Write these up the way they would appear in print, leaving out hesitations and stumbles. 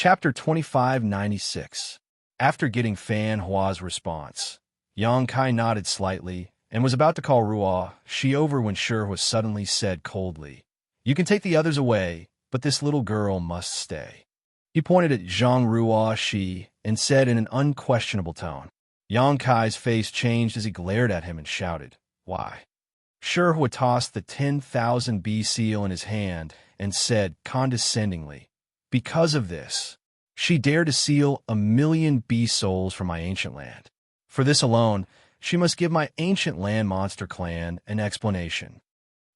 Chapter 2596. After getting Fan Hua's response, Yang Kai nodded slightly and was about to call Ruo Shi over when Shi was suddenly said coldly, "You can take the others away, but this little girl must stay." He pointed at Zhang Ruo Shi and said in an unquestionable tone. Yang Kai's face changed as he glared at him and shouted, "Why?" Shi Hua tossed the 10,000 B seal in his hand and said condescendingly, "Because of this, she dared to steal 1,000,000 B souls from my ancient land. For this alone, she must give my ancient land monster clan an explanation."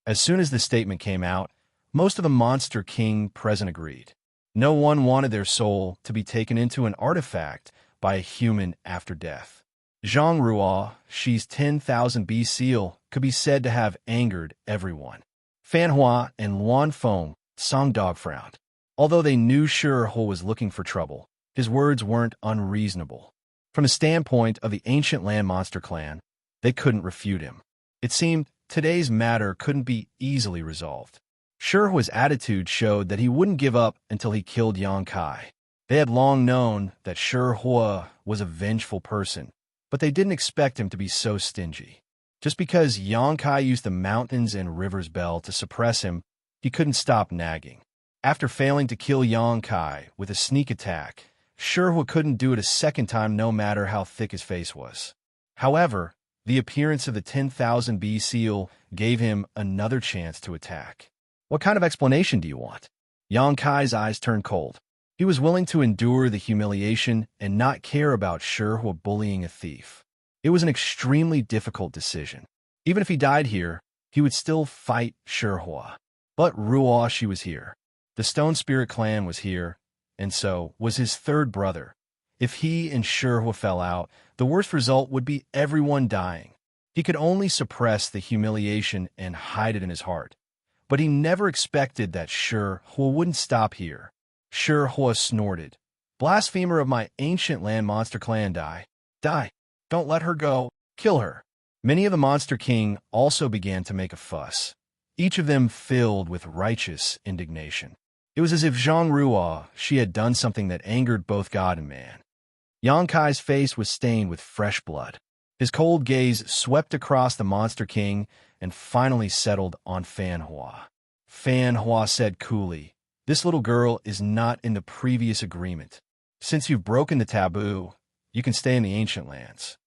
As soon as the statement came out, most of the Monster King present agreed. No one wanted their soul to be taken into an artifact by a human after death. Zhang Ruo Shi's 10,000 B seal could be said to have angered everyone. Fan Hua and Luan Feng Song Dog frowned. Although they knew Shi Hua was looking for trouble, his words weren't unreasonable. From the standpoint of the ancient land monster clan, they couldn't refute him. It seemed today's matter couldn't be easily resolved. Shi Hua's attitude showed that he wouldn't give up until he killed Yang Kai. They had long known that Shi Hua was a vengeful person, but they didn't expect him to be so stingy. Just because Yang Kai used the mountains and rivers bell to suppress him, he couldn't stop nagging. After failing to kill Yang Kai with a sneak attack, Shi Hua couldn't do it a second time no matter how thick his face was. However, the appearance of the 10,000 B seal gave him another chance to attack. "What kind of explanation do you want?" Yang Kai's eyes turned cold. He was willing to endure the humiliation and not care about Shi Hua bullying a thief. It was an extremely difficult decision. Even if he died here, he would still fight Shi Hua. But Ruo Shi was here. The Stone Spirit clan was here, and so was his third brother. If he and Shi Hua fell out, the worst result would be everyone dying. He could only suppress the humiliation and hide it in his heart. But he never expected that Shi Hua wouldn't stop here. Shi Hua snorted, "Blasphemer of my ancient land monster clan, die. Die. Don't let her go. Kill her." Many of the Monster King also began to make a fuss, each of them filled with righteous indignation. It was as if Zhang Ruo Shi had done something that angered both God and man. Yang Kai's face was stained with fresh blood. His cold gaze swept across the Monster King and finally settled on Fan Hua. Fan Hua said coolly, "This little girl is not in the previous agreement. Since you've broken the taboo, you can stay in the ancient lands."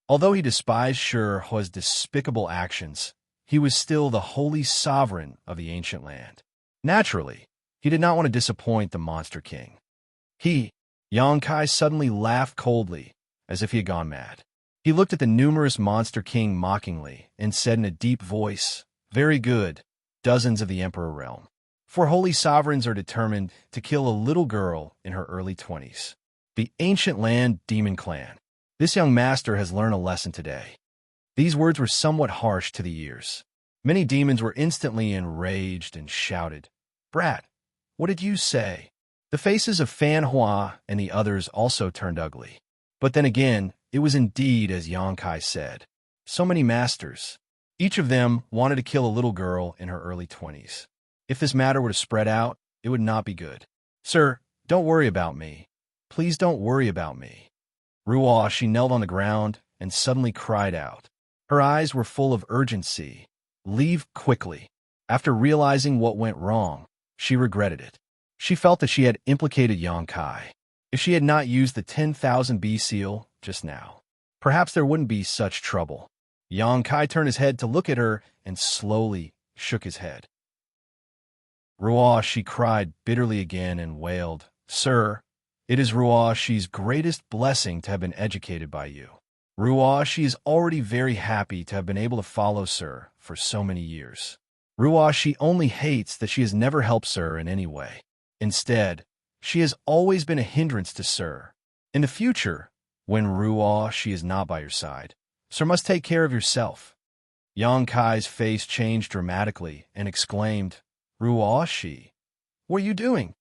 Although he despised Shi Hua's despicable actions, he was still the holy sovereign of the ancient land. Naturally, he did not want to disappoint the Monster King. Yang Kai suddenly laughed coldly, as if he had gone mad. He looked at the numerous Monster King mockingly and said in a deep voice, "Very good, dozens of the Emperor realm. For holy sovereigns are determined to kill a little girl in her early 20s. The ancient land demon clan. This young master has learned a lesson today." These words were somewhat harsh to the ears. Many demons were instantly enraged and shouted, "Brat, what did you say?" The faces of Fan Hua and the others also turned ugly. But then again, it was indeed as Yang Kai said. So many masters. Each of them wanted to kill a little girl in her early 20s. If this matter were to spread out, it would not be good. "Sir, don't worry about me. Please don't worry about me." Ruo Shi knelt on the ground and suddenly cried out. Her eyes were full of urgency. "Leave quickly." After realizing what went wrong, she regretted it. She felt that she had implicated Yang Kai. If she had not used the 10,000 B seal just now, perhaps there wouldn't be such trouble. Yang Kai turned his head to look at her and slowly shook his head. Ruo Shi cried bitterly again and wailed, "Sir, it is Ruo Shi's greatest blessing to have been educated by you. Ruo Shi is already very happy to have been able to follow Sir for so many years. Ruo Shi only hates that she has never helped Sir in any way. Instead, she has always been a hindrance to Sir. In the future, when Ruo Shi is not by your side, Sir must take care of yourself." Yang Kai's face changed dramatically and exclaimed, "Ruo Shi, what are you doing?"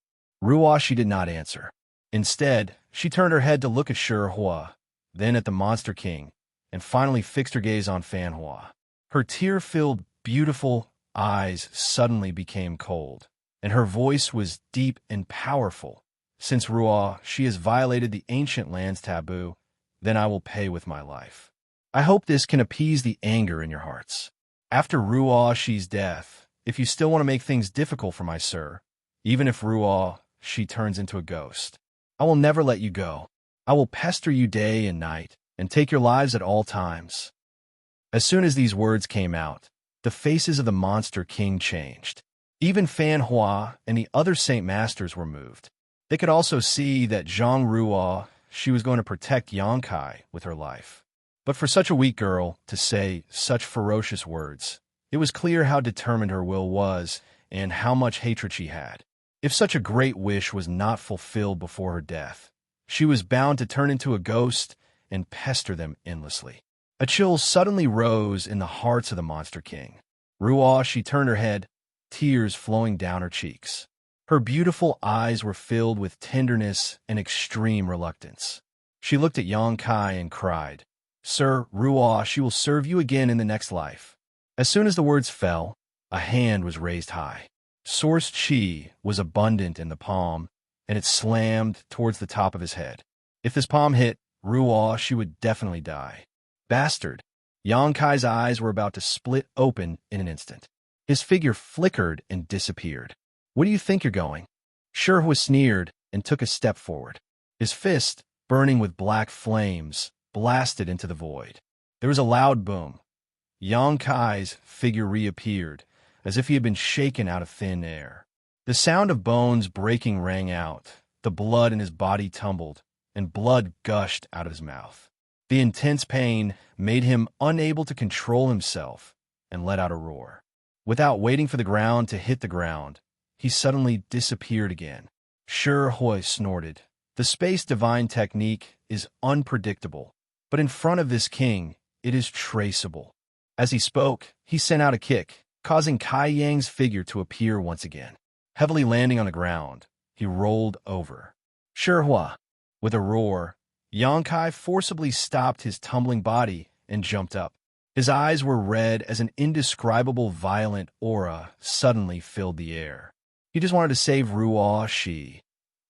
Ruo Shi did not answer. Instead, she turned her head to look at Shi Hua, then at the Monster King, and finally fixed her gaze on Fan Hua. Her tear-filled, beautiful eyes suddenly became cold, and her voice was deep and powerful, Since Ruo, she has violated the ancient land's taboo, then I will pay with my life. I hope this can appease the anger in your hearts. After Ruo Shi's death, if you still want to make things difficult for my sir, even if Ruo Shi turns into a ghost, I will never let you go. I will pester you day and night, and take your lives at all times." As soon as these words came out, the faces of the Monster King changed. Even Fan Hua and the other Saint Masters were moved. They could also see that Zhang Ruo, she was going to protect Yangkai with her life. But for such a weak girl to say such ferocious words, it was clear how determined her will was and how much hatred she had. If such a great wish was not fulfilled before her death, she was bound to turn into a ghost and pester them endlessly. A chill suddenly rose in the hearts of the Monster King. Ruo, she turned her head, tears flowing down her cheeks. Her beautiful eyes were filled with tenderness and extreme reluctance. She looked at Yangkai and cried, "Sir, Ruo, she will serve you again in the next life." As soon as the words fell, a hand was raised high. Source Qi was abundant in the palm, and it slammed towards the top of his head. If this palm hit Ruo, she would definitely die. Bastard! Yangkai's eyes were about to split open in an instant. His figure flickered and disappeared. "Where do you think you're going?" Shihua sneered and took a step forward. His fist, burning with black flames, blasted into the void. There was a loud boom. Yangkai's figure reappeared, as if he had been shaken out of thin air. The sound of bones breaking rang out, the blood in his body tumbled, and blood gushed out of his mouth. The intense pain made him unable to control himself and let out a roar. Without waiting for the ground to hit the ground, he suddenly disappeared again. Shihua snorted. The space divine technique is unpredictable, but in front of this king, it is traceable. As he spoke, he sent out a kick, causing Kai Yang's figure to appear once again. Heavily landing on the ground, he rolled over. Shihua! With a roar, Yangkai forcibly stopped his tumbling body and jumped up. His eyes were red as an indescribable violent aura suddenly filled the air. He just wanted to save Ruo Shi,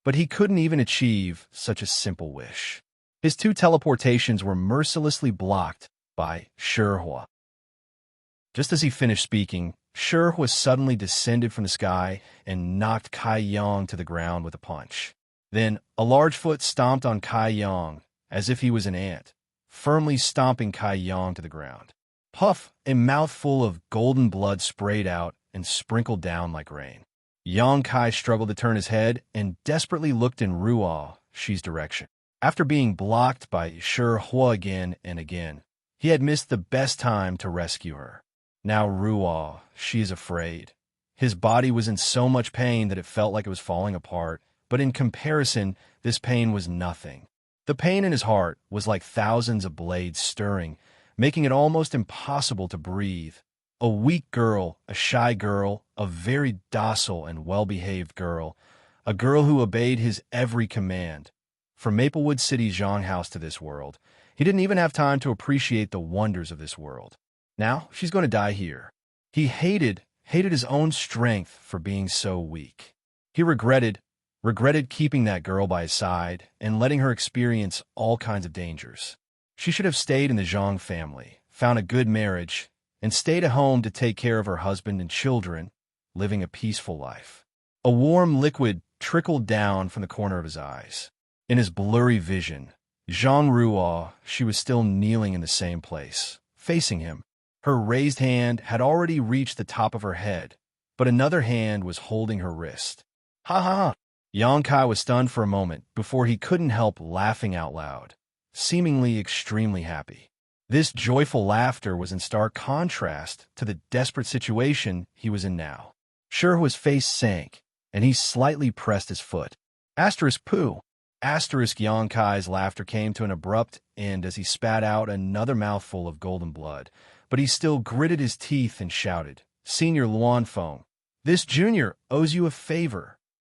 but he couldn't even achieve such a simple wish. His two teleportations were mercilessly blocked by Shihua. Just as he finished speaking, Shihua suddenly descended from the sky and knocked Kai Yang to the ground with a punch. Then, a large foot stomped on Kai Yang, as if he was an ant, firmly stomping Kai Yang to the ground. Puff! A mouthful of golden blood sprayed out and sprinkled down like rain. Yangkai struggled to turn his head and desperately looked in Ruo Shi's direction. After being blocked by Shihua again and again, he had missed the best time to rescue her. Now Ruo Shi is afraid. His body was in so much pain that it felt like it was falling apart, but in comparison, this pain was nothing. The pain in his heart was like thousands of blades stirring, making it almost impossible to breathe. A weak girl, a shy girl, a very docile and well-behaved girl, a girl who obeyed his every command. From Maplewood City's Zhang house to this world, he didn't even have time to appreciate the wonders of this world. Now she's going to die here. He hated his own strength for being so weak. He regretted keeping that girl by his side and letting her experience all kinds of dangers. She should have stayed in the Zhang family, found a good marriage, and stayed at home to take care of her husband and children, living a peaceful life. A warm liquid trickled down from the corner of his eyes. In his blurry vision, Zhang Ruo, she was still kneeling in the same place, facing him. Her raised hand had already reached the top of her head, but another hand was holding her wrist. Ha ha ha! Yangkai was stunned for a moment before he couldn't help laughing out loud, seemingly extremely happy. This joyful laughter was in stark contrast to the desperate situation he was in now. Shihua's face sank, and he slightly pressed his foot. Asterisk poo! Asterisk Yangkai's laughter came to an abrupt end as he spat out another mouthful of golden blood, but he still gritted his teeth and shouted, "Senior Luanfeng, this junior owes you a favor."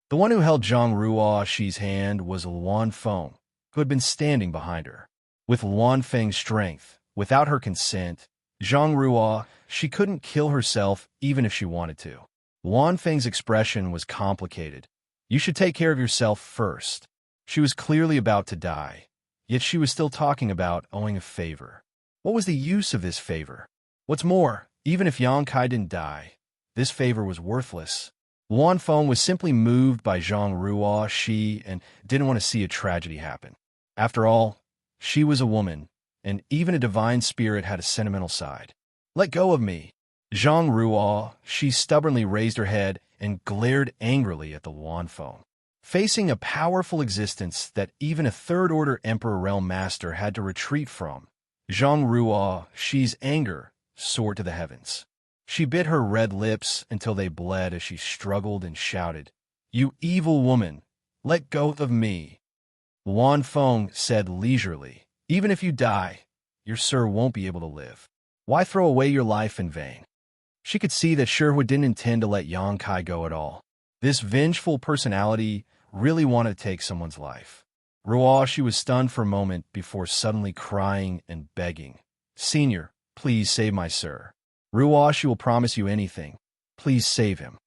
The one who held Zhang Ruo Shi's hand was Luanfeng, who had been standing behind her. With Luanfeng's strength, without her consent, Zhang Ruo, she couldn't kill herself even if she wanted to. Luanfeng's expression was complicated. You should take care of yourself first. She was clearly about to die, yet she was still talking about owing a favor. What was the use of this favor? What's more, even if Yang Kai didn't die, this favor was worthless. Luan Feng was simply moved by Zhang Ruo Shi and didn't want to see a tragedy happen. After all, she was a woman, and even a divine spirit had a sentimental side. Let go of me. Zhang Ruo Shi stubbornly raised her head and glared angrily at the Luan Feng. Facing a powerful existence that even a third-order Emperor Realm Master had to retreat from, Zhang Ruo Shi's anger soared to the heavens. She bit her red lips until they bled as she struggled and shouted, "You evil woman, let go of me." Luan Feng said leisurely, "Even if you die, your sir won't be able to live. Why throw away your life in vain?" She could see that Shihua didn't intend to let Yang Kai go at all. This vengeful personality really wanted to take someone's life. Ruo Shi was stunned for a moment before suddenly crying and begging, "Senior, please save my sir. Ruo Shi will promise you anything. Please save him."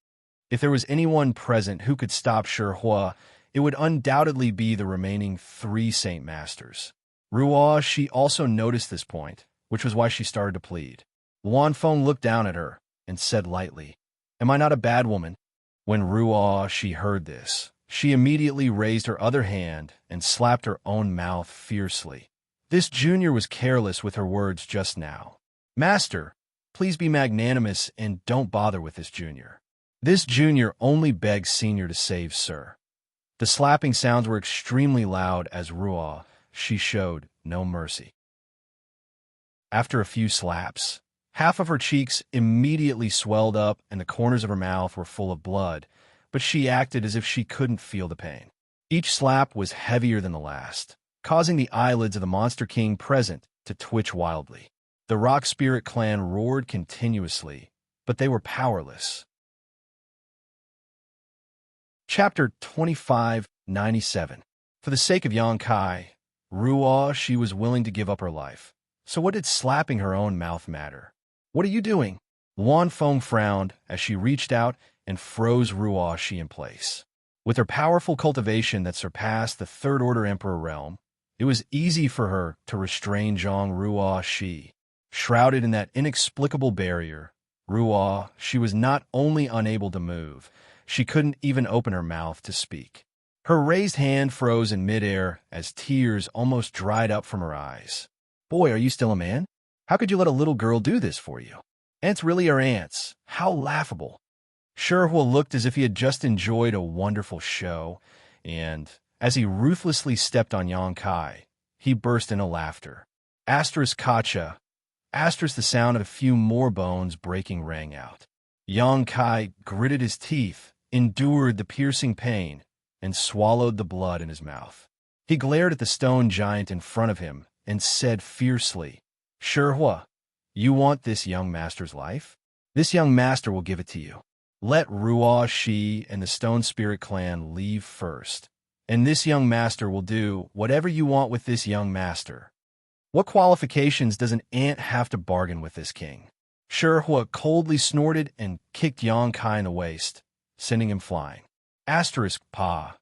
If there was anyone present who could stop Shihua, it would undoubtedly be the remaining 3 Saint Masters. Ruo Shi also noticed this point, which was why she started to plead. Luan Feng looked down at her and said lightly, "Am I not a bad woman?" When Ruo Shi heard this, she immediately raised her other hand and slapped her own mouth fiercely. This junior was careless with her words just now. "Master, please be magnanimous and don't bother with this junior. This junior only begs senior to save sir." The slapping sounds were extremely loud as Ruo Shi showed no mercy. After a few slaps, half of her cheeks immediately swelled up and the corners of her mouth were full of blood, but she acted as if she couldn't feel the pain. Each slap was heavier than the last, causing the eyelids of the Monster King present to twitch wildly. The Rock Spirit clan roared continuously, but they were powerless. Chapter 2597. For the sake of Yang Kai, Ruo Shi was willing to give up her life. So what did slapping her own mouth matter? "What are you doing?" Luan Feng frowned as she reached out and froze Ruo Shi in place. With her powerful cultivation that surpassed the Third-Order Emperor realm, it was easy for her to restrain Zhang Ruo Shi. Shrouded in that inexplicable barrier, Ruo Shi was not only unable to move, she couldn't even open her mouth to speak. Her raised hand froze in midair as tears almost dried up from her eyes. "Boy, are you still a man? How could you let a little girl do this for you? Ants really are ants. How laughable." Shihua looked as if he had just enjoyed a wonderful show, and as he ruthlessly stepped on Yang Kai, he burst into laughter. Asterisk Kacha, asterisk the sound of a few more bones breaking rang out. Yang Kai gritted his teeth, endured the piercing pain, and swallowed the blood in his mouth. He glared at the stone giant in front of him and said fiercely, "Shihua, you want this young master's life? This young master will give it to you. Let Ruo Shi and the Stone Spirit clan leave first, and this young master will do whatever you want with this young master." What qualifications does an ant have to bargain with this king? Shihua coldly snorted and kicked Yang Kai in the waist, sending him flying. Asterisk Pa.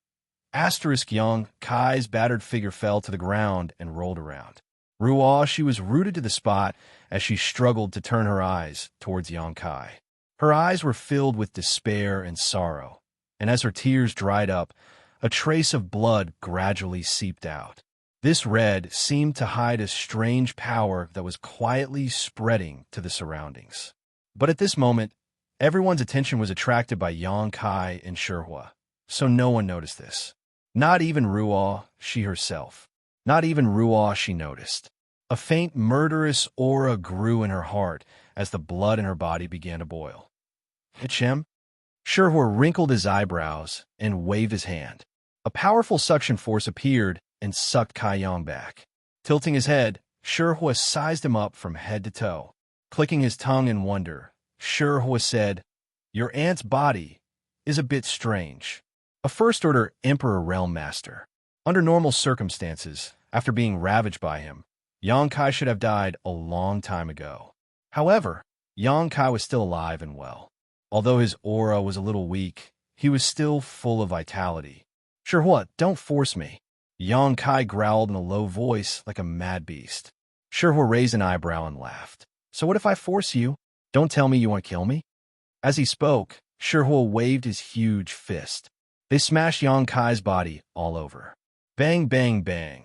Asterisk Yang Kai's battered figure fell to the ground and rolled around. Ruo Shi was rooted to the spot as she struggled to turn her eyes towards Yang Kai. Her eyes were filled with despair and sorrow, and as her tears dried up, a trace of blood gradually seeped out. This red seemed to hide a strange power that was quietly spreading to the surroundings. But at this moment, everyone's attention was attracted by Yang Kai and Shihua, so no one noticed this. Not even Ruo Shi herself. Not even Ruo Shi noticed. A faint murderous aura grew in her heart as the blood in her body began to boil. "Hichem?" Shihua wrinkled his eyebrows and waved his hand. A powerful suction force appeared and sucked Kai Yang back. Tilting his head, Shihua sized him up from head to toe. Clicking his tongue in wonder, Shihua said, "Your aunt's body is a bit strange. A First-Order Emperor Realm Master. Under normal circumstances, after being ravaged by him, Yang Kai should have died a long time ago. However, Yang Kai was still alive and well. Although his aura was a little weak, he was still full of vitality. Sure what, don't force me. Yang Kai growled in a low voice like a mad beast. Sure raised an eyebrow and laughed. So what if I force you? Don't tell me you want to kill me? As he spoke, Shihua waved his huge fist. They smashed Yang Kai's body all over. Bang, bang, bang.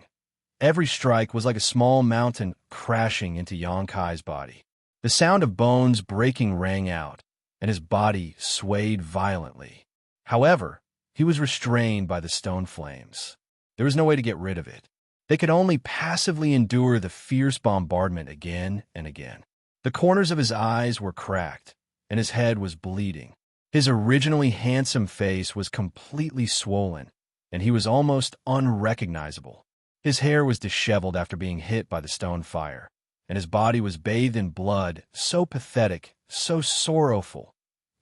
Every strike was like a small mountain crashing into Yang Kai's body. The sound of bones breaking rang out, and his body swayed violently. However, he was restrained by the stone flames. There was no way to get rid of it. They could only passively endure the fierce bombardment again and again. The corners of his eyes were cracked, and his head was bleeding. His originally handsome face was completely swollen, and he was almost unrecognizable. His hair was disheveled after being hit by the stone fire, and his body was bathed in blood, so pathetic, so sorrowful.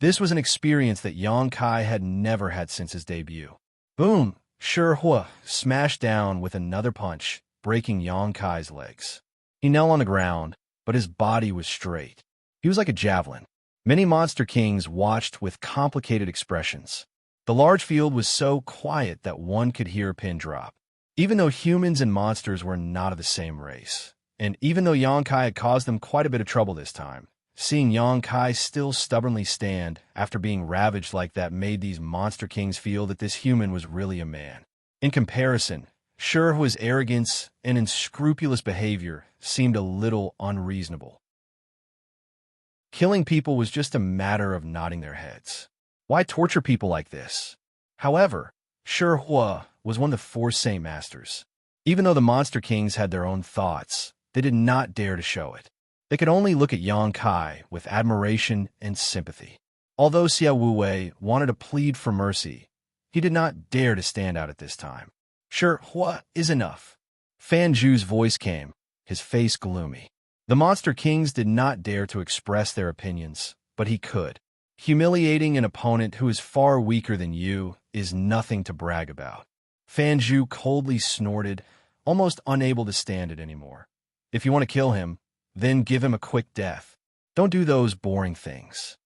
This was an experience that Yang Kai had never had since his debut. Boom! Shihua smashed down with another punch, breaking Yang Kai's legs. He knelt on the ground, but his body was straight. He was like a javelin. Many monster kings watched with complicated expressions. The large field was so quiet that one could hear a pin drop. Even though humans and monsters were not of the same race, and even though Yang Kai had caused them quite a bit of trouble this time, seeing Yang Kai still stubbornly stand after being ravaged like that made these monster kings feel that this human was really a man. In comparison, Shihua's arrogance and unscrupulous behavior seemed a little unreasonable. Killing people was just a matter of nodding their heads. Why torture people like this? However, Shihua was one of the four Saint Masters. Even though the Monster Kings had their own thoughts, they did not dare to show it. They could only look at Yang Kai with admiration and sympathy. Although Xia Wuwei wanted to plead for mercy, he did not dare to stand out at this time. Shihua is enough. Fan Zhu's voice came, his face gloomy. The Monster Kings did not dare to express their opinions, but he could. Humiliating an opponent who is far weaker than you is nothing to brag about. Fan Zhu coldly snorted, almost unable to stand it anymore. If you want to kill him, then give him a quick death. Don't do those boring things.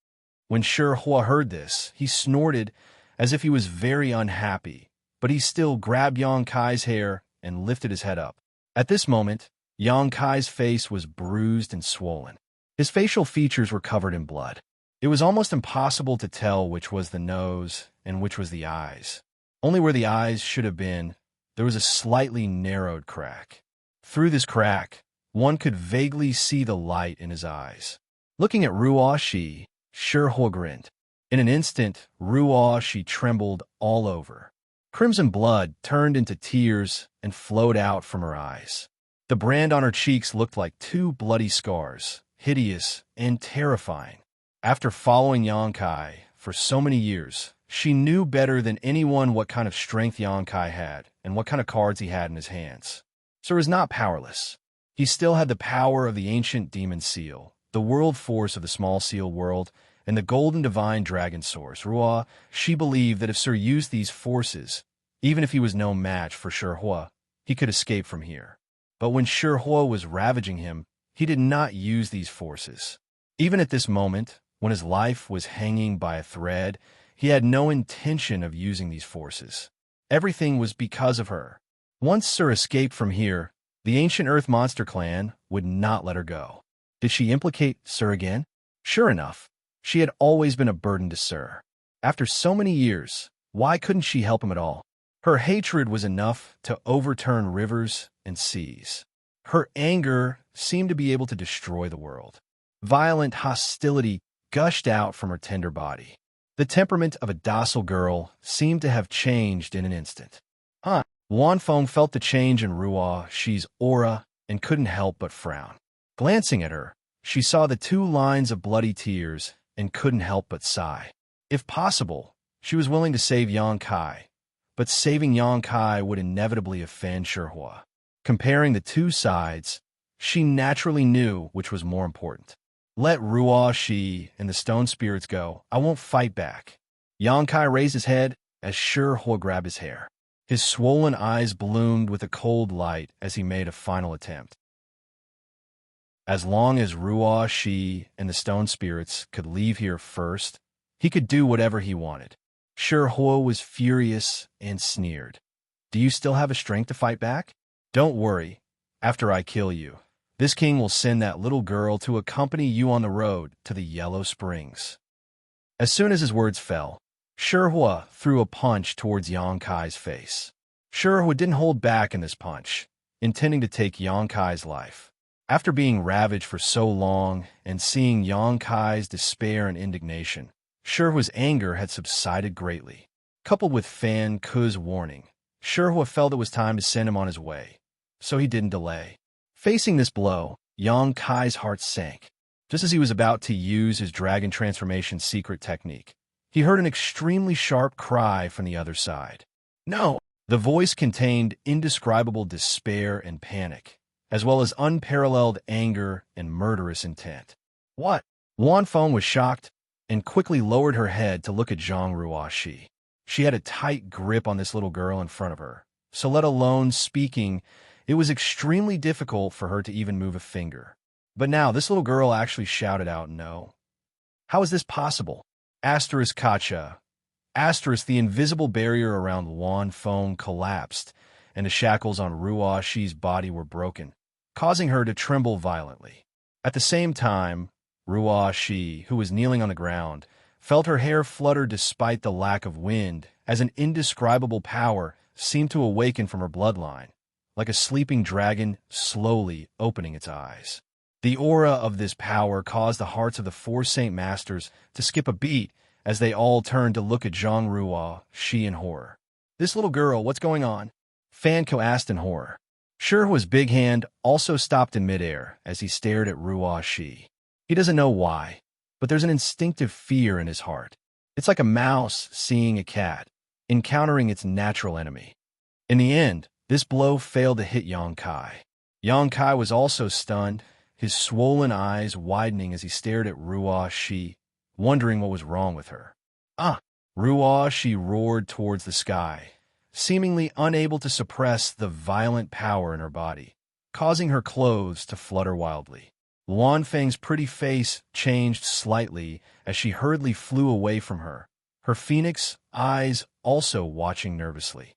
When Shihua heard this, he snorted as if he was very unhappy, but he still grabbed Yang Kai's hair and lifted his head up. At this moment, Yang Kai's face was bruised and swollen. His facial features were covered in blood. It was almost impossible to tell which was the nose and which was the eyes. Only where the eyes should have been, there was a slightly narrowed crack. Through this crack, one could vaguely see the light in his eyes. Looking at Ruo Shi, Shihua grinned. In an instant, Ruo Shi trembled all over. Crimson blood turned into tears and flowed out from her eyes. The brand on her cheeks looked like two bloody scars, hideous and terrifying. After following Yang Kai for so many years, she knew better than anyone what kind of strength Yang Kai had and what kind of cards he had in his hands. So he was not powerless. He still had the power of the ancient demon seal, the world force of the small seal world, and the golden divine dragon source. Ruo, she believed that if Sir used these forces, even if he was no match for Shihua, he could escape from here. But when Shihua was ravaging him, he did not use these forces. Even at this moment, when his life was hanging by a thread, he had no intention of using these forces. Everything was because of her. Once Sir escaped from here, the ancient Earth Monster Clan would not let her go. Did she implicate Sir again? Sure enough, she had always been a burden to Sir. After so many years, why couldn't she help him at all? Her hatred was enough to overturn rivers and seas. Her anger seemed to be able to destroy the world. Violent hostility gushed out from her tender body. The temperament of a docile girl seemed to have changed in an instant. Wanfeng felt the change in Ruo Shi's aura and couldn't help but frown. Glancing at her, she saw the 2 lines of bloody tears and couldn't help but sigh. If possible, she was willing to save Yang Kai, but saving Yang Kai would inevitably offend Shihua. Comparing the 2 sides, she naturally knew which was more important. Let Ruo Shi and the stone spirits go. I won't fight back. Yang Kai raised his head as Shihua grabbed his hair. His swollen eyes bloomed with a cold light as he made a final attempt. As long as Ruo Shi and the stone spirits could leave here first, he could do whatever he wanted. Huo was furious and sneered. Do you still have a strength to fight back? Don't worry. After I kill you, this king will send that little girl to accompany you on the road to the Yellow Springs. As soon as his words fell, Huo threw a punch towards Yang Kai's face. Huo didn't hold back in this punch, intending to take Yang Kai's life. After being ravaged for so long and seeing Yang Kai's despair and indignation, Huo's anger had subsided greatly. Coupled with Fan Ku's warning, Huo felt it was time to send him on his way, so he didn't delay. Facing this blow, Yang Kai's heart sank. Just as he was about to use his dragon transformation secret technique, he heard an extremely sharp cry from the other side. No! The voice contained indescribable despair and panic, as well as unparalleled anger and murderous intent. What? Wan Feng was shocked and quickly lowered her head to look at Zhang Ruoxi. She had a tight grip on this little girl in front of her, so let alone speaking, it was extremely difficult for her to even move a finger. But now this little girl actually shouted out no. How is this possible? Kacha. The invisible barrier around Wan Feng collapsed, and the shackles on Ruoxi's body were broken, causing her to tremble violently. At the same time, Ruoxi, who was kneeling on the ground, felt her hair flutter despite the lack of wind, as an indescribable power seemed to awaken from her bloodline, like a sleeping dragon slowly opening its eyes. The aura of this power caused the hearts of the four Saint Masters to skip a beat as they all turned to look at Zhang Ruoxi in horror. This little girl, what's going on? Fan Ku asked in horror. Huo's big hand also stopped in midair as he stared at Ruoxi. He doesn't know why, but there's an instinctive fear in his heart. It's like a mouse seeing a cat, encountering its natural enemy. In the end, this blow failed to hit Yang Kai. Yang Kai was also stunned, his swollen eyes widening as he stared at Ruoxi, wondering what was wrong with her. Ruoxi roared towards the sky, seemingly unable to suppress the violent power in her body, causing her clothes to flutter wildly. Luan Feng's pretty face changed slightly as she hurriedly flew away from her, her phoenix eyes also watching nervously.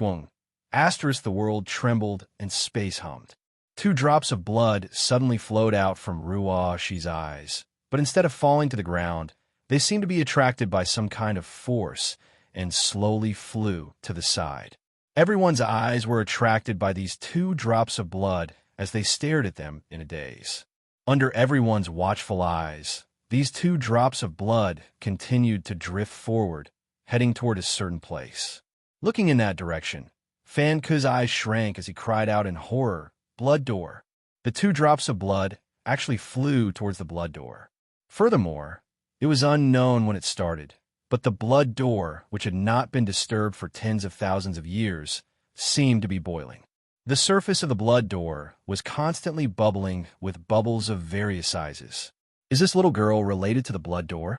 Wong. The world trembled and space hummed. 2 drops of blood suddenly flowed out from Ruoxi's eyes, but instead of falling to the ground, they seemed to be attracted by some kind of force and slowly flew to the side. Everyone's eyes were attracted by these 2 drops of blood as they stared at them in a daze. Under everyone's watchful eyes, these 2 drops of blood continued to drift forward, heading toward a certain place. Looking in that direction, Fan Ku's eyes shrank as he cried out in horror, "Blood door!" The 2 drops of blood actually flew towards the blood door. Furthermore, it was unknown when it started, but the blood door, which had not been disturbed for tens of thousands of years, seemed to be boiling. The surface of the blood door was constantly bubbling with bubbles of various sizes. Is this little girl related to the blood door?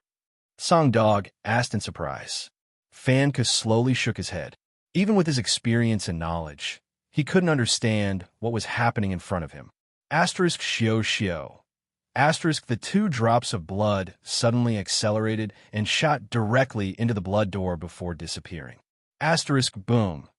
Song Dog asked in surprise. Fan Ku slowly shook his head. Even with his experience and knowledge, he couldn't understand what was happening in front of him. Xiao. The 2 drops of blood suddenly accelerated and shot directly into the blood door before disappearing. Boom.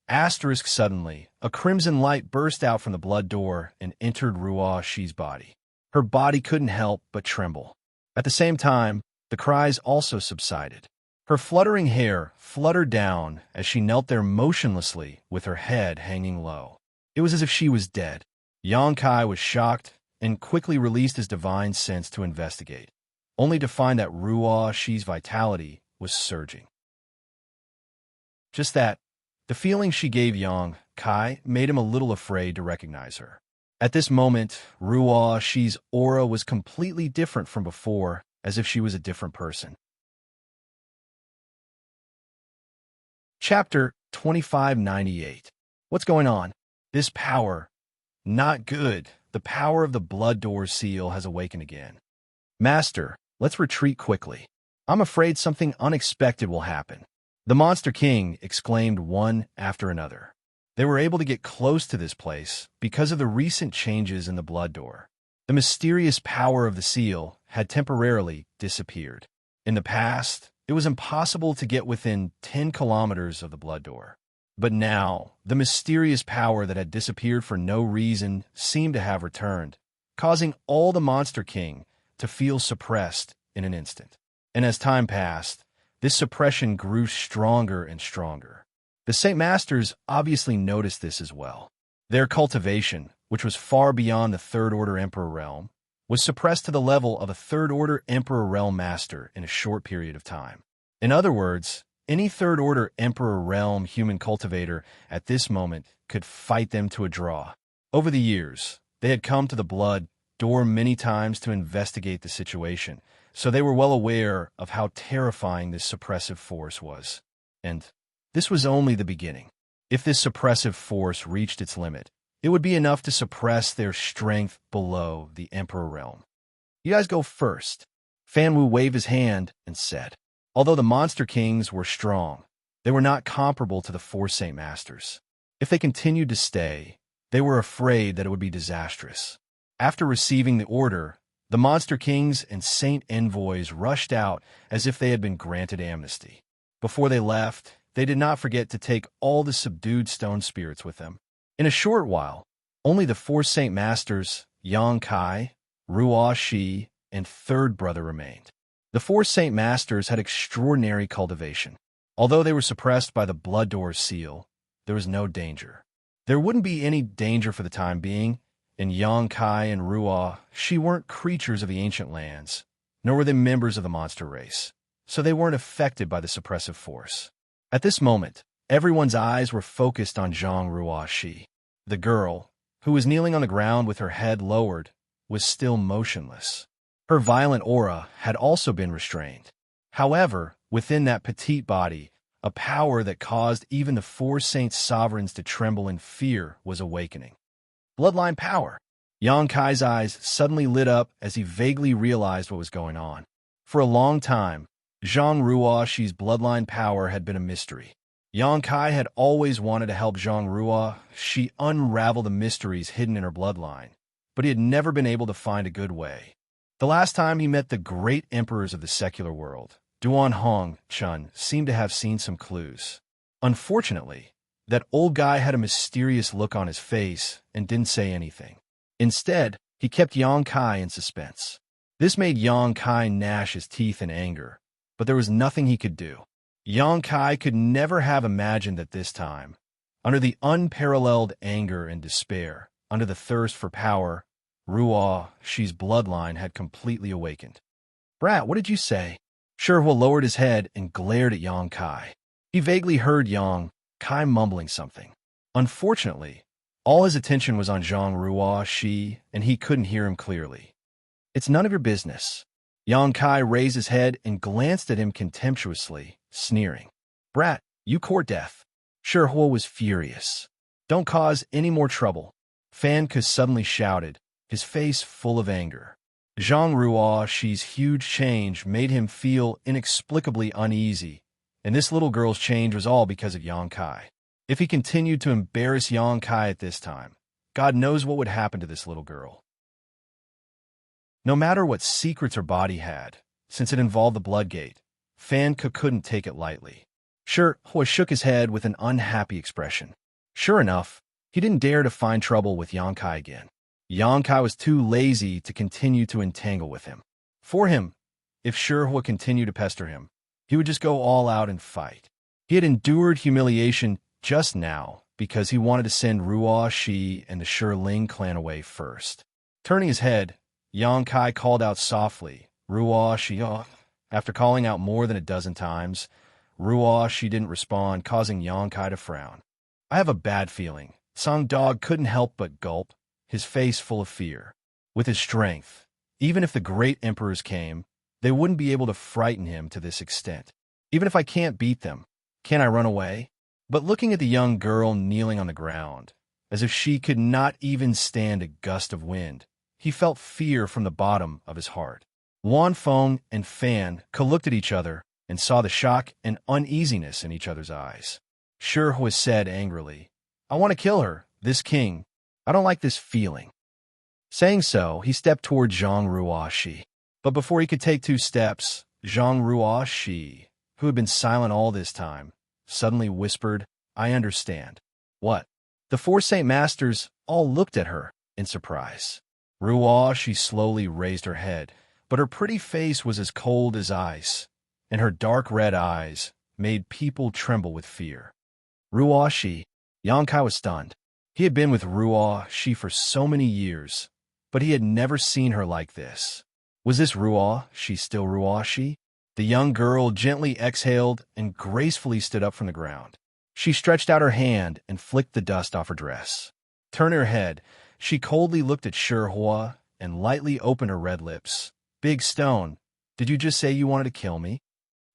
Suddenly, a crimson light burst out from the blood door and entered Ruoxi's body. Her body couldn't help but tremble. At the same time, the cries also subsided. Her fluttering hair fluttered down as she knelt there motionlessly with her head hanging low. It was as if she was dead. Yang Kai was shocked and quickly released his divine sense to investigate, only to find that Ruoxi's vitality was surging. Just that, the feeling she gave Yang Kai made him a little afraid to recognize her. At this moment, Ruoxi's aura was completely different from before, as if she was a different person. Chapter 2598. What's going on? This power. Not good. The power of the blood door seal has awakened again. Master, let's retreat quickly. I'm afraid something unexpected will happen. The Monster King exclaimed one after another. They were able to get close to this place because of the recent changes in the blood door. The mysterious power of the seal had temporarily disappeared. In the past, It was impossible to get within 10 kilometers of the blood door. But now, the mysterious power that had disappeared for no reason seemed to have returned, causing all the Monster King to feel suppressed in an instant. And as time passed, this suppression grew stronger and stronger. The Saint Masters obviously noticed this as well. Their cultivation, which was far beyond the Third Order Emperor realm, was suppressed to the level of a Third Order Emperor realm master in a short period of time. In other words, any Third Order Emperor realm human cultivator at this moment could fight them to a draw. Over the years, they had come to the blood door many times to investigate the situation, so they were well aware of how terrifying this suppressive force was. And this was only the beginning. If this suppressive force reached its limit, it would be enough to suppress their strength below the Emperor realm. You guys go first. Fan Wu waved his hand and said. Although the Monster Kings were strong, they were not comparable to the four Saint Masters. If they continued to stay, they were afraid that it would be disastrous. After receiving the order, the Monster Kings and Saint Envoys rushed out as if they had been granted amnesty. Before they left, they did not forget to take all the subdued stone spirits with them. In a short while, only the four Saint Masters, Xianxia, Ruo Shi, and Third Brother remained. The four Saint Masters had extraordinary cultivation. Although they were suppressed by the Blood Door's seal, there was no danger. There wouldn't be any danger for the time being, and Xianxia and Ruo Shi weren't creatures of the ancient lands, nor were they members of the monster race, so they weren't affected by the suppressive force. At this moment, everyone's eyes were focused on Zhang Ruo Shi. The girl, who was kneeling on the ground with her head lowered, was still motionless. Her violent aura had also been restrained. However, within that petite body, a power that caused even the four saint sovereigns to tremble in fear was awakening. Bloodline power. Xianxia's eyes suddenly lit up as he vaguely realized what was going on. For a long time, Zhang Ruo Shi's bloodline power had been a mystery. Xianxia had always wanted to help Zhang Ruo Shi unravel the mysteries hidden in her bloodline, but he had never been able to find a good way. The last time he met the great emperors of the secular world, Duan Hong Chun seemed to have seen some clues. Unfortunately, that old guy had a mysterious look on his face and didn't say anything. Instead, he kept Xianxia in suspense. This made Xianxia gnash his teeth in anger, but there was nothing he could do. Xianxia could never have imagined that this time, under the unparalleled anger and despair, under the thirst for power, Ruo Shi's bloodline had completely awakened. Brat, what did you say? Shihua lowered his head and glared at Xianxia. He vaguely heard Xianxia mumbling something. Unfortunately, all his attention was on Zhang Ruo Shi, and he couldn't hear him clearly. It's none of your business. Xianxia raised his head and glanced at him contemptuously, sneering. Brat, you court death. Shihua was furious. Don't cause any more trouble. Fan Ke suddenly shouted, his face full of anger. Zhang Ruo Shi's huge change made him feel inexplicably uneasy, and this little girl's change was all because of Xianxia. If he continued to embarrass Xianxia at this time, God knows what would happen to this little girl. No matter what secrets her body had, since it involved the blood gate, Fan Ke couldn't take it lightly. Shihua shook his head with an unhappy expression. Sure enough, he didn't dare to find trouble with Xianxia again. Xianxia was too lazy to continue to entangle with him. For him, if Shihua continued to pester him, he would just go all out and fight. He had endured humiliation just now because he wanted to send Ruo Shi and the Shiling clan away first. Turning his head, Xianxia called out softly, Ruo Shi. After calling out more than a dozen times, Ruo Shi didn't respond, causing Xianxia to frown. I have a bad feeling. Song Dog couldn't help but gulp, his face full of fear. With his strength, even if the great emperors came, they wouldn't be able to frighten him to this extent. Even if I can't beat them, can't I run away? But looking at the young girl kneeling on the ground, as if she could not even stand a gust of wind, he felt fear from the bottom of his heart. Wan Feng and Fan Ke looked at each other and saw the shock and uneasiness in each other's eyes. Shihua said angrily, I want to kill her, this king. I don't like this feeling. Saying so, he stepped toward Zhang Ruo Shi. But before he could take 2 steps, Zhang Ruo Shi who had been silent all this time, suddenly whispered, "I understand." "What?" The four Saint Masters all looked at her in surprise. Ruo, she slowly raised her head, but her pretty face was as cold as ice, and her dark red eyes made people tremble with fear. Ruo Shi. Yangkai was stunned. He had been with Ruo Shi for so many years, but he had never seen her like this. Was this Ruo Shi still Ruo Shi? The young girl gently exhaled and gracefully stood up from the ground. She stretched out her hand and flicked the dust off her dress. Turning her head, she coldly looked at Shihua and lightly opened her red lips. "Big Stone, did you just say you wanted to kill me?"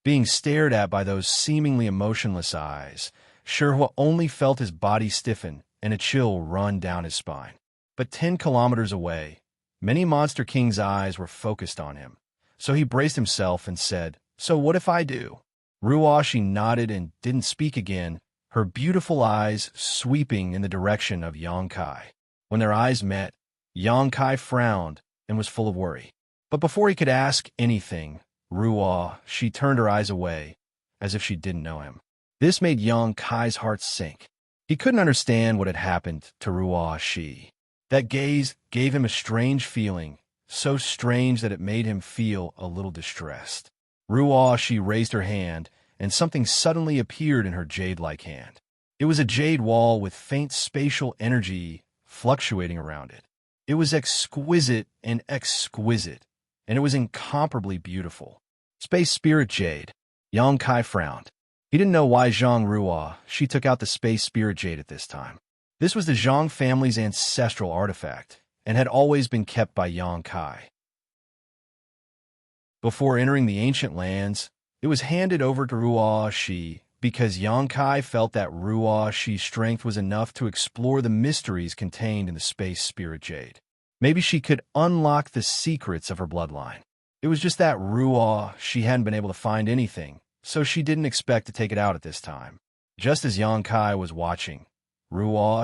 Being stared at by those seemingly emotionless eyes, Shihua only felt his body stiffen and a chill run down his spine. But 10 kilometers away, many Monster King's eyes were focused on him, so he braced himself and said, "So what if I do?" Ruashi nodded and didn't speak again, her beautiful eyes sweeping in the direction of Yangkai. When their eyes met, Yangkai frowned and was full of worry. But before he could ask anything, she turned her eyes away, as if she didn't know him. This made Yangkai's heart sink. He couldn't understand what had happened to Ruashi. That gaze gave him a strange feeling, so strange that it made him feel a little distressed. Ruashi raised her hand, and something suddenly appeared in her jade-like hand. It was a jade wall with faint spatial energy fluctuating around it. It was exquisite, and it was incomparably beautiful. Space Spirit Jade. Yangkai frowned. He didn't know why Zhang Ruo took out the Space Spirit Jade at this time. This was the Zhang family's ancestral artifact, and had always been kept by Yangkai. Before entering the ancient lands, it was handed over to Ruashi because Yangkai felt that Ruashi's strength was enough to explore the mysteries contained in the Space Spirit Jade. Maybe she could unlock the secrets of her bloodline. It was just that she hadn't been able to find anything, so she didn't expect to take it out at this time. Just as Yangkai was watching,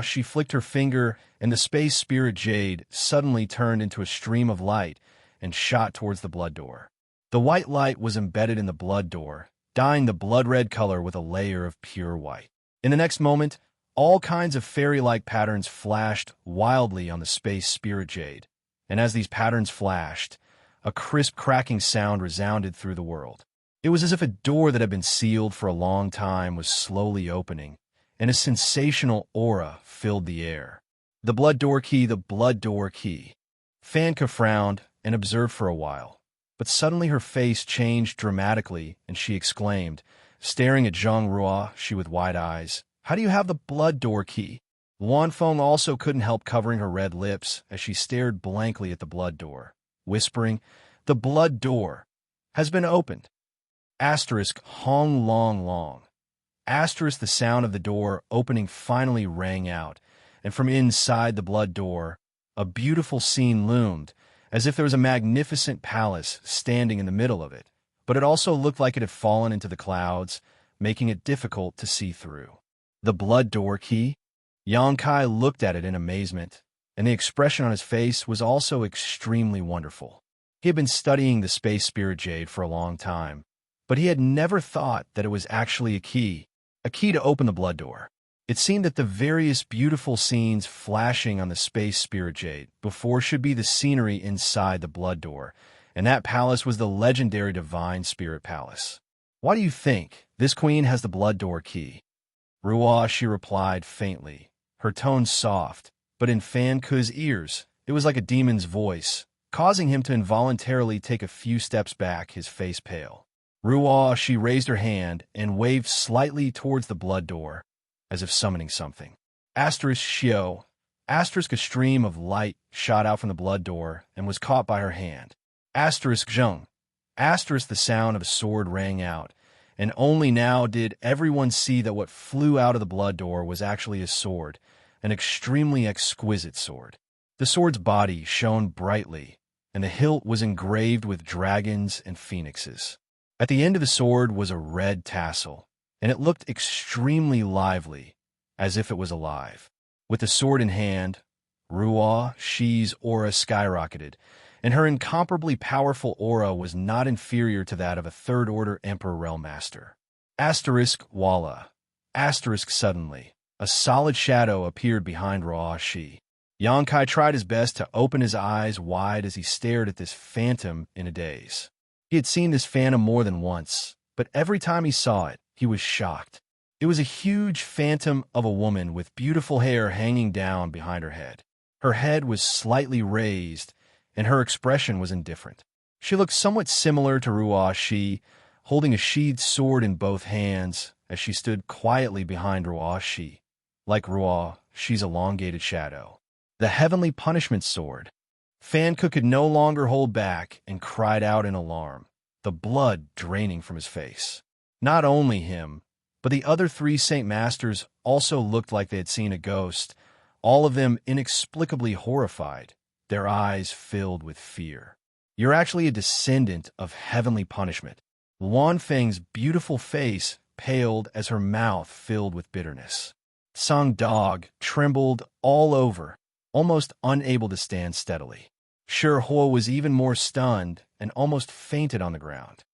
she flicked her finger, and the Space Spirit Jade suddenly turned into a stream of light and shot towards the blood door. The white light was embedded in the blood door, dyeing the blood-red color with a layer of pure white. In the next moment, all kinds of fairy-like patterns flashed wildly on the Space Spirit Jade, and as these patterns flashed, a crisp cracking sound resounded through the world. It was as if a door that had been sealed for a long time was slowly opening, and a sensational aura filled the air. The blood door key, the blood door key. Fanka frowned and observed for a while, but suddenly her face changed dramatically, and she exclaimed, staring at Zhang Ruashi with wide eyes, "How do you have the blood door key?" Luanfeng also couldn't help covering her red lips as she stared blankly at the blood door, whispering, "The blood door has been opened." Hong long long. The sound of the door opening finally rang out, and from inside the blood door, a beautiful scene loomed, as if there was a magnificent palace standing in the middle of it, but it also looked like it had fallen into the clouds, making it difficult to see through. The blood door key? Yangkai looked at it in amazement, and the expression on his face was also extremely wonderful. He had been studying the Space Spirit Jade for a long time, but he had never thought that it was actually a key to open the blood door. It seemed that the various beautiful scenes flashing on the Space Spirit Jade before should be the scenery inside the blood door, and that palace was the legendary Divine Spirit Palace. "Why do you think this queen has the blood door key?" She replied faintly, her tone soft, but in Fan Ku's ears, it was like a demon's voice, causing him to involuntarily take a few steps back, his face pale. She raised her hand and waved slightly towards the blood door, as if summoning something. Shio. A stream of light shot out from the blood door and was caught by her hand. Zheng. The sound of a sword rang out, and only now did everyone see that what flew out of the blood door was actually a sword, an extremely exquisite sword. The sword's body shone brightly, and the hilt was engraved with dragons and phoenixes. At the end of the sword was a red tassel, and it looked extremely lively, as if it was alive. With the sword in hand, Shi's aura skyrocketed, and her incomparably powerful aura was not inferior to that of a third-order Emperor Realm Master. Asterisk Walla. Asterisk suddenly. A solid shadow appeared behind Ruo Shi. Yangkai tried his best to open his eyes wide as he stared at this phantom in a daze. He had seen this phantom more than once, but every time he saw it, he was shocked. It was a huge phantom of a woman with beautiful hair hanging down behind her head. Her head was slightly raised, and her expression was indifferent. She looked somewhat similar to Ruo Shi, holding a sheathed sword in both hands as she stood quietly behind Ruo Shi, like Ruo Shi's elongated shadow. The Heavenly Punishment Sword. Fan Ku could no longer hold back and cried out in alarm, the blood draining from his face. Not only him, but the other 3 Saint Masters also looked like they had seen a ghost, all of them inexplicably horrified, their eyes filled with fear. You're actually a descendant of heavenly punishment. Luan Feng's beautiful face paled as her mouth filled with bitterness. Song Dog trembled all over, almost unable to stand steadily. Shi Huo was even more stunned and almost fainted on the ground.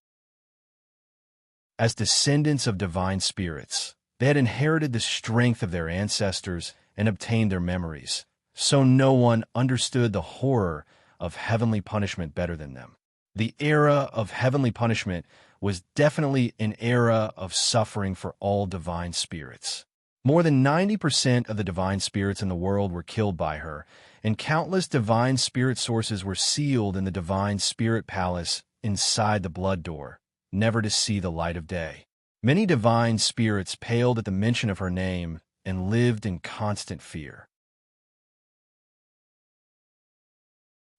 As descendants of divine spirits, they had inherited the strength of their ancestors and obtained their memories, so no one understood the horror of heavenly punishment better than them. The era of heavenly punishment was definitely an era of suffering for all divine spirits. More than 90% of the divine spirits in the world were killed by her, and countless divine spirit sources were sealed in the divine spirit palace inside the blood door, never to see the light of day. Many divine spirits paled at the mention of her name and lived in constant fear.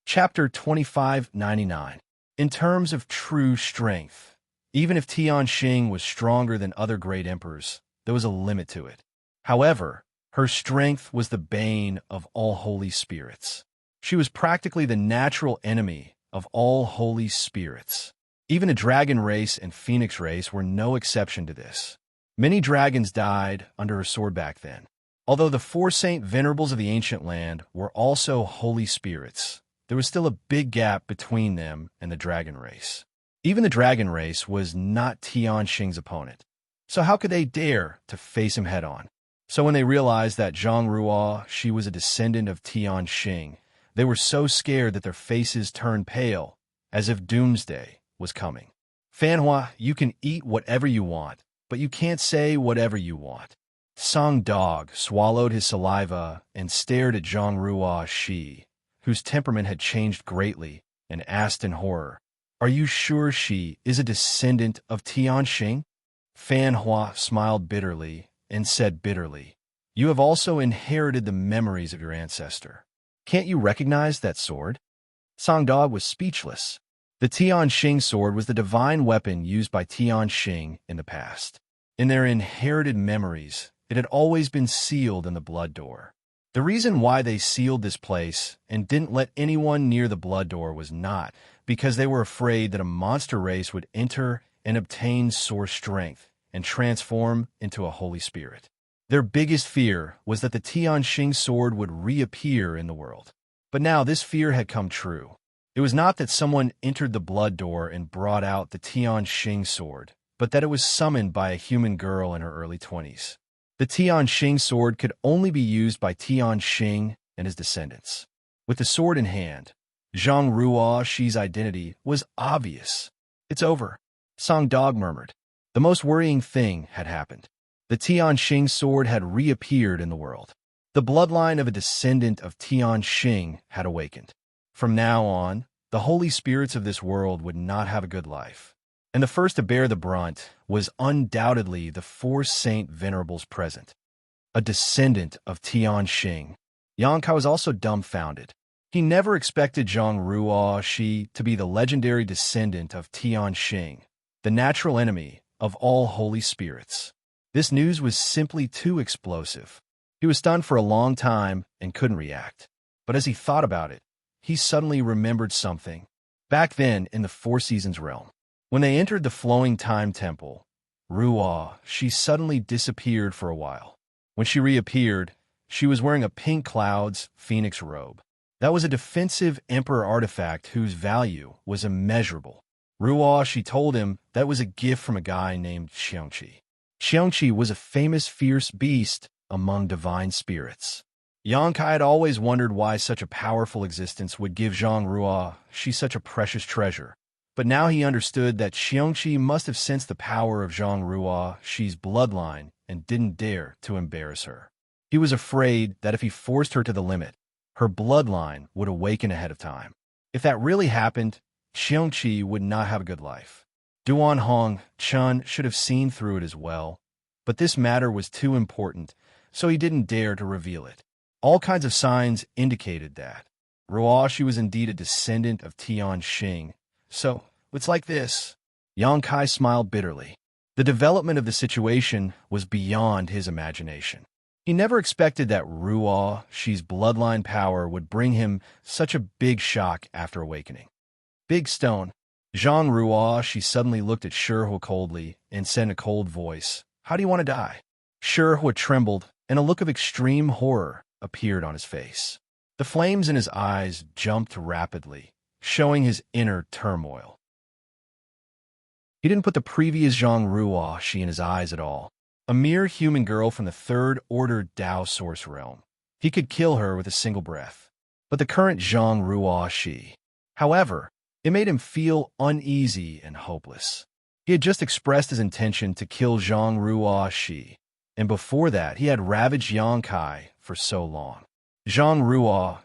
Chapter 2599. In terms of true strength, even if Tianxing was stronger than other great emperors, there was a limit to it. However, her strength was the bane of all holy spirits. She was practically the natural enemy of all holy spirits. Even a dragon race and phoenix race were no exception to this. Many dragons died under her sword back then. Although the 4 Saint Venerables of the ancient land were also holy spirits, there was still a big gap between them and the dragon race. Even the dragon race was not Tianxing's opponent. So how could they dare to face him head-on? So when they realized that Zhang Ruo Shi was a descendant of Tianxing, they were so scared that their faces turned pale, as if doomsday was coming. Fanhua, you can eat whatever you want, but you can't say whatever you want. Song Dog swallowed his saliva and stared at Zhang Ruo Shi, whose temperament had changed greatly, and asked in horror, "Are you sure she is a descendant of Tianxing?" Fanhua smiled bitterly and said bitterly, "You have also inherited the memories of your ancestor. Can't you recognize that sword?" Song Dog was speechless. The Tianxing sword was the divine weapon used by Tianxing in the past. In their inherited memories, it had always been sealed in the blood door. The reason why they sealed this place and didn't let anyone near the blood door was not because they were afraid that a monster race would enter and obtain source strength and transform into a holy spirit. Their biggest fear was that the Tianxing sword would reappear in the world. But now this fear had come true. It was not that someone entered the blood door and brought out the Tianxing sword, but that it was summoned by a human girl in her early 20s. The Tianxing sword could only be used by Tianxing and his descendants. With the sword in hand, Zhang Ruo Shi's identity was obvious. "It's over," Song Dog murmured. The most worrying thing had happened. The Tianxing sword had reappeared in the world. The bloodline of a descendant of Tianxing had awakened. From now on, the holy spirits of this world would not have a good life. And the first to bear the brunt was undoubtedly the 4 Saint Venerables present. A descendant of Tianxing. Yangkai was also dumbfounded. He never expected Zhang Ruo Shi to be the legendary descendant of Tianxing, the natural enemy of all holy spirits. This news was simply too explosive. He was stunned for a long time and couldn't react. But as he thought about it, he suddenly remembered something. Back then, in the 4 Seasons realm, when they entered the Flowing Time Temple, Ruo Shi suddenly disappeared for a while. When she reappeared, she was wearing a pink cloud's phoenix robe. That was a defensive emperor artifact whose value was immeasurable. Ruo, she told him that was a gift from a guy named Xianxia. Xianxia was a famous fierce beast among divine spirits. Xianxia had always wondered why such a powerful existence would give Zhang Ruo such a precious treasure. But now he understood that Xianxia must have sensed the power of Zhang Ruo's bloodline and didn't dare to embarrass her. He was afraid that if he forced her to the limit, her bloodline would awaken ahead of time. If that really happened, Xianxia would not have a good life. Duan Hong Chun should have seen through it as well, but this matter was too important, so he didn't dare to reveal it. All kinds of signs indicated that Ruo was indeed a descendant of Tianxing. So, it's like this. Yang Kai smiled bitterly. The development of the situation was beyond his imagination. He never expected that Ruo's bloodline power would bring him such a big shock after awakening. Big Stone. Zhang Ruo, she suddenly looked at Shihua coldly and said in a cold voice, "How do you want to die?" Shihua trembled, and a look of extreme horror appeared on his face. The flames in his eyes jumped rapidly, showing his inner turmoil. He didn't put the previous Zhang Ruo in his eyes at all. A mere human girl from the third-order Dao source realm. He could kill her with a single breath. But the current Zhang Ruo, however, it made him feel uneasy and hopeless. He had just expressed his intention to kill Zhang Ruo, and before that he had ravaged Yang Kai for so long. Zhang Ruo,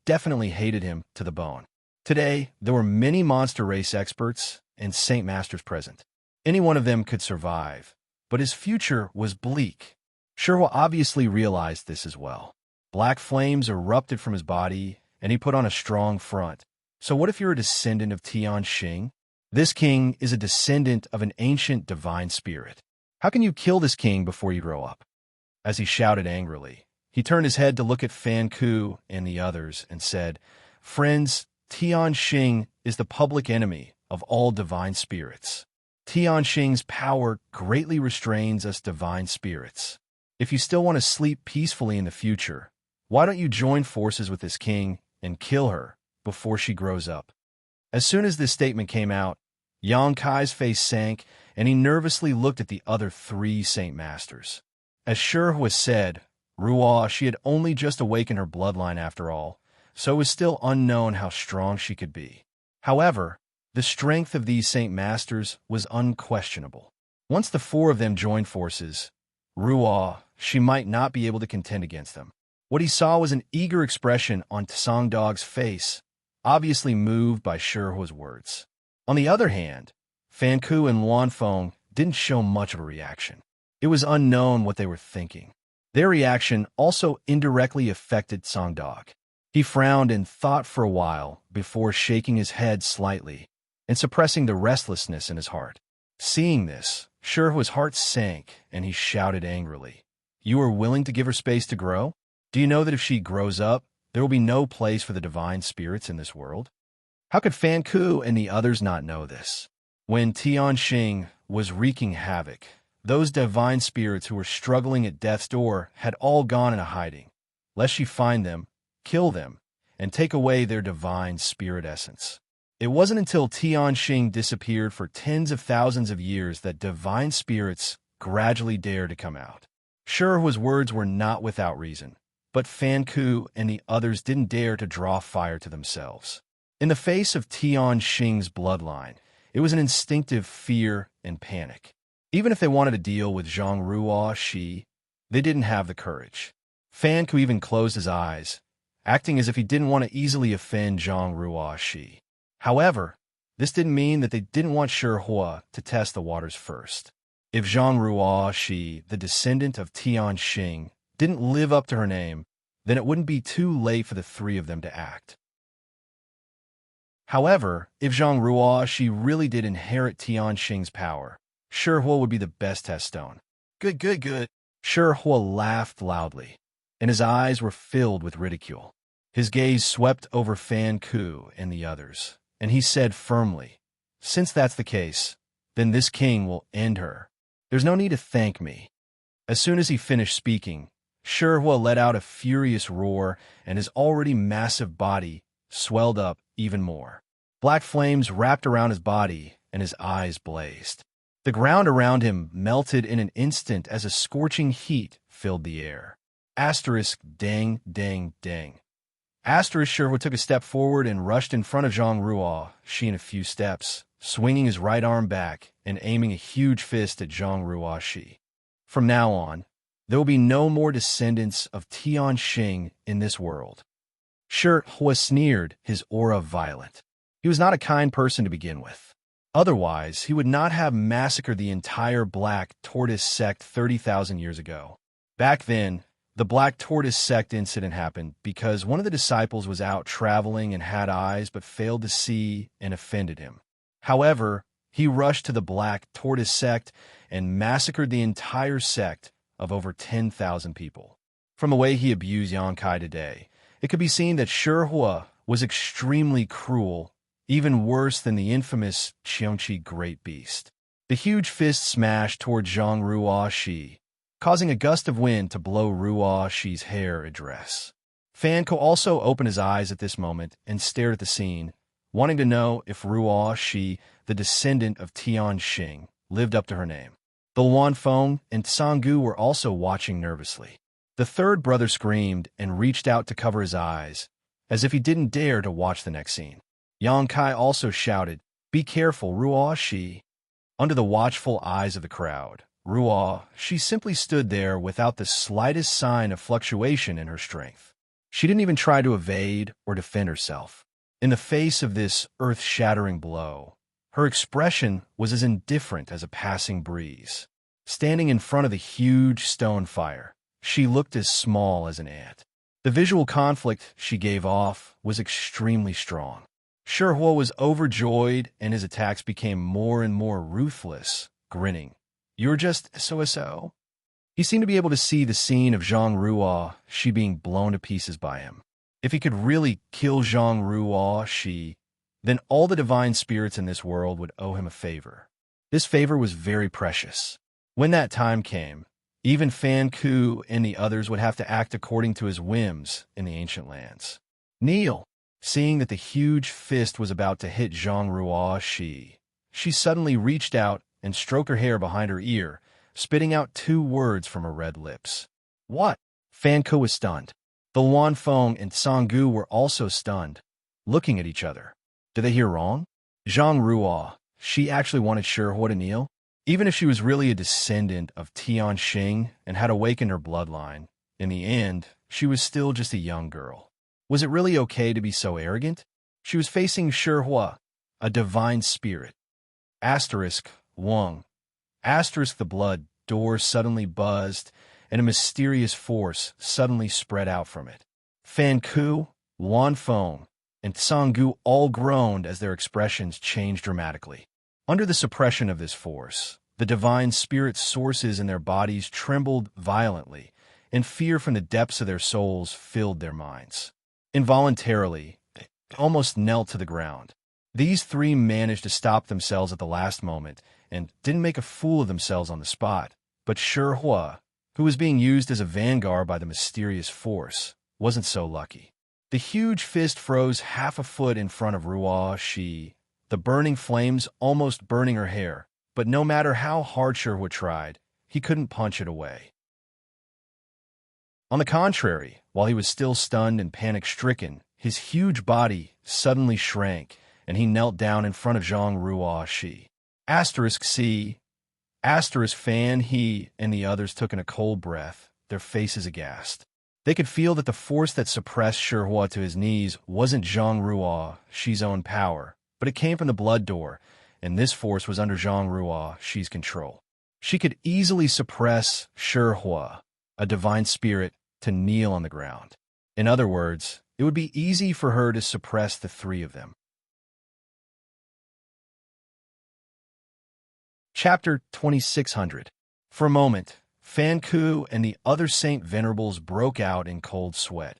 definitely hated him to the bone. Today, there were many monster race experts and Saint Masters present. Any one of them could survive, but his future was bleak. Shihua obviously realized this as well. Black flames erupted from his body, and he put on a strong front. So what if you're a descendant of Tianxing? This king is a descendant of an ancient divine spirit. How can you kill this king before you grow up? As he shouted angrily, he turned his head to look at Fan Ku and the others and said, "Friends, Tianxing is the public enemy of all divine spirits. Tianxing's power greatly restrains us divine spirits. If you still want to sleep peacefully in the future, why don't you join forces with this king and kill her before she grows up?" As soon as this statement came out, Yang Kai's face sank, and he nervously looked at the other three Saint Masters. As Shihua said, Ruo, she had only just awakened her bloodline after all, so it was still unknown how strong she could be. However, the strength of these Saint Masters was unquestionable. Once the four of them joined forces, Ruo, she might not be able to contend against them. What he saw was an eager expression on Tsang Dog's face, obviously moved by Shihua's words. On the other hand, Fan Ku and Luan Feng didn't show much of a reaction. It was unknown what they were thinking. Their reaction also indirectly affected Tsang Dog. He frowned and thought for a while before shaking his head slightly and suppressing the restlessness in his heart. Seeing this, Shihua's heart sank, and he shouted angrily, "You are willing to give her space to grow? Do you know that if she grows up, there will be no place for the divine spirits in this world?" How could Fan Ku and the others not know this? When Tianxing was wreaking havoc, those divine spirits who were struggling at death's door had all gone into hiding, lest she find them, kill them, and take away their divine spirit essence. It wasn't until Tianxing disappeared for tens of thousands of years that divine spirits gradually dared to come out. Shihua's words were not without reason, but Fan Ku and the others didn't dare to draw fire to themselves. In the face of Tianxing's bloodline, it was an instinctive fear and panic. Even if they wanted to deal with Zhang Ruo, they didn't have the courage. Fan Ku even closed his eyes, acting as if he didn't want to easily offend Zhang Ruo. However, this didn't mean that they didn't want Shihua to test the waters first. If Zhang Ruo, the descendant of Tianxing, didn't live up to her name, then it wouldn't be too late for the three of them to act. However, if Zhang Ruo, really did inherit Tianxing's power, Shihua would be the best test stone. Good. Shihua laughed loudly, and his eyes were filled with ridicule. His gaze swept over Fan Ku and the others, and he said firmly, "Since that's the case, then this king will end her. There's no need to thank me." As soon as he finished speaking, Shihua let out a furious roar, and his already massive body swelled up even more. Black flames wrapped around his body, and his eyes blazed. The ground around him melted in an instant as a scorching heat filled the air. Asterisk dang dang dang. Asterisk Sherwood took a step forward and rushed in front of Zhang Ruo, she in a few steps, swinging his right arm back and aiming a huge fist at Zhang Ruo Shi. From now on, there will be no more descendants of Xianxia in this world. Sherwood sneered, his aura violent. He was not a kind person to begin with. Otherwise, he would not have massacred the entire Black Tortoise sect 30,000 years ago. Back then, the Black Tortoise sect incident happened because one of the disciples was out traveling and had eyes but failed to see and offended him. However, he rushed to the Black Tortoise sect and massacred the entire sect of over 10,000 people. From the way he abused Xianxia today, it could be seen that Sherhua was extremely cruel, even worse than the infamous Xianxia Great Beast. The huge fist smashed toward Zhang Ruo Shi, causing a gust of wind to blow Ruo Shi's hair a dress. Fan Ko also opened his eyes at this moment and stared at the scene, wanting to know if Ruo Shi, the descendant of Tianxing, lived up to her name. The Luanfeng and Tsanggu were also watching nervously. The third brother screamed and reached out to cover his eyes, as if he didn't dare to watch the next scene. Xianxia also shouted, "Be careful, Ruo Shi." Under the watchful eyes of the crowd, Ruo Shi simply stood there without the slightest sign of fluctuation in her strength. She didn't even try to evade or defend herself. In the face of this earth-shattering blow, her expression was as indifferent as a passing breeze. Standing in front of the huge stone fire, she looked as small as an ant. The visual conflict she gave off was extremely strong. Sherhua was overjoyed, and his attacks became more and more ruthless, grinning. "You're just so-so." He seemed to be able to see the scene of Zhang Ruo Shi being blown to pieces by him. If he could really kill Zhang Ruo Shi, then all the divine spirits in this world would owe him a favor. This favor was very precious. When that time came, even Fan Ku and the others would have to act according to his whims in the ancient lands. Kneel. Seeing that the huge fist was about to hit Zhang Ruo Shi, she suddenly reached out and stroked her hair behind her ear, spitting out 2 words from her red lips. "What?" Fan Ku was stunned. The Luanfeng and Tsanggu were also stunned, looking at each other. Did they hear wrong? Zhang Ruo Shi actually wanted Sherhua to kneel? Even if she was really a descendant of Tianxing and had awakened her bloodline, in the end, she was still just a young girl. Was it really okay to be so arrogant? She was facing Sherhua, a divine spirit. Asterisk Wang. Asterisk the blood door suddenly buzzed, and a mysterious force suddenly spread out from it. Fan Ku, Luanfeng, and Tsanggu all groaned as their expressions changed dramatically. Under the suppression of this force, the divine spirit sources in their bodies trembled violently, and fear from the depths of their souls filled their minds. Involuntarily, they almost knelt to the ground. These 3 managed to stop themselves at the last moment and didn't make a fool of themselves on the spot. But Sherhua, who was being used as a vanguard by the mysterious force, wasn't so lucky. The huge fist froze half a foot in front of Ruo Shi, the burning flames almost burning her hair, but no matter how hard Sherhua tried, he couldn't punch it away. On the contrary, while he was still stunned and panic-stricken, his huge body suddenly shrank, and he knelt down in front of Zhang Ruo Shi. Asterisk C. Asterisk Fan He and the others took in a cold breath, their faces aghast. They could feel that the force that suppressed Sherhua to his knees wasn't Zhang Ruo Shi's own power, but it came from the blood door, and this force was under Zhang Ruo Shi's control. She could easily suppress Sherhua, a divine spirit, to kneel on the ground. In other words, it would be easy for her to suppress the 3 of them. Chapter 2600. For a moment, Fan Ku and the other Saint Venerables broke out in cold sweat,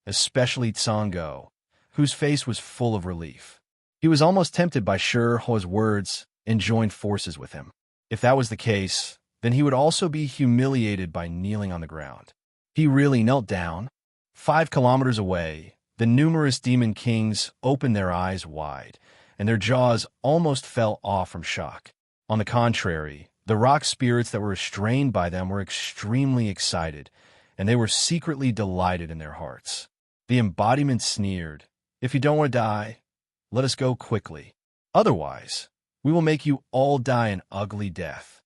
especially Tsanggu, whose face was full of relief. He was almost tempted by Sherhua's words and joined forces with him. If that was the case, then he would also be humiliated by kneeling on the ground. He really knelt down. 5 kilometers away, the numerous demon kings opened their eyes wide, and their jaws almost fell off from shock. On the contrary, the rock spirits that were restrained by them were extremely excited, and they were secretly delighted in their hearts. The embodiment sneered, "If you don't want to die, let us go quickly. Otherwise, we will make you all die an ugly death."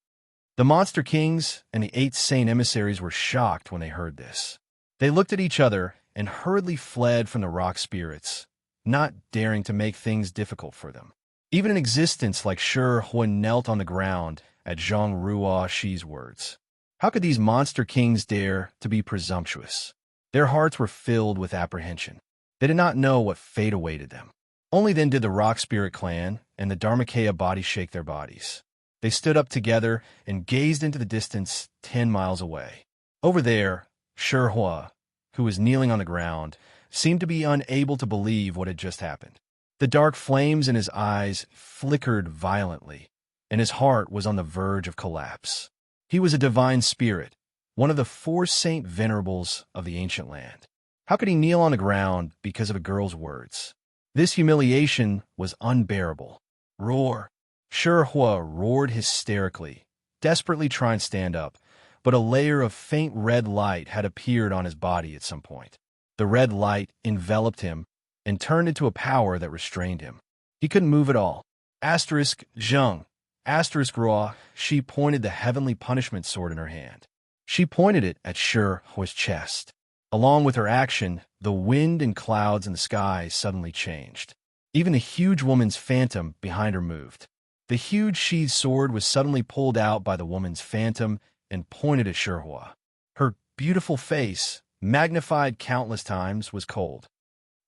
The monster kings and the 8 saint emissaries were shocked when they heard this. They looked at each other and hurriedly fled from the rock spirits, not daring to make things difficult for them. Even an existence like Shi Huo knelt on the ground at Zhang Ruo Shi's words. How could these monster kings dare to be presumptuous? Their hearts were filled with apprehension. They did not know what fate awaited them. Only then did the Rock Spirit clan and the Dharmakaya body shake their bodies. They stood up together and gazed into the distance 10 miles away. Over there, Shi Huo, who was kneeling on the ground, seemed to be unable to believe what had just happened. The dark flames in his eyes flickered violently, and his heart was on the verge of collapse. He was a divine spirit, one of the 4 saint venerables of the ancient land. How could he kneel on the ground because of a girl's words? This humiliation was unbearable. Roar! Shi Huo roared hysterically, desperately trying to stand up, but a layer of faint red light had appeared on his body at some point. The red light enveloped him and turned into a power that restrained him. He couldn't move at all. Asterisk Zheng. Asterisk Ruo. She pointed the heavenly punishment sword in her hand. She pointed it at Shi Huo's chest. Along with her action, the wind and clouds in the sky suddenly changed. Even the huge woman's phantom behind her moved. The huge sheathed sword was suddenly pulled out by the woman's phantom and pointed at Shi Huo. Her beautiful face, magnified countless times, was cold.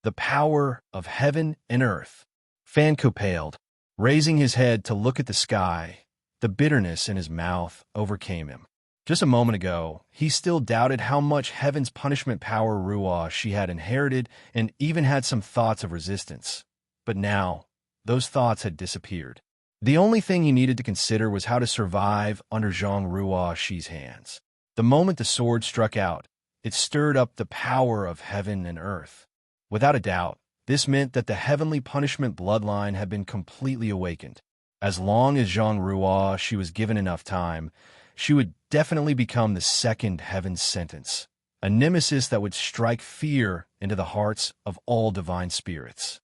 The power of heaven and earth. Fan Ku paled. Raising his head to look at the sky, the bitterness in his mouth overcame him. Just a moment ago, he still doubted how much heaven's punishment power Ruo she had inherited and even had some thoughts of resistance. But now, those thoughts had disappeared. The only thing he needed to consider was how to survive under Zhang Ruo Shi's hands. The moment the sword struck out, it stirred up the power of heaven and earth. Without a doubt, this meant that the heavenly punishment bloodline had been completely awakened. As long as Zhang Ruo Shi was given enough time, she would definitely become the second heaven's sentence, a nemesis that would strike fear into the hearts of all divine spirits.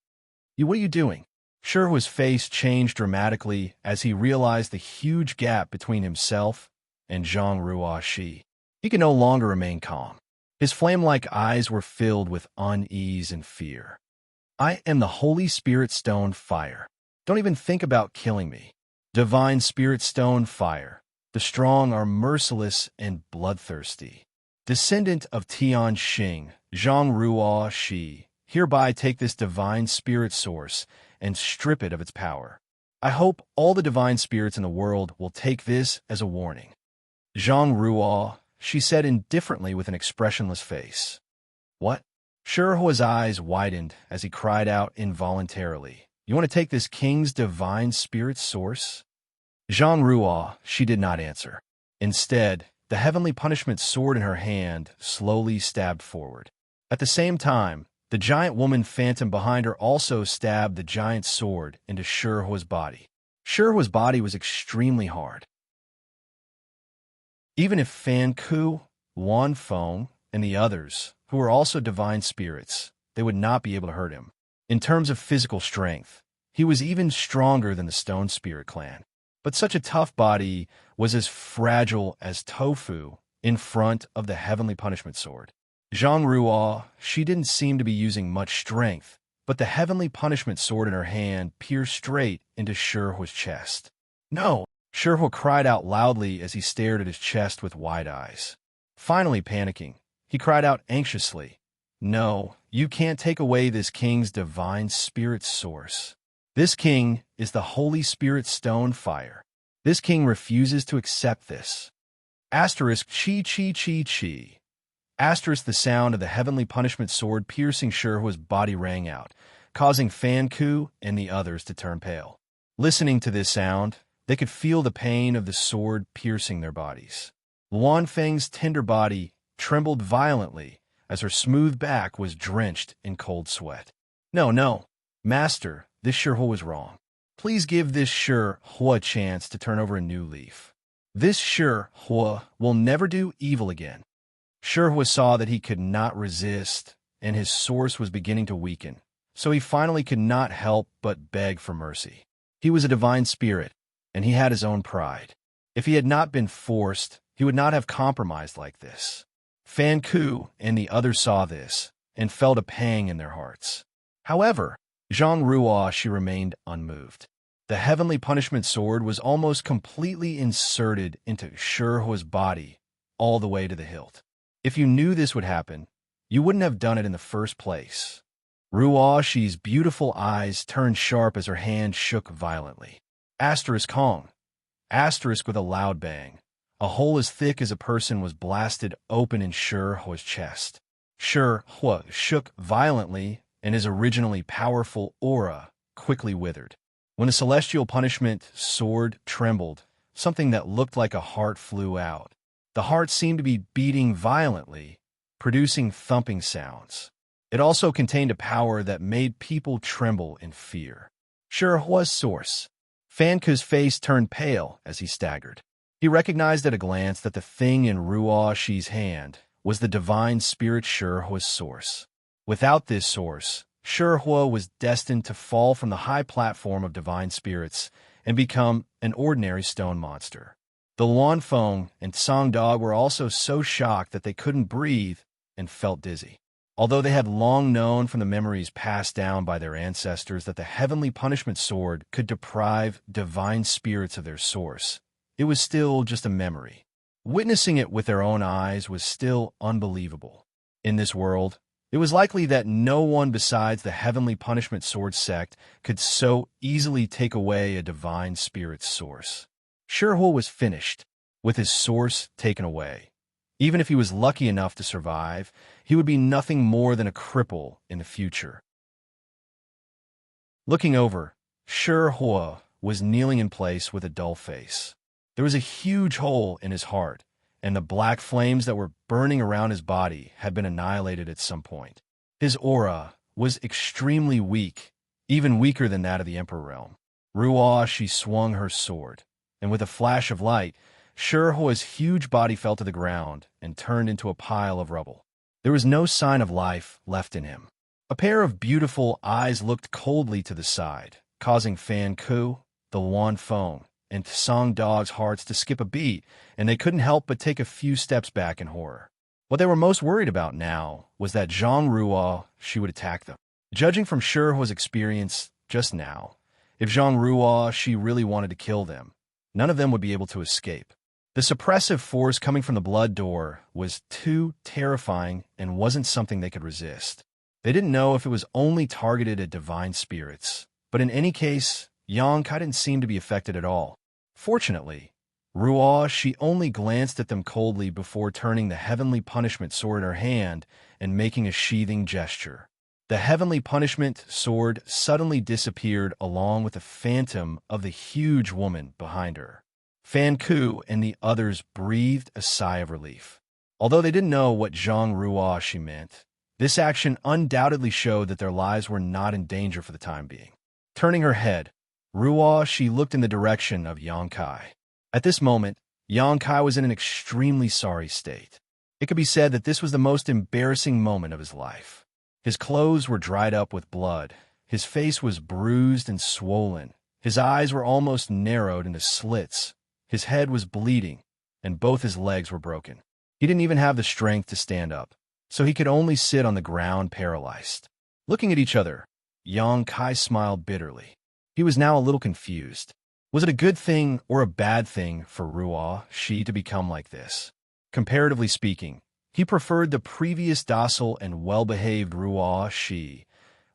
What are you doing? Shi Huo's face changed dramatically as he realized the huge gap between himself and Zhang Ruo Shi. He could no longer remain calm. His flame-like eyes were filled with unease and fear. "I am the Holy Spirit Stone Fire. Don't even think about killing me. Divine Spirit Stone Fire. The strong are merciless and bloodthirsty. Descendant of Tian Xing, Zhang Ruo Shi, hereby take this divine spirit source and strip it of its power. I hope all the divine spirits in the world will take this as a warning." Zhang Ruo, she said indifferently with an expressionless face. "What?" Shi Huo's eyes widened as he cried out involuntarily. "You want to take this king's divine spirit source?" Zhang Ruo, she did not answer. Instead, the heavenly punishment sword in her hand slowly stabbed forward. At the same time, the giant woman phantom behind her also stabbed the giant sword into Shi Huo's body. Shi Huo's body was extremely hard. Even if Fan Ku, Wan Feng, and the others, who were also divine spirits, they would not be able to hurt him. In terms of physical strength, he was even stronger than the Stone Spirit clan. But such a tough body was as fragile as tofu in front of the heavenly punishment sword. Zhang Ruo, she didn't seem to be using much strength, but the heavenly punishment sword in her hand pierced straight into Shi Huo's chest. "No!" Shi Huo cried out loudly as he stared at his chest with wide eyes. Finally panicking, he cried out anxiously, "No, you can't take away this king's divine spirit source. This king is the Holy Spirit Stone Fire. This king refuses to accept this." Asterisk chi chi chi chi. Asterisk the sound of the heavenly punishment sword piercing Shi Huo's body rang out, causing Fan Ku and the others to turn pale. Listening to this sound, they could feel the pain of the sword piercing their bodies. Luan Feng's tender body trembled violently as her smooth back was drenched in cold sweat. "No, no, Master, this Shihua was wrong. Please give this Shihua a chance to turn over a new leaf. This Shihua will never do evil again. Shihua saw that he could not resist, and his source was beginning to weaken, so he finally could not help but beg for mercy. He was a divine spirit, and he had his own pride. If he had not been forced, he would not have compromised like this. Fan Ku and the others saw this, and felt a pang in their hearts. However, Zhang Ruo she remained unmoved. The heavenly punishment sword was almost completely inserted into Shihua's body, all the way to the hilt. If you knew this would happen, you wouldn't have done it in the first place. Ruoxi's beautiful eyes turned sharp as her hand shook violently. Asterisk Kong. Asterisk with a loud bang. A hole as thick as a person was blasted open in Shihua's chest. Shihua shook violently, and his originally powerful aura quickly withered. When the celestial punishment sword trembled, something that looked like a heart flew out. The heart seemed to be beating violently, producing thumping sounds. It also contained a power that made people tremble in fear. Shihua's source. Fan Ku's face turned pale as he staggered. He recognized at a glance that the thing in Ruoxi's hand was the divine spirit Shihua's source. Without this source, Shihua was destined to fall from the high platform of divine spirits and become an ordinary stone monster. The Luanfeng and Song Dog were also so shocked that they couldn't breathe and felt dizzy. Although they had long known from the memories passed down by their ancestors that the heavenly punishment sword could deprive divine spirits of their source, it was still just a memory. Witnessing it with their own eyes was still unbelievable. In this world, it was likely that no one besides the heavenly punishment sword sect could so easily take away a divine spirit's source. Shihua was finished, with his source taken away. Even if he was lucky enough to survive, he would be nothing more than a cripple in the future. Looking over, Shihua was kneeling in place with a dull face. There was a huge hole in his heart, and the black flames that were burning around his body had been annihilated at some point. His aura was extremely weak, even weaker than that of the Emperor realm. Ruoxi swung her sword, and with a flash of light, Shihua's huge body fell to the ground and turned into a pile of rubble. There was no sign of life left in him. A pair of beautiful eyes looked coldly to the side, causing Fan Ku, the Luanfeng, and Song Dog's hearts to skip a beat, and they couldn't help but take a few steps back in horror. What they were most worried about now was that Zhang Ruo she would attack them. Judging from Shihua's experience just now, if Zhang Ruo she really wanted to kill them, none of them would be able to escape. The suppressive force coming from the blood door was too terrifying and wasn't something they could resist. They didn't know if it was only targeted at divine spirits, but in any case, Xianxia didn't seem to be affected at all. Fortunately, Ruo she only glanced at them coldly before turning the heavenly punishment sword in her hand and making a sheathing gesture. The heavenly punishment sword suddenly disappeared along with the phantom of the huge woman behind her. Fan Ku and the others breathed a sigh of relief. Although they didn't know what Zhang Ruo she meant, this action undoubtedly showed that their lives were not in danger for the time being. Turning her head, Ruo she looked in the direction of Xianxia. At this moment, Xianxia was in an extremely sorry state. It could be said that this was the most embarrassing moment of his life. His clothes were dried up with blood, his face was bruised and swollen, his eyes were almost narrowed into slits, his head was bleeding, and both his legs were broken. He didn't even have the strength to stand up, so he could only sit on the ground paralyzed. Looking at each other, Xianxia smiled bitterly. He was now a little confused. Was it a good thing or a bad thing for Ruoxi to become like this? Comparatively speaking, he preferred the previous docile and well-behaved Ruoxi,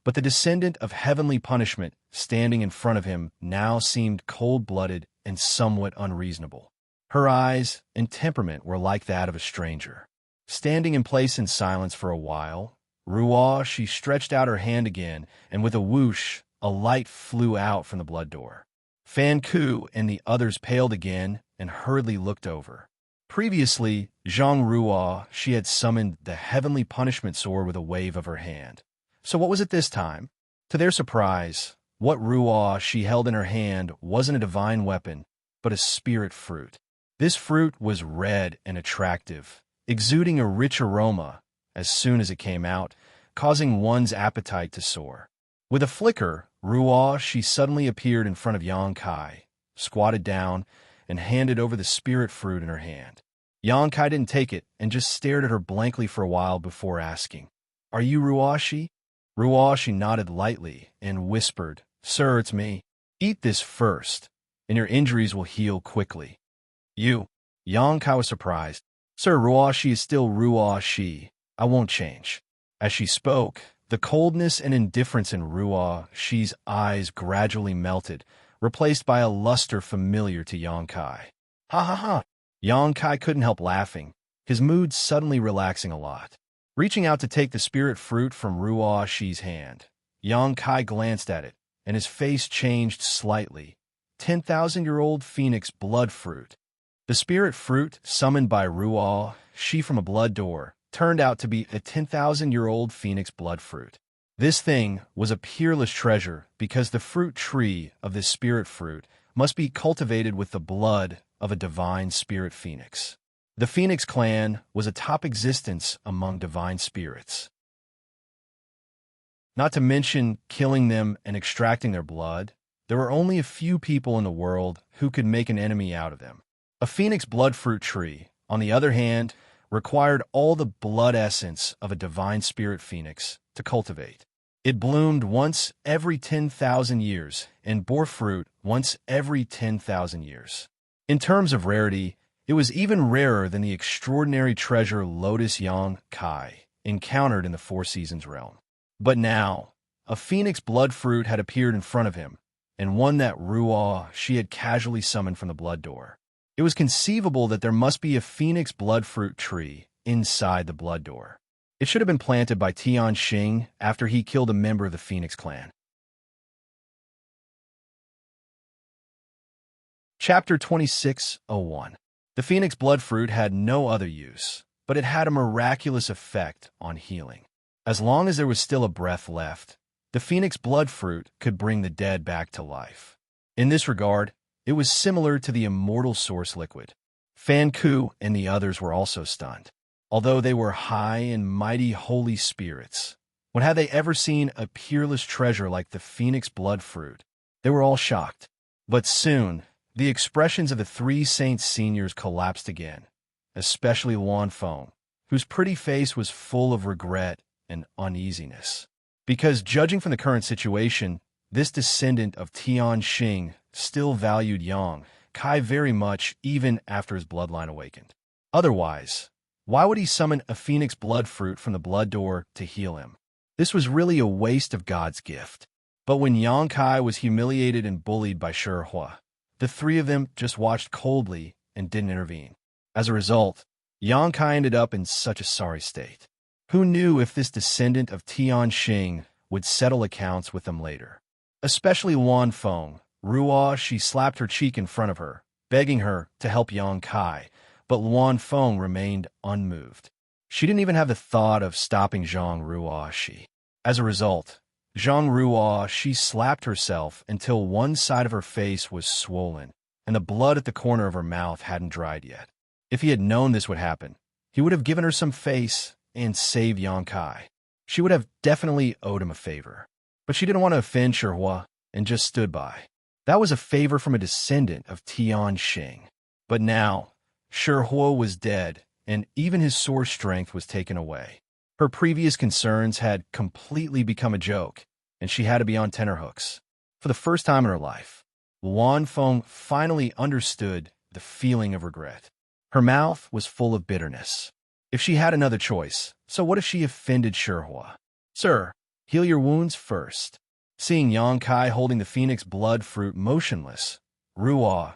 but the descendant of heavenly punishment standing in front of him now seemed cold-blooded and somewhat unreasonable. Her eyes and temperament were like that of a stranger. Standing in place in silence for a while, Ruoxi stretched out her hand again, and with a whoosh, a light flew out from the blood door. Fan Ku and the others paled again and hurriedly looked over. Previously, Zhang Ruo she had summoned the heavenly punishment sword with a wave of her hand. So what was it this time? To their surprise, What Ruoa she held in her hand wasn't a divine weapon, but a spirit fruit. This fruit was red and attractive, exuding a rich aroma as soon as it came out, causing one's appetite to soar. With a flicker, Ruoa she suddenly appeared in front of Yang Kai, squatted down, and handed over the spirit fruit in her hand. Yang Kai didn't take it and just stared at her blankly for a while before asking, "Are you Ruoshi?" Ruoshi nodded lightly and whispered, "Sir, it's me. Eat this first, and your injuries will heal quickly." "You?" Yang Kai was surprised. "Sir, Ruoshi is still Ruoshi. I won't change." As she spoke, the coldness and indifference in Ruoshi's eyes gradually melted, replaced by a luster familiar to Yang Kai. "Ha ha ha!" Yang Kai couldn't help laughing, his mood suddenly relaxing a lot. Reaching out to take the spirit fruit from Ruoshi's hand, Yang Kai glanced at it, and his face changed slightly. 10,000-year-old phoenix blood fruit. The spirit fruit, summoned by Ruoshi from a blood door, turned out to be a 10,000-year-old phoenix blood fruit. This thing was a peerless treasure because the fruit tree of this spirit fruit must be cultivated with the blood of a divine spirit phoenix. The Phoenix clan was a top existence among divine spirits. Not to mention killing them and extracting their blood, there were only a few people in the world who could make an enemy out of them. A phoenix blood fruit tree, on the other hand, required all the blood essence of a divine spirit phoenix to cultivate. It bloomed once every 10,000 years and bore fruit once every 10,000 years. In terms of rarity, it was even rarer than the extraordinary treasure Lotus Yang Kai encountered in the Four Seasons realm. But now, a phoenix blood fruit had appeared in front of him, and one that Ruoshi had casually summoned from the blood door. It was conceivable that there must be a phoenix blood fruit tree inside the blood door. It should have been planted by Xianxia after he killed a member of the Phoenix clan. Chapter 26:01. The phoenix blood fruit had no other use, but it had a miraculous effect on healing. As long as there was still a breath left, the phoenix blood fruit could bring the dead back to life. In this regard, it was similar to the immortal source liquid. Fan Ku and the others were also stunned. Although they were high and mighty holy spirits, when had they ever seen a peerless treasure like the phoenix blood fruit? They were all shocked. But soon, the expressions of the three saints seniors collapsed again, especially Luan Feng, whose pretty face was full of regret and uneasiness. Because judging from the current situation, this descendant of Tianxing still valued Yang Kai very much even after his bloodline awakened. Otherwise, why would he summon a phoenix blood fruit from the blood door to heal him? This was really a waste of God's gift. But when Yang Kai was humiliated and bullied by Shihua, the three of them just watched coldly and didn't intervene. As a result, Yang Kai ended up in such a sorry state. Who knew if this descendant of Tianxing would settle accounts with them later? Especially Luan Feng. She slapped her cheek in front of her, begging her to help Yang Kai, but Luan Feng remained unmoved. She didn't even have the thought of stopping Zhang Ruoshi. As a result, Zhang Ruoshi slapped herself until one side of her face was swollen, and the blood at the corner of her mouth hadn't dried yet. If he had known this would happen, he would have given her some face and saved Yang Kai. She would have definitely owed him a favor. But she didn't want to offend Shihua and just stood by. That was a favor from a descendant of Tianxing. But now, Shihua was dead, and even his source strength was taken away. Her previous concerns had completely become a joke, and she had to be on tenterhooks. For the first time in her life, Luan Feng finally understood the feeling of regret. Her mouth was full of bitterness. If she had another choice, so what if she offended Shihua? "Sir, heal your wounds first." Seeing Yang Kai holding the phoenix blood fruit motionless,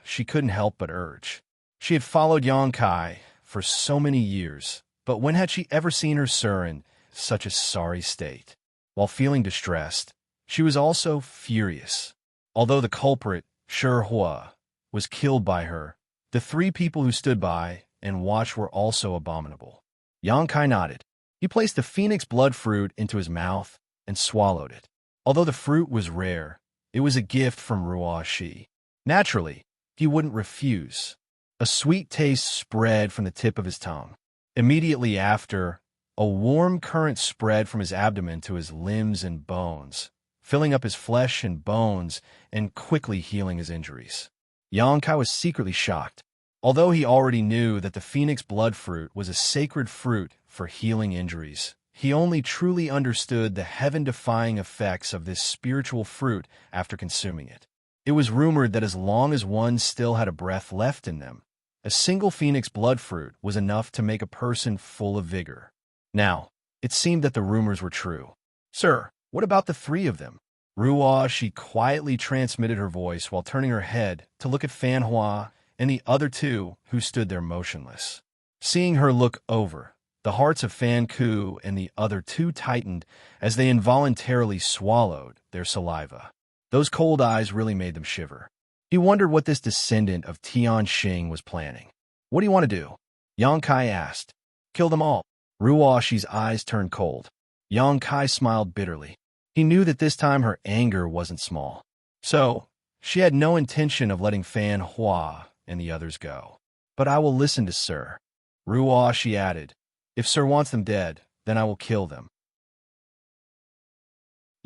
she couldn't help but urge. She had followed Yang Kai for so many years, but when had she ever seen her sir in such a sorry state? While feeling distressed, she was also furious. Although the culprit, Shihua, was killed by her, the three people who stood by and watched were also abominable. Yang Kai nodded. He placed the phoenix blood fruit into his mouth and swallowed it. Although the fruit was rare, It was a gift from Wuxia. Naturally, he wouldn't refuse. A sweet taste spread from the tip of his tongue. Immediately after, a warm current spread from his abdomen to his limbs and bones, filling up his flesh and bones and quickly healing his injuries. Xianxia was secretly shocked. Although he already knew that the phoenix blood fruit was a sacred fruit for healing injuries, he only truly understood the heaven-defying effects of this spiritual fruit after consuming it. It was rumored that as long as one still had a breath left in them, a single phoenix blood fruit was enough to make a person full of vigor. Now, it seemed that the rumors were true. "Sir, what about the three of them?" She quietly transmitted her voice while turning her head to look at Fan Hua and the other two who stood there motionless. Seeing her look over, the hearts of Fan Ku and the other two tightened as they involuntarily swallowed their saliva. Those cold eyes really made them shiver. He wondered what this descendant of Tianxing was planning. "What do you want to do?" Xianxia asked. "Kill them all." Ruoxi's eyes turned cold. Xianxia smiled bitterly. He knew that this time her anger wasn't small. So, she had no intention of letting Fan Hua and the others go. "But I will listen to Sir." Ruoxi added, "If Sir wants them dead, then I will kill them."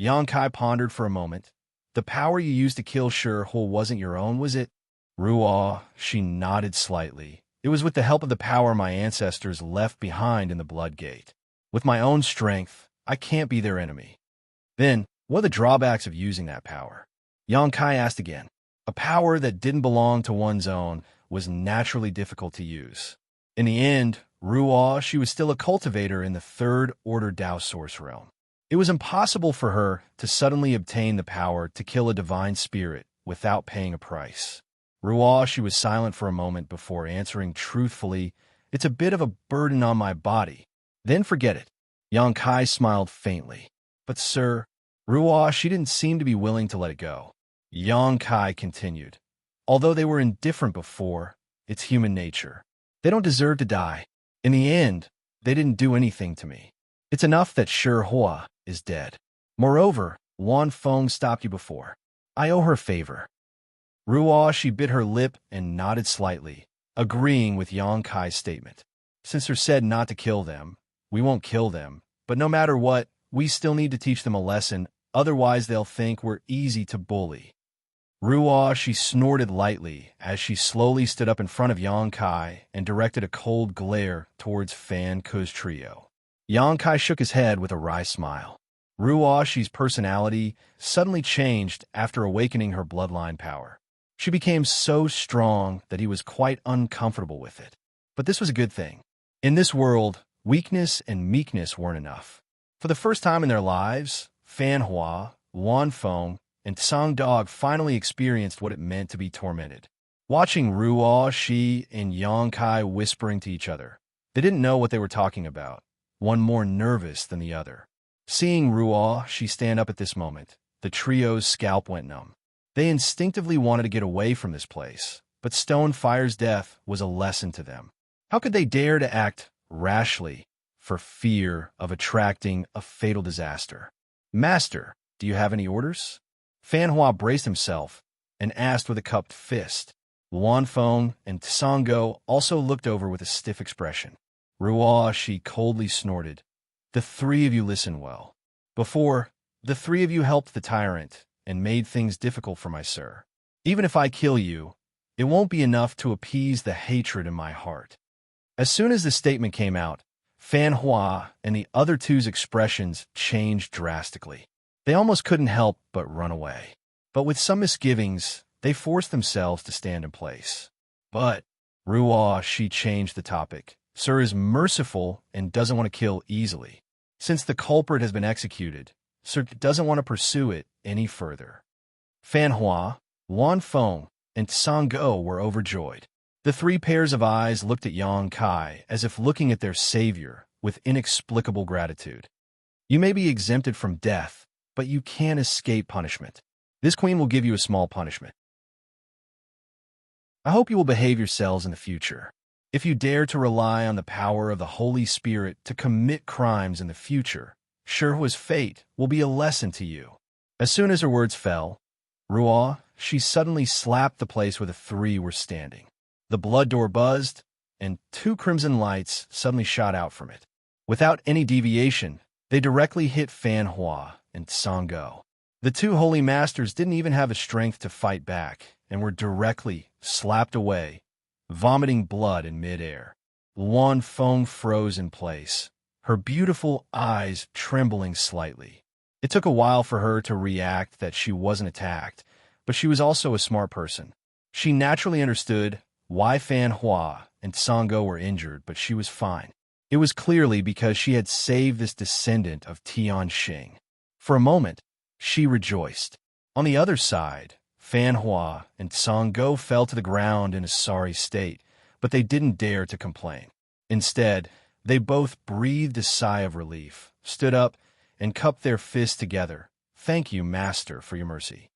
Xianxia pondered for a moment. "The power you used to kill Sir Hu wasn't your own, was it?" She nodded slightly. "It was with the help of the power my ancestors left behind in the Blood Gate. With my own strength, I can't be their enemy." "Then, what are the drawbacks of using that power?" Xianxia asked again. A power that didn't belong to one's own was naturally difficult to use. In the end, she was still a cultivator in the Third Order Dao Source realm. It was impossible for her to suddenly obtain the power to kill a divine spirit without paying a price. She was silent for a moment before answering truthfully, "It's a bit of a burden on my body." "Then forget it." Xianxia smiled faintly. "But sir," she didn't seem to be willing to let it go. Xianxia continued, "Although they were indifferent before, it's human nature. They don't deserve to die. In the end, they didn't do anything to me. It's enough that Shi Hua is dead. Moreover, Wan Feng stopped you before. I owe her a favor." She bit her lip and nodded slightly, agreeing with Xianxia's statement. "Since her said not to kill them, we won't kill them, but no matter what, we still need to teach them a lesson, otherwise they'll think we're easy to bully." She snorted lightly as she slowly stood up in front of Xianxia and directed a cold glare towards Fan Ku's trio. Xianxia shook his head with a wry smile. Ruoshi's personality suddenly changed after awakening her bloodline power. She became so strong that he was quite uncomfortable with it. But this was a good thing. In this world, weakness and meekness weren't enough. For the first time in their lives, Fan Hua, Wan Feng, and Tsang Dog finally experienced what it meant to be tormented. Watching Ruoshi and Xianxia whispering to each other, they didn't know what they were talking about, one more nervous than the other. Seeing Ruoshi stand up at this moment, the trio's scalp went numb. They instinctively wanted to get away from this place, but Stonefire's death was a lesson to them. How could they dare to act rashly for fear of attracting a fatal disaster? "Master, do you have any orders?" Fan Hua braced himself and asked with a cupped fist. Wan Feng and Tsango also looked over with a stiff expression. Ruoshi coldly snorted. "The three of you listen well. Before, the three of you helped the tyrant and made things difficult for my sir. Even if I kill you, it won't be enough to appease the hatred in my heart." As soon as the statement came out, Fan Hua and the other two's expressions changed drastically. They almost couldn't help but run away. But with some misgivings, they forced themselves to stand in place. "But," she changed the topic, "Sir is merciful and doesn't want to kill easily. Since the culprit has been executed, Sir doesn't want to pursue it any further." Fan Hua, Wan Feng, and Tsang-Go were overjoyed. The three pairs of eyes looked at Xianxia as if looking at their savior with inexplicable gratitude. "You may be exempted from death, but you can't escape punishment. This queen will give you a small punishment. I hope you will behave yourselves in the future. If you dare to rely on the power of the Holy Spirit to commit crimes in the future, Shi Hua's fate will be a lesson to you." As soon as her words fell, Ruo, she suddenly slapped the place where the three were standing. The blood door buzzed, and two crimson lights suddenly shot out from it. Without any deviation, they directly hit Fan Hua and Song Go. The two holy masters didn't even have the strength to fight back and were directly slapped away, vomiting blood in midair. Luan Feng froze in place, her beautiful eyes trembling slightly. It took a while for her to react that she wasn't attacked, but she was also a smart person. She naturally understood why Fan Hua and Song Go were injured, but she was fine. It was clearly because she had saved this descendant of Tian Xing. For a moment, she rejoiced. On the other side, Fan Hua and Song Go fell to the ground in a sorry state, but they didn't dare to complain. Instead, they both breathed a sigh of relief, stood up, and cupped their fists together. "Thank you, Master, for your mercy."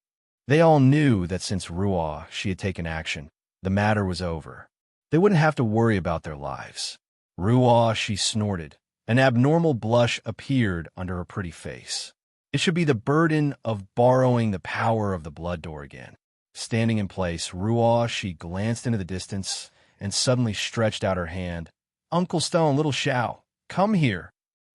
They all knew that since Ruo she had taken action, the matter was over. They wouldn't have to worry about their lives. Ruo, she snorted. An abnormal blush appeared under her pretty face. It should be the burden of borrowing the power of the blood door again. Standing in place, Ruo, she glanced into the distance and suddenly stretched out her hand. "Uncle Stone, little Xiao, come here."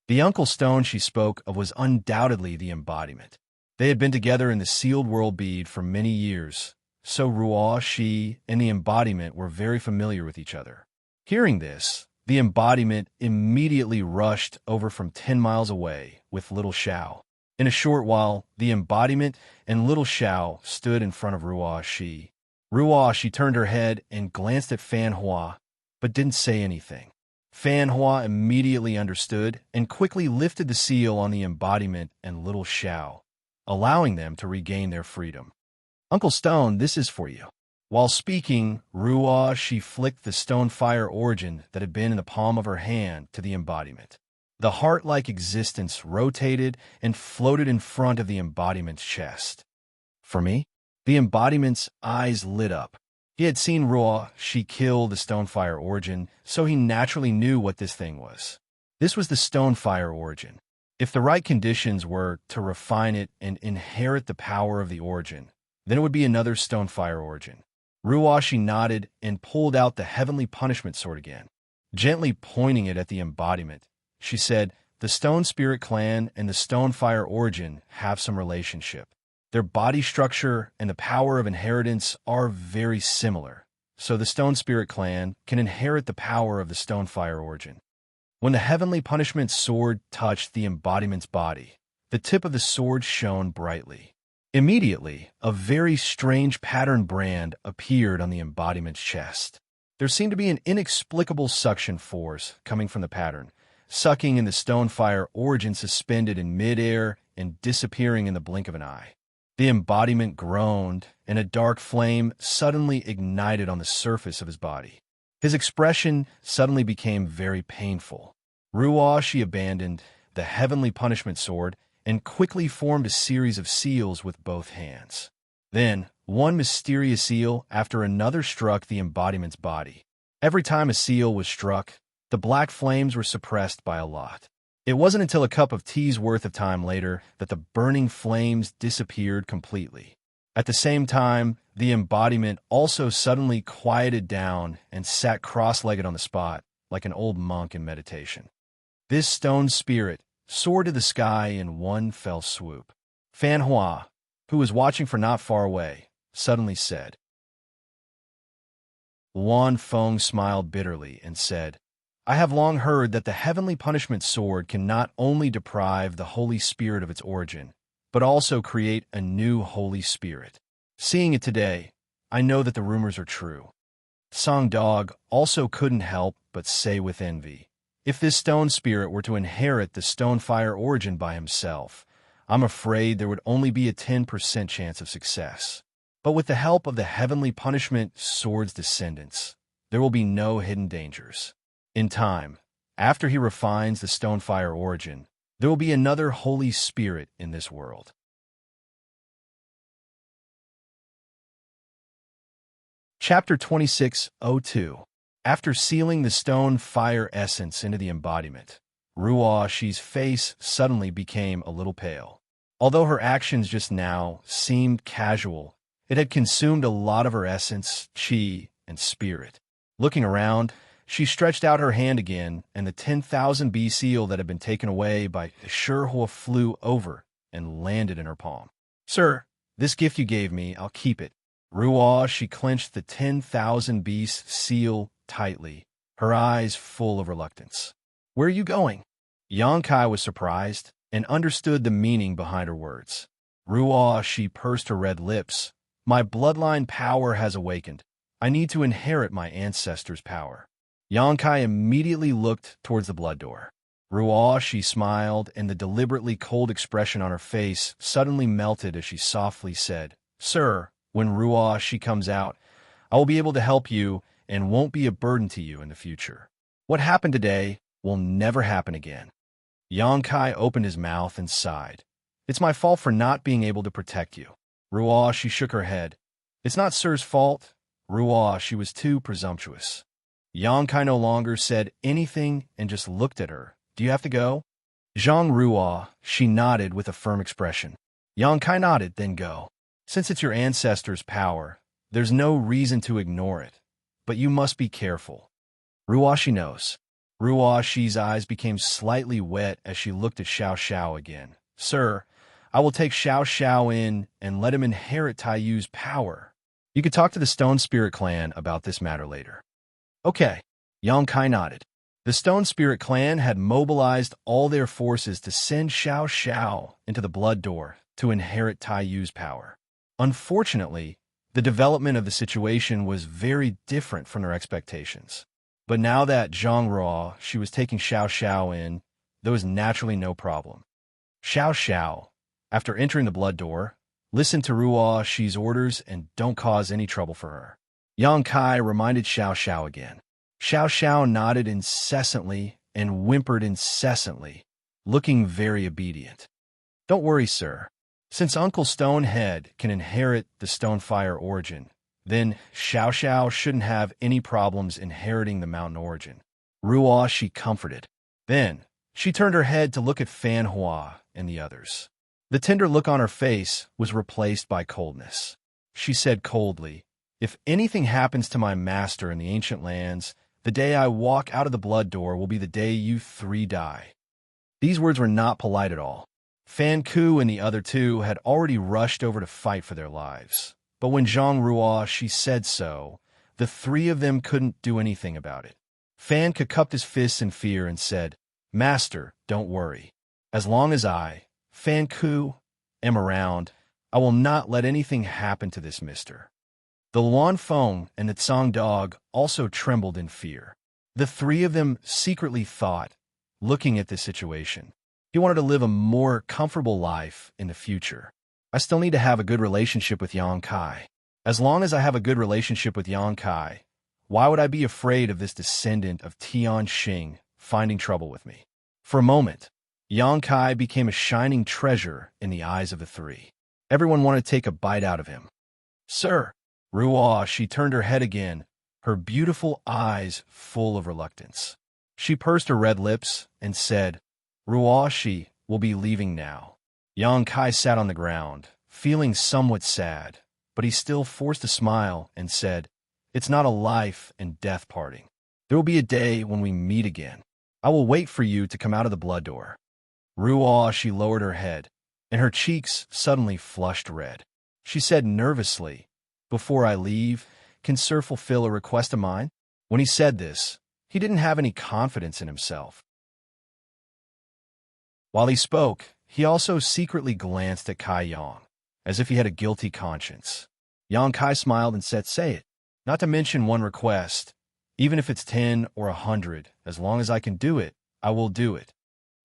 The Uncle Stone she spoke of was undoubtedly the embodiment. They had been together in the sealed world bead for many years, so Ruo, she, and the embodiment were very familiar with each other. Hearing this, the embodiment immediately rushed over from 10 miles away with little Xiao. In a short while, the embodiment and little Xiao stood in front of Ruo Shi. Ruo Shi turned her head and glanced at Fan Hua, but didn't say anything. Fan Hua immediately understood and quickly lifted the seal on the embodiment and little Xiao, allowing them to regain their freedom. "Uncle Stone, this is for you." While speaking, Ruo Shi flicked the stone fire origin that had been in the palm of her hand to the embodiment. The heart-like existence rotated and floated in front of the embodiment's chest. "For me?" The embodiment's eyes lit up. He had seen Ruo Shi kill the Stonefire origin, so he naturally knew what this thing was. This was the Stonefire origin. If the right conditions were to refine it and inherit the power of the origin, then it would be another Stonefire origin. Ruo Shi nodded and pulled out the Heavenly Punishment Sword again. Gently pointing it at the embodiment, she said, "The Stone Spirit Clan and the Stonefire origin have some relationship. Their body structure and the power of inheritance are very similar, so the Stone Spirit Clan can inherit the power of the Stonefire origin." When the Heavenly Punishment Sword touched the embodiment's body, the tip of the sword shone brightly. Immediately, a very strange pattern brand appeared on the embodiment's chest. There seemed to be an inexplicable suction force coming from the pattern, sucking in the Stonefire origin suspended in midair and disappearing in the blink of an eye. The embodiment groaned, and a dark flame suddenly ignited on the surface of his body. His expression suddenly became very painful. Ruo Shi abandoned the Heavenly Punishment Sword and quickly formed a series of seals with both hands. Then, one mysterious seal after another struck the embodiment's body. Every time a seal was struck, the black flames were suppressed by a lot. It wasn't until a cup of tea's worth of time later that the burning flames disappeared completely. At the same time, the embodiment also suddenly quieted down and sat cross-legged on the spot, like an old monk in meditation. This stone spirit soared to the sky in one fell swoop. Fan Hua, who was watching from not far away, suddenly said. Luan Feng smiled bitterly and said, "I have long heard that the Heavenly Punishment Sword can not only deprive the Holy Spirit of its origin, but also create a new Holy Spirit. Seeing it today, I know that the rumors are true." Song Dog also couldn't help but say with envy, "If this stone spirit were to inherit the Stonefire origin by himself, I'm afraid there would only be a 10% chance of success. But with the help of the Heavenly Punishment Sword's descendants, there will be no hidden dangers. In time, after he refines the Stonefire origin, there will be another Holy Spirit in this world." Chapter 26:02. After sealing the stone fire essence into the embodiment, Ruo Shi's face suddenly became a little pale. Although her actions just now seemed casual, it had consumed a lot of her essence, chi, and spirit. Looking around, she stretched out her hand again, and the 10,000 B seal that had been taken away by Xianxia flew over and landed in her palm. Sir, this gift you gave me, I'll keep it. Ruah, she clenched the 10,000 beast seal tightly, her eyes full of reluctance. Where are you going? Xianxia was surprised and understood the meaning behind her words. Ruah, she pursed her red lips. My bloodline power has awakened. I need to inherit my ancestors' power. Xianxia immediately looked towards the blood door. Ruah, she smiled, and the deliberately cold expression on her face suddenly melted as she softly said, Sir, when Ruah, she comes out, I will be able to help you and won't be a burden to you in the future. What happened today will never happen again. Xianxia opened his mouth and sighed. It's my fault for not being able to protect you. Ruah, she shook her head. It's not Sir's fault. Ruah, she was too presumptuous. Xianxia no longer said anything and just looked at her. Do you have to go? Zhang Ruah, she nodded with a firm expression. Xianxia nodded, then go. Since it's your ancestors' power, there's no reason to ignore it. But you must be careful. Ruah, she knows. Ruah, she's eyes became slightly wet as she looked at Xiao again. Sir, I will take Xiao in and let him inherit Taiyu's power. You could talk to the Stone Spirit clan about this matter later. Okay. Xianxia nodded. The Stone Spirit clan had mobilized all their forces to send Xiao into the Blood Door to inherit Taiyu's power. Unfortunately, the development of the situation was very different from their expectations. But now that Zhang Ruah, she was taking Xiao in, there was naturally no problem. Xiao, after entering the Blood Door, listened to Ruah, she's orders and don't cause any trouble for her. Xianxia reminded Xiao again. Xiao nodded incessantly and whimpered incessantly, looking very obedient. Don't worry, sir. Since Uncle Stonehead can inherit the Stonefire origin, then Xiao shouldn't have any problems inheriting the mountain origin. Ruah, she comforted. Then, she turned her head to look at Fan Hua and the others. The tender look on her face was replaced by coldness. She said coldly, If anything happens to my master in the ancient lands, the day I walk out of the Blood Door will be the day you three die. These words were not polite at all. Fan Ku and the other two had already rushed over to fight for their lives. But when Zhang Ruah, she said so, the three of them couldn't do anything about it. Fan Ku cupped his fists in fear and said, Master, don't worry. As long as I, Fan Ku, am around, I will not let anything happen to this mister. The Luan Feng and the Tsang dog also trembled in fear. The three of them secretly thought, looking at this situation, he wanted to live a more comfortable life in the future. I still need to have a good relationship with Xianxia. As long as I have a good relationship with Xianxia, why would I be afraid of this descendant of Tianxing finding trouble with me? For a moment, Xianxia became a shining treasure in the eyes of the three. Everyone wanted to take a bite out of him. Sir, Ruah, she turned her head again, her beautiful eyes full of reluctance. She pursed her red lips and said, Ruah, she will be leaving now. Xianxia sat on the ground, feeling somewhat sad, but he still forced a smile and said, It's not a life and death parting. There will be a day when we meet again. I will wait for you to come out of the Blood Door. Ruah, she lowered her head, and her cheeks suddenly flushed red. She said nervously, Before I leave, can Sir fulfill a request of mine? When he said this, he didn't have any confidence in himself. While he spoke, he also secretly glanced at Kai Yang, as if he had a guilty conscience. Xianxia smiled and said, Say it. Not to mention one request. Even if it's 10 or 100, as long as I can do it, I will do it.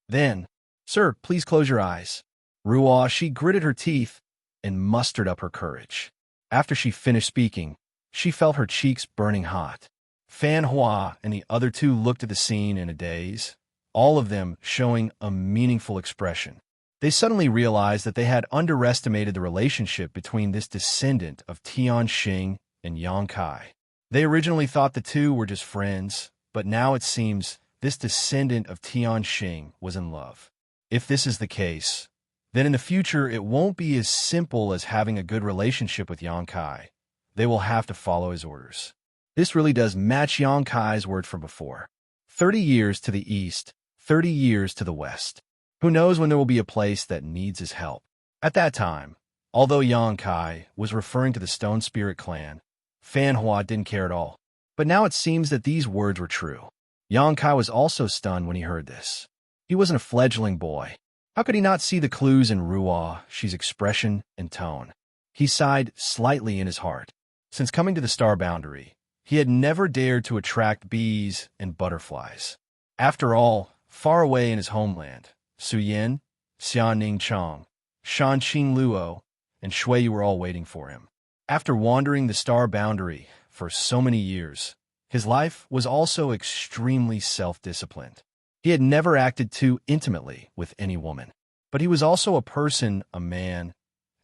Then, Sir, please close your eyes. Ruah, she gritted her teeth and mustered up her courage. After she finished speaking, she felt her cheeks burning hot. Fan Hua and the other two looked at the scene in a daze, all of them showing a meaningful expression. They suddenly realized that they had underestimated the relationship between this descendant of Tianxing and Xianxia. They originally thought the two were just friends, but now it seems this descendant of Tianxing was in love. If this is the case, then in the future it won't be as simple as having a good relationship with Yang Kai. They will have to follow his orders. This really does match Yang Kai's word from before. 30 years to the east, 30 years to the west. Who knows when there will be a place that needs his help? At that time, although Yang Kai was referring to the Stone Spirit clan, Fan Hua didn't care at all. But now it seems that these words were true. Yang Kai was also stunned when he heard this. He wasn't a fledgling boy. How could he not see the clues in Ruoxi's expression and tone? He sighed slightly in his heart. Since coming to the star boundary, he had never dared to attract bees and butterflies. After all, far away in his homeland, Suyin, Xianning Chang, Shanqing Luo, and Shui were all waiting for him. After wandering the star boundary for so many years, his life was also extremely self-disciplined. He had never acted too intimately with any woman. But he was also a person, a man.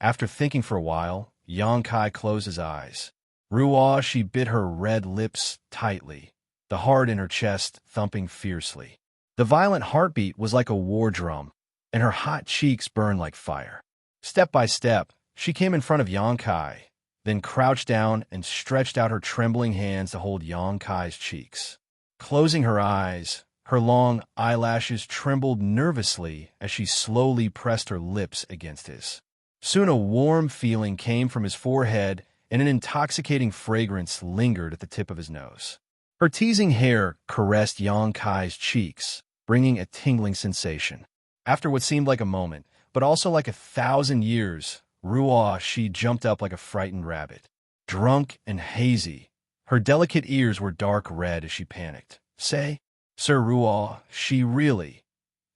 After thinking for a while, Yang Kai closed his eyes. Ruoxi bit her red lips tightly, the heart in her chest thumping fiercely. The violent heartbeat was like a war drum, and her hot cheeks burned like fire. Step by step, she came in front of Yang Kai, then crouched down and stretched out her trembling hands to hold Yang Kai's cheeks. Closing her eyes, her long eyelashes trembled nervously as she slowly pressed her lips against his. Soon a warm feeling came from his forehead and an intoxicating fragrance lingered at the tip of his nose. Her teasing hair caressed Yang Kai's cheeks, bringing a tingling sensation. After what seemed like a moment, but also like 1,000 years, Ruoxi jumped up like a frightened rabbit. Drunk and hazy, her delicate ears were dark red as she panicked. Say, Sir Ruoxi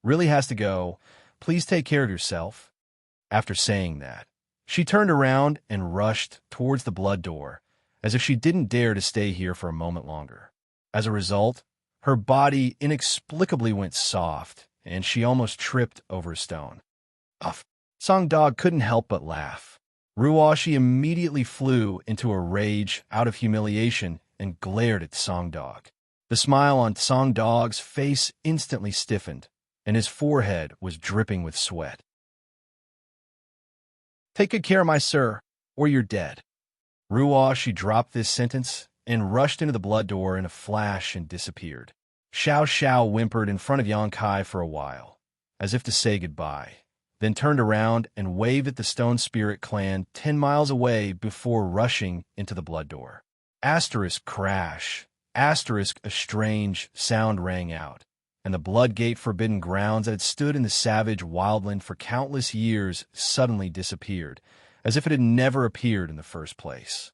really has to go. Please take care of yourself. After saying that, she turned around and rushed towards the blood door, as if she didn't dare to stay here for a moment longer. As a result, her body inexplicably went soft, and she almost tripped over a stone. Uff! Song Dog couldn't help but laugh. Ruoxi immediately flew into a rage out of humiliation and glared at Song Dog. The smile on Song Dog's face instantly stiffened, and his forehead was dripping with sweat. Take good care, my sir, or you're dead. Ruoxi dropped this sentence and rushed into the blood door in a flash and disappeared. Xiao Xiao whimpered in front of Yang Kai for a while, as if to say goodbye, then turned around and waved at the Stone Spirit clan 10 miles away before rushing into the blood door. Asterisk crash. Asterisk a strange sound rang out, and the Bloodgate Forbidden Grounds that had stood in the savage wildland for countless years suddenly disappeared, as if it had never appeared in the first place.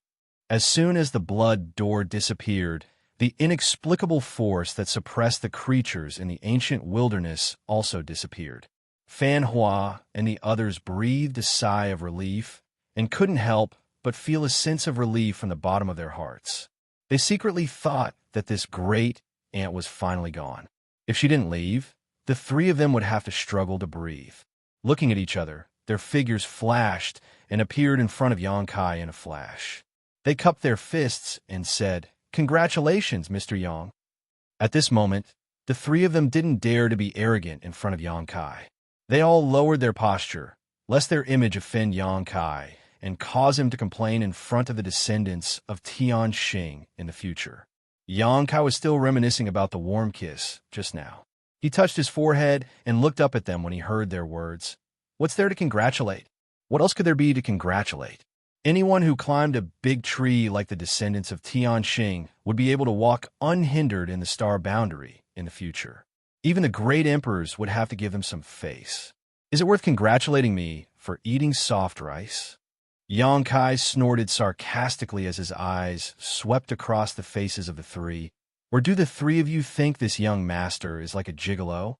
As soon as the blood door disappeared, the inexplicable force that suppressed the creatures in the ancient wilderness also disappeared. Fan Hua and the others breathed a sigh of relief and couldn't help but feel a sense of relief from the bottom of their hearts. They secretly thought that this great aunt was finally gone. If she didn't leave, the three of them would have to struggle to breathe. Looking at each other, their figures flashed and appeared in front of Yang Kai in a flash. They cupped their fists and said, "Congratulations, Mr. Yang." At this moment, the three of them didn't dare to be arrogant in front of Yang Kai. They all lowered their posture, lest their image offend Yang Kai and cause him to complain in front of the descendants of Tianxing in the future. Yang Kai was still reminiscing about the warm kiss just now. He touched his forehead and looked up at them when he heard their words. What's there to congratulate? What else could there be to congratulate? Anyone who climbed a big tree like the descendants of Tianxing would be able to walk unhindered in the star boundary in the future. Even the great emperors would have to give them some face. Is it worth congratulating me for eating soft rice? Yang Kai snorted sarcastically as his eyes swept across the faces of the three. Or do the three of you think this young master is like a gigolo?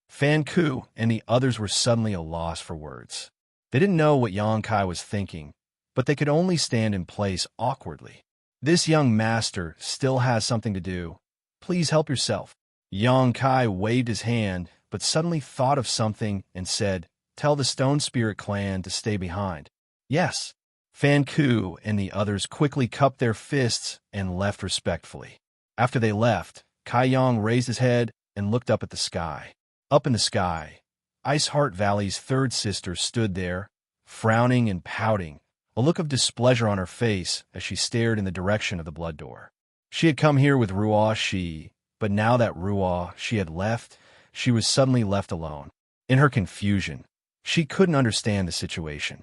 Fan Ku and the others were suddenly a loss for words. They didn't know what Yang Kai was thinking, but they could only stand in place awkwardly. This young master still has something to do. Please help yourself. Yang Kai waved his hand, but suddenly thought of something and said, Tell the Stone Spirit clan to stay behind. Yes. Fan Ku and the others quickly cupped their fists and left respectfully. After they left, Kai Yang raised his head and looked up at the sky. Up in the sky, Ice Heart Valley's third sister stood there, frowning and pouting, a look of displeasure on her face as she stared in the direction of the blood door. She had come here with Ruo, but now that Ruo she had left, she was suddenly left alone. In her confusion, she couldn't understand the situation.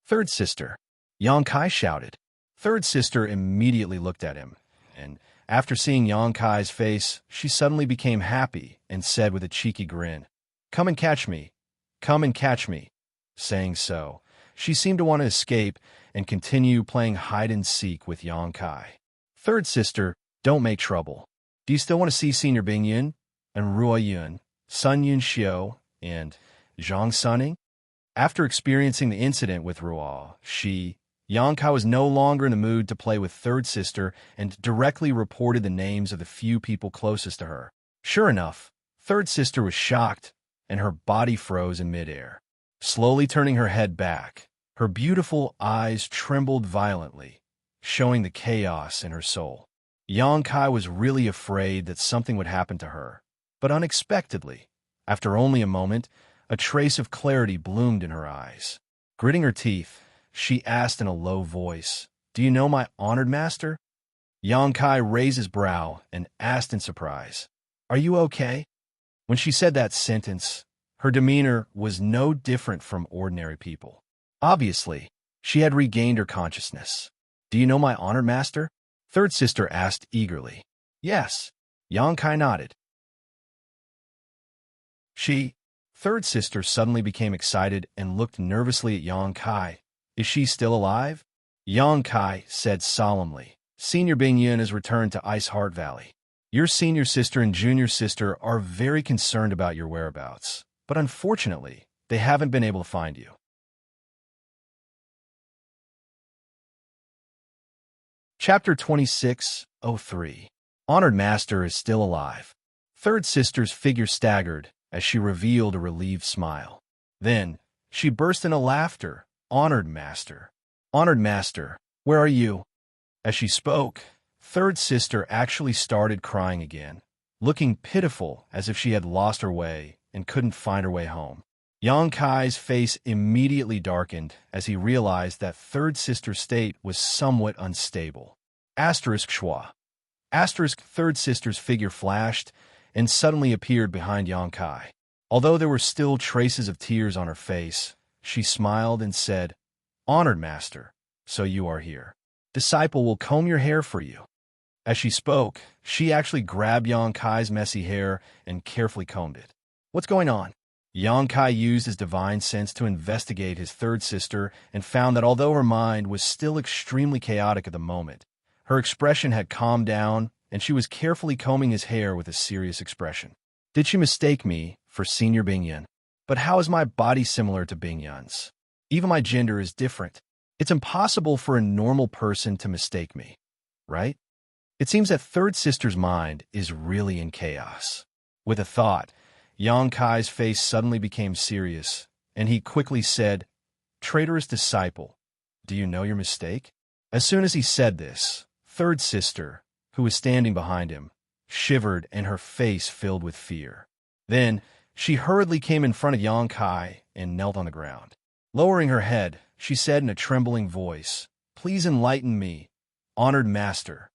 Third sister, Xianxia shouted. Third sister immediately looked at him, and after seeing Xianxia's face, she suddenly became happy and said with a cheeky grin, "Come and catch me. Come and catch me." Saying so, she seemed to want to escape and continue playing hide-and-seek with Xianxia. Third sister, don't make trouble. Do you still want to see Senior Bingyun and Ruo Yun, Sun Yun Xiu, and Zhang Suning? After experiencing the incident with Ruo, Xianxia was no longer in the mood to play with third sister and directly reported the names of the few people closest to her. Sure enough, third sister was shocked, and her body froze in midair. Slowly turning her head back, her beautiful eyes trembled violently, showing the chaos in her soul. Xianxia was really afraid that something would happen to her, but unexpectedly, after only a moment, a trace of clarity bloomed in her eyes. Gritting her teeth, she asked in a low voice, "Do you know my honored master?" Xianxia raised his brow and asked in surprise, "Are you okay?" When she said that sentence, her demeanor was no different from ordinary people. Obviously, she had regained her consciousness. "Do you know my honored master?" Third sister asked eagerly. "Yes." Xianxia nodded. Third sister suddenly became excited and looked nervously at Xianxia. "Is she still alive?" Xianxia said solemnly, "Senior Bingyun has returned to Ice Heart Valley. Your senior sister and junior sister are very concerned about your whereabouts, but unfortunately, they haven't been able to find you." Chapter 26:03. Honored Master is still alive. Third sister's figure staggered as she revealed a relieved smile. Then, she burst into laughter. Honored Master, where are you?" As she spoke, third sister actually started crying again, looking pitiful as if she had lost her way and couldn't find her way home. Xianxia's face immediately darkened as he realized that third sister's state was somewhat unstable. Schwa. Third sister's figure flashed and suddenly appeared behind Xianxia. Although there were still traces of tears on her face, she smiled and said, "Honored Master, so you are here. Disciple will comb your hair for you." As she spoke, she actually grabbed Xianxia's messy hair and carefully combed it. "What's going on?" Xianxia used his divine sense to investigate his third sister and found that although her mind was still extremely chaotic at the moment, her expression had calmed down and she was carefully combing his hair with a serious expression. "Did she mistake me for Senior Bingyun? But how is my body similar to Bingyun's? Even my gender is different. It's impossible for a normal person to mistake me, right?" It seems that third sister's mind is really in chaos. With a thought, Xianxia's face suddenly became serious, and he quickly said, "Traitorous disciple, do you know your mistake?" As soon as he said this, third sister, who was standing behind him, shivered and her face filled with fear. Then, she hurriedly came in front of Xianxia and knelt on the ground. Lowering her head, she said in a trembling voice, "Please enlighten me, honored master.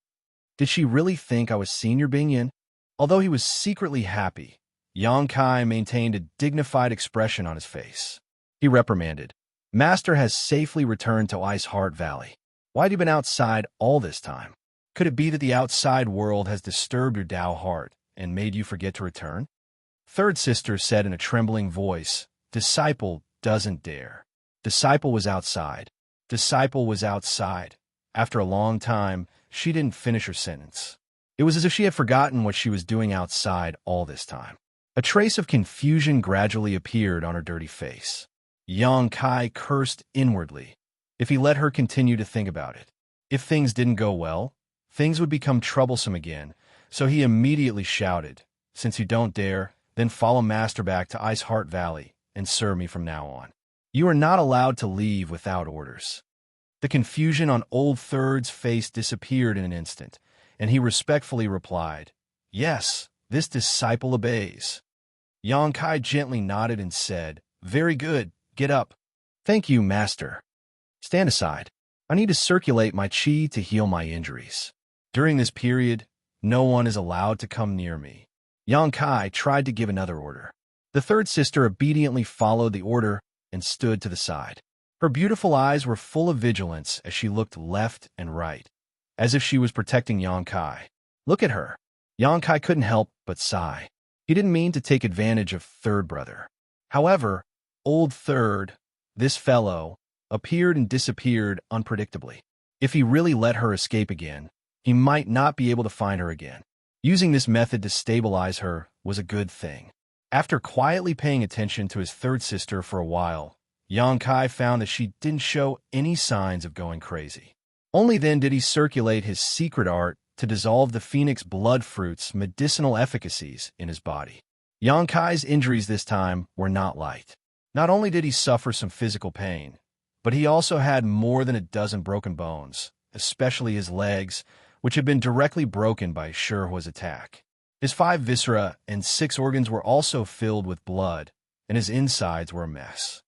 Did she really think I was Senior Bingyun?" Although he was secretly happy, Xianxia maintained a dignified expression on his face. He reprimanded, "Master has safely returned to Ice Heart Valley. Why have you been outside all this time? Could it be that the outside world has disturbed your Tao heart and made you forget to return?" Third sister said in a trembling voice, "Disciple doesn't dare. Disciple was outside. Disciple was outside." After a long time, she didn't finish her sentence. It was as if she had forgotten what she was doing outside all this time. A trace of confusion gradually appeared on her dirty face. Xianxia cursed inwardly. If he let her continue to think about it, if things didn't go well, things would become troublesome again, so he immediately shouted, "Since you don't dare, then follow Master back to Ice Heart Valley and serve me from now on. You are not allowed to leave without orders." The confusion on Old Third's face disappeared in an instant, and he respectfully replied, "Yes, this disciple obeys." Yang Kai gently nodded and said, "Very good, get up." "Thank you, master." "Stand aside. I need to circulate my qi to heal my injuries. During this period, no one is allowed to come near me." Yang Kai tried to give another order. The third sister obediently followed the order and stood to the side. Her beautiful eyes were full of vigilance as she looked left and right, as if she was protecting Yang Kai. "Look at her." Yang Kai couldn't help but sigh. He didn't mean to take advantage of third brother. However, old third, this fellow, appeared and disappeared unpredictably. If he really let her escape again, he might not be able to find her again. Using this method to stabilize her was a good thing. After quietly paying attention to his third sister for a while, Yang Kai found that she didn't show any signs of going crazy. Only then did he circulate his secret art to dissolve the phoenix blood fruit's medicinal efficacies in his body. Yang Kai's injuries this time were not light. Not only did he suffer some physical pain, but he also had more than a dozen broken bones, especially his legs, which had been directly broken by Shihua's attack. His 5 viscera and 6 organs were also filled with blood, and his insides were a mess.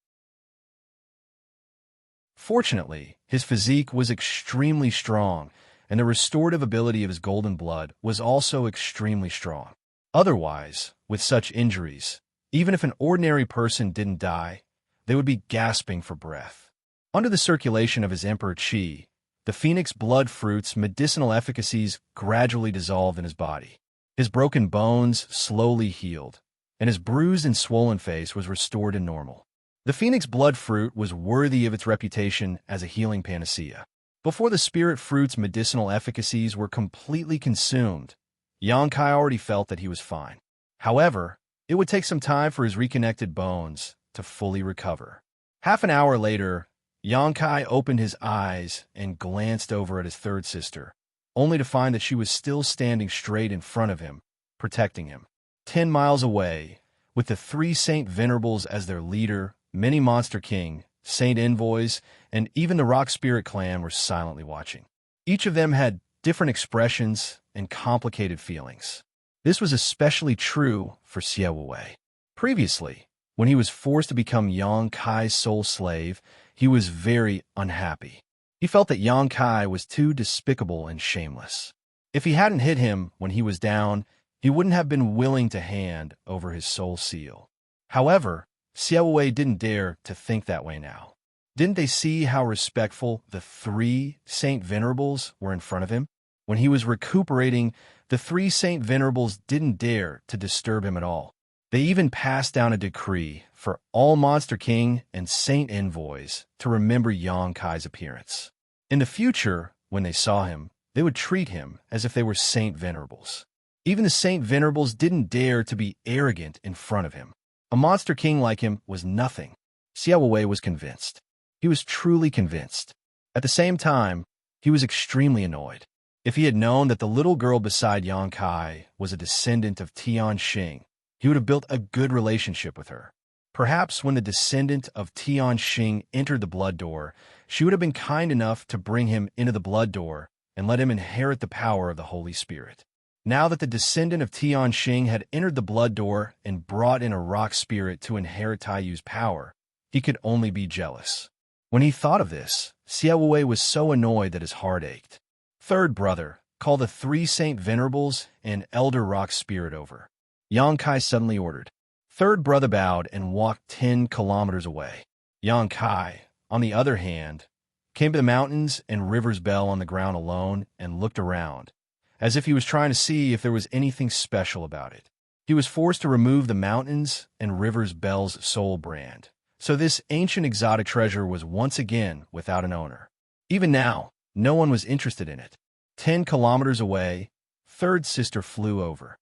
Fortunately, his physique was extremely strong, and the restorative ability of his golden blood was also extremely strong. Otherwise, with such injuries, even if an ordinary person didn't die, they would be gasping for breath. Under the circulation of his emperor qi, the phoenix blood fruit's medicinal efficacies gradually dissolved in his body. His broken bones slowly healed, and his bruised and swollen face was restored to normal. The phoenix blood fruit was worthy of its reputation as a healing panacea. Before the spirit fruit's medicinal efficacies were completely consumed, Yang Kai already felt that he was fine. However, it would take some time for his reconnected bones to fully recover. Half an hour later, Yang Kai opened his eyes and glanced over at his third sister, only to find that she was still standing straight in front of him, protecting him. 10 miles away, with the 3 Saint Venerables as their leader, many Monster King, Saint Envoys, and even the Rock Spirit clan were silently watching. Each of them had different expressions and complicated feelings. This was especially true for Xianxia. Previously, when he was forced to become Yang Kai's sole slave, he was very unhappy. He felt that Yang Kai was too despicable and shameless. If he hadn't hit him when he was down, he wouldn't have been willing to hand over his soul seal. However, Xianxia didn't dare to think that way now. Didn't they see how respectful the 3 Saint Venerables were in front of him? When he was recuperating, the 3 Saint Venerables didn't dare to disturb him at all. They even passed down a decree for all Monster King and Saint Envoys to remember Yang Kai's appearance. In the future, when they saw him, they would treat him as if they were Saint Venerables. Even the Saint Venerables didn't dare to be arrogant in front of him. A Monster King like him was nothing. Xianxia was convinced. He was truly convinced. At the same time, he was extremely annoyed. If he had known that the little girl beside Yang Kai was a descendant of Xianxia, he would have built a good relationship with her. Perhaps when the descendant of Xianxia entered the blood door, she would have been kind enough to bring him into the blood door and let him inherit the power of the Holy Spirit. Now that the descendant of Xianxia had entered the blood door and brought in a rock spirit to inherit Taiyu's power, he could only be jealous. When he thought of this, Xianxia was so annoyed that his heart ached. "Third brother, call the 3 Saint Venerables and Elder Rock Spirit over," Yang Kai suddenly ordered. Third brother bowed and walked 10 kilometers away. Yang Kai, on the other hand, came to the mountains and River's Bell on the ground alone and looked around, as if he was trying to see if there was anything special about it. He was forced to remove the mountains and River's Bell's soul brand, so this ancient exotic treasure was once again without an owner. Even now, no one was interested in it. 10 kilometers away, third sister flew over.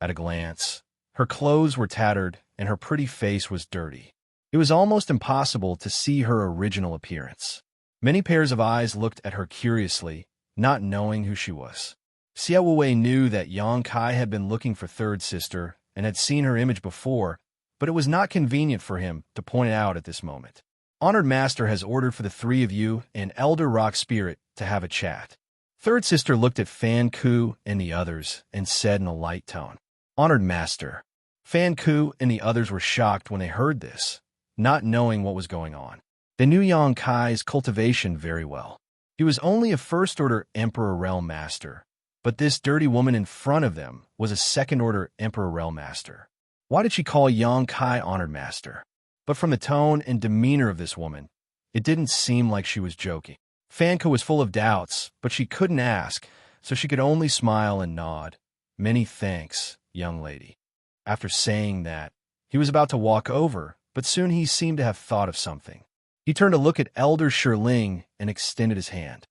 At a glance, her clothes were tattered and her pretty face was dirty. It was almost impossible to see her original appearance. Many pairs of eyes looked at her curiously, not knowing who she was. Xianxia knew that Yang Kai had been looking for third sister and had seen her image before, but it was not convenient for him to point it out at this moment. Honored Master has ordered for the 3 of you and Elder Rock Spirit to have a chat. Third sister looked at Fan Ku and the others and said in a light tone, Honored Master. Fan Ku and the others were shocked when they heard this, not knowing what was going on. They knew Yang Kai's cultivation very well. He was only a first-order Emperor Realm Master, but this dirty woman in front of them was a second-order Emperor Realm Master. Why did she call Yang Kai Honored Master? But from the tone and demeanor of this woman, it didn't seem like she was joking. Fan Ku was full of doubts, but she couldn't ask, so she could only smile and nod. Many thanks, young lady. After saying that, he was about to walk over, but soon he seemed to have thought of something. He turned to look at Elder Shirling and extended his hand.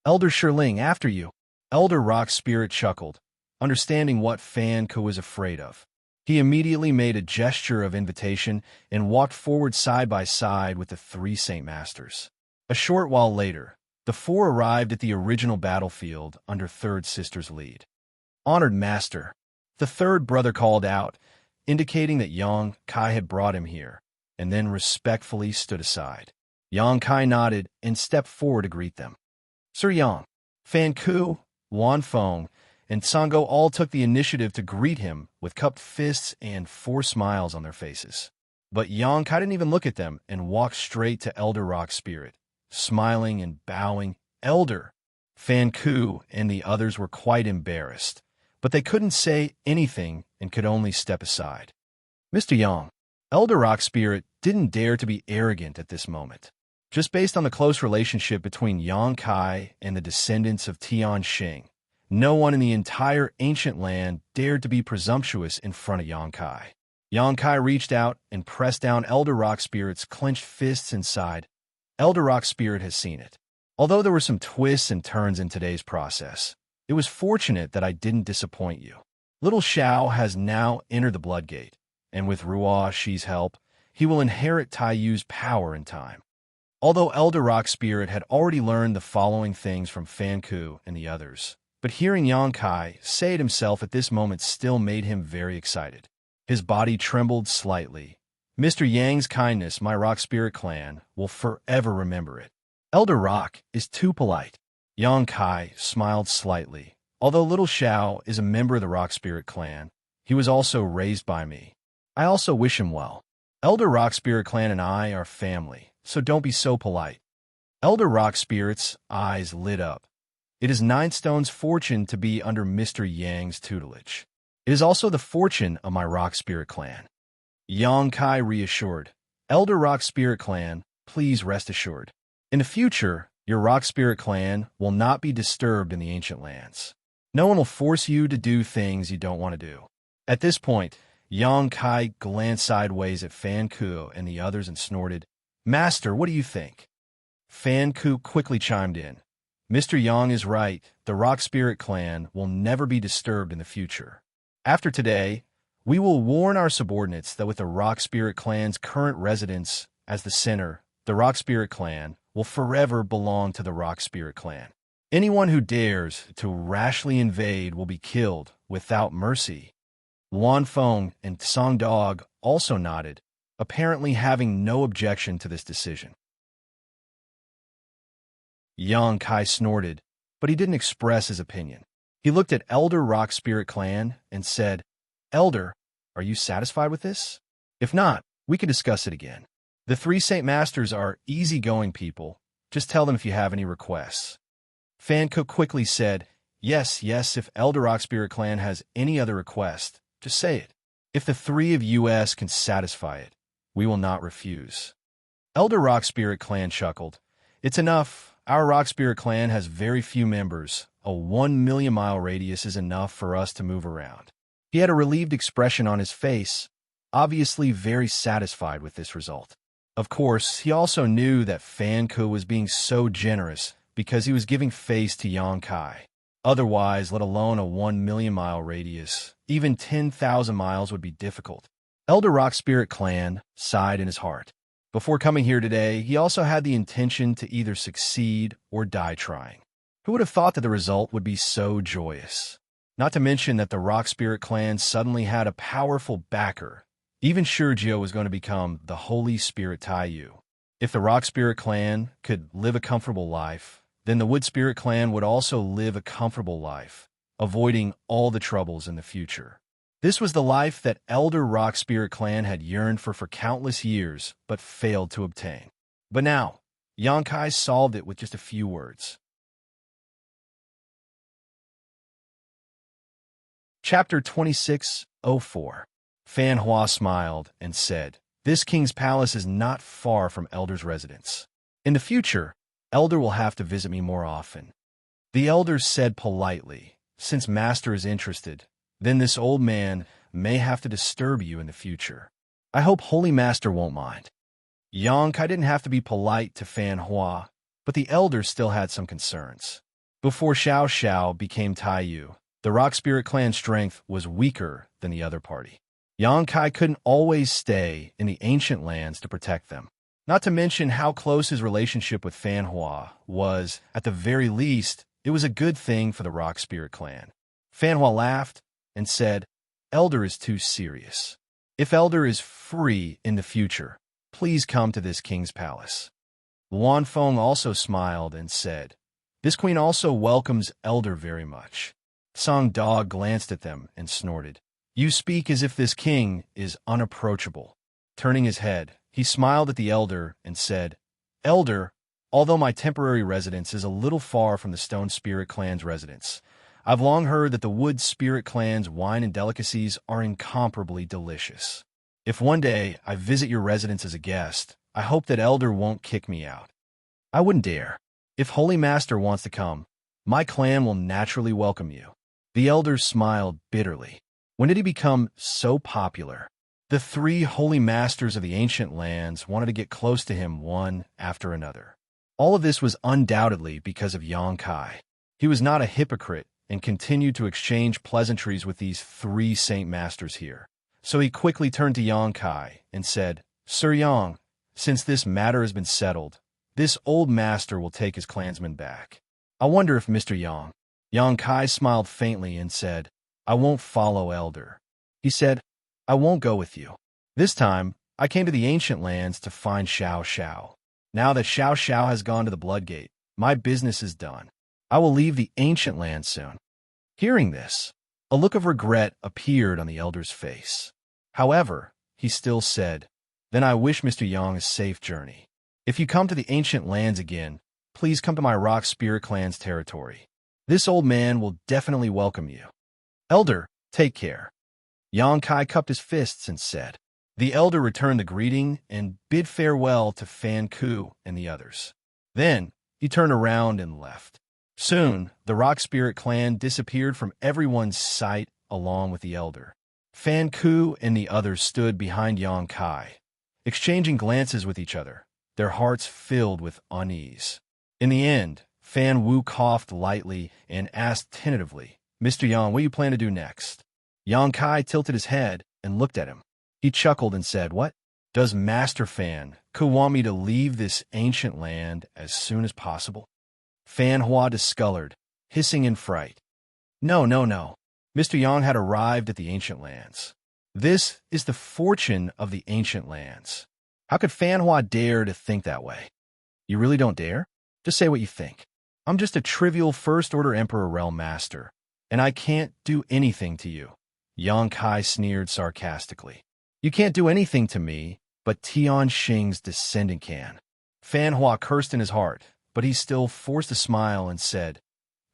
Elder Shirling, after you. Elder Rock Spirit chuckled, understanding what Fan Ku was afraid of. He immediately made a gesture of invitation and walked forward side by side with the three Saint Masters. A short while later, the four arrived at the original battlefield under Third Sister's lead. Honored Master, the third brother called out, indicating that Yang Kai had brought him here, and then respectfully stood aside. Yang Kai nodded and stepped forward to greet them. Sir Yang, Fan Ku, Wan Feng, and Sango all took the initiative to greet him with cupped fists and 4 smiles on their faces. But Yang Kai didn't even look at them and walked straight to Elder Rock Spirit, smiling and bowing. Elder! Fan Ku and the others were quite embarrassed, but they couldn't say anything and could only step aside. Mr. Yang, Elder Rock Spirit didn't dare to be arrogant at this moment. Just based on the close relationship between Yang Kai and the descendants of Tian Xing, no one in the entire ancient land dared to be presumptuous in front of Yang Kai. Yang Kai reached out and pressed down Elder Rock Spirit's clenched fists and sighed. Elder Rock Spirit has seen it. Although there were some twists and turns in today's process, it was fortunate that I didn't disappoint you. Little Xiao has now entered the Blood Gate, and with Ruo Shi's help, he will inherit Taiyu's power in time. Although Elder Rock Spirit had already learned the following things from Fan Ku and the others, but hearing Yang Kai say it himself at this moment still made him very excited. His body trembled slightly. Mr. Yang's kindness, my Rock Spirit clan, will forever remember it. Elder Rock is too polite. Yang Kai smiled slightly. Although Little Xiao is a member of the Rock Spirit clan, he was also raised by me. I also wish him well. Elder Rock Spirit clan and I are family, so don't be so polite. Elder Rock Spirit's eyes lit up. It is Nine Stone's fortune to be under Mr. Yang's tutelage. It is also the fortune of my Rock Spirit clan. Yang Kai reassured. Elder Rock Spirit clan, please rest assured. In the future, your Rock Spirit clan will not be disturbed in the ancient lands. No one will force you to do things you don't want to do. At this point, Yang Kai glanced sideways at Fan Ku and the others and snorted, Master, what do you think? Fan Ku quickly chimed in. Mr. Yang is right. The Rock Spirit clan will never be disturbed in the future. After today, we will warn our subordinates that with the Rock Spirit clan's current residence as the center, the Rock Spirit clan will forever belong to the Rock Spirit clan. Anyone who dares to rashly invade will be killed without mercy. Wan Feng and Song Dog also nodded, apparently having no objection to this decision. Yang Kai snorted, but he didn't express his opinion. He looked at Elder Rock Spirit clan and said, Elder, are you satisfied with this? If not, we can discuss it again. The 3 Saint Masters are easygoing people. Just tell them if you have any requests. Fan Ku quickly said, yes, if Elder Rock Spirit clan has any other request, just say it. If the 3 of us can satisfy it, we will not refuse. Elder Rock Spirit clan chuckled. It's enough. Our Rock Spirit clan has very few members. A 1,000,000-mile radius is enough for us to move around. He had a relieved expression on his face, obviously very satisfied with this result. Of course, he also knew that Fan Ku was being so generous because he was giving face to Yang Kai. Otherwise, let alone a 1,000,000-mile radius, even 10,000 miles would be difficult. Elder Rock Spirit clan sighed in his heart. Before coming here today, he also had the intention to either succeed or die trying. Who would have thought that the result would be so joyous? Not to mention that the Rock Spirit clan suddenly had a powerful backer. Even Shurjio was going to become the Holy Spirit Taiyu. If the Rock Spirit clan could live a comfortable life, then the Wood Spirit clan would also live a comfortable life, avoiding all the troubles in the future. This was the life that Elder Rock Spirit Clan had yearned for countless years, but failed to obtain. But now, Xianxia solved it with just a few words. Chapter 26:04. Fan Hua smiled and said, "This king's palace is not far from Elder's residence. In the future, Elder will have to visit me more often." The Elder said politely, "Since Master is interested, then this old man may have to disturb you in the future. I hope Holy Master won't mind." Xianxia didn't have to be polite to Fan Hua, but the Elder still had some concerns. Before Xiao became Taiyu, the Rock Spirit Clan's strength was weaker than the other party. Xianxia couldn't always stay in the ancient lands to protect them. Not to mention how close his relationship with Fan Hua was. At the very least, it was a good thing for the Rock Spirit Clan. Fan Hua laughed and said, "Elder is too serious. If Elder is free in the future, please come to this king's palace." Luan Feng also smiled and said, "This queen also welcomes Elder very much." Song Dog glanced at them and snorted, "You speak as if this king is unapproachable." Turning his head, he smiled at the Elder and said, "Elder, although my temporary residence is a little far from the Stone Spirit Clan's residence, I've long heard that the Wood Spirit Clan's wine and delicacies are incomparably delicious. If one day I visit your residence as a guest, I hope that Elder won't kick me out." "I wouldn't dare. If Holy Master wants to come, my clan will naturally welcome you." The Elder smiled bitterly. When did he become so popular? The three Holy Masters of the ancient lands wanted to get close to him one after another. All of this was undoubtedly because of Xianxia. He was not a hypocrite and continued to exchange pleasantries with these three Saint Masters here. So he quickly turned to Xianxia and said, "Sir Yang, since this matter has been settled, this old master will take his clansmen back. I wonder if Mr. Yang..." Xianxia smiled faintly and said, "I won't follow Elder." He said, "I won't go with you. This time, I came to the ancient lands to find Xiao. Now that Xiao has gone to the Bloodgate, my business is done. I will leave the ancient lands soon." Hearing this, a look of regret appeared on the Elder's face. However, he still said, "Then I wish Mr. Yang a safe journey. If you come to the ancient lands again, please come to my Rock Spirit Clan's territory. This old man will definitely welcome you. Elder, take care." Xianxia cupped his fists and said. The Elder returned the greeting and bid farewell to Fan Ku and the others. Then, he turned around and left. Soon, the Rock Spirit Clan disappeared from everyone's sight along with the Elder. Fan Ku and the others stood behind Xianxia, exchanging glances with each other, their hearts filled with unease. In the end, Fan Wu coughed lightly and asked tentatively, "Mr. Yang, what do you plan to do next?" Xianxia tilted his head and looked at him. He chuckled and said, "What? Does Master Fan Ku want me to leave this ancient land as soon as possible?" Fan Hua discolored, hissing in fright. No. Mr. Yang had arrived at the ancient lands. This is the fortune of the ancient lands. How could Fan Hua dare to think that way? You really don't dare? Just say what you think. I'm just a trivial First-Order Emperor Realm Master, and I can't do anything to you. Xianxia sneered sarcastically. You can't do anything to me, but Tian Xing's descendant can. Fan Hua cursed in his heart, but he still forced a smile and said,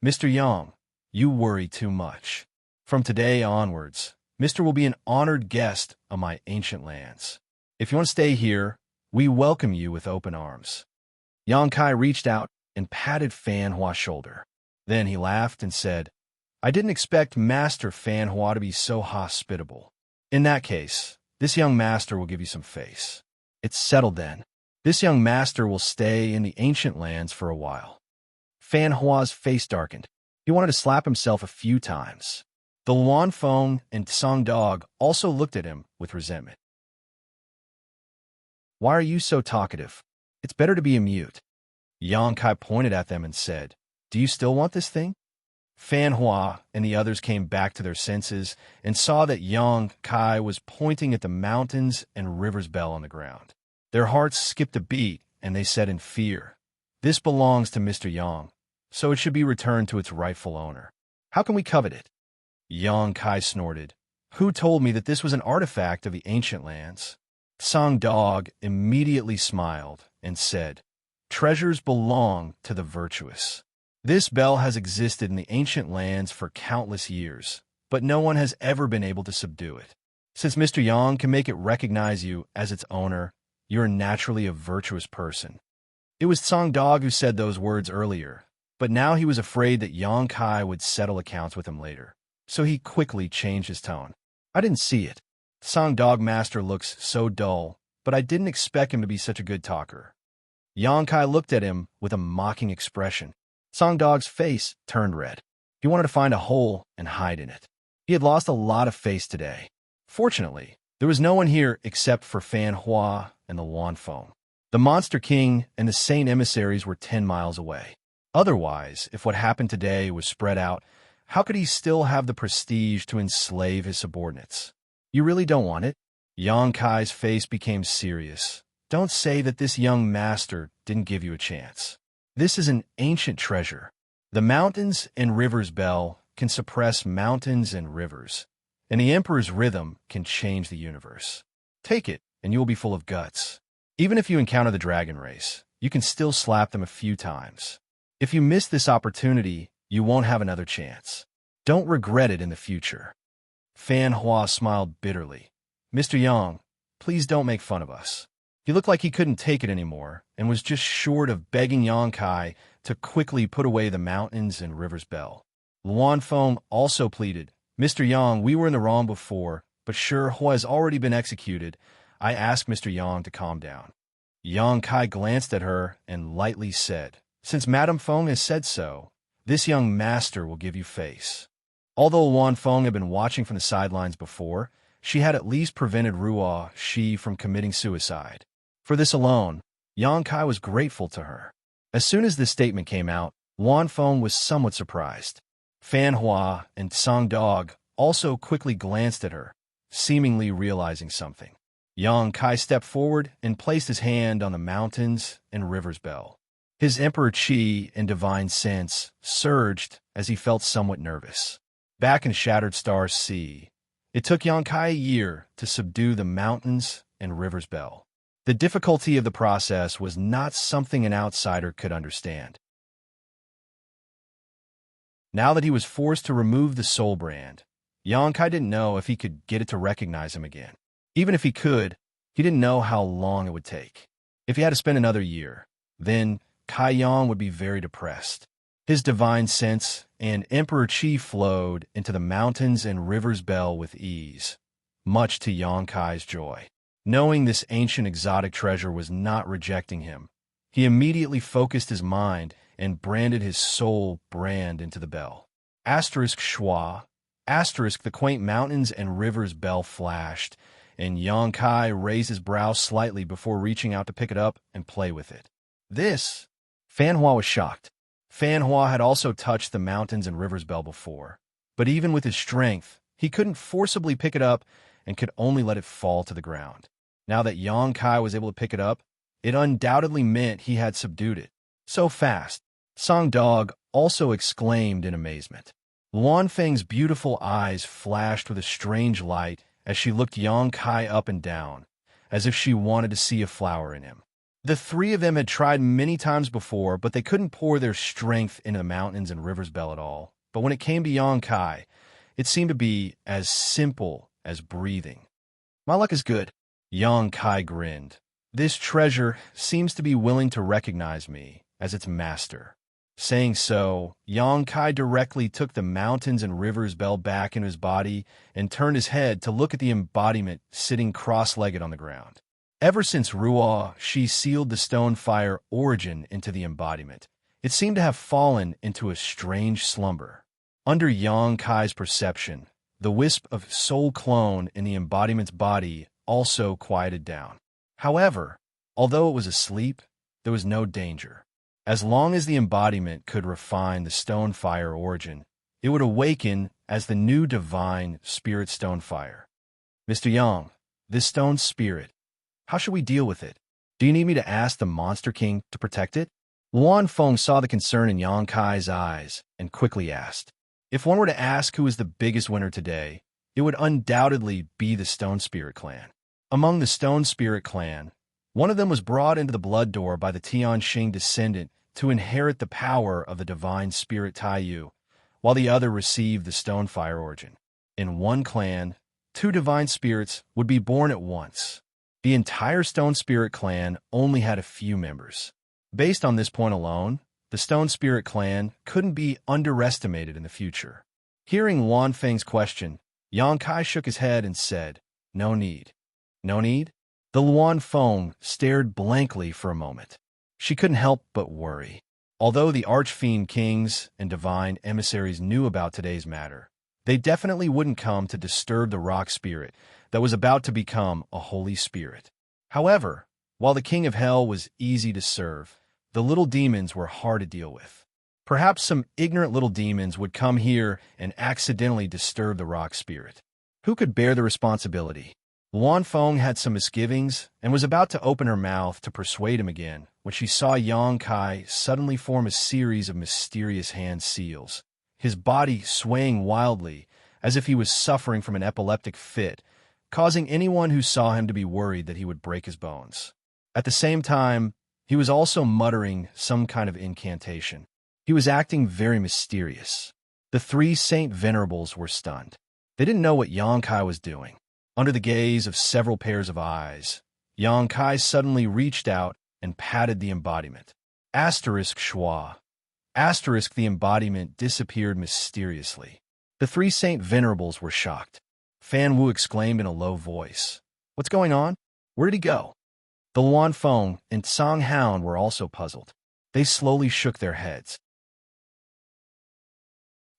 "Mr. Yang, you worry too much. From today onwards, Mr. will be an honored guest of my ancient lands. If you want to stay here, we welcome you with open arms." Xianxia reached out and patted Fan Hua's shoulder. Then he laughed and said, "I didn't expect Master Fan Hua to be so hospitable. In that case, this young master will give you some face." "It's settled then. This young master will stay in the ancient lands for a while." Fan Hua's face darkened. He wanted to slap himself a few times. The Luan Feng and Song Dog also looked at him with resentment. "Why are you so talkative? It's better to be a mute." Xianxia pointed at them and said, "Do you still want this thing?" Fan Hua and the others came back to their senses and saw that Xianxia was pointing at the mountains and river's bell on the ground. Their hearts skipped a beat, and they said in fear, "This belongs to Mr. Yang, so it should be returned to its rightful owner. How can we covet it?" Xianxia snorted. Who told me that this was an artifact of the ancient lands? Song Dog immediately smiled and said, treasures belong to the virtuous. This bell has existed in the ancient lands for countless years, but no one has ever been able to subdue it. Since Mr. Yang can make it recognize you as its owner, you're naturally a virtuous person. It was Song Dog who said those words earlier, but now he was afraid that Yang Kai would settle accounts with him later, so he quickly changed his tone. I didn't see it. Song Dog Master looks so dull, but I didn't expect him to be such a good talker. Yang Kai looked at him with a mocking expression. Song Dog's face turned red. He wanted to find a hole and hide in it. He had lost a lot of face today. Fortunately, there was no one here except for Fan Hua and the Luan Feng. The Monster King and the Saint emissaries were 10 miles away. Otherwise, if what happened today was spread out, how could he still have the prestige to enslave his subordinates? You really don't want it? Yang Kai's face became serious. Don't say that this young master didn't give you a chance. This is an ancient treasure. The mountains and rivers bell can suppress mountains and rivers, and the Emperor's rhythm can change the universe. Take it, and you will be full of guts. Even if you encounter the dragon race, you can still slap them a few times. If you miss this opportunity, you won't have another chance. Don't regret it in the future. Fan Hua smiled bitterly. Mr. Yang, please don't make fun of us. He looked like he couldn't take it anymore and was just short of begging Yang Kai to quickly put away the mountains and rivers bell. Luan Feng also pleaded, Mr. Yang, we were in the wrong before, but sure Hua has already been executed. I asked Mr. Yang to calm down. Yang Kai glanced at her and lightly said, since Madame Feng has said so, this young master will give you face. Although Luan Feng had been watching from the sidelines before, she had at least prevented Ruo Shi from committing suicide. For this alone, Yang Kai was grateful to her. As soon as this statement came out, Luan Feng was somewhat surprised. Fan Hua and Song Dog also quickly glanced at her, seemingly realizing something. Yang Kai stepped forward and placed his hand on the mountains and rivers bell. His Emperor Qi and divine sense surged as he felt somewhat nervous. Back in Shattered Star Sea, it took Yang Kai a year to subdue the mountains and rivers bell. The difficulty of the process was not something an outsider could understand. Now that he was forced to remove the soul brand, Yang Kai didn't know if he could get it to recognize him again. Even if he could, he didn't know how long it would take. If he had to spend another year, then Kai Yang would be very depressed. His divine sense and Emperor Qi flowed into the mountains and rivers bell with ease, much to Yang Kai's joy. Knowing this ancient exotic treasure was not rejecting him, he immediately focused his mind and branded his soul brand into the bell. Asterisk schwa, asterisk the quaint mountains and rivers bell flashed, and Yang Kai raised his brow slightly before reaching out to pick it up and play with it. This? Fan Hua was shocked. Fan Hua had also touched the mountains and rivers bell before, but even with his strength, he couldn't forcibly pick it up and could only let it fall to the ground. Now that Yang Kai was able to pick it up, it undoubtedly meant he had subdued it. So fast. Song Dog also exclaimed in amazement. Luan Feng's beautiful eyes flashed with a strange light as she looked Yang Kai up and down, as if she wanted to see a flower in him. The three of them had tried many times before, but they couldn't pour their strength into the mountains and rivers bell at all. But when it came to Yang Kai, it seemed to be as simple as breathing. My luck is good. Yang Kai grinned. This treasure seems to be willing to recognize me as its master. Saying so, Yang Kai directly took the mountains and rivers bell back into his body and turned his head to look at the embodiment sitting cross-legged on the ground. Ever since Ruo Shi sealed the stone fire origin into the embodiment, it seemed to have fallen into a strange slumber. Under Yang Kai's perception, the wisp of soul clone in the embodiment's body also quieted down. However, although it was asleep, there was no danger. As long as the embodiment could refine the stone fire origin, it would awaken as the new divine spirit stone fire. Mr. Yang, this stone spirit, how should we deal with it? Do you need me to ask the Monster King to protect it? Luan Feng saw the concern in Yang Kai's eyes and quickly asked. If one were to ask who is the biggest winner today, it would undoubtedly be the Stone Spirit clan. Among the Stone Spirit clan, one of them was brought into the Blood Door by the Xianxia descendant to inherit the power of the divine spirit Taiyu, while the other received the Stonefire origin. In one clan, two divine spirits would be born at once. The entire Stone Spirit clan only had a few members. Based on this point alone, the Stone Spirit clan couldn't be underestimated in the future. Hearing Wan Feng's question, Yang Kai shook his head and said, "No need." "No need?" The Luan Feng stared blankly for a moment. She couldn't help but worry. Although the Archfiend Kings and Divine Emissaries knew about today's matter, they definitely wouldn't come to disturb the rock spirit that was about to become a holy spirit. However, while the King of Hell was easy to serve, the little demons were hard to deal with. Perhaps some ignorant little demons would come here and accidentally disturb the rock spirit. Who could bear the responsibility? Luan Feng had some misgivings and was about to open her mouth to persuade him again when she saw Yang Kai suddenly form a series of mysterious hand seals, his body swaying wildly as if he was suffering from an epileptic fit, causing anyone who saw him to be worried that he would break his bones. At the same time, he was also muttering some kind of incantation. He was acting very mysterious. The three Saint Venerables were stunned. They didn't know what Yang Kai was doing. Under the gaze of several pairs of eyes, Yang Kai suddenly reached out and patted the embodiment. Asterisk schwa. Asterisk the embodiment disappeared mysteriously. The three Saint Venerables were shocked. Fan Wu exclaimed in a low voice, "What's going on? Where did he go?" The Luan Feng and Song Hound were also puzzled. They slowly shook their heads.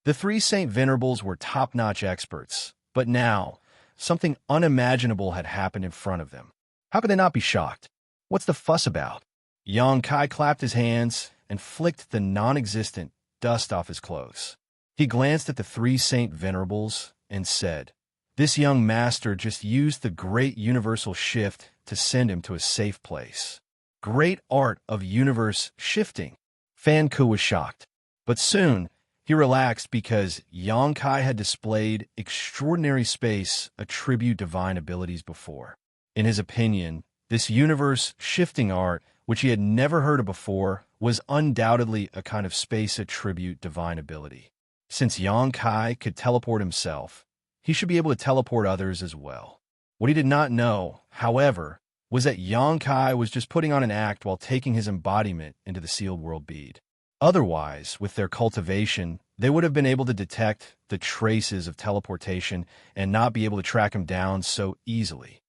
The three Saint Venerables were top-notch experts, but now, something unimaginable had happened in front of them. How could they not be shocked? What's the fuss about? Yang Kai clapped his hands and flicked the non-existent dust off his clothes. He glanced at the three Saint Venerables and said, "This young master just used the great universal shift to send him to a safe place." Great art of universe shifting. Fan Ku was shocked. But soon, he relaxed because Yang Kai had displayed extraordinary space attribute divine abilities before. In his opinion, this universe shifting art, which he had never heard of before, was undoubtedly a kind of space attribute divine ability. Since Yang Kai could teleport himself, he should be able to teleport others as well. What he did not know, however, was that Yang Kai was just putting on an act while taking his embodiment into the sealed world bead. Otherwise, with their cultivation, they would have been able to detect the traces of teleportation and not be able to track him down so easily.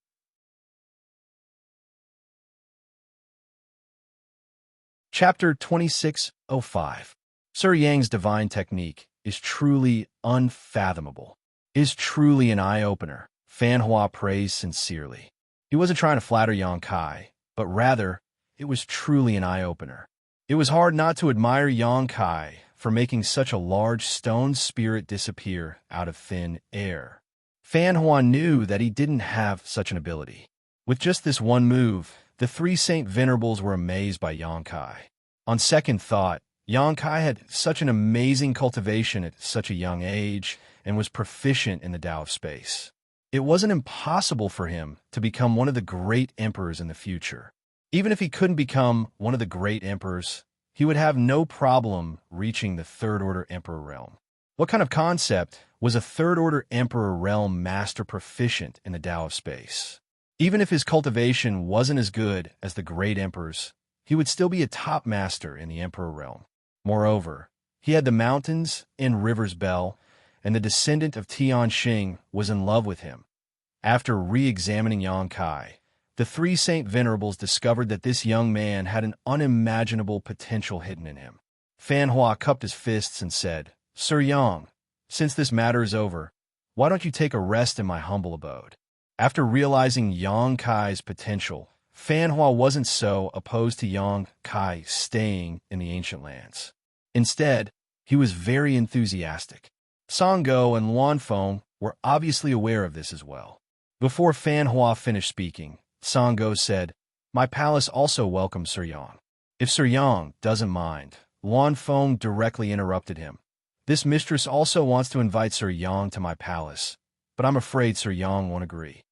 Chapter 2605. Sir Yang's divine technique is truly unfathomable, is truly an eye-opener. Fan Hua praised sincerely. He wasn't trying to flatter Yang Kai, but rather, it was truly an eye-opener. It was hard not to admire Yang Kai for making such a large stone spirit disappear out of thin air. Fan Hua knew that he didn't have such an ability. With just this one move, the three Saint Venerables were amazed by Yang Kai. On second thought, Yang Kai had such an amazing cultivation at such a young age and was proficient in the Tao of space. It wasn't impossible for him to become one of the great emperors in the future. Even if he couldn't become one of the great emperors, he would have no problem reaching the third-order emperor realm. What kind of concept was a third-order emperor realm master proficient in the Tao of space? Even if his cultivation wasn't as good as the great emperors, he would still be a top master in the emperor realm. Moreover, he had the mountains and rivers bell, and the descendant of Tianxing was in love with him. After re-examining Yang Kai, the three Saint Venerables discovered that this young man had an unimaginable potential hidden in him. Fan Hua cupped his fists and said, "Sir Yang, since this matter is over, why don't you take a rest in my humble abode?" After realizing Yang Kai's potential, Fan Hua wasn't so opposed to Yang Kai staying in the ancient lands. Instead, he was very enthusiastic. Songgo and Luan Feng were obviously aware of this as well. Before Fan Hua finished speaking, Songgo said, "My palace also welcomes Sir Yang." If Sir Yang doesn't mind, Luan Feng directly interrupted him. "This mistress also wants to invite Sir Yang to my palace. but I'm afraid Sir Yang won't agree.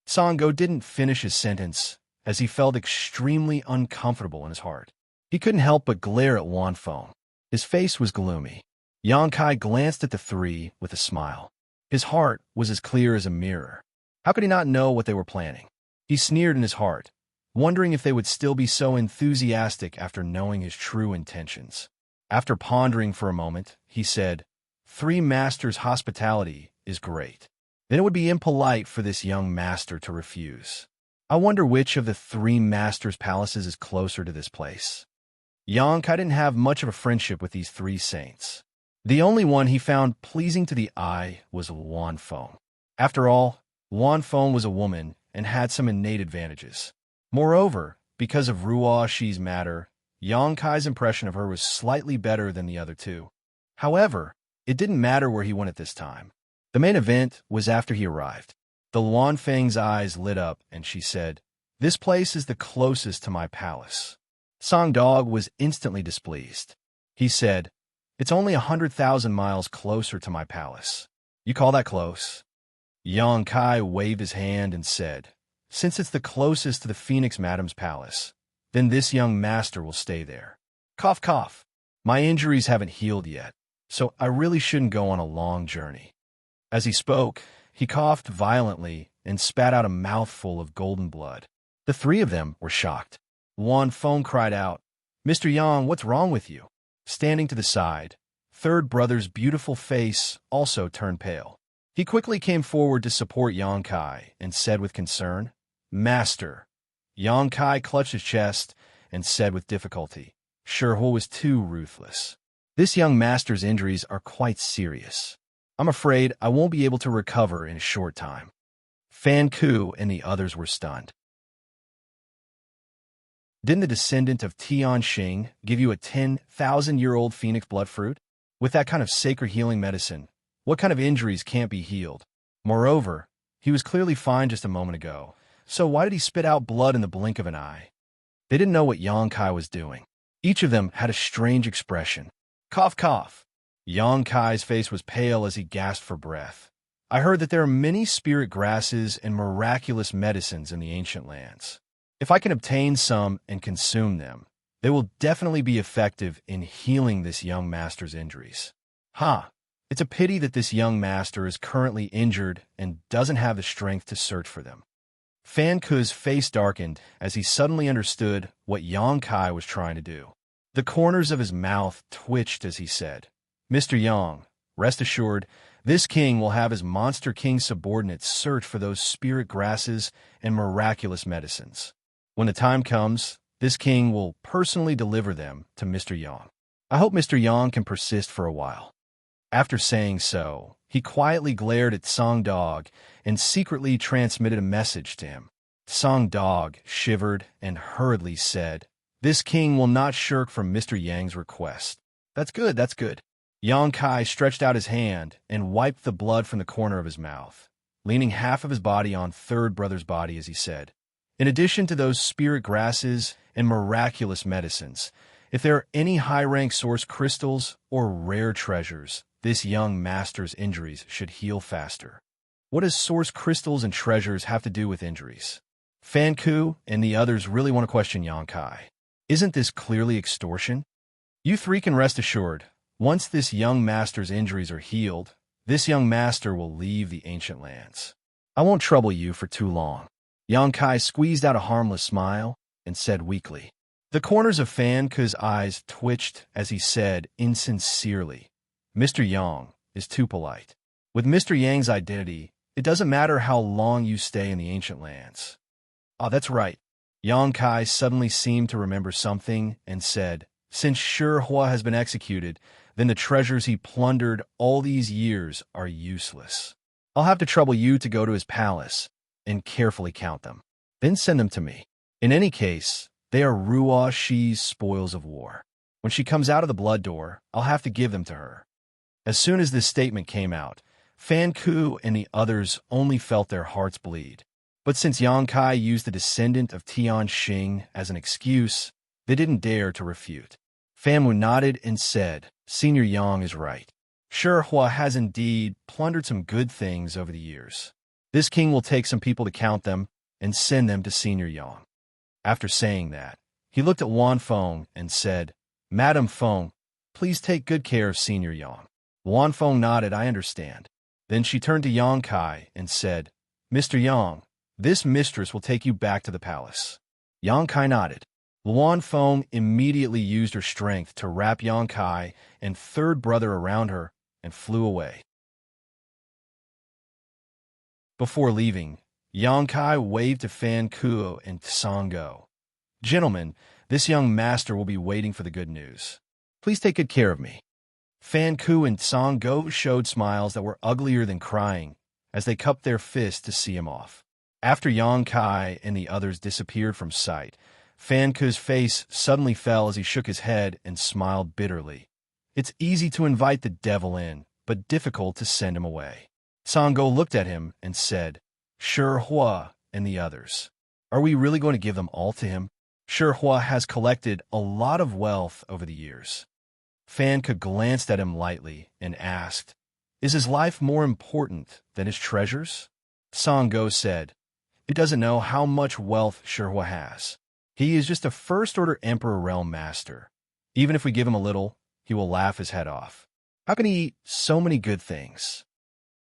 Sango didn't finish his sentence, as he felt extremely uncomfortable in his heart. He couldn't help but glare at Wanfeng. His face was gloomy. Yang Kai glanced at the three with a smile. His heart was as clear as a mirror. How could he not know what they were planning? He sneered in his heart, wondering if they would still be so enthusiastic after knowing his true intentions. After pondering for a moment, he said, "Three masters' hospitality is great. Then it would be impolite for this young master to refuse. I wonder which of the three masters' palaces is closer to this place." Yang Kai didn't have much of a friendship with these three saints. The only one he found pleasing to the eye was Wanfeng. After all, Wanfeng was a woman and had some innate advantages. Moreover, because of Ruo Shi's matter, Yang Kai's impression of her was slightly better than the other two. However, it didn't matter where he went at this time. The main event was after he arrived. The Wanfeng's eyes lit up, and she said, "This place is the closest to my palace." Song Dog was instantly displeased. He said, "It's only 100,000 miles closer to my palace. You call that close?" Yang Kai waved his hand and said, "Since it's the closest to the Phoenix Madam's palace, then this young master will stay there. Cough, cough. My injuries haven't healed yet, so I really shouldn't go on a long journey." As he spoke, he coughed violently and spat out a mouthful of golden blood. The three of them were shocked. Wanfeng cried out, "Mr. Yang, what's wrong with you?" Standing to the side, third brother's beautiful face also turned pale. He quickly came forward to support Yang Kai and said with concern, "Master." Yang Kai clutched his chest and said with difficulty, "Sure, was too ruthless. This young master's injuries are quite serious. I'm afraid I won't be able to recover in a short time." Fan Ku and the others were stunned. Didn't the descendant of Xianxia give you a 10,000-year-old phoenix blood fruit? With that kind of sacred healing medicine, what kind of injuries can't be healed? Moreover, he was clearly fine just a moment ago, so why did he spit out blood in the blink of an eye? They didn't know what Yang Kai was doing. Each of them had a strange expression. Cough, cough. Yang Kai's face was pale as he gasped for breath. "I heard that there are many spirit grasses and miraculous medicines in the ancient lands. If I can obtain some and consume them, they will definitely be effective in healing this young master's injuries. It's a pity that this young master is currently injured and doesn't have the strength to search for them." Fan Ku's face darkened as he suddenly understood what Yang Kai was trying to do. The corners of his mouth twitched as he said, "Mr. Yang, rest assured, this king will have his Monster King subordinates search for those spirit grasses and miraculous medicines. When the time comes, this king will personally deliver them to Mr. Yang. I hope Mr. Yang can persist for a while." After saying so, he quietly glared at Song Dog and secretly transmitted a message to him. Song Dog shivered and hurriedly said, "This king will not shirk from Mr. Yang's request." That's good, that's good." Yang Kai stretched out his hand and wiped the blood from the corner of his mouth, leaning half of his body on third brother's body as he said, "In addition to those spirit grasses and miraculous medicines, if there are any high-rank source crystals or rare treasures, this young master's injuries should heal faster." What does source crystals and treasures have to do with injuries? Fan Ku and the others really want to question Yang Kai. Isn't this clearly extortion? You three can rest assured, once this young master's injuries are healed, this young master will leave the ancient lands. I won't trouble you for too long." Yang Kai squeezed out a harmless smile and said weakly. The corners of Fan Ku's eyes twitched as he said insincerely, "Mr. Yang is too polite. With Mr. Yang's identity, it doesn't matter how long you stay in the ancient lands." "Oh, that's right." Yang Kai suddenly seemed to remember something and said, "Since Shi Hua has been executed, then the treasures he plundered all these years are useless. I'll have to trouble you to go to his palace and carefully count them. Then send them to me. In any case, they are Ruo Shi's spoils of war. When she comes out of the blood door, I'll have to give them to her." As soon as this statement came out, Fan Ku and the others only felt their hearts bleed. But since Yang Kai used the descendant of Tianxing as an excuse, they didn't dare to refute. Fan Wu nodded and said, "Senior Yang is right. Hua has indeed plundered some good things over the years. This king will take some people to count them and send them to Senior Yang. After saying that, he looked at Wan Feng and said, Madam Feng, please take good care of Senior Yang. Wan Feng nodded, I understand. Then she turned to Yang Kai and said, Mr. Yang, this mistress will take you back to the palace. Yang Kai nodded. Wan Feng immediately used her strength to wrap Yang Kai and third brother around her and flew away. Before leaving, Yang Kai waved to Fan Kuo and Song Go. Gentlemen, this young master will be waiting for the good news. Please take good care of me. Fan Ku and Song Go showed smiles that were uglier than crying as they cupped their fists to see him off. After Yang Kai and the others disappeared from sight, Fan Ku's face suddenly fell as he shook his head and smiled bitterly. It's easy to invite the devil in, but difficult to send him away. Song Go looked at him and said, Hua and the others. Are we really going to give them all to him? Hua has collected a lot of wealth over the years. Fan Ku glanced at him lightly and asked, Is his life more important than his treasures? Song Go said, He doesn't know how much wealth Hua has. He is just a first-order Emperor Realm Master. Even if we give him a little, he will laugh his head off. How can he eat so many good things?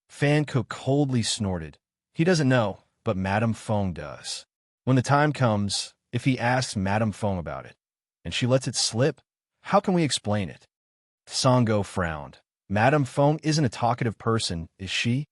Fan Ku coldly snorted. He doesn't know, but Madame Feng does. When the time comes, if he asks Madame Feng about it, and she lets it slip, how can we explain it? Song Go frowned. Madame Feng isn't a talkative person, is she?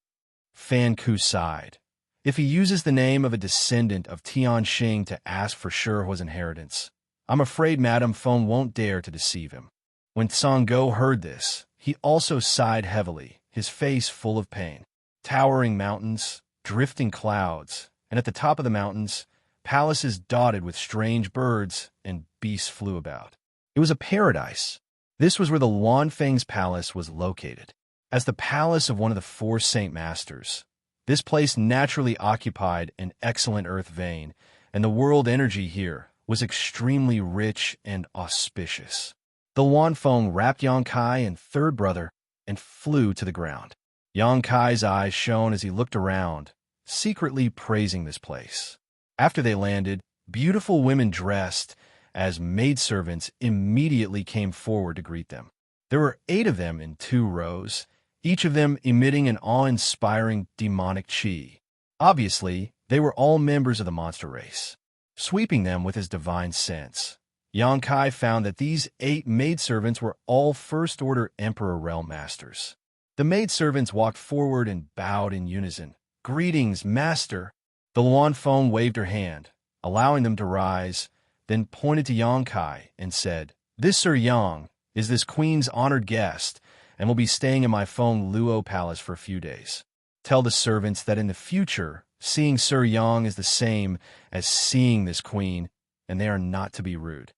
Fan Ku sighed. If he uses the name of a descendant of Tianxing to ask for Hua's inheritance, I'm afraid Madame Feng won't dare to deceive him. When Song Go heard this, he also sighed heavily, his face full of pain. Towering mountains, drifting clouds, and at the top of the mountains, palaces dotted with strange birds and beasts flew about. It was a paradise. This was where the Luanfeng's palace was located. As the palace of one of the four Saint Masters, this place naturally occupied an excellent earth vein, and the world energy here was extremely rich and auspicious. The Luanfeng wrapped Yang Kai and third brother and flew to the ground. Yang Kai's eyes shone as he looked around, secretly praising this place. After they landed, beautiful women dressed as maidservants immediately came forward to greet them. There were 8 of them in 2 rows, each of them emitting an awe-inspiring demonic chi. Obviously, they were all members of the monster race. Sweeping them with his divine sense, Yang Kai found that these 8 maidservants were all first-order Emperor Realm Masters. The maidservants walked forward and bowed in unison. Greetings, Master! The Luanfeng waved her hand, allowing them to rise, then pointed to Yang Kai and said, This Sir Yang is this queen's honored guest and will be staying in my Feng Luo palace for a few days. Tell the servants that in the future, seeing Sir Yang is the same as seeing this queen, and they are not to be rude.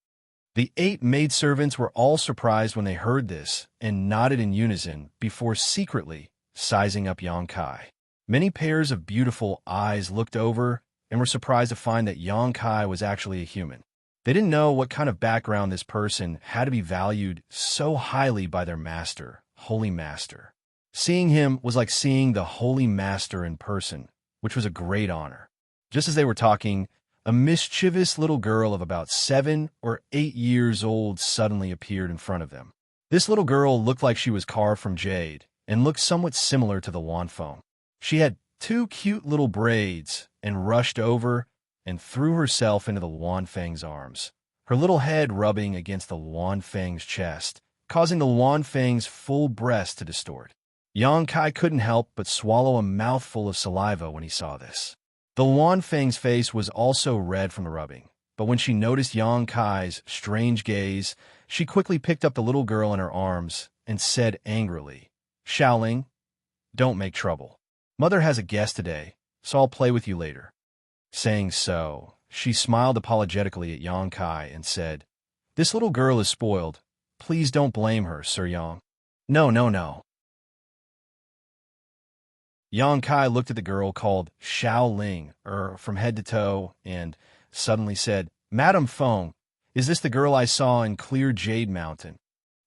The 8 maidservants were all surprised when they heard this and nodded in unison before secretly sizing up Yang Kai. Many pairs of beautiful eyes looked over and were surprised to find that Yang Kai was actually a human. They didn't know what kind of background this person had to be valued so highly by their master, Holy Master. Seeing him was like seeing the Holy Master in person, which was a great honor. Just as they were talking, a mischievous little girl of about 7 or 8 years old suddenly appeared in front of them. This little girl looked like she was carved from jade and looked somewhat similar to the Luanfeng. She had 2 cute little braids and rushed over and threw herself into the Luanfeng's arms, her little head rubbing against the Luanfeng's chest, causing the Luanfeng's full breast to distort. Yang Kai couldn't help but swallow a mouthful of saliva when he saw this. The Luanfeng's face was also red from the rubbing, but when she noticed Yang Kai's strange gaze, she quickly picked up the little girl in her arms and said angrily, Xiaoling, don't make trouble. Mother has a guest today, so I'll play with you later. Saying so, she smiled apologetically at Yang Kai and said, This little girl is spoiled. Please don't blame her, Sir Yang. No. Yang Kai looked at the girl called Xiaoling, from head to toe, and suddenly said, Madame Feng, is this the girl I saw in Clear Jade Mountain?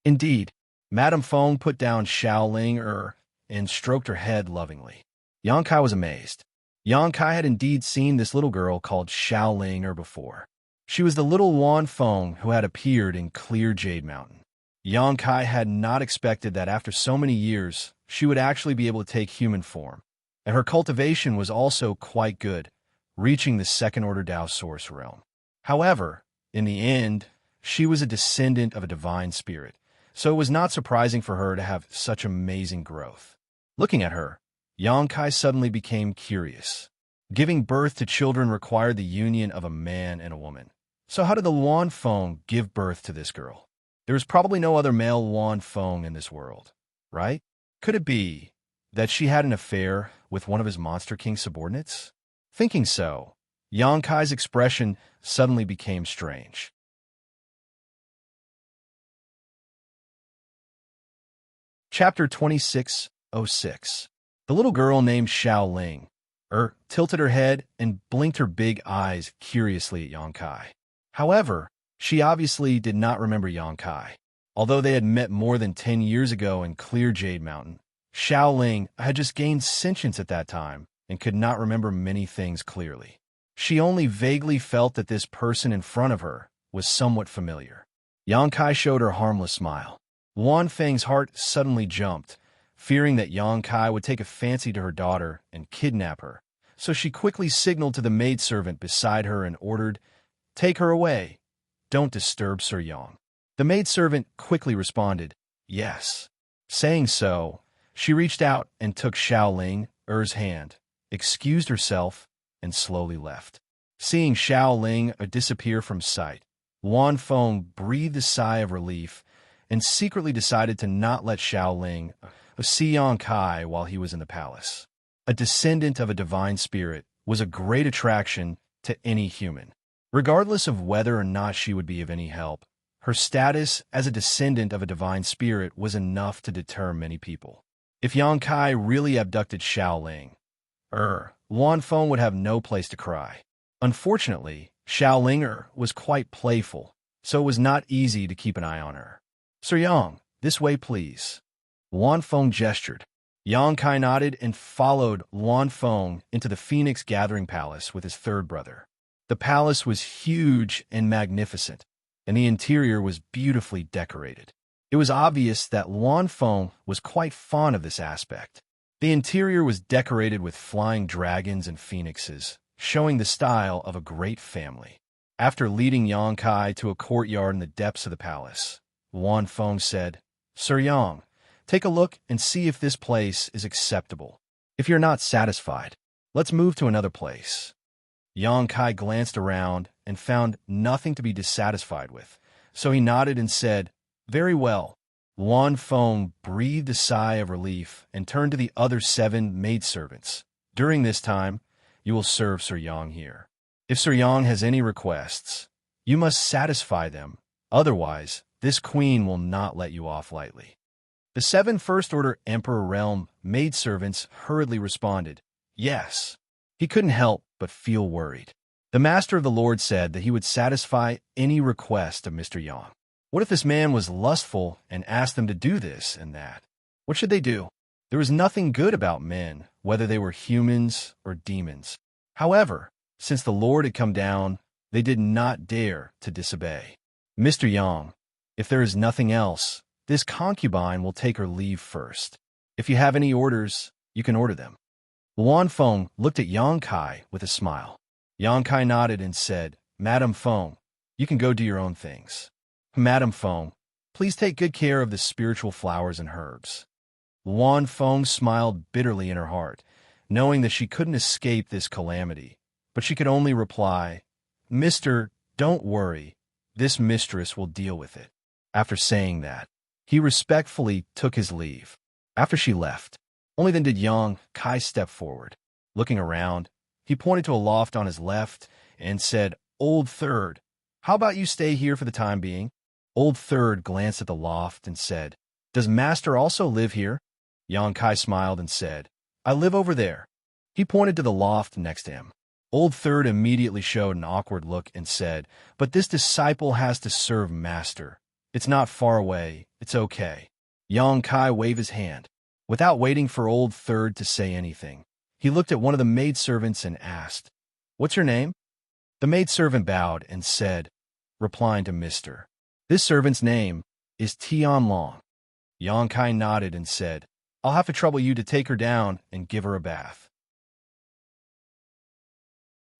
Indeed. Madame Feng put down Xiaoling and stroked her head lovingly. Yang Kai was amazed. Yang Kai had indeed seen this little girl called Xiaoling before. She was the little Wan Feng who had appeared in Clear Jade Mountain. Yang Kai had not expected that after so many years, she would actually be able to take human form. And her cultivation was also quite good, reaching the second-order Dao Source realm. However, in the end, she was a descendant of a divine spirit, so it was not surprising for her to have such amazing growth. Looking at her, Yang Kai suddenly became curious. Giving birth to children required the union of a man and a woman. So how did the Luan Feng give birth to this girl? There was probably no other male Luan Feng in this world, right? Could it be that she had an affair with one of his Monster King subordinates? Thinking so, Yang Kai's expression suddenly became strange. Chapter 2606. The little girl named Xiaoling tilted her head and blinked her big eyes curiously at Yang Kai. However, she obviously did not remember Yang Kai. Although they had met more than 10 years ago in Clear Jade Mountain, Xiaoling had just gained sentience at that time and could not remember many things clearly. She only vaguely felt that this person in front of her was somewhat familiar. Yang Kai showed her a harmless smile. Wan Feng's heart suddenly jumped, fearing that Yang Kai would take a fancy to her daughter and kidnap her, so she quickly signaled to the maidservant beside her and ordered, "Take her away. Don't disturb Sir Yang." The maidservant quickly responded, "Yes." Saying so, she reached out and took Xiaoling-er's hand, excused herself, and slowly left. Seeing Xiaoling disappear from sight, Wan Feng breathed a sigh of relief and secretly decided to not let Xiaoling see Yang Kai while he was in the palace. A descendant of a divine spirit was a great attraction to any human. Regardless of whether or not she would be of any help, her status as a descendant of a divine spirit was enough to deter many people. If Yang Kai really abducted Xiaoling, Wan Feng would have no place to cry. Unfortunately, Xiaoling was quite playful, so it was not easy to keep an eye on her. "Sir Yang, this way please." Wan Feng gestured. Yang Kai nodded and followed Wan Feng into the Phoenix Gathering Palace with his third brother. The palace was huge and magnificent, and the interior was beautifully decorated. It was obvious that Wan Feng was quite fond of this aspect. The interior was decorated with flying dragons and phoenixes, showing the style of a great family. After leading Yang Kai to a courtyard in the depths of the palace, Wan Feng said, "Sir Yang, take a look and see if this place is acceptable. If you're not satisfied, let's move to another place." Yang Kai glanced around and found nothing to be dissatisfied with, so he nodded and said, "Very well." Wan Feng breathed a sigh of relief and turned to the other 7 maidservants. "During this time, you will serve Sir Yang here. If Sir Yang has any requests, you must satisfy them. Otherwise, this queen will not let you off lightly." The 7 First-Order Emperor Realm maidservants hurriedly responded, "Yes." He couldn't help but feel worried. The Master of the Lord said that he would satisfy any request of Mr. Yang. What if this man was lustful and asked them to do this and that? What should they do? There was nothing good about men, whether they were humans or demons. However, since the Lord had come down, they did not dare to disobey. "Mr. Yang, if there is nothing else, this concubine will take her leave first. If you have any orders, you can order them." Wan Feng looked at Yang Kai with a smile. Yang Kai nodded and said, "Madame Feng, you can go do your own things. Madame Feng, please take good care of the spiritual flowers and herbs." Wan Feng smiled bitterly in her heart, knowing that she couldn't escape this calamity, but she could only reply, "Mister, don't worry. This mistress will deal with it." After saying that, he respectfully took his leave. After she left, only then did Yang Kai step forward. Looking around, he pointed to a loft on his left and said, "Old Third, how about you stay here for the time being?" Old Third glanced at the loft and said, "Does Master also live here?" Yang Kai smiled and said, "I live over there." He pointed to the loft next to him. Old Third immediately showed an awkward look and said, "But this disciple has to serve Master. It's not far away. It's okay." Yang Kai waved his hand. Without waiting for Old Third to say anything, he looked at one of the maidservants and asked, "What's your name?" The maidservant bowed and said, replying to Mr. This servant's name is Tian Long. Yang Kai nodded and said, "I'll have to trouble you to take her down and give her a bath.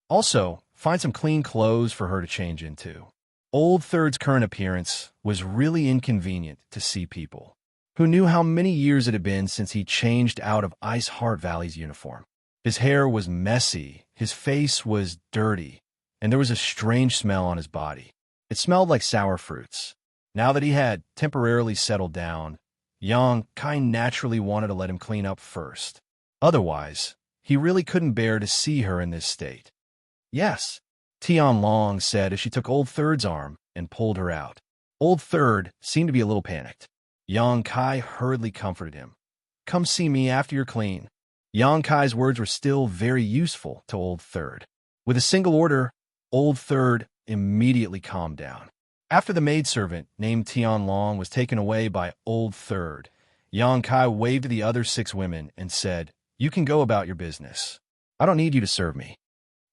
Also, find some clean clothes for her to change into." Old Third's current appearance was really inconvenient to see people who knew how many years it had been since he changed out of Ice Heart Valley's uniform. His hair was messy, his face was dirty, and there was a strange smell on his body. It smelled like sour fruits. Now that he had temporarily settled down, Yang Kai naturally wanted to let him clean up first. Otherwise, he really couldn't bear to see her in this state. "Yes," Tian Long said as she took Old Third's arm and pulled her out. Old Third seemed to be a little panicked. Yang Kai hurriedly comforted him. "Come see me after you're clean." Yang Kai's words were still very useful to Old Third. With a single order, Old Third immediately calmed down. After the maidservant named Tian Long was taken away by Old Third, Yang Kai waved to the other 6 women and said, "You can go about your business. I don't need you to serve me."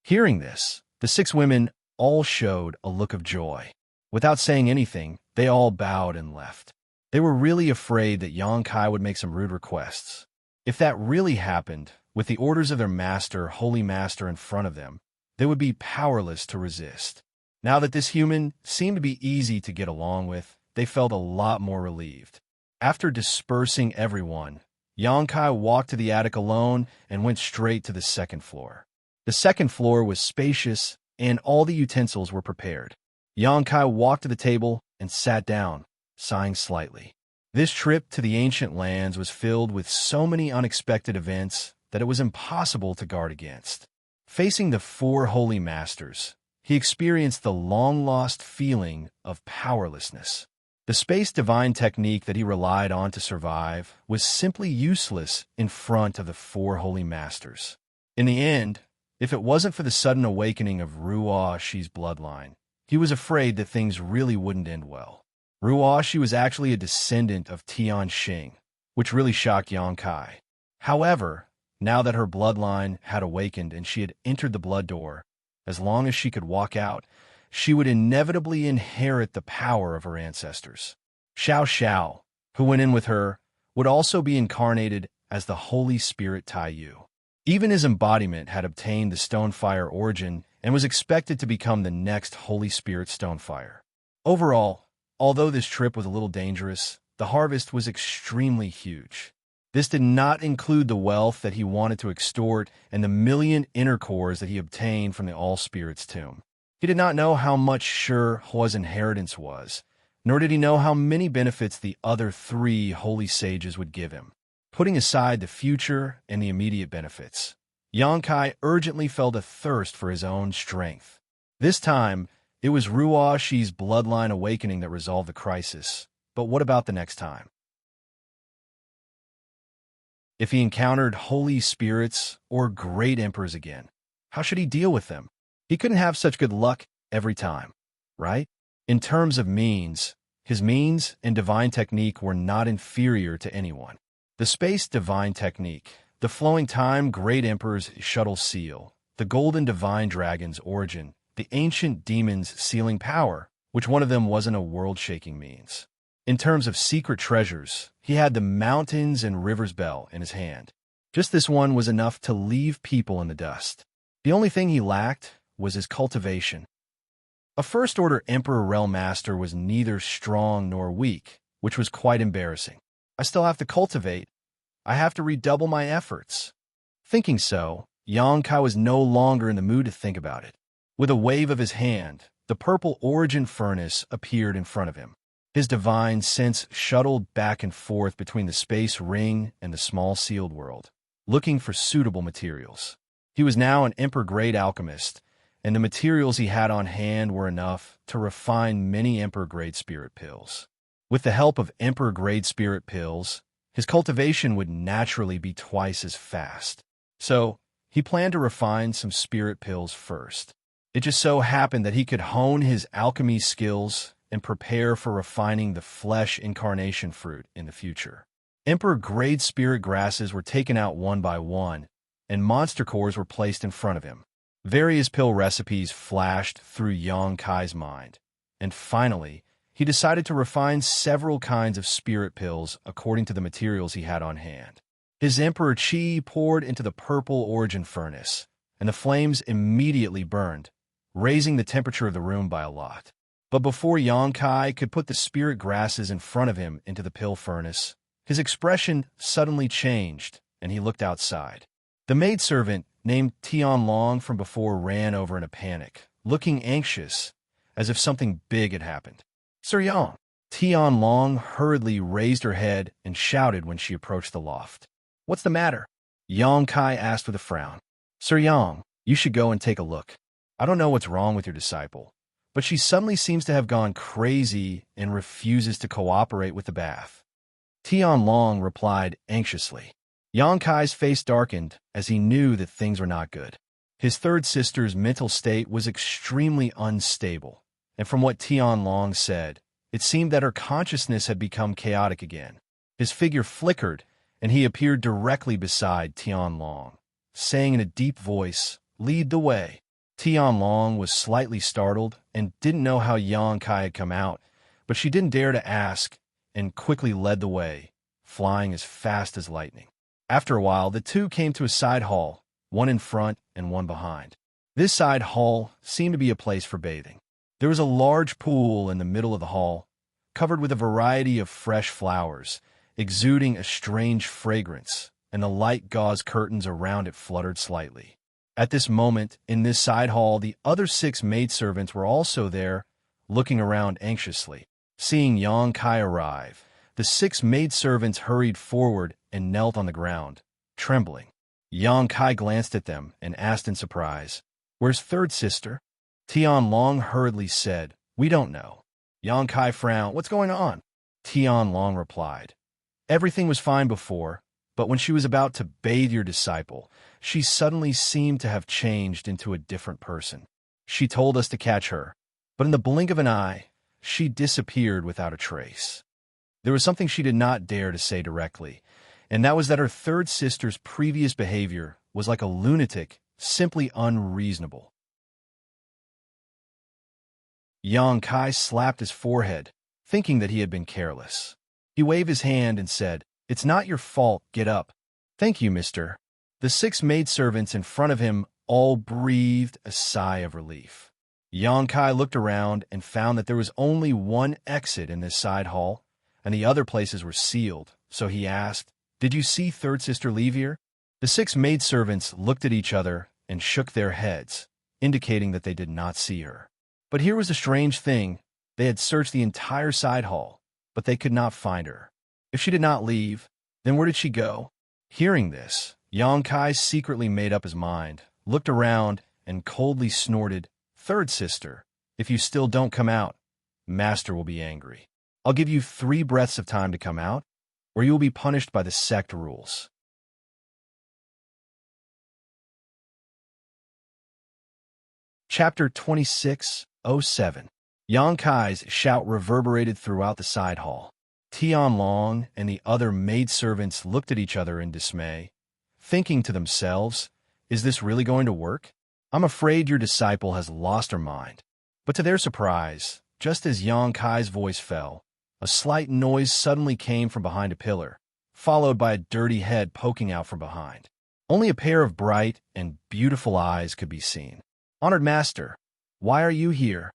Hearing this, the 6 women all showed a look of joy. Without saying anything, they all bowed and left. They were really afraid that Yang Kai would make some rude requests. If that really happened, with the orders of their master, Holy Master, in front of them, they would be powerless to resist. Now that this human seemed to be easy to get along with, they felt a lot more relieved. After dispersing everyone, Yang Kai walked to the attic alone and went straight to the 2nd floor. The 2nd floor was spacious, and all the utensils were prepared. Yang Kai walked to the table and sat down, sighing slightly. This trip to the ancient lands was filled with so many unexpected events that it was impossible to guard against. Facing the 4 holy masters, he experienced the long-lost feeling of powerlessness. The space divine technique that he relied on to survive was simply useless in front of the 4 holy masters. In the end, if it wasn't for the sudden awakening of Ruaxi's bloodline, he was afraid that things really wouldn't end well. Ruaxi was actually a descendant of Tianxing, which really shocked Yang Kai. However, now that her bloodline had awakened and she had entered the blood door, as long as she could walk out, she would inevitably inherit the power of her ancestors. Xiao, who went in with her, would also be incarnated as the Holy Spirit Taiyu. Even his embodiment had obtained the Stonefire origin and was expected to become the next Holy Spirit Stonefire. Overall, although this trip was a little dangerous, the harvest was extremely huge. This did not include the wealth that he wanted to extort and the 1,000,000 inner cores that he obtained from the All-Spirit's tomb. He did not know how much Hua's inheritance was, nor did he know how many benefits the other 3 holy sages would give him. Putting aside the future and the immediate benefits, Yang Kai urgently felt a thirst for his own strength. This time, it was Ruaxi's bloodline awakening that resolved the crisis. But what about the next time? If he encountered holy spirits or great emperors again, how should he deal with them? He couldn't have such good luck every time, right? In terms of means, his means and divine technique were not inferior to anyone. The space divine technique, the flowing time great emperor's shuttle seal, the golden divine dragon's origin, the ancient demon's sealing power, which one of them wasn't a world-shaking means. In terms of secret treasures, he had the mountains and rivers bell in his hand. Just this one was enough to leave people in the dust. The only thing he lacked was his cultivation. A first-order Emperor Realm Master was neither strong nor weak, which was quite embarrassing. I still have to cultivate. I have to redouble my efforts. Thinking so, Yang Kai was no longer in the mood to think about it. With a wave of his hand, the purple origin furnace appeared in front of him. His divine sense shuttled back and forth between the space ring and the small sealed world, looking for suitable materials. He was now an Emperor-grade alchemist, and the materials he had on hand were enough to refine many Emperor-grade spirit pills. With the help of Emperor-grade spirit pills, his cultivation would naturally be twice as fast. So, he planned to refine some spirit pills first. It just so happened that he could hone his alchemy skills and prepare for refining the flesh incarnation fruit in the future. Emperor-grade spirit grasses were taken out one by one, and monster cores were placed in front of him. Various pill recipes flashed through Xianxia's mind, and finally, he decided to refine several kinds of spirit pills according to the materials he had on hand. His emperor qi poured into the purple origin furnace, and the flames immediately burned, raising the temperature of the room by a lot. But before Xianxia could put the spirit grasses in front of him into the pill furnace, his expression suddenly changed, and he looked outside. The maidservant, named Tianlong from before, ran over in a panic, looking anxious, as if something big had happened. "Sir Yang!" Tianlong hurriedly raised her head and shouted when she approached the loft. "What's the matter?" Xianxia asked with a frown. "Sir Yang, you should go and take a look. I don't know what's wrong with your disciple, but she suddenly seems to have gone crazy and refuses to cooperate with the bath." Tianlong replied anxiously. Xianxia's face darkened as he knew that things were not good. His third sister's mental state was extremely unstable, and from what Tianlong said, it seemed that her consciousness had become chaotic again. His figure flickered, and he appeared directly beside Tianlong, saying in a deep voice, "Lead the way." Tianlong was slightly startled and didn't know how Xianxia had come out, but she didn't dare to ask and quickly led the way, flying as fast as lightning. After a while, the two came to a side hall, one in front and one behind. This side hall seemed to be a place for bathing. There was a large pool in the middle of the hall, covered with a variety of fresh flowers, exuding a strange fragrance, and the light gauze curtains around it fluttered slightly. At this moment, in this side hall, the other 6 maidservants were also there, looking around anxiously. Seeing Xianxia arrive, the 6 maidservants hurried forward and knelt on the ground, trembling. Xianxia glanced at them and asked in surprise, "Where's third sister?" Tianlong hurriedly said, "We don't know." Xianxia frowned. "What's going on?" Tianlong replied, "Everything was fine before, but when she was about to bathe your disciple, she suddenly seemed to have changed into a different person. She told us to catch her, but in the blink of an eye, she disappeared without a trace." There was something she did not dare to say directly, and that was that her third sister's previous behavior was like a lunatic, simply unreasonable. Xianxia slapped his forehead, thinking that he had been careless. He waved his hand and said, "It's not your fault, get up." "Thank you, mister." The 6 maidservants in front of him all breathed a sigh of relief. Xianxia looked around and found that there was only one exit in this side hall, and the other places were sealed, so he asked, "Did you see third sister leave here?" The 6 maidservants looked at each other and shook their heads, indicating that they did not see her. But here was the strange thing. They had searched the entire side hall, but they could not find her. If she did not leave, then where did she go? Hearing this, Xianxia secretly made up his mind, looked around, and coldly snorted, "Third sister, if you still don't come out, Master will be angry. I'll give you 3 breaths of time to come out, or you will be punished by the sect rules." Chapter 26:07. Xianxia's shout reverberated throughout the side hall. Tianlong and the other maidservants looked at each other in dismay, thinking to themselves, "Is this really going to work? I'm afraid your disciple has lost her mind." But to their surprise, just as Xianxia's voice fell, a slight noise suddenly came from behind a pillar, followed by a dirty head poking out from behind. Only a pair of bright and beautiful eyes could be seen. "Honored Master, why are you here?"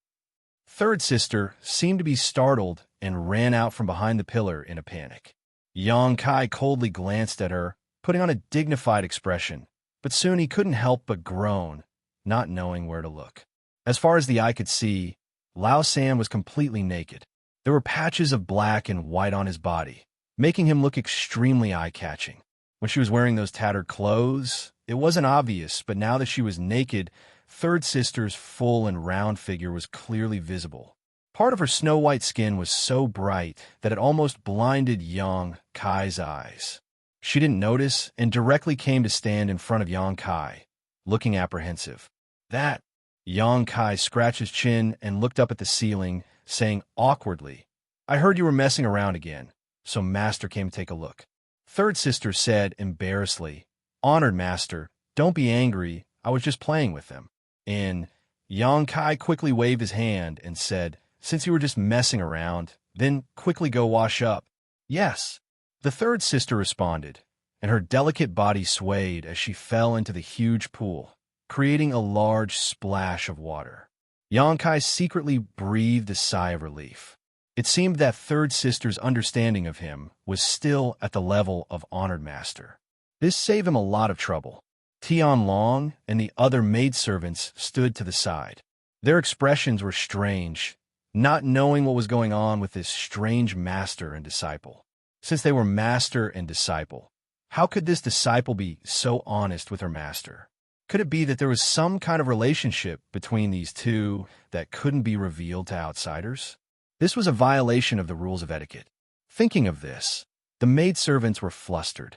Third sister seemed to be startled and ran out from behind the pillar in a panic. Xianxia coldly glanced at her, putting on a dignified expression, but soon he couldn't help but groan, not knowing where to look. As far as the eye could see, Lao San was completely naked. There were patches of black and white on his body, making him look extremely eye-catching. When she was wearing those tattered clothes, it wasn't obvious, but now that she was naked, third sister's full and round figure was clearly visible. Part of her snow-white skin was so bright that it almost blinded Xianxia's eyes. She didn't notice and directly came to stand in front of Xianxia, looking apprehensive. "That!" Xianxia scratched his chin and looked up at the ceiling, saying awkwardly, "I heard you were messing around again, so Master came to take a look." Third sister said embarrassedly, "Honored Master, don't be angry, I was just playing with them." And Yang Kai quickly waved his hand and said, "Since you were just messing around, then quickly go wash up." "Yes," the third sister responded, and her delicate body swayed as she fell into the huge pool, creating a large splash of water. Yang Kai secretly breathed a sigh of relief. It seemed that third sister's understanding of him was still at the level of honored master. This saved him a lot of trouble. Tian Long and the other maidservants stood to the side. Their expressions were strange, not knowing what was going on with this strange master and disciple. Since they were master and disciple, how could this disciple be so honest with her master? Could it be that there was some kind of relationship between these two that couldn't be revealed to outsiders? This was a violation of the rules of etiquette. Thinking of this, the maidservants were flustered.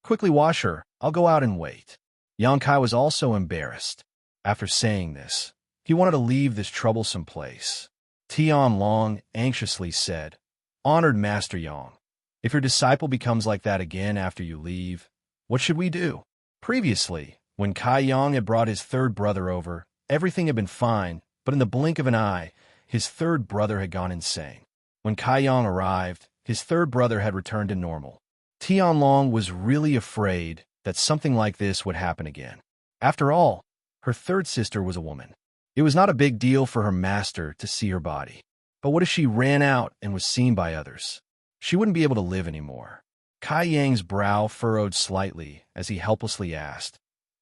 "Quickly wash her, I'll go out and wait." Yang Kai was also embarrassed. After saying this, he wanted to leave this troublesome place. Tian Long anxiously said, "Honored Master Yang, if your disciple becomes like that again after you leave, what should we do?" Previously, when Kai Yang had brought his third brother over, everything had been fine, but in the blink of an eye, his third brother had gone insane. When Kai Yang arrived, his third brother had returned to normal. Tian Long was really afraid that something like this would happen again. After all, her third sister was a woman. It was not a big deal for her master to see her body. But what if she ran out and was seen by others? She wouldn't be able to live anymore. Kai Yang's brow furrowed slightly as he helplessly asked,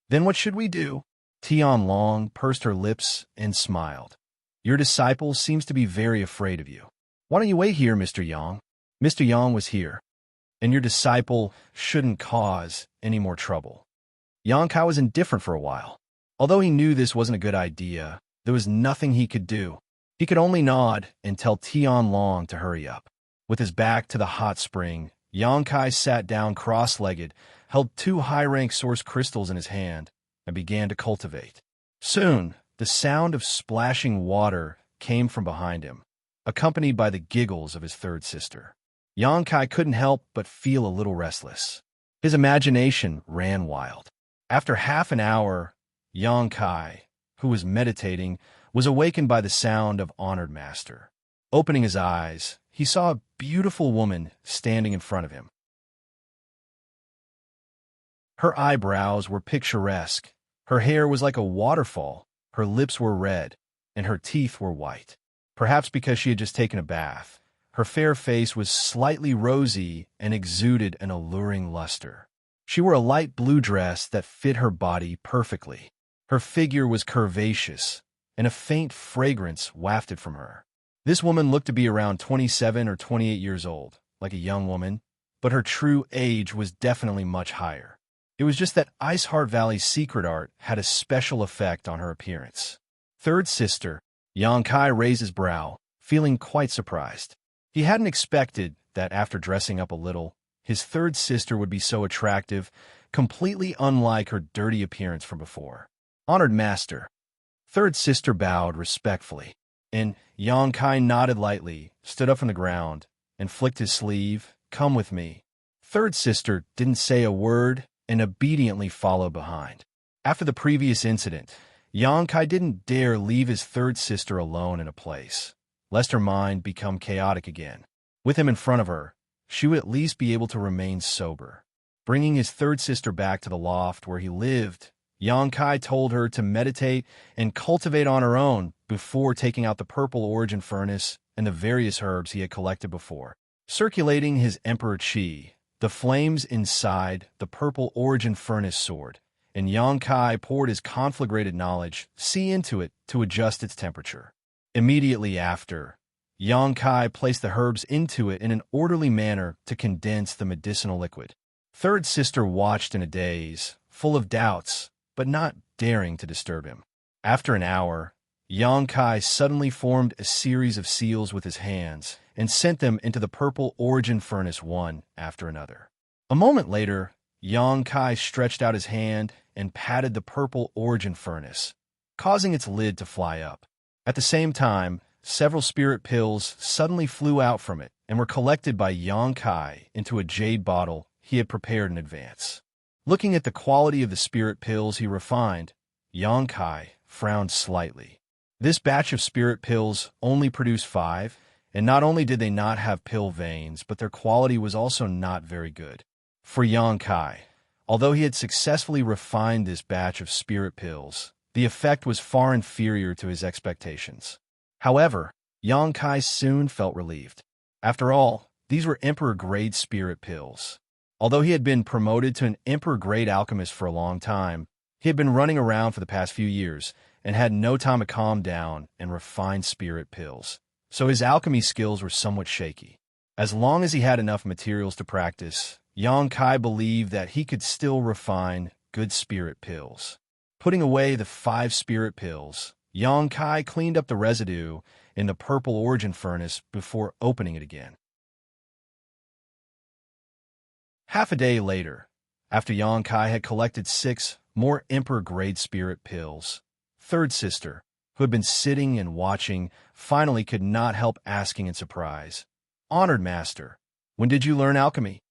"Then what should we do?" Tian Long pursed her lips and smiled. "Your disciple seems to be very afraid of you. Why don't you wait here, Mr. Yang?" Mr. Yang was here, and your disciple shouldn't cause any more trouble. Yang Kai was indifferent for a while. Although he knew this wasn't a good idea, there was nothing he could do. He could only nod and tell Tian Long to hurry up. With his back to the hot spring, Yang Kai sat down cross-legged, held 2 high-rank source crystals in his hand, and began to cultivate. Soon, the sound of splashing water came from behind him, accompanied by the giggles of his third sister. Yang Kai couldn't help but feel a little restless. His imagination ran wild. After half an hour, Yang Kai, who was meditating, was awakened by the sound of honored master. Opening his eyes, he saw a beautiful woman standing in front of him. Her eyebrows were picturesque, her hair was like a waterfall, her lips were red, and her teeth were white. Perhaps because she had just taken a bath, her fair face was slightly rosy and exuded an alluring luster. She wore a light blue dress that fit her body perfectly. Her figure was curvaceous, and a faint fragrance wafted from her. This woman looked to be around 27 or 28 years old, like a young woman, but her true age was definitely much higher. It was just that Ice Heart Valley's secret art had a special effect on her appearance. Third sister, Yang Kai raised his brow, feeling quite surprised. He hadn't expected that after dressing up a little, his third sister would be so attractive, completely unlike her dirty appearance from before. Honored Master. Third sister bowed respectfully, and Yang Kai nodded lightly, stood up from the ground, and flicked his sleeve. "Come with me." Third sister didn't say a word and obediently followed behind. After the previous incident, Yang Kai didn't dare leave his third sister alone in a place, lest her mind become chaotic again. With him in front of her, she would at least be able to remain sober. Bringing his third sister back to the loft where he lived, Yang Kai told her to meditate and cultivate on her own before taking out the purple origin furnace and the various herbs he had collected before. Circulating his Emperor Qi, the flames inside the purple origin furnace soared, and Yang Kai poured his conflagrated knowledge into it to adjust its temperature. Immediately after, Yang Kai placed the herbs into it in an orderly manner to condense the medicinal liquid. Third sister watched in a daze, full of doubts, but not daring to disturb him. After an hour, Yang Kai suddenly formed a series of seals with his hands and sent them into the purple origin furnace one after another. A moment later, Yang Kai stretched out his hand and patted the purple origin furnace, causing its lid to fly up. At the same time, several spirit pills suddenly flew out from it and were collected by Xianxia into a jade bottle he had prepared in advance. Looking at the quality of the spirit pills he refined, Xianxia frowned slightly. This batch of spirit pills only produced 5, and not only did they not have pill veins, but their quality was also not very good. For Xianxia, although he had successfully refined this batch of spirit pills, the effect was far inferior to his expectations. However, Xianxia soon felt relieved. After all, these were Emperor-grade spirit pills. Although he had been promoted to an Emperor-grade alchemist for a long time, he had been running around for the past few years and had no time to calm down and refine spirit pills, so his alchemy skills were somewhat shaky. As long as he had enough materials to practice, Xianxia believed that he could still refine good spirit pills. Putting away the 5 spirit pills, Xianxia cleaned up the residue in the purple origin furnace before opening it again. Half a day later, after Xianxia had collected 6 more Emperor-grade spirit pills, Third Sister, who had been sitting and watching, finally could not help asking in surprise, "Honored Master, when did you learn alchemy?"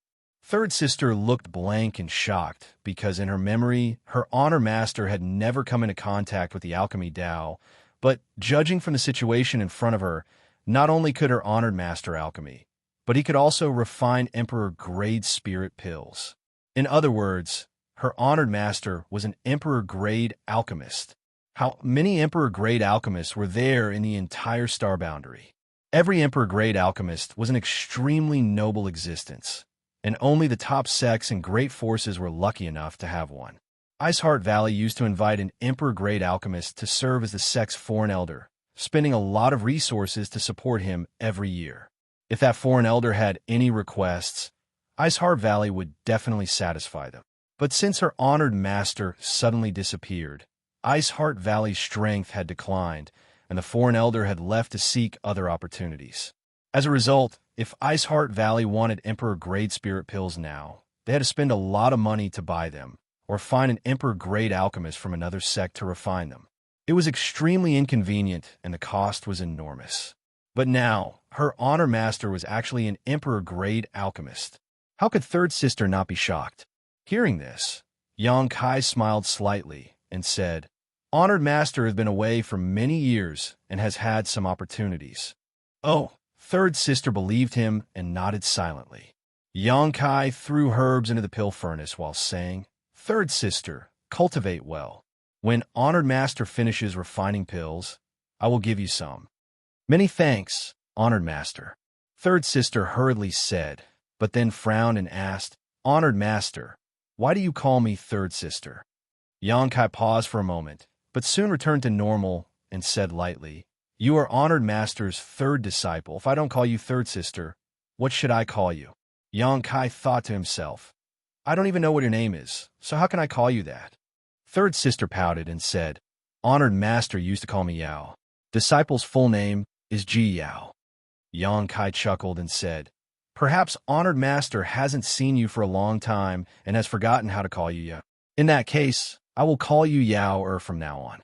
Third Sister looked blank and shocked because in her memory, her Honored Master had never come into contact with the alchemy Tao, but judging from the situation in front of her, not only could her Honored Master alchemy, but he could also refine Emperor-grade spirit pills. In other words, her Honored Master was an Emperor-grade alchemist. How many Emperor-grade alchemists were there in the entire star boundary? Every Emperor-grade alchemist was an extremely noble existence, and only the top sects and great forces were lucky enough to have one. Iceheart Valley used to invite an Emperor-grade alchemist to serve as the sect's foreign elder, spending a lot of resources to support him every year. If that foreign elder had any requests, Iceheart Valley would definitely satisfy them. But since her honored master suddenly disappeared, Iceheart Valley's strength had declined, and the foreign elder had left to seek other opportunities. As a result, if Iceheart Valley wanted Emperor-grade spirit pills now, they had to spend a lot of money to buy them, or find an Emperor-grade alchemist from another sect to refine them. It was extremely inconvenient, and the cost was enormous. But now, her honor master was actually an Emperor-grade alchemist. How could Third Sister not be shocked? Hearing this, Xianxia smiled slightly and said, "Honored Master has been away for many years and has had some opportunities." Oh, Third Sister believed him and nodded silently. Xianxia threw herbs into the pill furnace while saying, "Third Sister, cultivate well. When Honored Master finishes refining pills, I will give you some." "Many thanks, Honored Master," Third Sister hurriedly said, but then frowned and asked, "Honored Master, why do you call me Third Sister?" Xianxia paused for a moment, but soon returned to normal and said lightly, "You are Honored Master's third disciple. If I don't call you Third Sister, what should I call you?" Xianxia thought to himself, "I don't even know what your name is, so how can I call you that?" Third Sister pouted and said, "Honored Master used to call me Yao. Disciple's full name is Ji Yao." Xianxia chuckled and said, "Perhaps Honored Master hasn't seen you for a long time and has forgotten how to call you Yao. In that case, I will call you Yao from now on."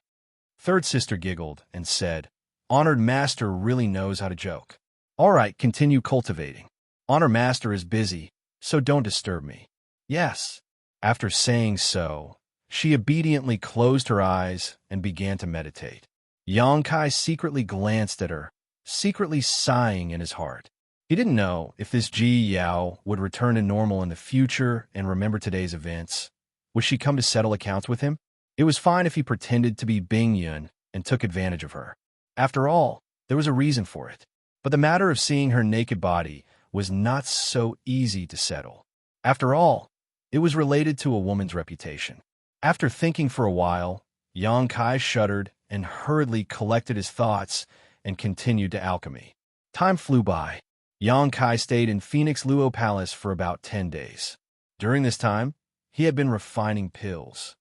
Third Sister giggled and said, "Honored Master really knows how to joke. All right, continue cultivating. Honored Master is busy, so don't disturb me." "Yes." After saying so, she obediently closed her eyes and began to meditate. Xianxia secretly glanced at her, secretly sighing in his heart. He didn't know if this Ji Yao would return to normal in the future and remember today's events. Would she come to settle accounts with him? It was fine if he pretended to be Bing Yun and took advantage of her. After all, there was a reason for it. But the matter of seeing her naked body was not so easy to settle. After all, it was related to a woman's reputation. After thinking for a while, Xianxia shuddered and hurriedly collected his thoughts and continued to alchemy. Time flew by. Xianxia stayed in Phoenix Luo Palace for about 10 days. During this time, he had been refining pills.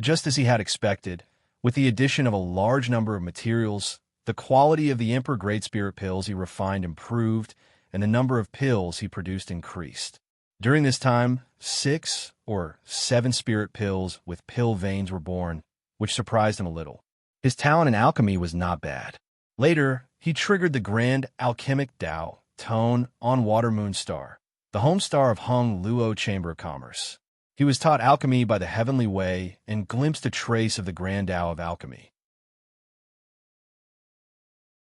Just as he had expected, with the addition of a large number of materials, the quality of the Emperor-grade spirit pills he refined improved, and the number of pills he produced increased. During this time, 6 or 7 spirit pills with pill veins were born, which surprised him a little. His talent in alchemy was not bad. Later, he triggered the Grand Alchemic Tao Tone on Water Moon Star, the home star of Hung Luo Chamber of Commerce. He was taught alchemy by the Heavenly Way and glimpsed a trace of the Grand Tao of alchemy.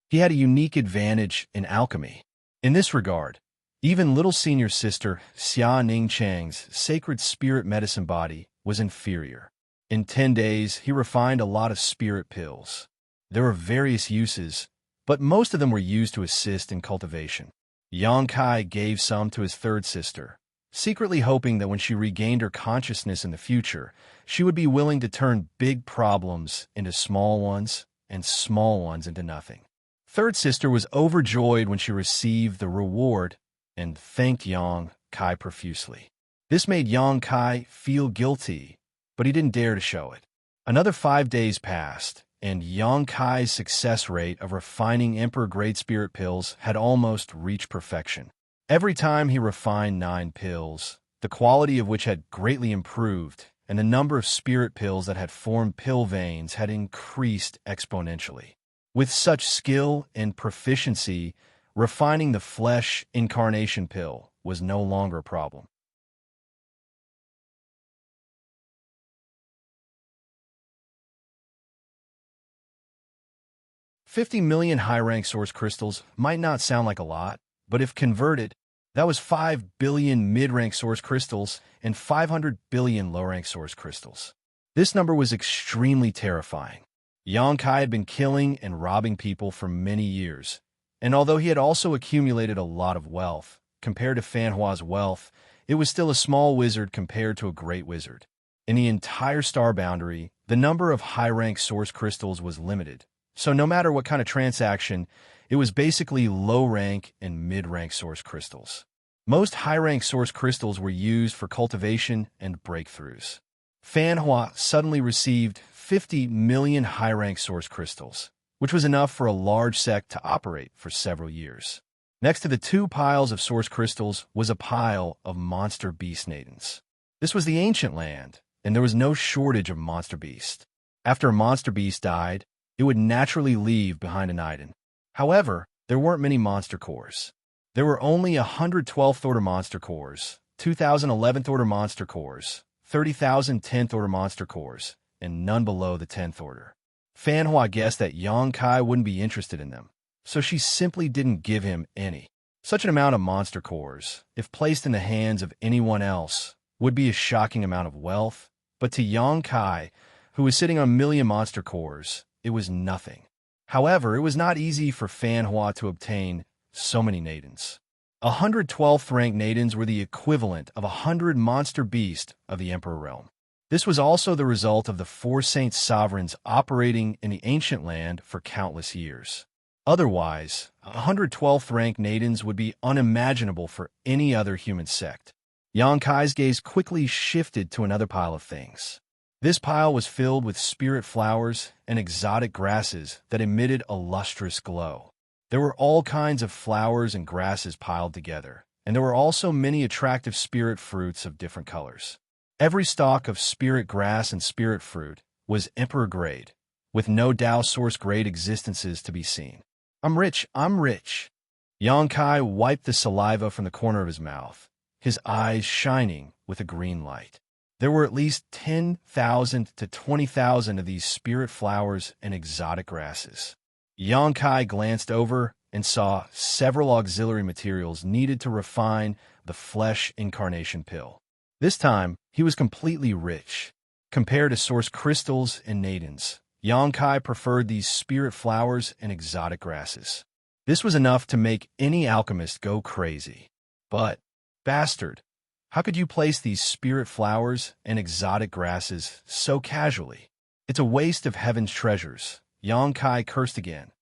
He had a unique advantage in alchemy. In this regard, even little senior sister Xia Ningchang's sacred spirit medicine body was inferior. In 10 days, he refined a lot of spirit pills. There were various uses, but most of them were used to assist in cultivation. Xianxia gave some to his third sister, secretly hoping that when she regained her consciousness in the future, she would be willing to turn big problems into small ones and small ones into nothing. Third sister was overjoyed when she received the reward and thanked Xianxia profusely. This made Xianxia feel guilty, but he didn't dare to show it. Another 5 days passed, and Xianxia's success rate of refining Emperor Great Spirit pills had almost reached perfection. Every time he refined 9 pills, the quality of which had greatly improved, and the number of spirit pills that had formed pill veins had increased exponentially. With such skill and proficiency, refining the flesh incarnation pill was no longer a problem. $50 million high-rank source crystals might not sound like a lot, but if converted, that was 5 billion mid-rank source crystals and 500 billion low-rank source crystals. This number was extremely terrifying. Xianxia had been killing and robbing people for many years, and although he had also accumulated a lot of wealth, compared to Fanhua's wealth, it was still a small wizard compared to a great wizard. In the entire star boundary, the number of high-rank source crystals was limited, so no matter what kind of transaction, it was basically low-rank and mid-rank source crystals. Most high-rank source crystals were used for cultivation and breakthroughs. Fanhua suddenly received 50 million high-rank source crystals, which was enough for a large sect to operate for several years. Next to the 2 piles of source crystals was a pile of monster beast nadens. This was the ancient land, and there was no shortage of monster beast. After a monster beast died, it would naturally leave behind a Naden. However, there weren't many monster cores. There were only 112th order monster cores, 2,011th order monster cores, 30,000 10th order monster cores, and none below the 10th order. Fanhua guessed that Xianxia wouldn't be interested in them, so she simply didn't give him any. Such an amount of monster cores, if placed in the hands of anyone else, would be a shocking amount of wealth, but to Xianxia, who was sitting on a million monster cores, it was nothing. However, it was not easy for Fanhua to obtain so many Nadens. 112th rank Nadens were the equivalent of 100 monster beasts of the Emperor realm. This was also the result of the 4 saint sovereigns operating in the ancient land for countless years. Otherwise, 112th rank Nadens would be unimaginable for any other human sect. Xianxia's gaze quickly shifted to another pile of things. This pile was filled with spirit flowers and exotic grasses that emitted a lustrous glow. There were all kinds of flowers and grasses piled together, and there were also many attractive spirit fruits of different colors. Every stalk of spirit grass and spirit fruit was emperor grade, with no Tao source grade existences to be seen. I'm rich. Xianxia wiped the saliva from the corner of his mouth, his eyes shining with a green light. There were at least 10,000 to 20,000 of these spirit flowers and exotic grasses. Xianxia glanced over and saw several auxiliary materials needed to refine the flesh incarnation pill. This time, he was completely rich. Compared to source crystals and nadens, Xianxia preferred these spirit flowers and exotic grasses. This was enough to make any alchemist go crazy. But, bastard, how could you place these spirit flowers and exotic grasses so casually? It's a waste of heaven's treasures. Xianxia cursed again.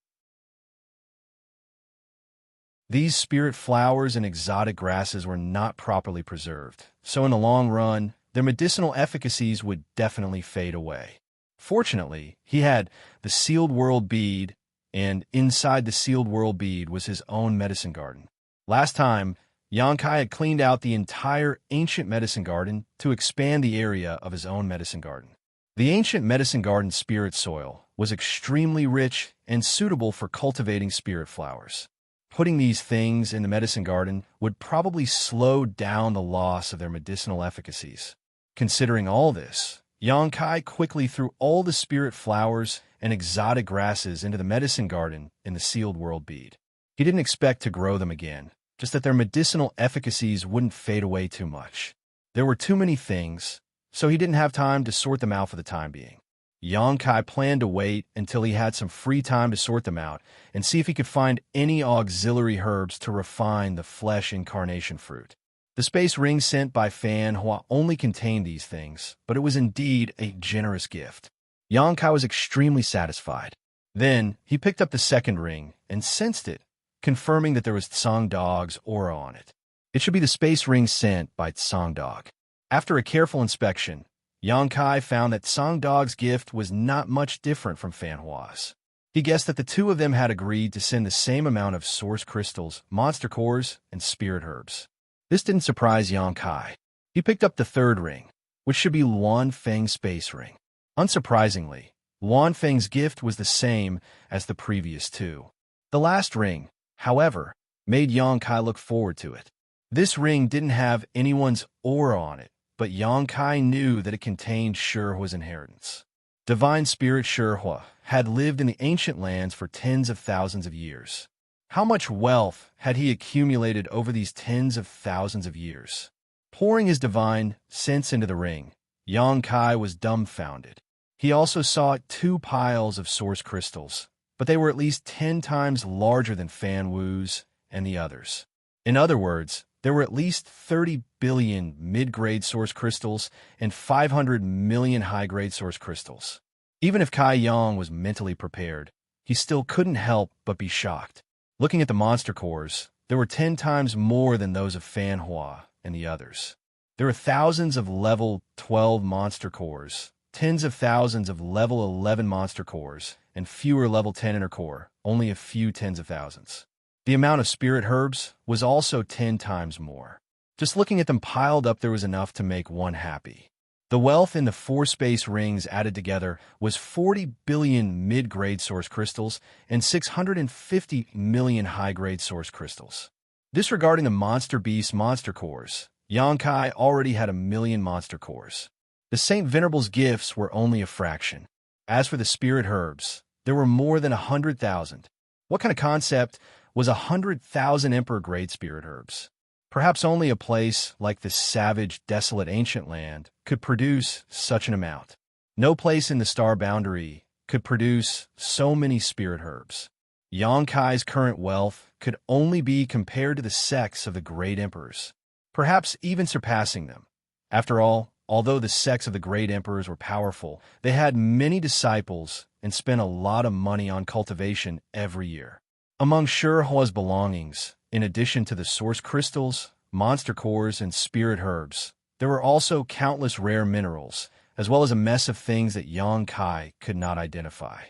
These spirit flowers and exotic grasses were not properly preserved, so in the long run, their medicinal efficacies would definitely fade away. Fortunately, he had the sealed world bead, and inside the sealed world bead was his own medicine garden. Last time, Xianxia had cleaned out the entire ancient medicine garden to expand the area of his own medicine garden. The ancient medicine garden spirit soil was extremely rich and suitable for cultivating spirit flowers. Putting these things in the medicine garden would probably slow down the loss of their medicinal efficacies. Considering all this, Xianxia quickly threw all the spirit flowers and exotic grasses into the medicine garden in the sealed world bead. He didn't expect to grow them again, just that their medicinal efficacies wouldn't fade away too much. There were too many things, so he didn't have time to sort them out for the time being. Xianxia planned to wait until he had some free time to sort them out and see if he could find any auxiliary herbs to refine the flesh incarnation fruit. The space ring sent by Fan Hua only contained these things, but it was indeed a generous gift. Xianxia was extremely satisfied. Then he picked up the second ring and sensed it, confirming that there was Tsangdog's aura on it. It should be the space ring sent by Tsangdog. After a careful inspection, Xianxia found that Tsangdog's gift was not much different from Fan Hua's. He guessed that the two of them had agreed to send the same amount of source crystals, monster cores, and spirit herbs. This didn't surprise Xianxia. He picked up the third ring, which should be Luan Feng's space ring. Unsurprisingly, Luan Feng's gift was the same as the previous two. The last ring, however, made Xianxia look forward to it. This ring didn't have anyone's aura on it, but Xianxia knew that it contained Shihua's inheritance. Divine Spirit Shihua had lived in the ancient lands for tens of thousands of years. How much wealth had he accumulated over these tens of thousands of years? Pouring his divine sense into the ring, Xianxia was dumbfounded. He also saw 2 piles of source crystals, but they were at least 10 times larger than Fan Wu's and the others. In other words, there were at least 30 billion mid-grade source crystals and 500 million high-grade source crystals. Even if Kai Yang was mentally prepared, he still couldn't help but be shocked. Looking at the monster cores, there were 10 times more than those of Fan Hua and the others. There were thousands of level 12 monster cores, tens of thousands of level 11 monster cores, and fewer level 10 inner core, only a few tens of thousands. The amount of spirit herbs was also 10 times more. Just looking at them piled up, there was enough to make one happy. The wealth in the 4 space rings added together was 40 billion mid-grade source crystals and 650 million high-grade source crystals. Disregarding the monster beast monster cores, Xianxia already had 1 million monster cores. The Saint Venerable's gifts were only a fraction. As for the spirit herbs, there were more than 100,000. What kind of concept was 100,000 Emperor-grade spirit herbs? Perhaps only a place like this savage, desolate ancient land could produce such an amount. No place in the star boundary could produce so many spirit herbs. Xianxia's current wealth could only be compared to the sects of the great emperors, perhaps even surpassing them. After all, although the sects of the great emperors were powerful, they had many disciples and spent a lot of money on cultivation every year. Among Shihua's belongings, in addition to the source crystals, monster cores, and spirit herbs, there were also countless rare minerals, as well as a mess of things that Xianxia could not identify.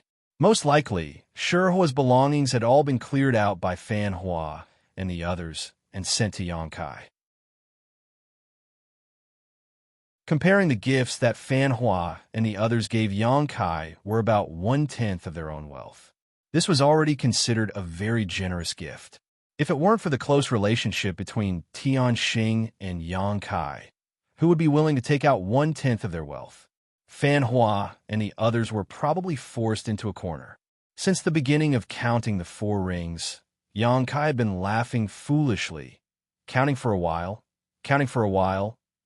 Most likely, Shihua's belongings had all been cleared out by Fan Hua and the others and sent to Xianxia. Comparing the gifts that Fan Hua and the others gave Xianxia were about 1/10 of their own wealth. This was already considered a very generous gift. If it weren't for the close relationship between Tianxing and Xianxia, who would be willing to take out 1/10 of their wealth? Fan Hua and the others were probably forced into a corner. Since the beginning of counting the 4 rings, Xianxia had been laughing foolishly, counting for a while,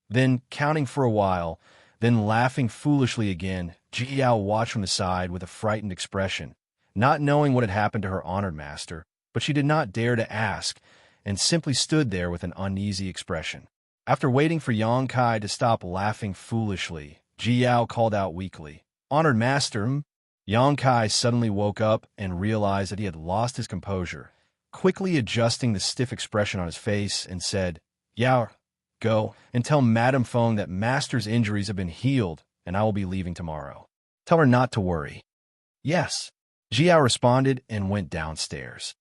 then counting for a while, then laughing foolishly again. Jiao watched from the side with a frightened expression, not knowing what had happened to her honored master, but she did not dare to ask, and simply stood there with an uneasy expression. After waiting for Xianxia to stop laughing foolishly, Jiao called out weakly, "Honored master." Xianxia suddenly woke up and realized that he had lost his composure, quickly adjusting the stiff expression on his face, and said, "Yao, go and tell Madame Feng that master's injuries have been healed, and I will be leaving tomorrow. Tell her not to worry." "Yes," Jiao responded and went downstairs.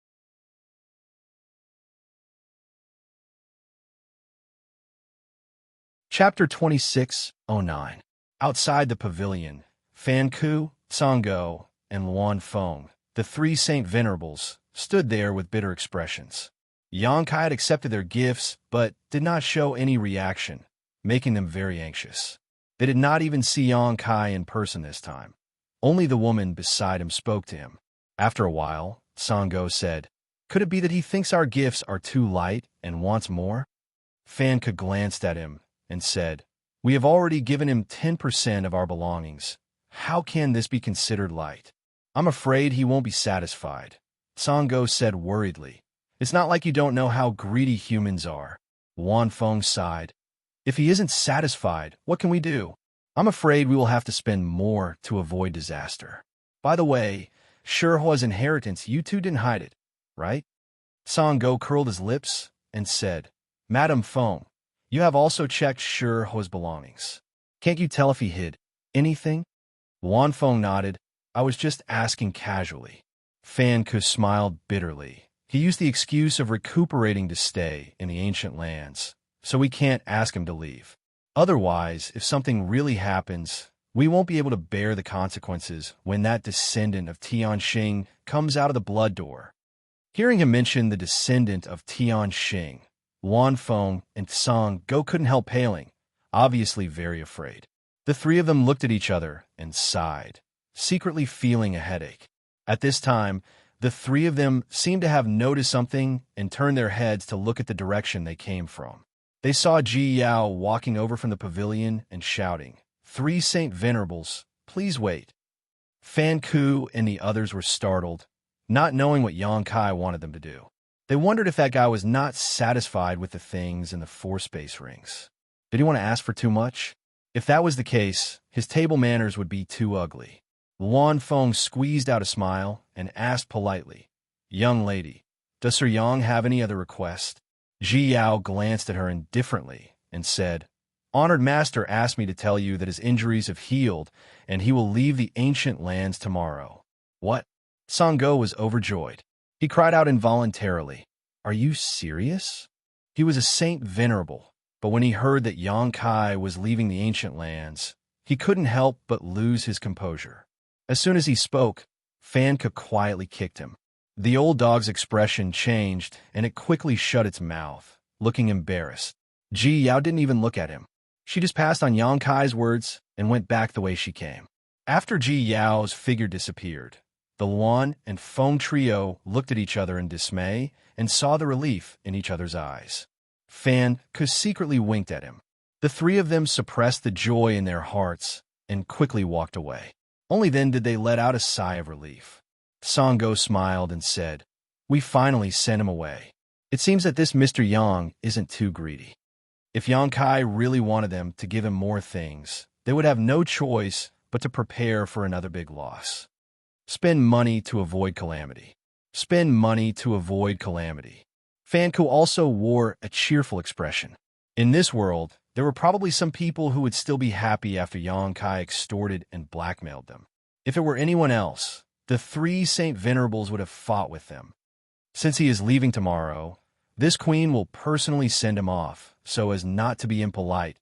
Chapter 26:09. Outside the pavilion, Fan Ku, Sango, and Luan Feng, the three Saint Venerables, stood there with bitter expressions. Yang Kai had accepted their gifts, but did not show any reaction, making them very anxious. They did not even see Yang Kai in person this time. Only the woman beside him spoke to him. After a while, Sango said, "Could it be that he thinks our gifts are too light and wants more?" Fan Ku glanced at him and said, "We have already given him 10% of our belongings. How can this be considered light? I'm afraid he won't be satisfied." Sango said worriedly, "It's not like you don't know how greedy humans are." Luan Feng sighed. "If he isn't satisfied, what can we do? I'm afraid we will have to spend more to avoid disaster. By the way, Shihua's inheritance, you two didn't hide it, right?" Sango curled his lips and said, "Madam Feng, you have also checked Shihua's belongings. Can't you tell if he hid anything?" Luan Feng nodded. "I was just asking casually." Fan Ku smiled bitterly. He used the excuse of recuperating to stay in the ancient lands, so we can't ask him to leave. Otherwise, if something really happens, we won't be able to bear the consequences when that descendant of Tianxing comes out of the blood door. Hearing him mention the descendant of Tianxing, Luan Feng and Song Go couldn't help paling, obviously very afraid. The three of them looked at each other and sighed, secretly feeling a headache. At this time, the three of them seemed to have noticed something and turned their heads to look at the direction they came from. They saw Ji Yao walking over from the pavilion and shouting, "Three Saint Venerables, please wait." Fan Ku and the others were startled, not knowing what Yang Kai wanted them to do. They wondered if that guy was not satisfied with the things in the four space rings. Did he want to ask for too much? If that was the case, his table manners would be too ugly. Luan Feng squeezed out a smile and asked politely, "Young lady, does Sir Yang have any other request?" Ji Yao glanced at her indifferently and said, "Honored Master asked me to tell you that his injuries have healed and he will leave the ancient lands tomorrow." "What?" Sango was overjoyed. He cried out involuntarily, "Are you serious?" He was a Saint Venerable, but when he heard that Yang Kai was leaving the ancient lands, he couldn't help but lose his composure. As soon as he spoke, Fan Ku quietly kicked him. The old dog's expression changed, and it quickly shut its mouth, looking embarrassed. Ji Yao didn't even look at him. She just passed on Yang Kai's words and went back the way she came. After Ji Yao's figure disappeared, the Luan and Feng trio looked at each other in dismay and saw the relief in each other's eyes. Fan Ku secretly winked at him. The three of them suppressed the joy in their hearts and quickly walked away. Only then did they let out a sigh of relief. Sango smiled and said, "We finally sent him away. It seems that this Mr. Yang isn't too greedy." If Yang Kai really wanted them to give him more things, they would have no choice but to prepare for another big loss. Spend money to avoid calamity. Spend money to avoid calamity. Fan Ku also wore a cheerful expression. In this world, there were probably some people who would still be happy after Yang Kai extorted and blackmailed them. If it were anyone else, the three Saint Venerables would have fought with them. Since he is leaving tomorrow, this queen will personally send him off, so as not to be impolite,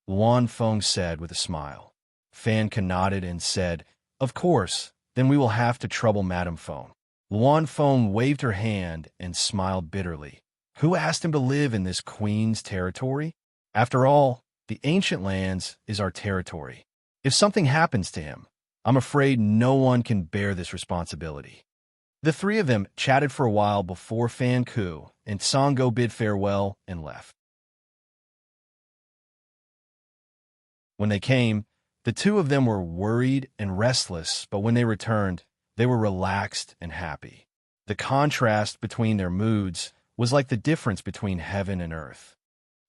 Luan Feng said with a smile. Fan Ku nodded and said, "Of course, then we will have to trouble Madame Feng." Luan Feng waved her hand and smiled bitterly. Who asked him to live in this queen's territory? After all, the ancient lands is our territory. If something happens to him, I'm afraid no one can bear this responsibility. The three of them chatted for a while before Fan Ku and Sango bid farewell and left. When they came, the two of them were worried and restless, but when they returned, they were relaxed and happy. The contrast between their moods was like the difference between heaven and earth.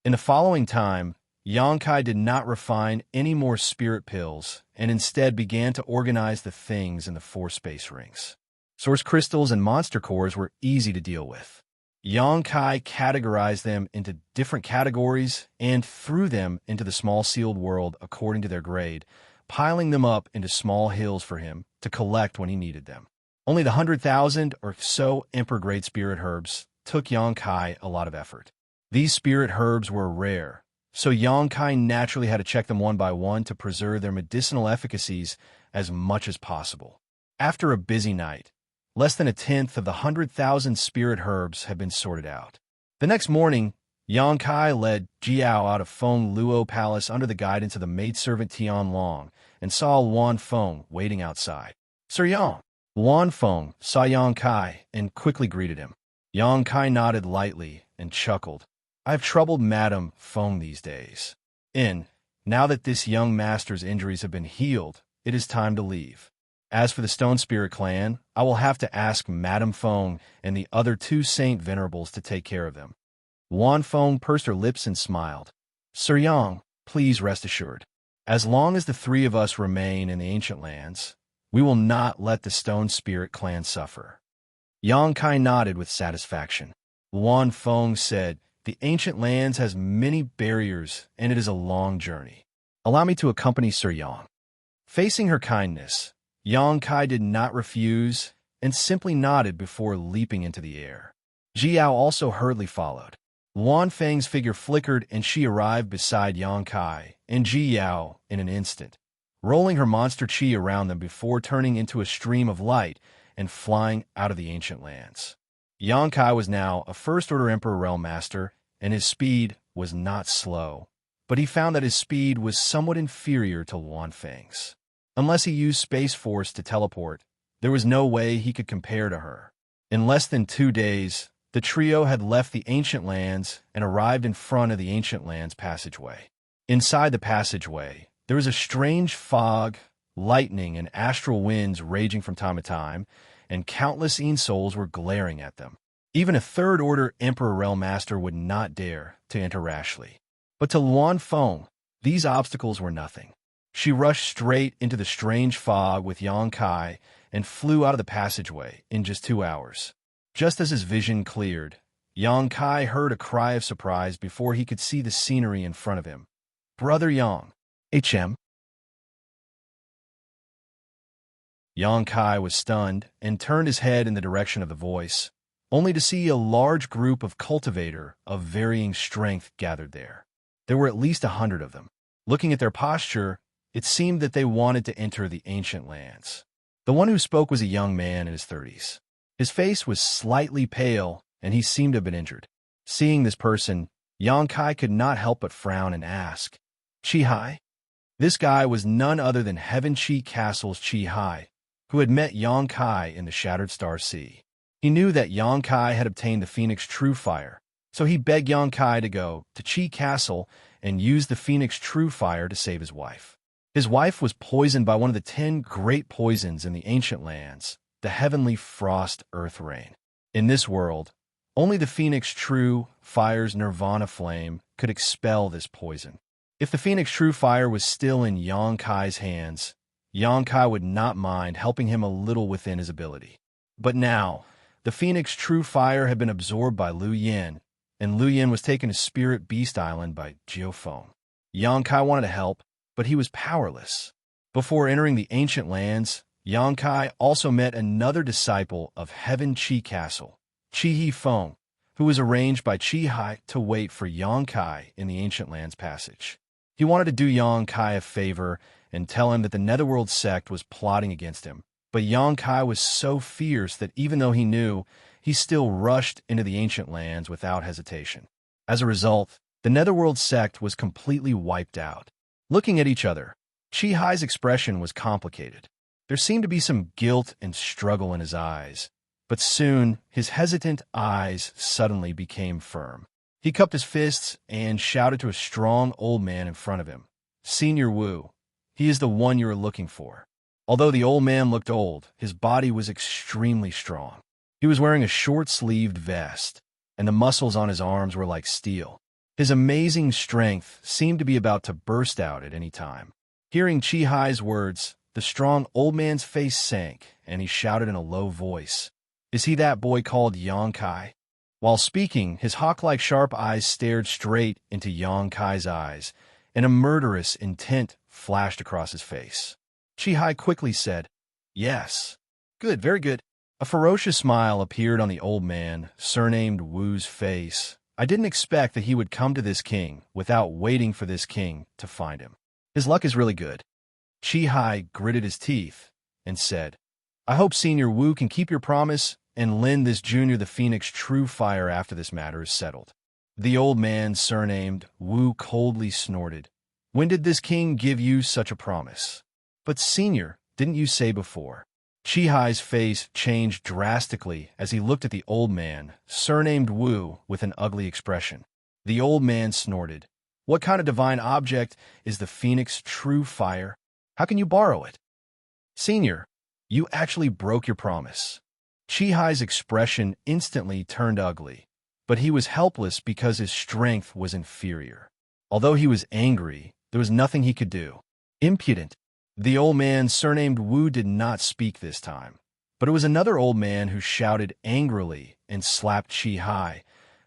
In the following time, Yang Kai did not refine any more spirit pills and instead began to organize the things in the four space rings. Source crystals and monster cores were easy to deal with. Yang Kai categorized them into different categories and threw them into the small sealed world according to their grade, piling them up into small hills for him to collect when he needed them. Only the 100,000 or so Emperor-grade spirit herbs took Yang Kai a lot of effort. These spirit herbs were rare, so Yang Kai naturally had to check them one by one to preserve their medicinal efficacies as much as possible. After a busy night, less than a tenth of the 100,000 spirit herbs had been sorted out. The next morning, Xianxia led Jiao out of Feng Luo Palace under the guidance of the maidservant Tian Long and saw Luan Feng waiting outside. "Sir Yang." Luan Feng saw Xianxia and quickly greeted him. Xianxia nodded lightly and chuckled. "I have troubled Madame Feng these days. Now that this young master's injuries have been healed, it is time to leave. As for the Stone Spirit clan, I will have to ask Madame Feng and the other two Saint Venerables to take care of them." Luan Feng pursed her lips and smiled. "Sir Yang, please rest assured. As long as the three of us remain in the ancient lands, we will not let the Stone Spirit clan suffer." Xianxia nodded with satisfaction. Luan Feng said, "The ancient lands has many barriers, and it is a long journey. Allow me to accompany Sir Yang." Facing her kindness, Xianxia did not refuse and simply nodded before leaping into the air. Jiao also hurriedly followed. Luan Feng's figure flickered and she arrived beside Xianxia and Jiao in an instant, rolling her monster chi around them before turning into a stream of light and flying out of the ancient lands. Xianxia was now a First-Order Emperor Realm Master, and his speed was not slow, but he found that his speed was somewhat inferior to Luan Feng's. Unless he used Space Force to teleport, there was no way he could compare to her. In less than 2 days, the trio had left the Ancient Lands and arrived in front of the Ancient Lands passageway. Inside the passageway, there was a strange fog, lightning, and astral winds raging from time to time, and countless Een souls were glaring at them. Even a Third-Order Emperor Realm Master would not dare to enter rashly. But to Luan Feng, these obstacles were nothing. She rushed straight into the strange fog with Xianxia and flew out of the passageway in just 2 hours. Just as his vision cleared, Xianxia heard a cry of surprise before he could see the scenery in front of him. "Brother Yang." "HM?" Xianxia was stunned and turned his head in the direction of the voice, only to see a large group of cultivators of varying strength gathered there. There were at least 100 of them. Looking at their posture, it seemed that they wanted to enter the ancient lands. The one who spoke was a young man in his 30s. His face was slightly pale, and he seemed to have been injured. Seeing this person, Xianxia could not help but frown and ask, "Chi Hai?" This guy was none other than Heaven Chi Castle's Chi Hai, who had met Xianxia in the Shattered Star Sea. He knew that Xianxia had obtained the Phoenix True Fire, so he begged Xianxia to go to Chi Castle and use the Phoenix True Fire to save his wife. His wife was poisoned by one of the 10 great poisons in the ancient lands, the Heavenly Frost Earth Rain. In this world, only the Phoenix True Fire's Nirvana flame could expel this poison. If the Phoenix True Fire was still in Xianxia's hands, Xianxia would not mind helping him a little within his ability. But now, the Phoenix True Fire had been absorbed by Lu Yin, and Lu Yin was taken to Spirit Beast Island by Jiofeng. Xianxia wanted to help, but he was powerless. Before entering the ancient lands, Xianxia also met another disciple of Heaven Chi Castle, Chi Feng, who was arranged by Chi Hai to wait for Xianxia in the ancient lands passage. He wanted to do Xianxia a favor and tell him that the Netherworld sect was plotting against him, but Xianxia was so fierce that even though he knew, he still rushed into the ancient lands without hesitation. As a result, the Netherworld sect was completely wiped out. Looking at each other, Chi Hai's expression was complicated. There seemed to be some guilt and struggle in his eyes, but soon his hesitant eyes suddenly became firm. He cupped his fists and shouted to a strong old man in front of him, "Senior Wu, he is the one you are looking for." Although the old man looked old, his body was extremely strong. He was wearing a short-sleeved vest, and the muscles on his arms were like steel. His amazing strength seemed to be about to burst out at any time. Hearing Chi Hai's words, the strong old man's face sank, and he shouted in a low voice, "Is he that boy called Xianxia?" While speaking, his hawk-like sharp eyes stared straight into Xianxia's eyes, and a murderous intent flashed across his face. Chi Hai quickly said, "Yes." "Good, very good." A ferocious smile appeared on the old man, surnamed Wu's face. "I didn't expect that he would come to this king without waiting for this king to find him. His luck is really good." Chi gritted his teeth and said, I hope Senior Wu can keep your promise and lend this junior the Phoenix true fire after this matter is settled. The old man, surnamed Wu, coldly snorted. When did this king give you such a promise? But Senior, didn't you say before? Chi-Hi's face changed drastically as he looked at the old man, surnamed Wu, with an ugly expression. The old man snorted. What kind of divine object is the Phoenix true fire? How can you borrow it? Senior, you actually broke your promise. Chi-Hi's expression instantly turned ugly, but he was helpless because his strength was inferior. Although he was angry, there was nothing he could do. Impudent. The old man, surnamed Wu, did not speak this time, but it was another old man who shouted angrily and slapped Chi-Hi,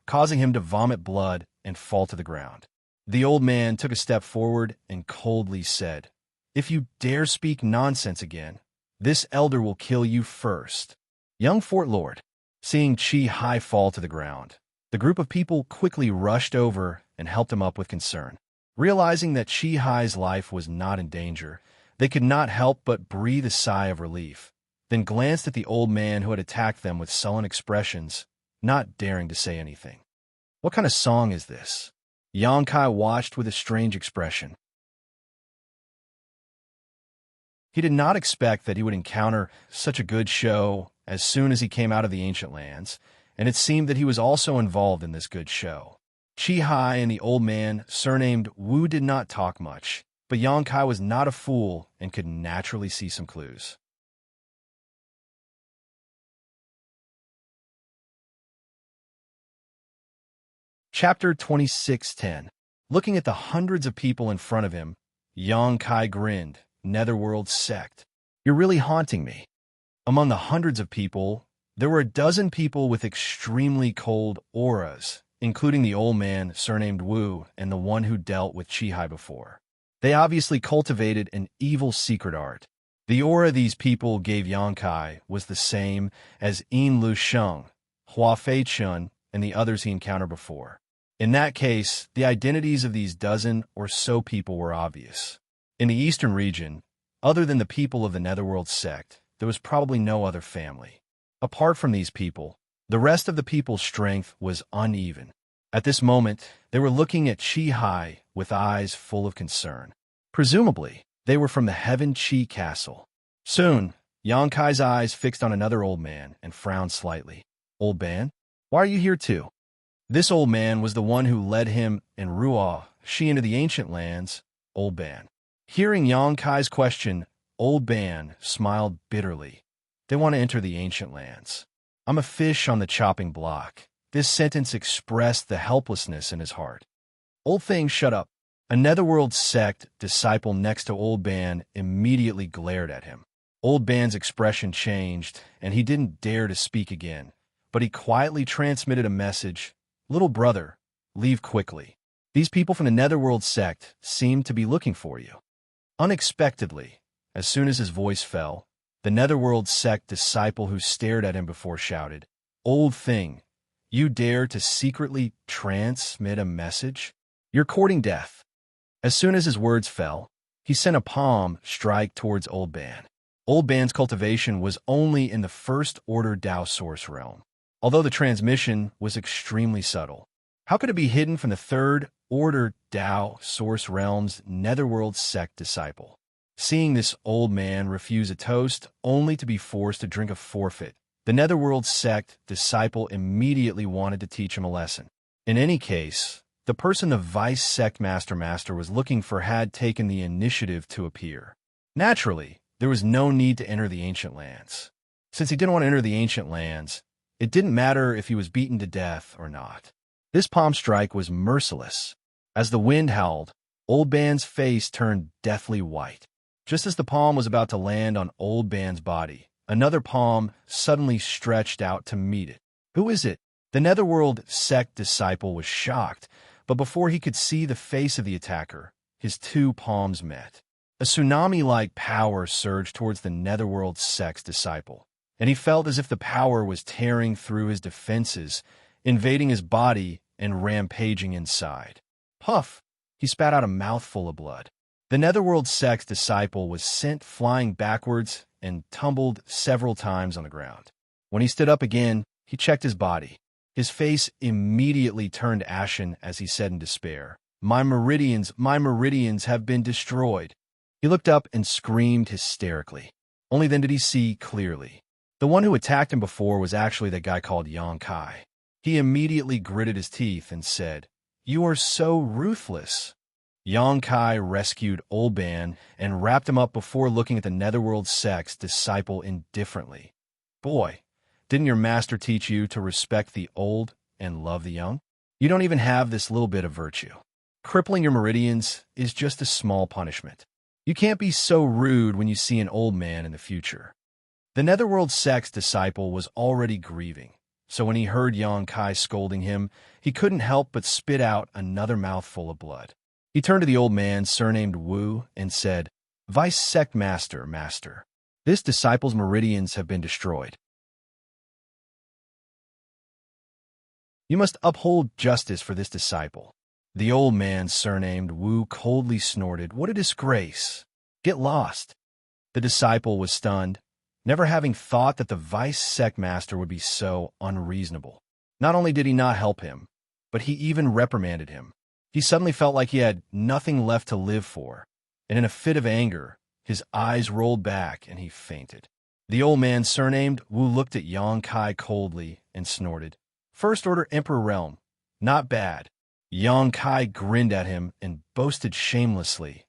causing him to vomit blood and fall to the ground. The old man took a step forward and coldly said, If you dare speak nonsense again, this elder will kill you first. Young Fort Lord. Seeing Chi-Hi fall to the ground, the group of people quickly rushed over and helped him up with concern. Realizing that Chi-Hi's life was not in danger, they could not help but breathe a sigh of relief, then glanced at the old man who had attacked them with sullen expressions, not daring to say anything. What kind of song is this? Xianxia watched with a strange expression. He did not expect that he would encounter such a good show as soon as he came out of the ancient lands, and it seemed that he was also involved in this good show. Chi-Hi and the old man, surnamed Wu, did not talk much, but Xianxia was not a fool and could naturally see some clues. Chapter 26:10. Looking at the hundreds of people in front of him, Xianxia grinned. Netherworld sect. You're really haunting me. Among the hundreds of people, there were a dozen people with extremely cold auras, including the old man, surnamed Wu, and the one who dealt with Chi-Hi before. They obviously cultivated an evil secret art. The aura these people gave Xianxia was the same as Yin Lu Sheng, Hua Fei Chun, and the others he encountered before. In that case, the identities of these dozen or so people were obvious. In the eastern region, other than the people of the Netherworld sect, there was probably no other family. Apart from these people, the rest of the people's strength was uneven. At this moment, they were looking at Chi-Hi with eyes full of concern. Presumably, they were from the Heaven Chi Castle. Soon, Xianxia's eyes fixed on another old man and frowned slightly. Old man? Why are you here too? This old man was the one who led him and Ruo Shi into the ancient lands. Old man. Hearing Xianxia's question, Old Ban smiled bitterly. They want to enter the ancient lands. I'm a fish on the chopping block. This sentence expressed the helplessness in his heart. Old thing, shut up. A Netherworld sect disciple next to Old Ban immediately glared at him. Old Ban's expression changed, and he didn't dare to speak again, but he quietly transmitted a message. Little brother, leave quickly. These people from the Netherworld sect seem to be looking for you. Unexpectedly, as soon as his voice fell, the Netherworld sect disciple who stared at him before shouted, Old thing, you dare to secretly transmit a message? You're courting death. As soon as his words fell, he sent a palm strike towards Old Ban. Old Ban's cultivation was only in the first order Dao source realm, although the transmission was extremely subtle. How could it be hidden from the third order Dao source realm's Netherworld sect disciple? Seeing this old man refuse a toast only to be forced to drink a forfeit, the Netherworld sect disciple immediately wanted to teach him a lesson. In any case, the person the vice sect master was looking for had taken the initiative to appear. Naturally, there was no need to enter the ancient lands. Since he didn't want to enter the ancient lands, it didn't matter if he was beaten to death or not. This palm strike was merciless. As the wind howled, Old Ban's face turned deathly white. Just as the palm was about to land on Old Ban's body, another palm suddenly stretched out to meet it. Who is it? The Netherworld sect disciple was shocked, but before he could see the face of the attacker, his two palms met. A tsunami-like power surged towards the Netherworld sect disciple, and he felt as if the power was tearing through his defenses, invading his body and rampaging inside. Puff! He spat out a mouthful of blood. The Netherworld sect's disciple was sent flying backwards and tumbled several times on the ground. When he stood up again, he checked his body. His face immediately turned ashen as he said in despair, my meridians have been destroyed." He looked up and screamed hysterically. Only then did he see clearly. The one who attacked him before was actually that guy called Xianxia. He immediately gritted his teeth and said, "You are so ruthless." Xianxia rescued Old Man and wrapped him up before looking at the Netherworld sect's disciple indifferently. "Boy, didn't your master teach you to respect the old and love the young? You don't even have this little bit of virtue. Crippling your meridians is just a small punishment. You can't be so rude when you see an old man in the future." The Netherworld sect's disciple was already grieving, so when he heard Xianxia scolding him, he couldn't help but spit out another mouthful of blood. He turned to the old man, surnamed Wu, and said, "Vice Sect Master, this disciple's meridians have been destroyed. You must uphold justice for this disciple." The old man, surnamed Wu, coldly snorted, "What a disgrace! Get lost." The disciple was stunned, never having thought that the Vice Sect Master would be so unreasonable. Not only did he not help him, but he even reprimanded him. He suddenly felt like he had nothing left to live for, and in a fit of anger, his eyes rolled back and he fainted. The old man, surnamed Wu, looked at Xianxia coldly and snorted, "First Order Emperor Realm, not bad." Xianxia grinned at him and boasted shamelessly.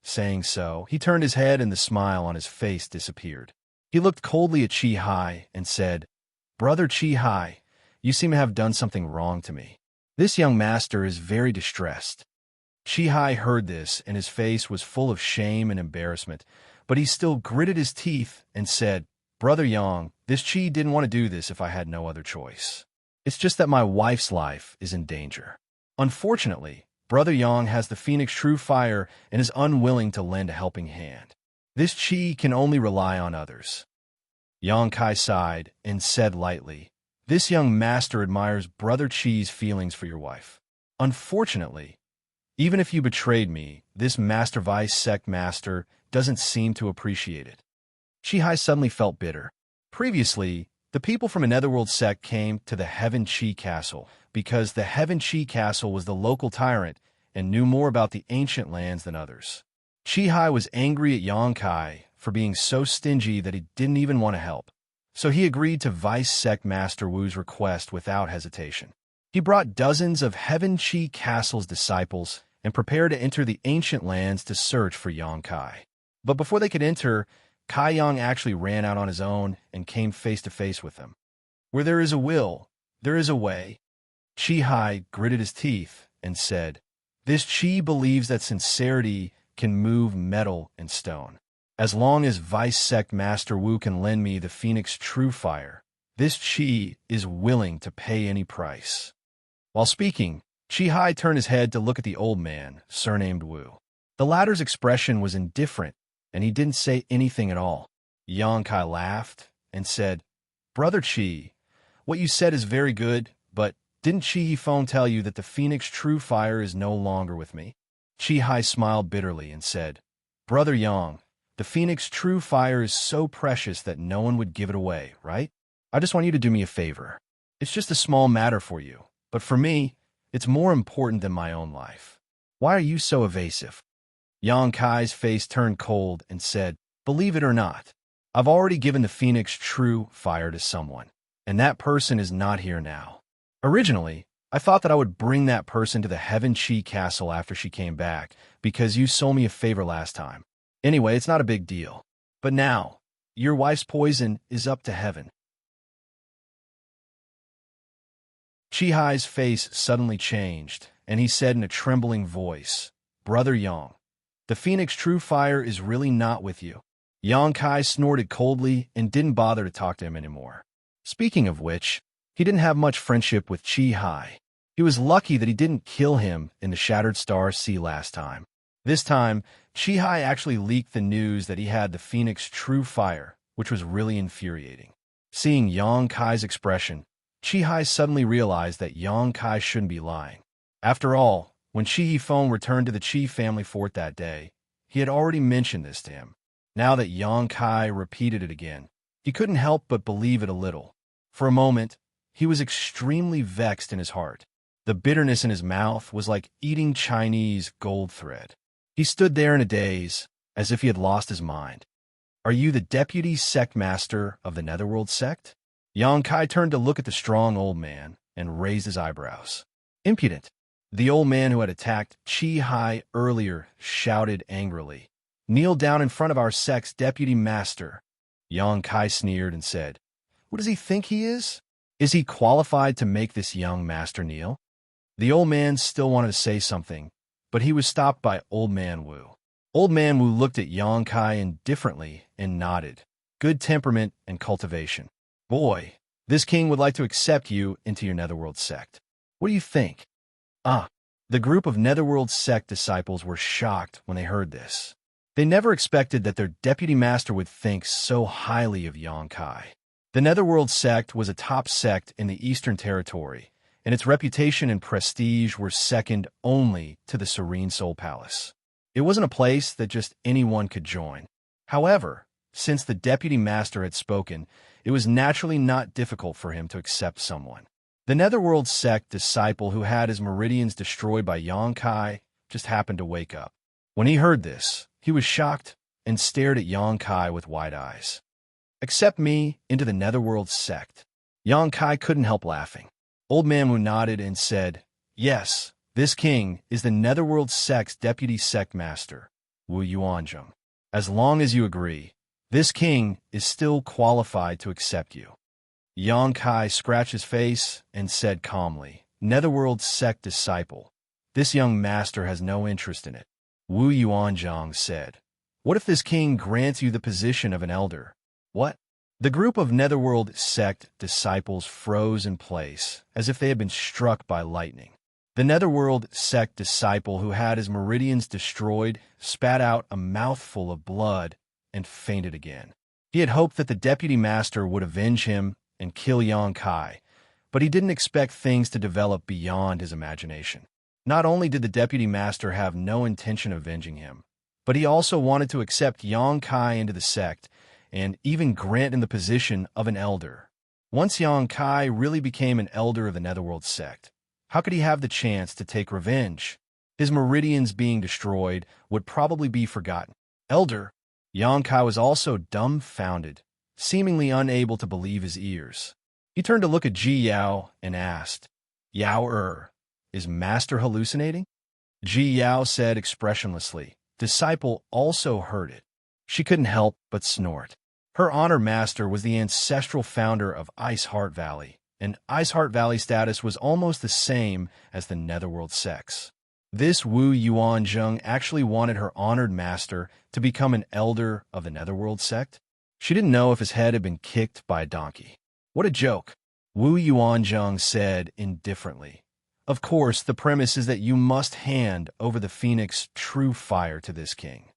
Saying so, he turned his head and the smile on his face disappeared. He looked coldly at Qihai and said, "Brother Qihai, you seem to have done something wrong to me. This young master is very distressed." Qihai heard this, and his face was full of shame and embarrassment, but he still gritted his teeth and said, "Brother Yang, this Qi didn't want to do this if I had no other choice. It's just that my wife's life is in danger. Unfortunately, Brother Yang has the Phoenix True Fire and is unwilling to lend a helping hand. This Qi can only rely on others." Xianxia sighed and said lightly, "This young master admires Brother Qi's feelings for your wife. Unfortunately, even if you betrayed me, this Master Vice Sect Master doesn't seem to appreciate it." Qihai suddenly felt bitter. Previously, the people from a Netherworld sect came to the Heaven Qi Castle because the Heaven Qi Castle was the local tyrant and knew more about the ancient lands than others. Qihai was angry at Xianxia for being so stingy that he didn't even want to help. So he agreed to Vice Sect Master Wu's request without hesitation. He brought dozens of Heaven Qi Castle's disciples and prepared to enter the ancient lands to search for Xianxia. But before they could enter, Kai Yang actually ran out on his own and came face to face with them. "Where there is a will, there is a way." Qihai gritted his teeth and said, "This Qi believes that sincerity can move metal and stone. As long as Vice Sect Master Wu can lend me the Phoenix True Fire, this Qi is willing to pay any price." While speaking, Qihai turned his head to look at the old man, surnamed Wu. The latter's expression was indifferent, and he didn't say anything at all. Xianxia laughed and said, "Brother Qi, what you said is very good, but didn't Qi Yifeng tell you that the Phoenix True Fire is no longer with me?" Qihai smiled bitterly and said, "Brother Yang, the Phoenix True Fire is so precious that no one would give it away, right? I just want you to do me a favor. It's just a small matter for you, but for me, it's more important than my own life. Why are you so evasive?" Xianxia's face turned cold and said, "Believe it or not, I've already given the Phoenix True Fire to someone, and that person is not here now. Originally, I thought that I would bring that person to the Heaven Qi Castle after she came back, because you sold me a favor last time. Anyway, it's not a big deal. But now, your wife's poison is up to heaven." Qihai's face suddenly changed, and he said in a trembling voice, "Brother Yang, the Phoenix True Fire is really not with you." Xianxia snorted coldly and didn't bother to talk to him anymore. Speaking of which, he didn't have much friendship with Qihai. He was lucky that he didn't kill him in the Shattered Star Sea last time. This time, Qihai actually leaked the news that he had the Phoenix True Fire, which was really infuriating. Seeing Xianxia's expression, Qihai suddenly realized that Xianxia shouldn't be lying. After all, When Shi Yifeng returned to the Qi family fort that day, he had already mentioned this to him. Now that Yang Kai repeated it again, he couldn't help but believe it a little. For a moment, he was extremely vexed in his heart. The bitterness in his mouth was like eating Chinese gold thread. He stood there in a daze, as if he had lost his mind. "Are you the deputy sect master of the Netherworld sect?" Yang Kai turned to look at the strong old man and raised his eyebrows. "Impudent!" The old man who had attacked Qi Hai earlier shouted angrily. "Kneel down in front of our sect's deputy master." Yang Kai sneered and said, "What does he think he is? Is he qualified to make this young master kneel?" The old man still wanted to say something, but he was stopped by Old Man Wu. Old Man Wu looked at Yang Kai indifferently and nodded. "Good temperament and cultivation. Boy, this king would like to accept you into your Netherworld sect. What do you think?" The group of Netherworld sect disciples were shocked when they heard this. They never expected that their deputy master would think so highly of Yang Kai. The Netherworld sect was a top sect in the Eastern Territory, and its reputation and prestige were second only to the Serene Soul Palace. It wasn't a place that just anyone could join. However, since the deputy master had spoken, it was naturally not difficult for him to accept someone. The Netherworld sect disciple who had his meridians destroyed by Yang Kai just happened to wake up. When he heard this, he was shocked and stared at Yang Kai with wide eyes. "Accept me into the Netherworld sect." Yang Kai couldn't help laughing. Old Man Wu nodded and said, "Yes, this king is the Netherworld sect's deputy sect master, Wu Yuanzhong. As long as you agree, this king is still qualified to accept you." Yang Kai scratched his face and said calmly, "Netherworld sect disciple, this young master has no interest in it." Wu Yuanzhong said, "What if this king grants you the position of an elder?" "What?" The group of Netherworld sect disciples froze in place, as if they had been struck by lightning. The Netherworld sect disciple who had his meridians destroyed spat out a mouthful of blood and fainted again. He had hoped that the deputy master would avenge him and kill Yang Kai, but he didn't expect things to develop beyond his imagination. Not only did the deputy master have no intention of avenging him, but he also wanted to accept Yang Kai into the sect and even grant him the position of an elder. Once Yang Kai really became an elder of the Netherworld sect, how could he have the chance to take revenge? His meridians being destroyed would probably be forgotten. Elder? Yang Kai was also dumbfounded, seemingly unable to believe his ears. He turned to look at Ji Yao and asked, "Yao, is Master hallucinating?" Ji Yao said expressionlessly. Disciple also heard it. She couldn't help but snort. Her honored master was the ancestral founder of Ice Heart Valley, and Ice Heart Valley status was almost the same as the Netherworld sects. This Wu Yuanzhong actually wanted her honored master to become an elder of the Netherworld sect? She didn't know if his head had been kicked by a donkey. "What a joke," Wu Yuanzhong said indifferently. "Of course, the premise is that you must hand over the Phoenix true fire to this king.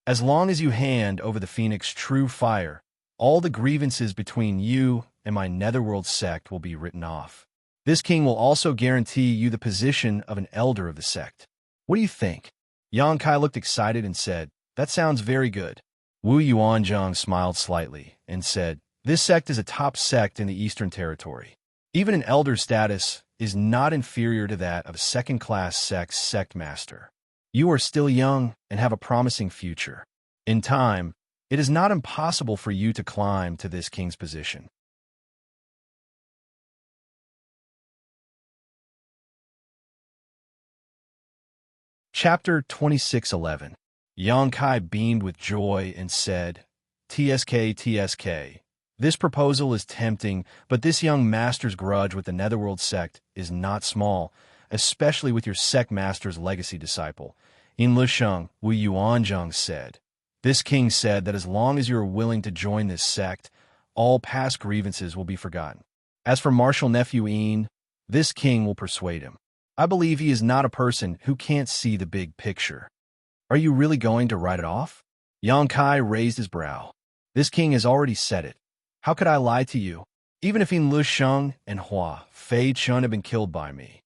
As long as you hand over the Phoenix true fire, all the grievances between you and my Netherworld sect will be written off. This king will also guarantee you the position of an elder of the sect. What do you think?" Yang Kai looked excited and said, "That sounds very good." Wu Yuanzhong smiled slightly and said, "This sect is a top sect in the Eastern Territory. Even an elder status is not inferior to that of a second-class sect master. You are still young and have a promising future. In time, it is not impossible for you to climb to this king's position." Chapter 26:11. Yang Kai beamed with joy and said, TSK, this proposal is tempting, but this young master's grudge with the Netherworld sect is not small, especially with your sect master's legacy disciple. In Lusheng, Wu Yuanzhong said, "This king said that as long as you are willing to join this sect, all past grievances will be forgotten. As for martial nephew Yin, this king will persuade him. I believe he is not a person who can't see the big picture." "Are you really going to write it off?" Yang Kai raised his brow. "This king has already said it. How could I lie to you?" even if Yin Lusheng and Hua Fei Chun had been killed by me.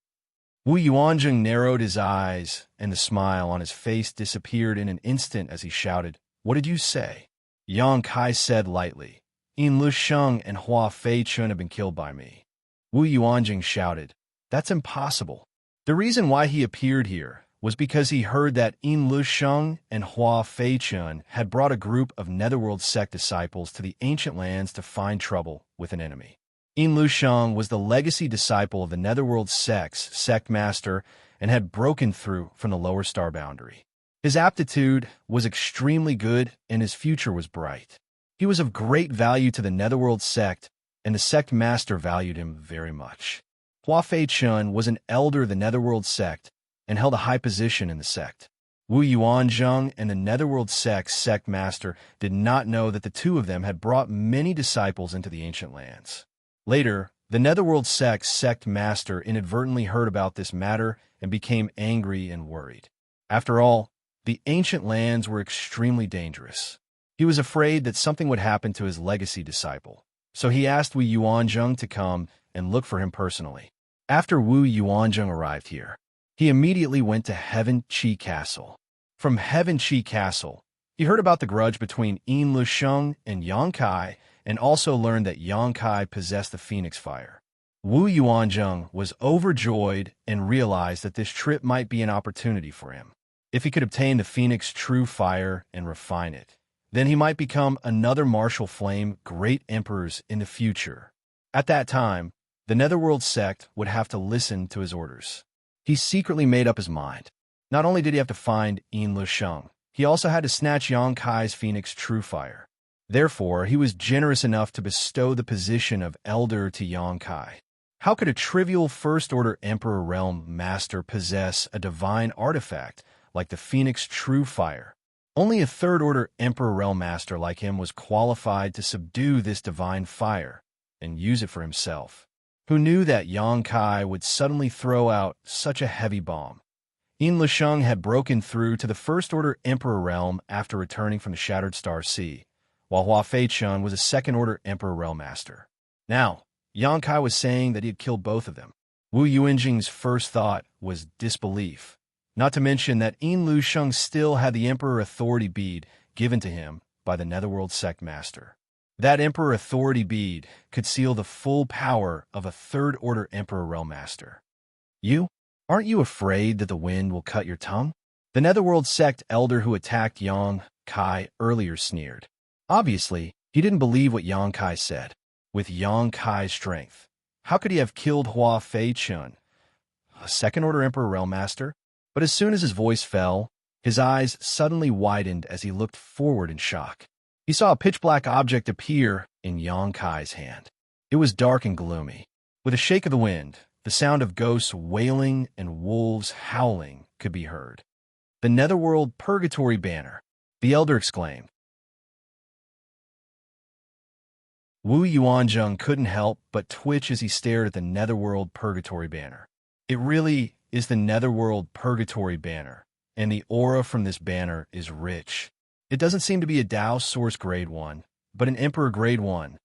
Wu Yuanzheng narrowed his eyes, and the smile on his face disappeared in an instant as he shouted, "What did you say?" Yang Kai said lightly, "Yin Lusheng and Hua Fei Chun have been killed by me." Wu Yuanjing shouted, "That's impossible." The reason why he appeared here was because he heard that Yin Lusheng and Hua Fei Chun had brought a group of Netherworld sect disciples to the ancient lands to find trouble with an enemy. Yin Lusheng was the legacy disciple of the Netherworld sect's sect master and had broken through from the lower star boundary. His aptitude was extremely good and his future was bright. He was of great value to the Netherworld sect, and the sect master valued him very much. Hua Fei Chun was an elder of the Netherworld sect and held a high position in the sect. Wu Yuanzheng and the Netherworld sect's sect master did not know that the two of them had brought many disciples into the ancient lands. Later, the Netherworld sect's sect master inadvertently heard about this matter and became angry and worried. After all, the ancient lands were extremely dangerous. He was afraid that something would happen to his legacy disciple, so he asked Wu Yuanzheng to come and look for him personally. After Wu Yuanzheng arrived here, he immediately went to Heaven Qi Castle. From Heaven Qi Castle, he heard about the grudge between Yin Lusheng and Yang Kai, and also learned that Yang Kai possessed the Phoenix Fire. Wu Yuanzheng was overjoyed and realized that this trip might be an opportunity for him. If he could obtain the Phoenix True Fire and refine it, then he might become another martial flame great emperors in the future. At that time, the Netherworld sect would have to listen to his orders. He secretly made up his mind. Not only did he have to find Yin Lusheng, he also had to snatch Yang Kai's Phoenix True Fire. Therefore, he was generous enough to bestow the position of elder to Yang Kai. How could a trivial First-Order Emperor Realm Master possess a divine artifact like the Phoenix True Fire? Only a Third-Order Emperor Realm Master like him was qualified to subdue this divine fire and use it for himself. Who knew that Yang Kai would suddenly throw out such a heavy bomb? Yin Lusheng had broken through to the First-Order Emperor Realm after returning from the Shattered Star Sea, while Hua Fei Chun was a Second-Order Emperor Realm Master. Now, Yang Kai was saying that he had killed both of them. Wu Yuanjing's first thought was disbelief, not to mention that Yin Lusheng still had the Emperor Authority Bead given to him by the Netherworld Sect Master. That Emperor Authority Bead could seal the full power of a Third-Order Emperor Realm Master. Aren't you afraid that the wind will cut your tongue? The Netherworld Sect Elder who attacked Yang Kai earlier sneered. Obviously, he didn't believe what Yang Kai said. With Yang Kai's strength, how could he have killed Hua Fei Chun, a Second-Order Emperor Realm Master? But as soon as his voice fell, his eyes suddenly widened as he looked forward in shock. He saw a pitch-black object appear in Yang Kai's hand. It was dark and gloomy. With a shake of the wind, the sound of ghosts wailing and wolves howling could be heard. "The Netherworld Purgatory Banner," the elder exclaimed. Wu Yuanzheng couldn't help but twitch as he stared at the Netherworld Purgatory Banner. It really is the Netherworld Purgatory Banner, and the aura from this banner is rich. It doesn't seem to be a Dao Source Grade 1, but an Emperor Grade 1.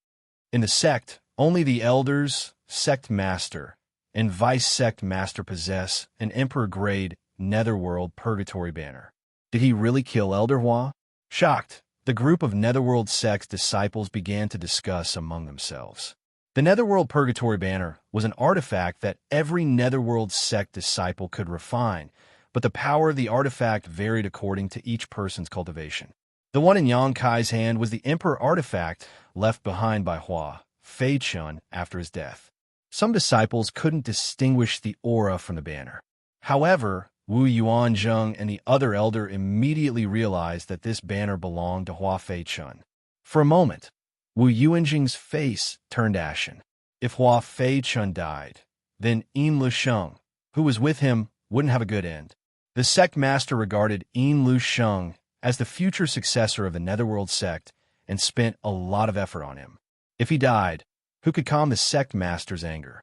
In the sect, only the Elders, Sect Master, and Vice Sect Master possess an Emperor Grade Netherworld Purgatory Banner. Did he really kill Elder Hua? Shocked, the group of Netherworld Sect's disciples began to discuss among themselves. The Netherworld Purgatory Banner was an artifact that every Netherworld Sect disciple could refine, but the power of the artifact varied according to each person's cultivation. The one in Yang Kai's hand was the Emperor artifact left behind by Hua Fei Chun after his death. Some disciples couldn't distinguish the aura from the banner. However, Wu Yuanzheng and the other elder immediately realized that this banner belonged to Hua Fei Chun. For a moment, Wu Yuanjing's face turned ashen. If Hua Fei Chun died, then Yin Lusheng, who was with him, wouldn't have a good end. The sect master regarded Yin Lusheng as the future successor of the Netherworld sect and spent a lot of effort on him. If he died, who could calm the sect master's anger?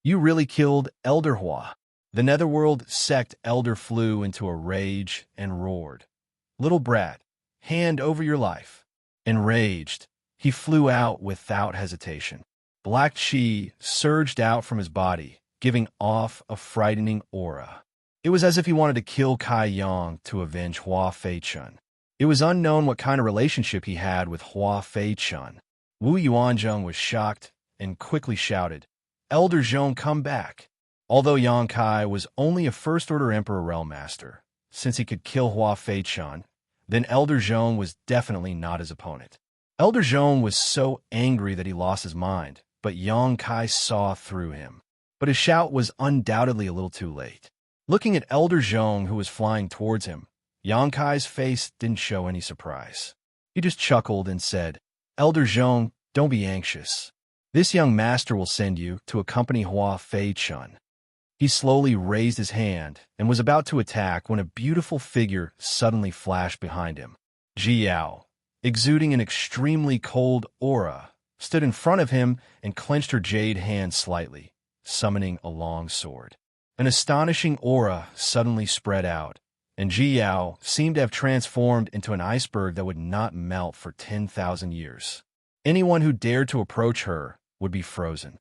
"You really killed Elder Hua." The Netherworld sect elder flew into a rage and roared, "Little brat, hand over your life." Enraged, he flew out without hesitation. Black qi surged out from his body, giving off a frightening aura. It was as if he wanted to kill Kai Yang to avenge Hua Feichun. It was unknown what kind of relationship he had with Hua Feichun. Wu Yuanzheng was shocked and quickly shouted, "Elder Zhong, come back!" Although Yang Kai was only a First-Order Emperor Realm Master, since he could kill Hua Feichun, then Elder Zhong was definitely not his opponent. Elder Zhong was so angry that he lost his mind, but Yang Kai saw through him. But his shout was undoubtedly a little too late. Looking at Elder Zhong, who was flying towards him, Yang Kai's face didn't show any surprise. He just chuckled and said, "Elder Zhong, don't be anxious. This young master will send you to accompany Hua Feichun." He slowly raised his hand and was about to attack when a beautiful figure suddenly flashed behind him. Ji Yao, exuding an extremely cold aura, stood in front of him and clenched her jade hand slightly, summoning a long sword. An astonishing aura suddenly spread out, and Ji Yao seemed to have transformed into an iceberg that would not melt for 10,000 years. Anyone who dared to approach her would be frozen.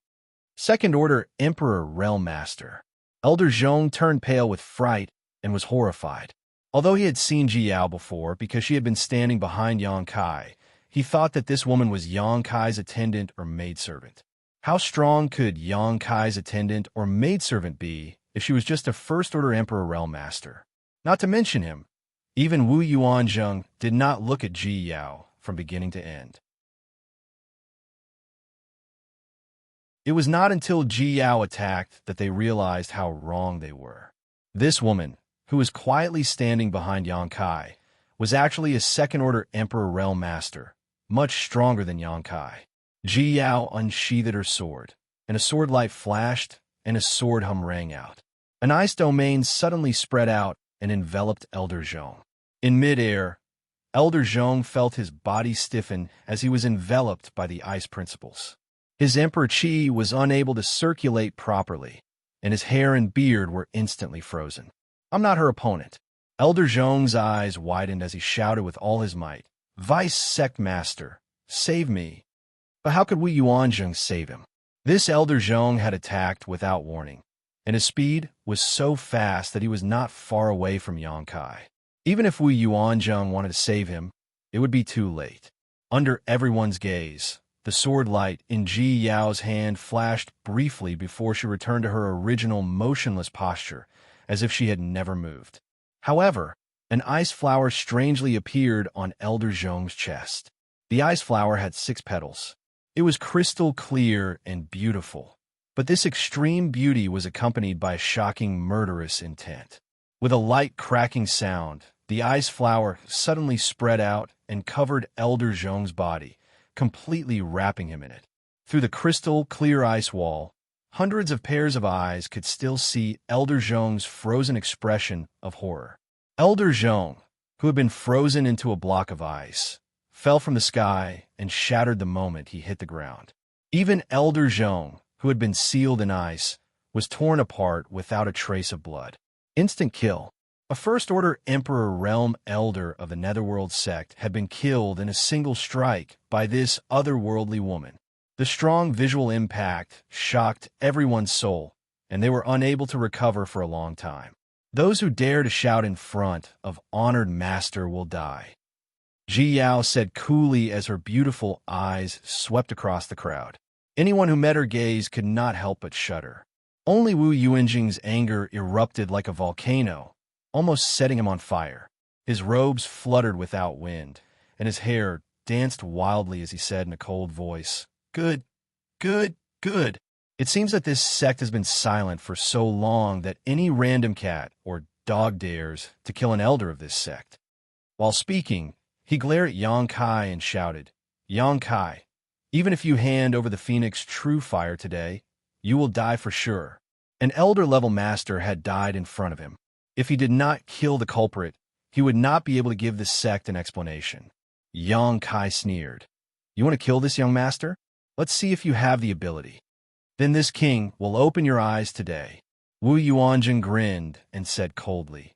Second-Order Emperor Realm Master. Elder Zhong turned pale with fright and was horrified. Although he had seen Ji Yao before because she had been standing behind Yang Kai, he thought that this woman was Yang Kai's attendant or maidservant. How strong could Yang Kai's attendant or maidservant be if she was just a First-Order Emperor Realm Master? Not to mention him, even Wu Yuanzheng did not look at Ji Yao from beginning to end. It was not until Ji Yao attacked that they realized how wrong they were. This woman, who was quietly standing behind Yang Kai, was actually a Second-Order Emperor Realm Master, much stronger than Yang Kai. Ji Yao unsheathed her sword, and a sword light flashed, and a sword hum rang out. An ice domain suddenly spread out and enveloped Elder Zhong. In midair, Elder Zhong felt his body stiffen as he was enveloped by the ice principles. His Emperor Qi was unable to circulate properly, and his hair and beard were instantly frozen. "I'm not her opponent." Elder Zhong's eyes widened as he shouted with all his might, "Vice Sect Master, save me." But how could Wu Yuanzheng save him? This Elder Zhong had attacked without warning, and his speed was so fast that he was not far away from Yang Kai. Even if Wu Yuanzheng wanted to save him, it would be too late. Under everyone's gaze, the sword light in Ji Yao's hand flashed briefly before she returned to her original motionless posture, as if she had never moved. However, an ice flower strangely appeared on Elder Zhong's chest. The ice flower had 6 petals. It was crystal clear and beautiful, but this extreme beauty was accompanied by a shocking murderous intent. With a light cracking sound, the ice flower suddenly spread out and covered Elder Zhong's body, completely wrapping him in it. Through the crystal clear ice wall, hundreds of pairs of eyes could still see Elder Zhong's frozen expression of horror. Elder Zhong, who had been frozen into a block of ice, fell from the sky and shattered the moment he hit the ground. Even Elder Zhong, who had been sealed in ice, was torn apart without a trace of blood. Instant kill. A First-Order Emperor Realm Elder of the Netherworld sect had been killed in a single strike by this otherworldly woman. The strong visual impact shocked everyone's soul, and they were unable to recover for a long time. Those who dare to shout in front of Honored Master will die. Ji Yao said coolly as her beautiful eyes swept across the crowd. Anyone who met her gaze could not help but shudder. Only Wu Yuanzheng's anger erupted like a volcano, almost setting him on fire. His robes fluttered without wind, and his hair danced wildly as he said in a cold voice, "Good, good, good." It seems that this sect has been silent for so long that any random cat or dog dares to kill an elder of this sect. While speaking, he glared at Yang Kai and shouted, "Yang Kai, even if you hand over the Phoenix True Fire today, you will die for sure." An elder-level master had died in front of him. If he did not kill the culprit, he would not be able to give the sect an explanation. Yang Kai sneered, "You want to kill this young master? Let's see if you have the ability. Then this king will open your eyes today." Wu Yuanzheng grinned and said coldly,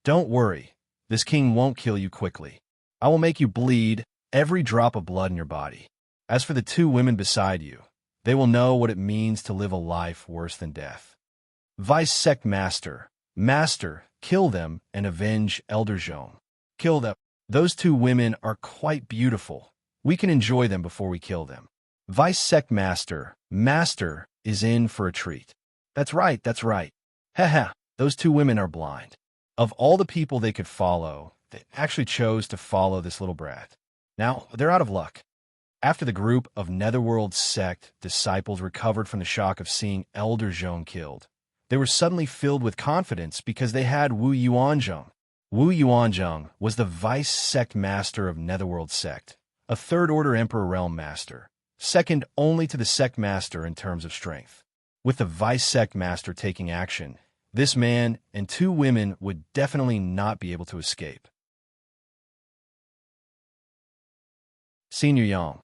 "Don't worry, this king won't kill you quickly. I will make you bleed every drop of blood in your body. As for the 2 women beside you, They will know what it means to live a life worse than death. Vice Sect Master. Master, kill them and avenge Elder Zhong. Kill them. Those two women are quite beautiful. We can enjoy them before we kill them. Vice Sect Master. Master is in for a treat. That's right, that's right. Haha, those two women are blind. Of all the people they could follow, they actually chose to follow this little brat. Now, they're out of luck. After the group of Netherworld sect disciples recovered from the shock of seeing Elder Zhong killed, they were suddenly filled with confidence because they had Wu Yuanzhong. Wu Yuanzhong was the vice sect master of Netherworld sect, a third-order Emperor Realm master, second only to the sect master in terms of strength. With the vice sect master taking action, this man and two women would definitely not be able to escape. Senior Yang,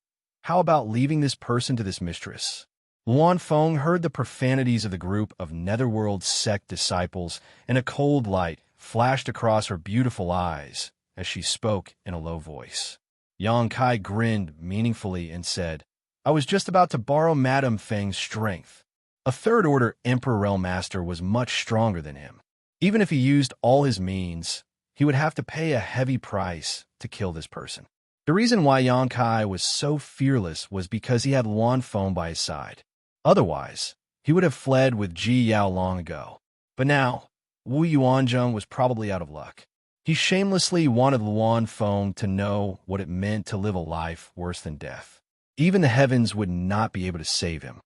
how about leaving this person to this mistress? Luan Feng heard the profanities of the group of Netherworld sect disciples, and a cold light flashed across her beautiful eyes as she spoke in a low voice. Yang Kai grinned meaningfully and said, I was just about to borrow Madame Feng's strength. A third-order Emperor Realm Master was much stronger than him. Even if he used all his means, he would have to pay a heavy price to kill this person. The reason why Yang Kai was so fearless was because he had Luan Feng by his side. Otherwise, he would have fled with Ji Yao long ago. But now, Wu Yuanzhong was probably out of luck. He shamelessly wanted Luan Feng to know what it meant to live a life worse than death. Even the heavens would not be able to save him.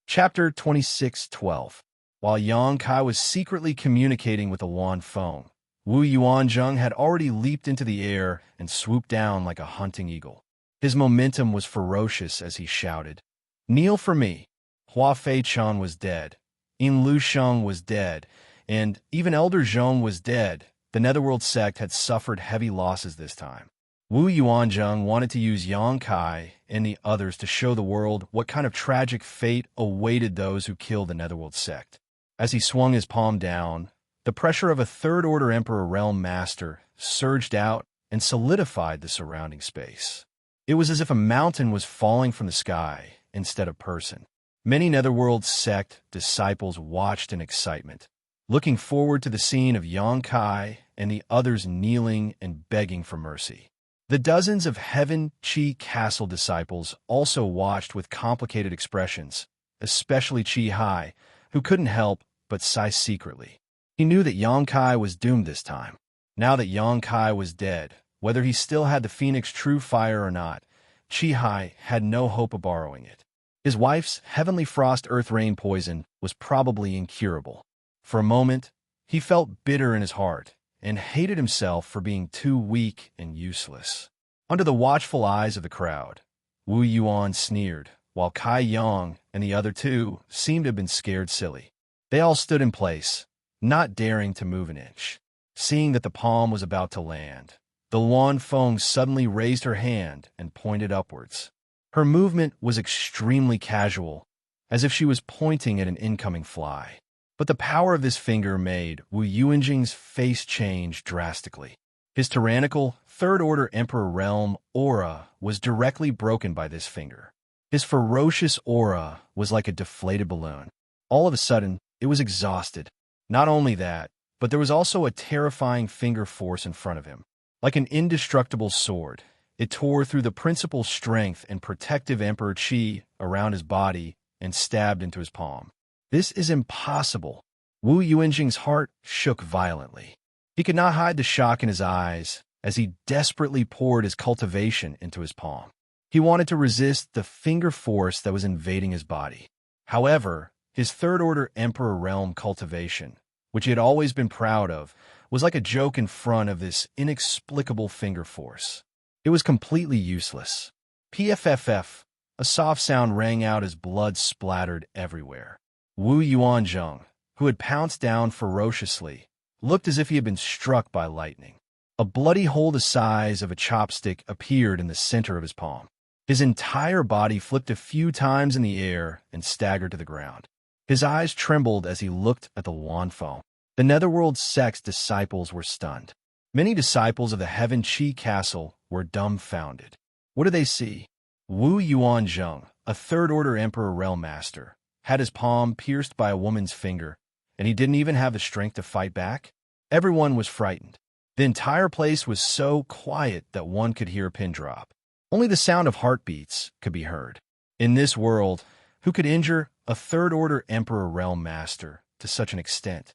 Chapter 26:12. While Yang Kai was secretly communicating with Luan Feng, Wu Yuanzhong had already leaped into the air and swooped down like a hunting eagle. His momentum was ferocious as he shouted, Kneel for me. Hua Fei-chan was dead, Yin Lusheng was dead, and even Elder Zhong was dead. The Netherworld sect had suffered heavy losses this time. Wu Yuanzhong wanted to use Yang Kai and the others to show the world what kind of tragic fate awaited those who killed the Netherworld sect. As he swung his palm down, the pressure of a third-order Emperor Realm Master surged out and solidified the surrounding space. It was as if a mountain was falling from the sky instead of person. Many Netherworld sect disciples watched in excitement, looking forward to the scene of Yang Kai and the others kneeling and begging for mercy. The dozens of Heaven Chi Castle disciples also watched with complicated expressions, especially Chi Hai, who couldn't help but sigh secretly. He knew that Yang Kai was doomed this time. Now that Yang Kai was dead, whether he still had the Phoenix True Fire or not, Chi Hai had no hope of borrowing it. His wife's Heavenly Frost Earth Rain poison was probably incurable. For a moment, he felt bitter in his heart and hated himself for being too weak and useless. Under the watchful eyes of the crowd, Wu Yuan sneered, while Kai Yang and the other two seemed to have been scared silly. They all stood in place, not daring to move an inch. Seeing that the palm was about to land, the Luan Feng suddenly raised her hand and pointed upwards. Her movement was extremely casual, as if she was pointing at an incoming fly. But the power of this finger made Wu Yuanjing's face change drastically. His tyrannical, third-order Emperor Realm aura was directly broken by this finger. His ferocious aura was like a deflated balloon. All of a sudden, it was exhausted. Not only that, but there was also a terrifying finger force in front of him. Like an indestructible sword, it tore through the principal strength and protective Emperor Qi around his body and stabbed into his palm. This is impossible. Wu Yuanjing's heart shook violently. He could not hide the shock in his eyes as he desperately poured his cultivation into his palm. He wanted to resist the finger force that was invading his body. However, his third-order Emperor Realm cultivation, which he had always been proud of, was like a joke in front of this inexplicable finger force. It was completely useless. PFFF, a soft sound rang out as blood splattered everywhere. Wu Yuanzhong, who had pounced down ferociously, looked as if he had been struck by lightning. A bloody hole the size of a chopstick appeared in the center of his palm. His entire body flipped a few times in the air and staggered to the ground. His eyes trembled as he looked at the Luan Feng. The Netherworld sect's disciples were stunned. Many disciples of the Heaven Qi Castle were dumbfounded. What did they see? Wu Yuanzheng, a third-order Emperor Realm Master, had his palm pierced by a woman's finger, and he didn't even have the strength to fight back? Everyone was frightened. The entire place was so quiet that one could hear a pin drop. Only the sound of heartbeats could be heard. In this world, who could injure a third-order Emperor Realm Master to such an extent?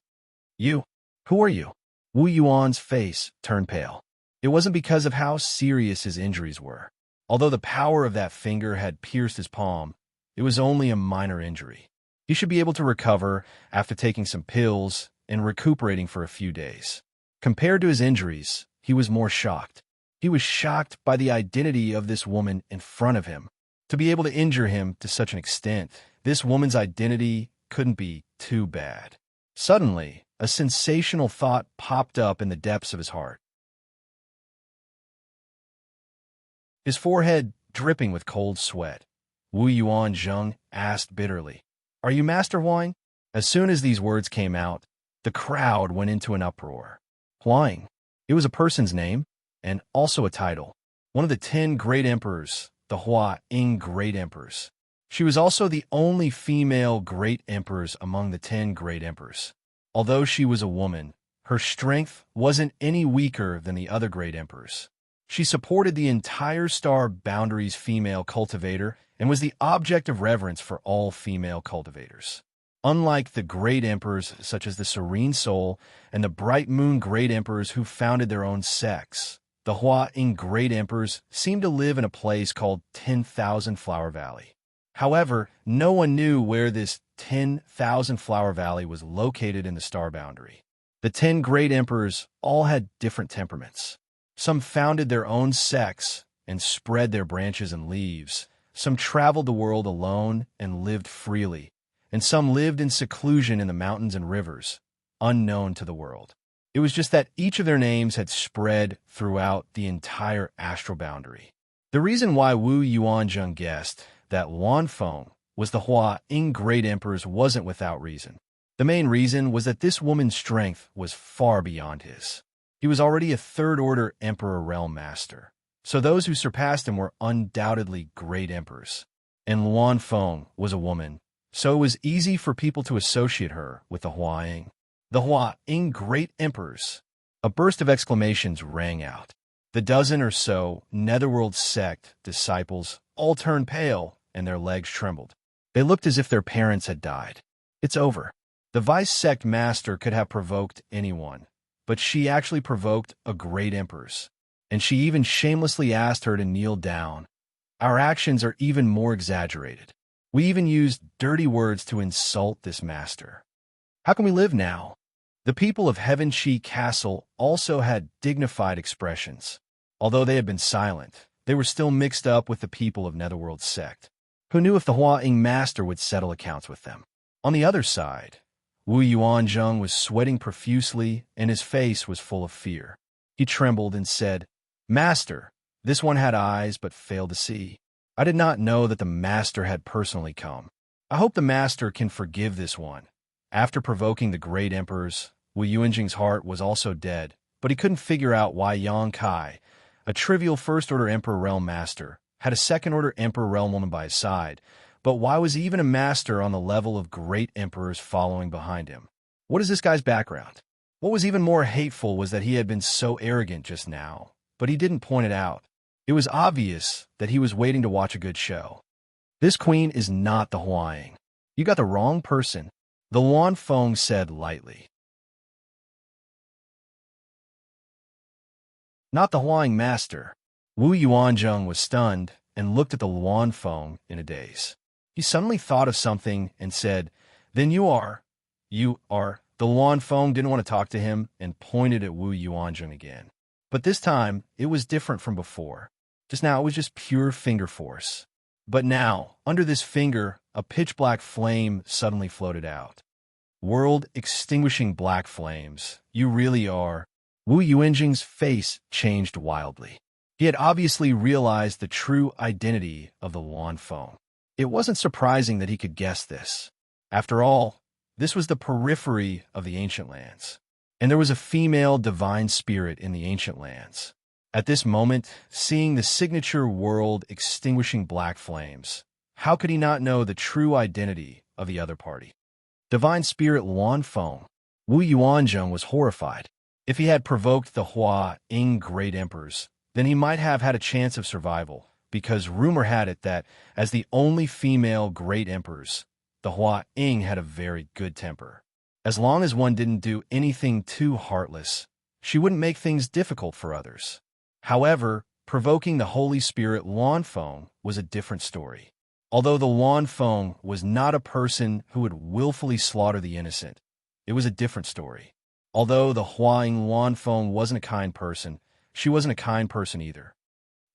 You? Who are you? Wu Yuan's face turned pale. It wasn't because of how serious his injuries were. Although the power of that finger had pierced his palm, it was only a minor injury. He should be able to recover after taking some pills and recuperating for a few days. Compared to his injuries, he was more shocked. He was shocked by the identity of this woman in front of him. To be able to injure him to such an extent, this woman's identity couldn't be too bad. Suddenly, a sensational thought popped up in the depths of his heart. His forehead dripping with cold sweat, Wu Yuanzheng asked bitterly, "Are you Master Huang?" As soon as these words came out, the crowd went into an uproar. Huang. It was a person's name, and also a title. One of the 10 great emperors, the Hua Ying Great Emperors. She was also the only female great empress among the 10 great emperors. Although she was a woman, her strength wasn't any weaker than the other great emperors. She supported the entire star boundary's female cultivator and was the object of reverence for all female cultivators. Unlike the great emperors such as the Serene Soul and the Bright Moon great emperors who founded their own sects, the Hua Ying great emperors seemed to live in a place called 10,000 Flower Valley. However, no one knew where this 10,000 Flower Valley was located in the star boundary. The 10 great emperors all had different temperaments. Some founded their own sects and spread their branches and leaves. Some traveled the world alone and lived freely, and some lived in seclusion in the mountains and rivers, unknown to the world. It was just that each of their names had spread throughout the entire astral boundary. The reason why Wu Yuanzheng guessed that Luanfeng was the Hua Ying Great Emperors wasn't without reason. The main reason was that this woman's strength was far beyond his. He was already a third-order Emperor Realm Master, so those who surpassed him were undoubtedly great emperors. And Luanfeng was a woman, so it was easy for people to associate her with the Hua Ying. The Hua Ying Great Emperors. A burst of exclamations rang out. The dozen or so Netherworld sect disciples all turned pale and their legs trembled. They looked as if their parents had died. It's over. The vice sect master could have provoked anyone, but she actually provoked a great empress, and she even shamelessly asked her to kneel down. Our actions are even more exaggerated. We even used dirty words to insult this master. How can we live now? The people of Heaven Qi Castle also had dignified expressions. Although they had been silent, they were still mixed up with the people of Netherworld sect. Who knew if the Hua Ying master would settle accounts with them? On the other side, Wu Yuanzheng was sweating profusely and his face was full of fear. He trembled and said, "Master, this one had eyes but failed to see. I did not know that the master had personally come. I hope the master can forgive this one." After provoking the great emperors, Wu Yuanzheng's heart was also dead, but he couldn't figure out why Yang Kai, a trivial first-order Emperor Realm Master, had a second-order Emperor Realm Woman by his side, but why was he even a master on the level of great emperors following behind him? What is this guy's background? What was even more hateful was that he had been so arrogant just now, but he didn't point it out. It was obvious that he was waiting to watch a good show. This queen is not the Hua Ying. You got the wrong person, the Luanfeng said lightly. Not the Hua Ying master. Wu Yuanzheng was stunned and looked at the Luanfeng in a daze. He suddenly thought of something and said, "Then you are." The Luanfeng didn't want to talk to him and pointed at Wu Yuanzheng again. But this time, it was different from before. Just now, it was just pure finger force. But now, under this finger, a pitch-black flame suddenly floated out. World-extinguishing black flames. You really are. Wu Yuanzheng's face changed wildly. He had obviously realized the true identity of the Luanfeng. It wasn't surprising that he could guess this. After all, this was the periphery of the ancient lands. and there was a female divine spirit in the ancient lands. At this moment, seeing the signature world-extinguishing black flames, how could he not know the true identity of the other party? Divine Spirit Luan Feng. Wu Yuanzheng was horrified. If he had provoked the Hua Ying Great Emperors, then he might have had a chance of survival, because rumor had it that, as the only female Great Emperors, the Hua Ying had a very good temper. As long as one didn't do anything too heartless, she wouldn't make things difficult for others. However, provoking the Holy Spirit Luan Feng was a different story. Although the Luan Feng was not a person who would willfully slaughter the innocent, it was a different story. Although the Huaying Luan Feng wasn't a kind person, she wasn't a kind person either.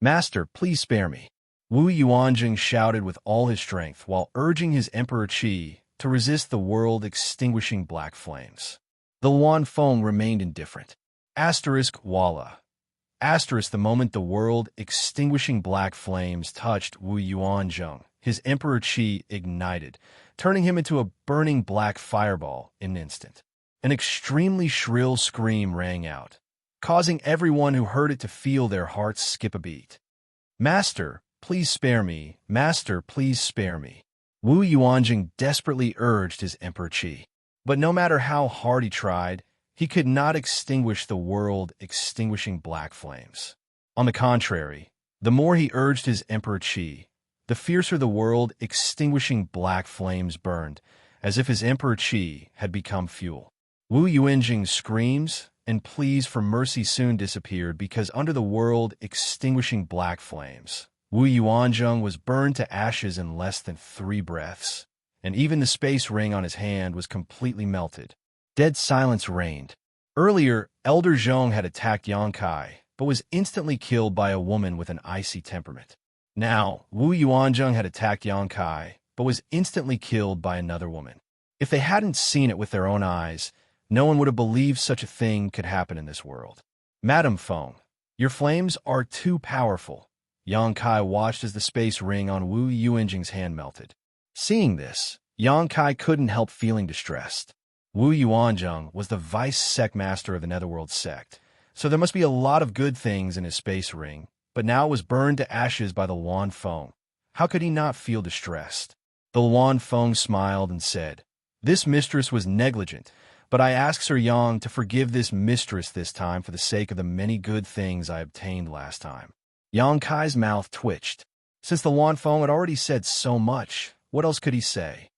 "Master, please spare me," Wu Yuanjing shouted with all his strength while urging his Emperor Qi to resist the world-extinguishing black flames. The Luan Feng remained indifferent. Walla. The moment the world-extinguishing black flames touched Wu Yuanzheng, his Emperor Qi ignited, turning him into a burning black fireball in an instant. An extremely shrill scream rang out, causing everyone who heard it to feel their hearts skip a beat. "Master, please spare me. Master, please spare me," Wu Yuanjing desperately urged his Emperor Qi. But no matter how hard he tried, he could not extinguish the world-extinguishing black flames. On the contrary, the more he urged his Emperor Qi, the fiercer the world-extinguishing black flames burned, as if his Emperor Qi had become fuel. Wu Yuanjing's screams and pleas for mercy soon disappeared because under the world-extinguishing black flames, Wu Yuanzheng was burned to ashes in less than 3 breaths, and even the space ring on his hand was completely melted. Dead silence reigned. Earlier, Elder Zhong had attacked Yang Kai, but was instantly killed by a woman with an icy temperament. Now, Wu Yuanzheng had attacked Yang Kai, but was instantly killed by another woman. If they hadn't seen it with their own eyes, no one would have believed such a thing could happen in this world. "Madam Feng, your flames are too powerful." Yang Kai watched as the space ring on Wu Yuanjing's hand melted. Seeing this, Yang Kai couldn't help feeling distressed. Wu Yuanzheng was the vice sect master of the Netherworld sect, so there must be a lot of good things in his space ring, but now it was burned to ashes by the Luan Feng. How could he not feel distressed? The Luan Feng smiled and said, "This mistress was negligent, but I ask Sir Yang to forgive this mistress this time for the sake of the many good things I obtained last time." Yang Kai's mouth twitched. Since the Luan Feng had already said so much, what else could he say?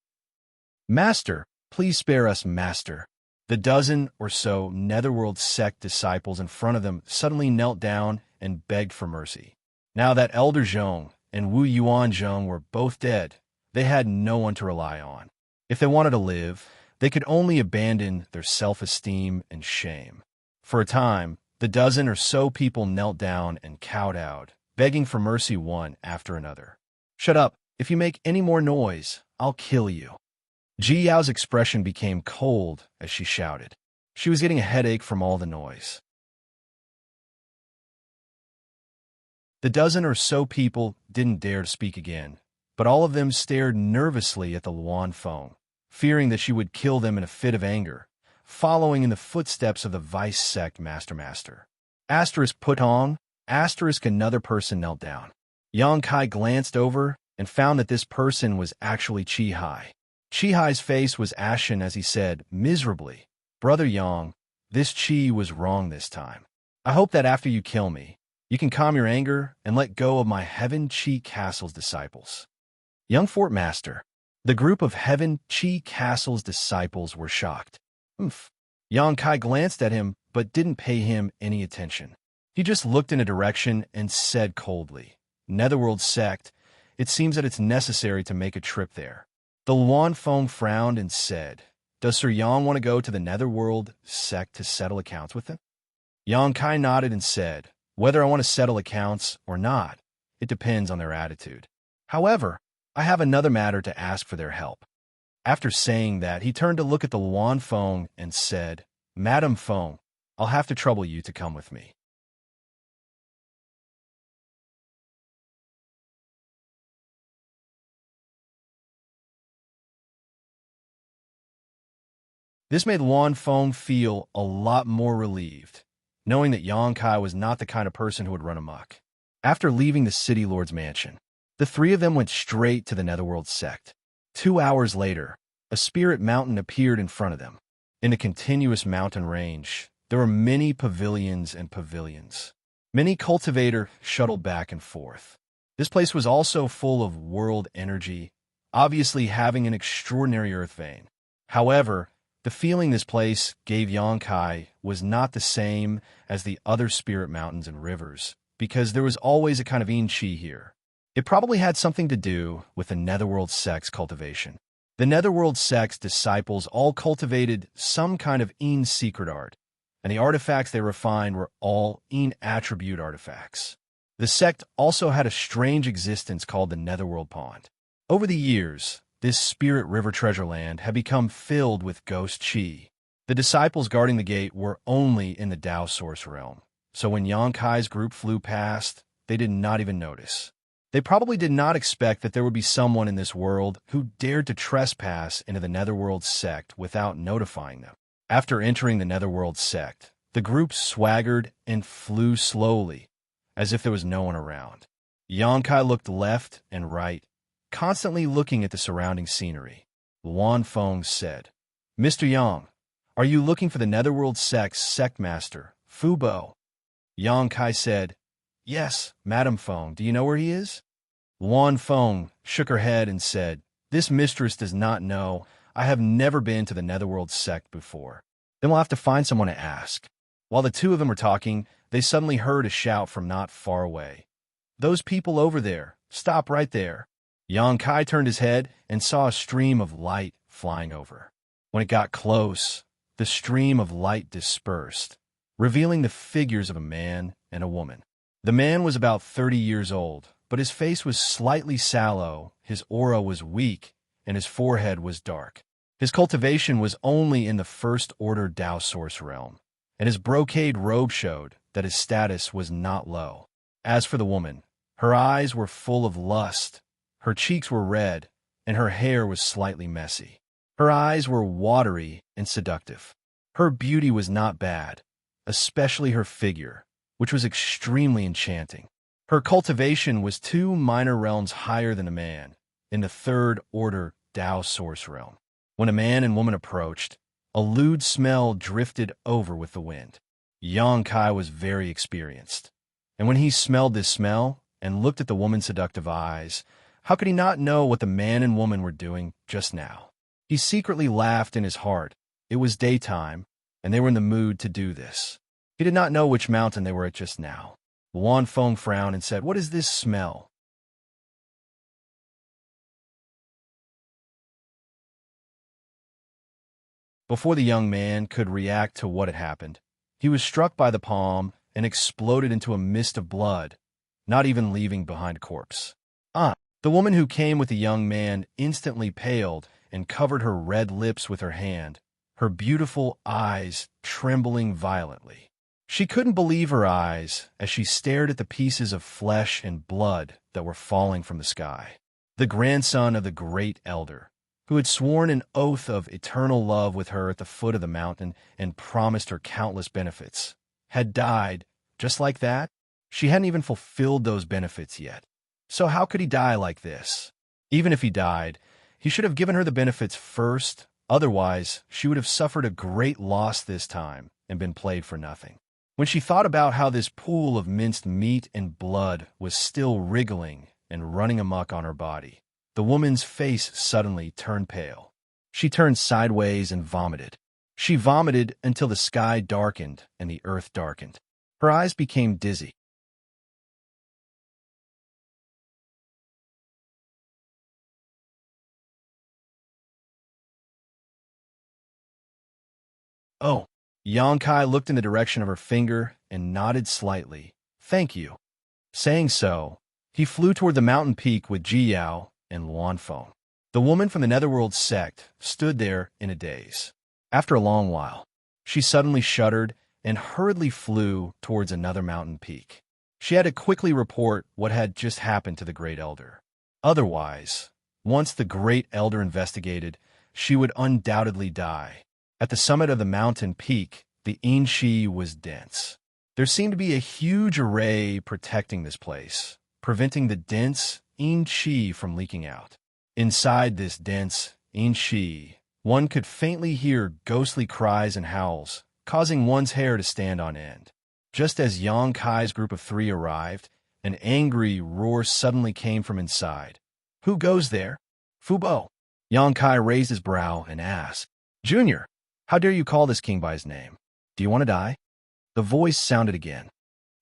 "Master, please spare us, Master." The dozen or so Netherworld sect disciples in front of them suddenly knelt down and begged for mercy. Now that Elder Zhong and Wu Yuanzheng were both dead, they had no one to rely on. If they wanted to live, they could only abandon their self-esteem and shame. For a time, the dozen or so people knelt down and kowtowed, begging for mercy one after another. "Shut up. If you make any more noise, I'll kill you." Ji Yao's expression became cold as she shouted. She was getting a headache from all the noise. The dozen or so people didn't dare to speak again, but all of them stared nervously at the Luan Feng, fearing that she would kill them in a fit of anger, following in the footsteps of the vice sect master. Putong, another person knelt down. Yang Kai glanced over and found that this person was actually Qi Hai. Qi Hai's face was ashen as he said, miserably, "Brother Yang, this Qi was wrong this time. I hope that after you kill me, you can calm your anger and let go of my Heaven Qi Castle's disciples." Young Fort Master. The group of Heaven Qi Castle's disciples were shocked. Yang Kai glanced at him but didn't pay him any attention. He just looked in a direction and said coldly, "Netherworld sect, it seems that it's necessary to make a trip there." The Luan Feng frowned and said, "Does Sir Yang want to go to the Netherworld sect to settle accounts with him?" Yang Kai nodded and said, "Whether I want to settle accounts or not, it depends on their attitude. However, I have another matter to ask for their help." After saying that, he turned to look at the Luan Feng and said, "Madam Feng, I'll have to trouble you to come with me." This made Luan Feng feel a lot more relieved, knowing that Yang Kai was not the kind of person who would run amok. After leaving the city lord's mansion, the three of them went straight to the Netherworld sect. 2 hours later, a spirit mountain appeared in front of them. In the continuous mountain range, there were many pavilions and pavilions. Many cultivators shuttled back and forth. This place was also full of world energy, obviously having an extraordinary earth vein. However, the feeling this place gave Yang Kai was not the same as the other spirit mountains and rivers, because there was always a kind of yin qi here. It probably had something to do with the Netherworld sect's cultivation. The Netherworld sect's disciples all cultivated some kind of yin secret art, and the artifacts they refined were all yin attribute artifacts. The sect also had a strange existence called the Netherworld Pond. Over the years, this spirit river treasure land had become filled with ghost qi. The disciples guarding the gate were only in the Tao source realm, so when Yang Kai's group flew past, they did not even notice. They probably did not expect that there would be someone in this world who dared to trespass into the Netherworld sect without notifying them. After entering the Netherworld sect, the group swaggered and flew slowly, as if there was no one around. Yang Kai looked left and right, constantly looking at the surrounding scenery. Luan Feng said, "Mr. Yang, are you looking for the Netherworld sect's sect master, Fu Bo?" Yang Kai said, "Yes, Madam Feng, do you know where he is?" Luan Feng shook her head and said, "This mistress does not know. I have never been to the Netherworld sect before." "Then we'll have to find someone to ask." While the two of them were talking, they suddenly heard a shout from not far away. "Those people over there, stop right there." Yang Kai turned his head and saw a stream of light flying over. When it got close, the stream of light dispersed, revealing the figures of a man and a woman. The man was about 30 years old, but his face was slightly sallow, his aura was weak, and his forehead was dark. His cultivation was only in the first-order Tao source realm, and his brocade robe showed that his status was not low. As for the woman, her eyes were full of lust, her cheeks were red, and her hair was slightly messy. Her eyes were watery and seductive. Her beauty was not bad, especially her figure, which was extremely enchanting. Her cultivation was 2 minor realms higher than a man, in the third-order Tao source realm. When a man and woman approached, a lewd smell drifted over with the wind. Yang Kai was very experienced, and when he smelled this smell and looked at the woman's seductive eyes, how could he not know what the man and woman were doing just now? He secretly laughed in his heart. It was daytime, and they were in the mood to do this. He did not know which mountain they were at just now. Luan Feng frowned and said, "What is this smell?" Before the young man could react to what had happened, he was struck by the palm and exploded into a mist of blood, not even leaving behind a corpse. The woman who came with the young man instantly paled and covered her red lips with her hand, her beautiful eyes trembling violently. She couldn't believe her eyes as she stared at the pieces of flesh and blood that were falling from the sky. The grandson of the great elder, who had sworn an oath of eternal love with her at the foot of the mountain and promised her countless benefits, had died just like that. She hadn't even fulfilled those benefits yet. So how could he die like this? Even if he died, he should have given her the benefits first. Otherwise, she would have suffered a great loss this time and been played for nothing. When she thought about how this pool of minced meat and blood was still wriggling and running amok on her body, the woman's face suddenly turned pale. She turned sideways and vomited. She vomited until the sky darkened and the earth darkened. Her eyes became dizzy. "Oh." Yang Kai looked in the direction of her finger and nodded slightly. "Thank you." Saying so, he flew toward the mountain peak with Ji Yao and Luan Feng. The woman from the Netherworld sect stood there in a daze. After a long while, she suddenly shuddered and hurriedly flew towards another mountain peak. She had to quickly report what had just happened to the Great Elder. Otherwise, once the Great Elder investigated, she would undoubtedly die. At the summit of the mountain peak, the Xianxia was dense. There seemed to be a huge array protecting this place, preventing the dense Xianxia from leaking out. Inside this dense Xianxia, one could faintly hear ghostly cries and howls, causing one's hair to stand on end. Just as Yang Kai's group of 3 arrived, an angry roar suddenly came from inside. "Who goes there?" "Fu Bo." Yang Kai raised his brow and asked, "Junior, how dare you call this king by his name? Do you want to die?" The voice sounded again.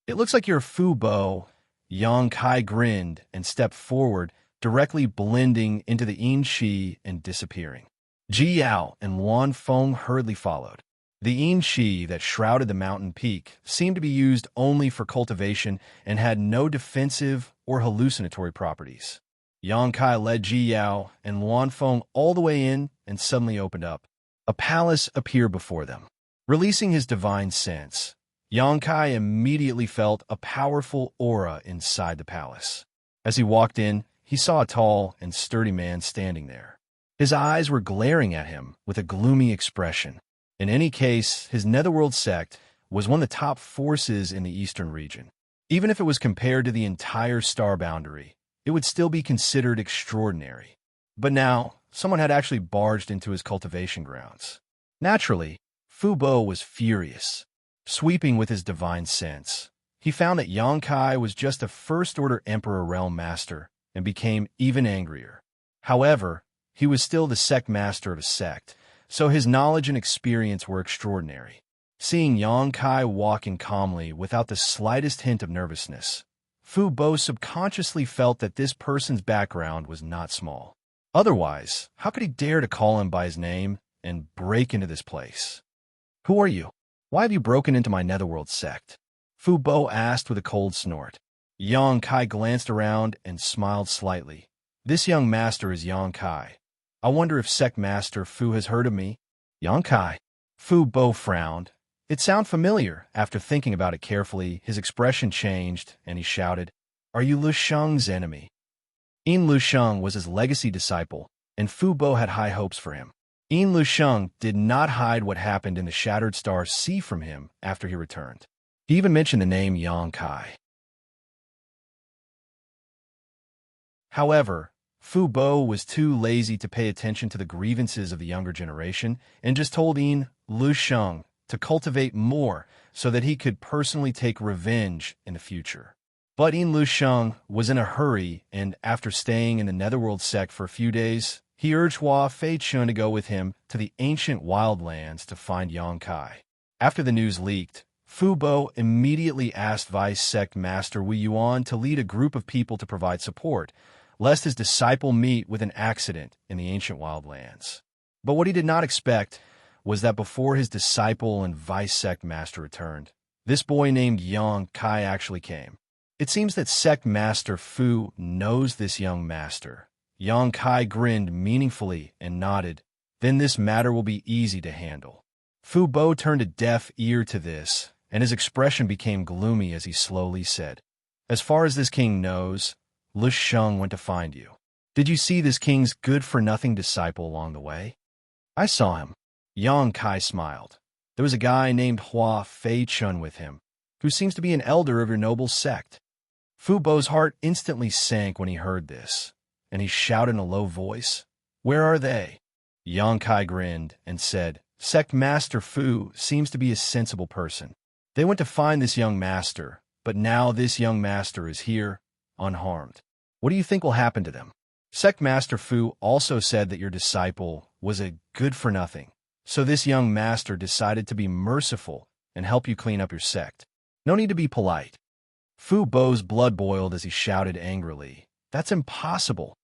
"It looks like you're Fu Bo." Yang Kai grinned and stepped forward, directly blending into the Xianxia and disappearing. Ji Yao and Wan Feng hurriedly followed. The Xianxia that shrouded the mountain peak seemed to be used only for cultivation and had no defensive or hallucinatory properties. Yang Kai led Ji Yao and Wan Feng all the way in and suddenly opened up. A palace appeared before them. Releasing his divine sense, Yang Kai immediately felt a powerful aura inside the palace. As he walked in, he saw a tall and sturdy man standing there. His eyes were glaring at him with a gloomy expression. In any case, his Netherworld sect was one of the top forces in the eastern region. Even if it was compared to the entire star boundary, it would still be considered extraordinary. But now, someone had actually barged into his cultivation grounds. Naturally, Fu Bo was furious. Sweeping with his divine sense, he found that Yang Kai was just a first-order Emperor Realm Master and became even angrier. However, he was still the sect master of a sect, so his knowledge and experience were extraordinary. Seeing Yang Kai walking calmly without the slightest hint of nervousness, Fu Bo subconsciously felt that this person's background was not small. Otherwise, how could he dare to call him by his name and break into this place? "Who are you? Why have you broken into my Netherworld sect?" Fu Bo asked with a cold snort. Yang Kai glanced around and smiled slightly. "This young master is Yang Kai. I wonder if Sect Master Fu has heard of me?" "Yang Kai?" Fu Bo frowned. It sounded familiar. After thinking about it carefully, his expression changed, and he shouted, "Are you Lu Sheng's enemy?" Lu Sheng was his legacy disciple, and Fu Bo had high hopes for him. Lu Sheng did not hide what happened in the Shattered Star Sea from him after he returned. He even mentioned the name Yang Kai. However, Fu Bo was too lazy to pay attention to the grievances of the younger generation and just told Lu Sheng to cultivate more so that he could personally take revenge in the future. But Lu Sheng was in a hurry, and after staying in the Netherworld sect for a few days, he urged Hua Fei-chun to go with him to the ancient wildlands to find Yang Kai. After the news leaked, Fu Bo immediately asked Vice Sect Master Wu Yuan to lead a group of people to provide support, lest his disciple meet with an accident in the ancient wildlands. But what he did not expect was that before his disciple and Vice Sect Master returned, this boy named Yang Kai actually came. It seems that Sect Master Fu knows this young master. Yang Kai grinned meaningfully and nodded. "Then this matter will be easy to handle." Fu Bo turned a deaf ear to this, and his expression became gloomy as he slowly said, "As far as this king knows, Lu Sheng went to find you. Did you see this king's good-for-nothing disciple along the way?" "I saw him." Yang Kai smiled. "There was a guy named Hua Fei-chun with him, who seems to be an elder of your noble sect." Fu Bo's heart instantly sank when he heard this, and he shouted in a low voice, "Where are they?" Yang Kai grinned and said, "Sect Master Fu seems to be a sensible person. They went to find this young master, but now this young master is here, unharmed. What do you think will happen to them?" Sect Master Fu also said that your disciple was a good-for-nothing, so this young master decided to be merciful and help you clean up your sect. No need to be polite. Fu Bo's blood boiled as he shouted angrily, "That's impossible."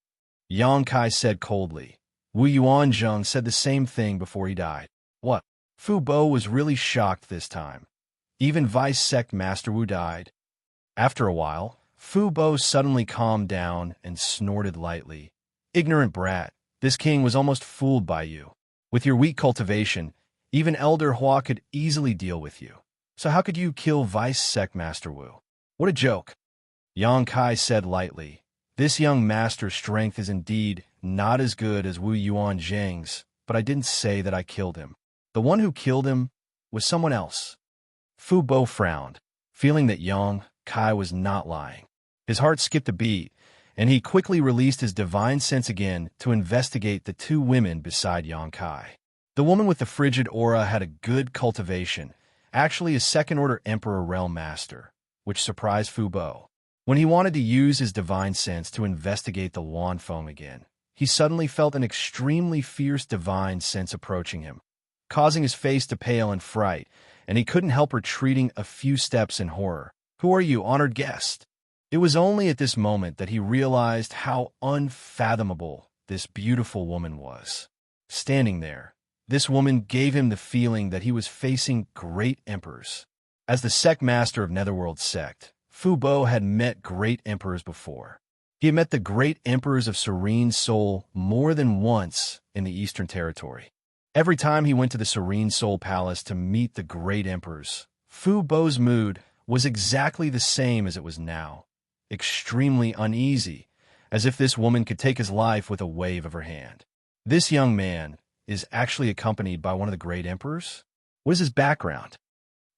Yang Kai said coldly. Wu Yuanzheng said the same thing before he died. What? Fu Bo was really shocked this time. Even Vice Sect Master Wu died. After a while, Fu Bo suddenly calmed down and snorted lightly. "Ignorant brat, this king was almost fooled by you. With your weak cultivation, even Elder Hua could easily deal with you. So how could you kill Vice Sect Master Wu? What a joke." Yang Kai said lightly, "This young master's strength is indeed not as good as Wu Yuanzheng's, but I didn't say that I killed him. The one who killed him was someone else. Fu Bo frowned, feeling that Yang Kai was not lying. His heart skipped a beat, and he quickly released his divine sense again to investigate the two women beside Yang Kai. The woman with the frigid aura had a good cultivation, actually a second-order Emperor Realm Master, which surprised Fu Bo. When he wanted to use his divine sense to investigate the Luan Feng again, he suddenly felt an extremely fierce divine sense approaching him, causing his face to pale in fright, and he couldn't help retreating a few steps in horror. "Who are you, honored guest?" It was only at this moment that he realized how unfathomable this beautiful woman was. Standing there, this woman gave him the feeling that he was facing great emperors. As the sect master of Netherworld Sect, Fu Bo had met great emperors before. He had met the great emperors of Serene Soul more than once in the Eastern Territory. Every time he went to the Serene Soul Palace to meet the great emperors, Fu Bo's mood was exactly the same as it was now. Extremely uneasy, as if this woman could take his life with a wave of her hand. This young man is actually accompanied by one of the great emperors? What is his background?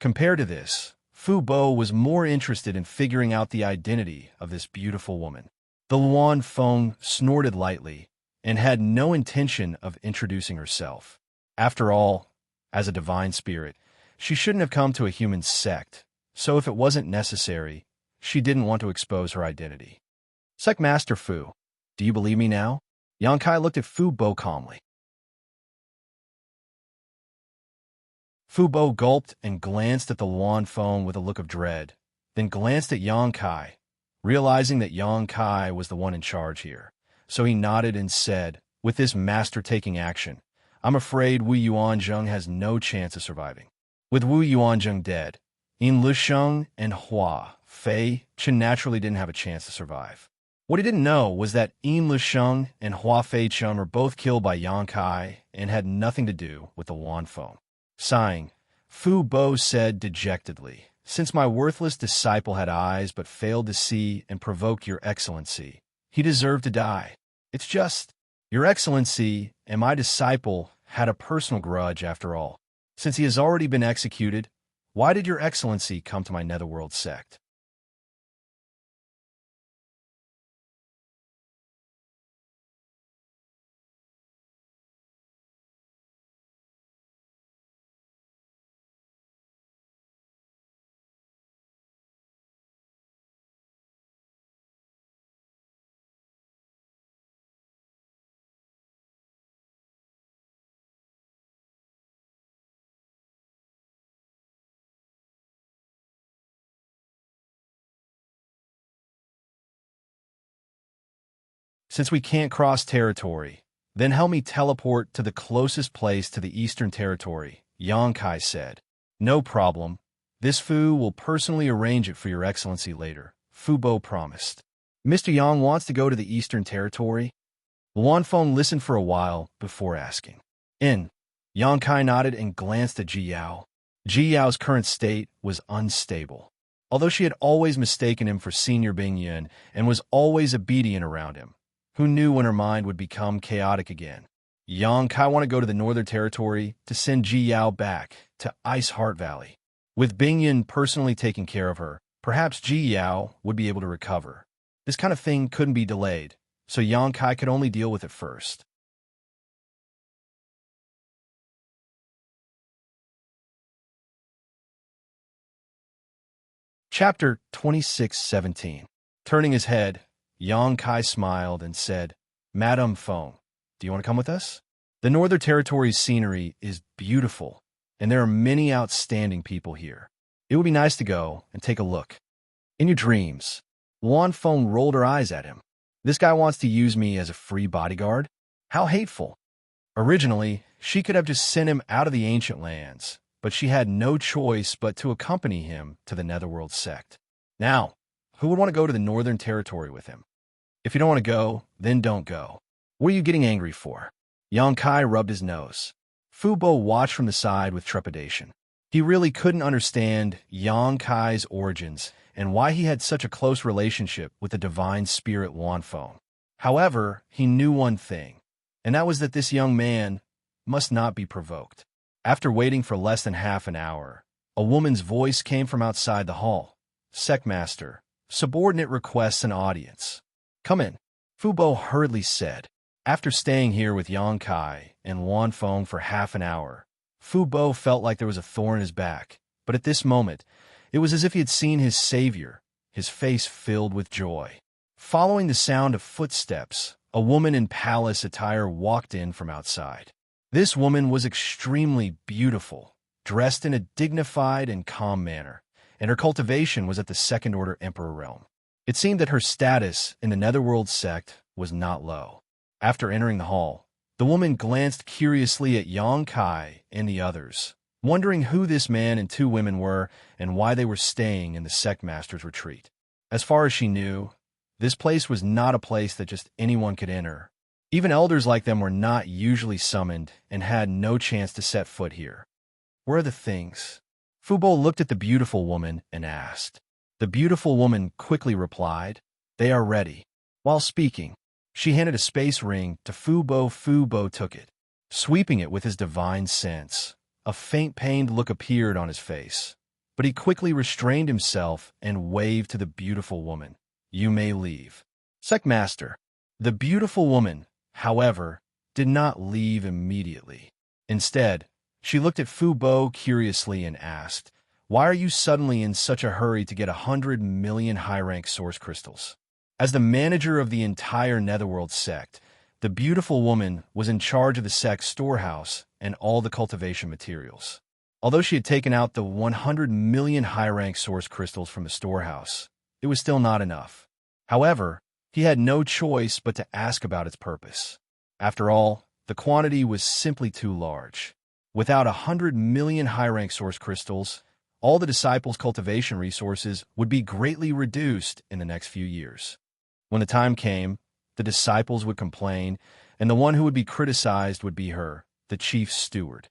Compared to this, Fu Bo was more interested in figuring out the identity of this beautiful woman. The Luan Feng snorted lightly and had no intention of introducing herself. After all, as a divine spirit, she shouldn't have come to a human sect, so if it wasn't necessary, she didn't want to expose her identity. "Sect Master Fu, do you believe me now?" Yang Kai looked at Fu Bo calmly. Fu Bo gulped and glanced at the Luan Feng with a look of dread, then glanced at Yang Kai, realizing that Yang Kai was the one in charge here. So he nodded and said, with this master taking action, "I'm afraid Wu Yuanzheng has no chance of surviving. With Wu Yuanzheng dead, Yin Lusheng and Hua Fei Chen naturally didn't have a chance to survive." What he didn't know was that Yin Lusheng and Hua Fei Chen were both killed by Yang Kai and had nothing to do with the Luan Feng. Sighing, Fu Bo said dejectedly, "Since my worthless disciple had eyes but failed to see and provoke your excellency, he deserved to die. It's just, your excellency and my disciple had a personal grudge after all. Since he has already been executed, why did your excellency come to my Netherworld sect?" "Since we can't cross territory, then help me teleport to the closest place to the Eastern Territory," Yang Kai said. "No problem. This Fu will personally arrange it for your excellency later," Fu Bo promised. "Mr. Yang wants to go to the Eastern Territory?" Luan Feng listened for a while before asking. "In." Yang Kai nodded and glanced at Ji Yao. Ji Yao's current state was unstable. Although she had always mistaken him for Senior Bing Yun and was always obedient around him, who knew when her mind would become chaotic again? Yang Kai wanted to go to the Northern Territory to send Ji Yao back to Ice Heart Valley. With Bing Yun personally taking care of her, perhaps Ji Yao would be able to recover. This kind of thing couldn't be delayed, so Yang Kai could only deal with it first. Chapter 26:17. Turning his head, Yang Kai smiled and said, "Madame Feng, do you want to come with us? The Northern Territory's scenery is beautiful, and there are many outstanding people here. It would be nice to go and take a look." "In your dreams." Luan Feng rolled her eyes at him. "This guy wants to use me as a free bodyguard? How hateful." Originally, she could have just sent him out of the ancient lands, but she had no choice but to accompany him to the Netherworld sect. Now, who would want to go to the Northern Territory with him? If you don't want to go, then don't go. What are you getting angry for? Yang Kai rubbed his nose. Fu Bo watched from the side with trepidation. He really couldn't understand Yang Kai's origins and why he had such a close relationship with the divine spirit Luan Feng. However, he knew one thing, and that was that this young man must not be provoked. After waiting for less than half an hour, a woman's voice came from outside the hall. Sectmaster, subordinate requests an audience. Come in, Fu Bo hurriedly said. After staying here with Yang Kai and Wan Feng for half an hour, Fu Bo felt like there was a thorn in his back, but at this moment, it was as if he had seen his savior, his face filled with joy. Following the sound of footsteps, a woman in palace attire walked in from outside. This woman was extremely beautiful, dressed in a dignified and calm manner, and her cultivation was at the second-order emperor realm. It seemed that her status in the Netherworld sect was not low. After entering the hall, the woman glanced curiously at Yang Kai and the others, wondering who this man and two women were and why they were staying in the Sectmaster's retreat. As far as she knew, this place was not a place that just anyone could enter. Even elders like them were not usually summoned and had no chance to set foot here. Where are the things? Fu Bo looked at the beautiful woman and asked. The beautiful woman quickly replied, "They are ready." While speaking, she handed a space ring to Fu Bo. Fu Bo took it, sweeping it with his divine sense. A faint pained look appeared on his face, but he quickly restrained himself and waved to the beautiful woman. "You may leave." Sectmaster. The beautiful woman, however, did not leave immediately. Instead, she looked at Fu Bo curiously and asked, "Why are you suddenly in such a hurry to get 100 million high-rank source crystals?" As the manager of the entire Netherworld sect, the beautiful woman was in charge of the sect's storehouse and all the cultivation materials. Although she had taken out the 100 million high-rank source crystals from the storehouse, it was still not enough. However, he had no choice but to ask about its purpose. After all, the quantity was simply too large. Without 100 million high-rank source crystals, all the disciples' cultivation resources would be greatly reduced in the next few years. When the time came, the disciples would complain, and the one who would be criticized would be her, the chief steward.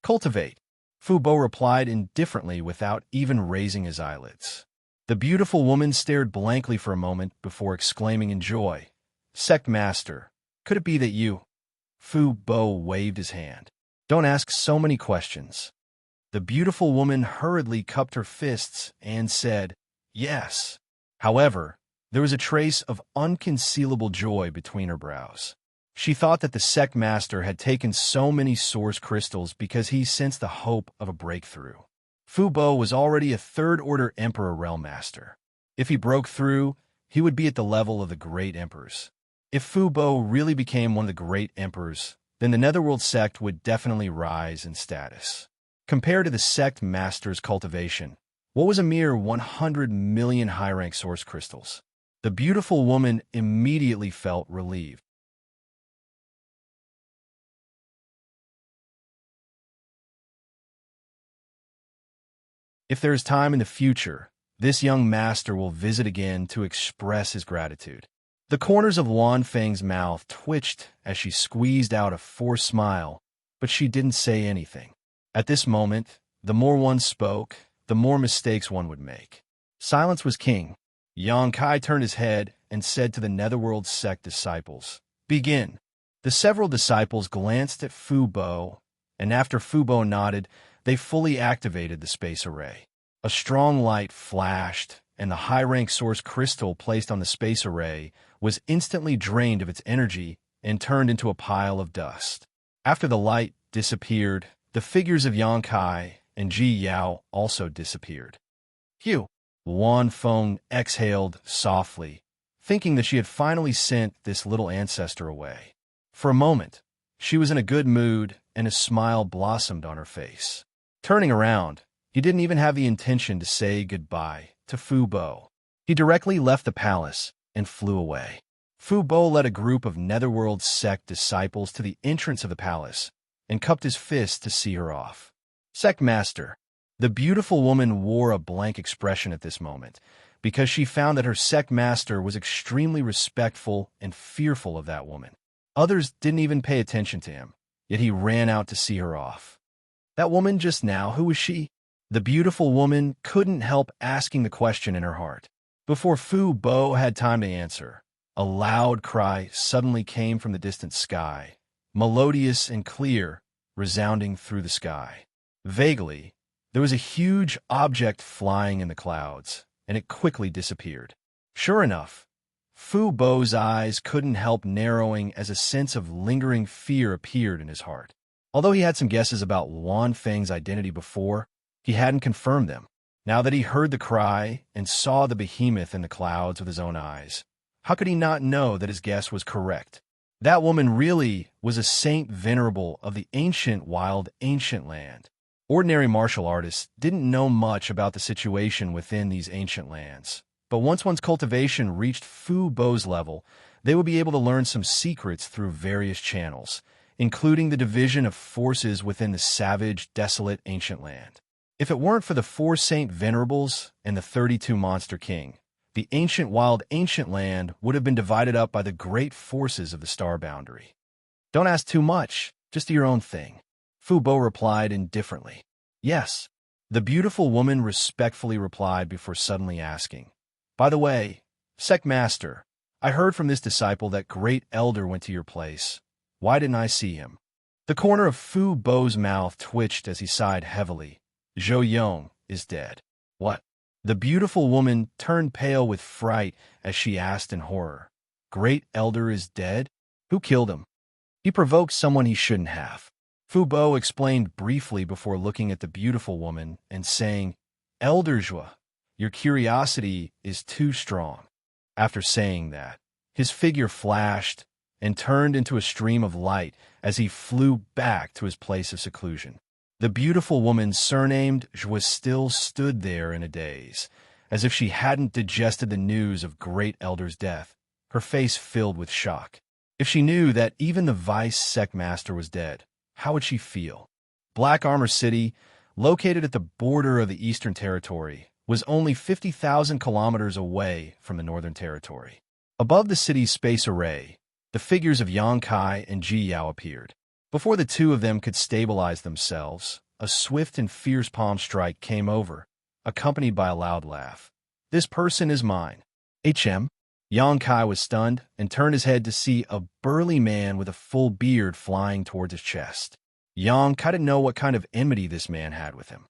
"Cultivate," Fu Bo replied indifferently without even raising his eyelids. The beautiful woman stared blankly for a moment before exclaiming in joy, "Sectmaster, could it be that you—" Fu Bo waved his hand. "Don't ask so many questions." The beautiful woman hurriedly cupped her fists and said, "Yes." However, there was a trace of unconcealable joy between her brows. She thought that the Sectmaster had taken so many source crystals because he sensed the hope of a breakthrough. Fu Bo was already a third-order Emperor Realm Master. If he broke through, he would be at the level of the great emperors. If Fu Bo really became one of the great emperors, then the Netherworld sect would definitely rise in status. Compared to the sect master's cultivation, what was a mere 100 million high-rank source crystals? The beautiful woman immediately felt relieved. If there is time in the future, this young master will visit again to express his gratitude. The corners of Wan Feng's mouth twitched as she squeezed out a forced smile, but she didn't say anything. At this moment, the more one spoke, the more mistakes one would make. Silence was king. Yang Kai turned his head and said to the Netherworld sect disciples, "Begin." The several disciples glanced at Fu Bo, and after Fu Bo nodded, they fully activated the space array. A strong light flashed, and the high-rank source crystal placed on the space array was instantly drained of its energy and turned into a pile of dust. After the light disappeared, the figures of Yang Kai and Ji Yao also disappeared. "Phew!" Wan Feng exhaled softly, thinking that she had finally sent this little ancestor away. For a moment, she was in a good mood and a smile blossomed on her face. Turning around, he didn't even have the intention to say goodbye to Fu Bo. He directly left the palace and flew away. Fu Bo led a group of Netherworld sect disciples to the entrance of the palace and cupped his fist to see her off. "Sectmaster." The beautiful woman wore a blank expression at this moment because she found that her Sectmaster was extremely respectful and fearful of that woman. Others didn't even pay attention to him, yet he ran out to see her off. That woman just now, who was she? The beautiful woman couldn't help asking the question in her heart. Before Fu Bo had time to answer, a loud cry suddenly came from the distant sky, melodious and clear, resounding through the sky. Vaguely, there was a huge object flying in the clouds, and it quickly disappeared. Sure enough, Fu Bo's eyes couldn't help narrowing as a sense of lingering fear appeared in his heart. Although he had some guesses about Luan Feng's identity before, he hadn't confirmed them. Now that he heard the cry and saw the behemoth in the clouds with his own eyes, how could he not know that his guess was correct? That woman really was a saint venerable of the ancient wild ancient land. Ordinary martial artists didn't know much about the situation within these ancient lands, but once one's cultivation reached Fu Bo's level, they would be able to learn some secrets through various channels, including the division of forces within the savage, desolate ancient land. If it weren't for the 4 Saint Venerables and the 32 Monster King, the ancient wild ancient land would have been divided up by the great forces of the star boundary. Don't ask too much, just do your own thing. Fu Bo replied indifferently. Yes. The beautiful woman respectfully replied before suddenly asking, By the way, Sect Master, I heard from this disciple that great elder went to your place. Why didn't I see him? The corner of Fu Bo's mouth twitched as he sighed heavily. Zhou Yong is dead. What? The beautiful woman turned pale with fright as she asked in horror. Great elder is dead? Who killed him? He provoked someone he shouldn't have. Fu Bo explained briefly before looking at the beautiful woman and saying, Elder Zhua, your curiosity is too strong. After saying that, his figure flashed and turned into a stream of light as he flew back to his place of seclusion. The beautiful woman surnamed Zhua still stood there in a daze, as if she hadn't digested the news of Great Elder's death, her face filled with shock. If she knew that even the Vice Sect Master was dead, how would she feel? Black Armor City, located at the border of the Eastern Territory, was only 50,000 kilometers away from the Northern Territory. Above the city's space array, the figures of Yang Kai and Ji Yao appeared. Before the two of them could stabilize themselves, a swift and fierce palm strike came over, accompanied by a loud laugh. This person is mine. HM? Yang Kai was stunned and turned his head to see a burly man with a full beard flying towards his chest. Yang Kai didn't know what kind of enmity this man had with him.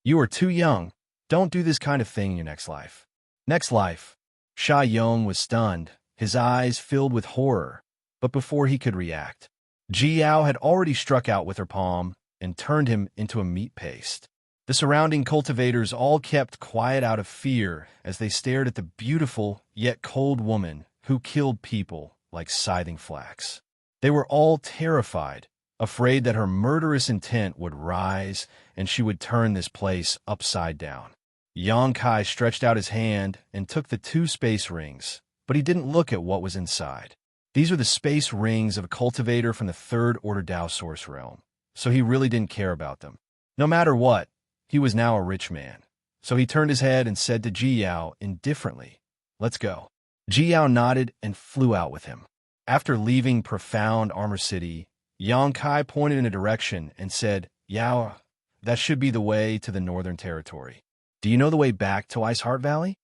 You are too young. Don't do this kind of thing in your next life. Next life. Sha Yong was stunned, his eyes filled with horror, but before he could react, Ji Yao had already struck out with her palm and turned him into a meat paste. The surrounding cultivators all kept quiet out of fear as they stared at the beautiful yet cold woman who killed people like scything flax. They were all terrified, afraid that her murderous intent would rise and she would turn this place upside down. Yang Kai stretched out his hand and took the 2 space rings, but he didn't look at what was inside. These were the space rings of a cultivator from the 3rd Order Dao Source Realm, so he really didn't care about them. No matter what, he was now a rich man. So he turned his head and said to Ji Yao indifferently, Let's go. Ji Yao nodded and flew out with him. After leaving Profound Armor City, Yang Kai pointed in a direction and said, Yao, that should be the way to the Northern Territory. Do you know the way back to Ice Heart Valley?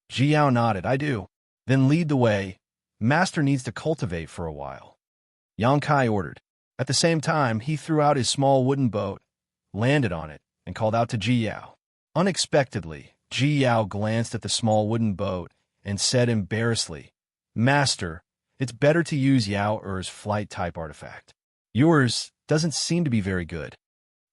Ji Yao nodded, I do. Then lead the way. Master needs to cultivate for a while. Yang Kai ordered. At the same time, he threw out his small wooden boat, landed on it, and called out to Ji Yao. Unexpectedly, Ji Yao glanced at the small wooden boat and said embarrassedly, Master, it's better to use Yao Er's flight-type artifact. Yours doesn't seem to be very good.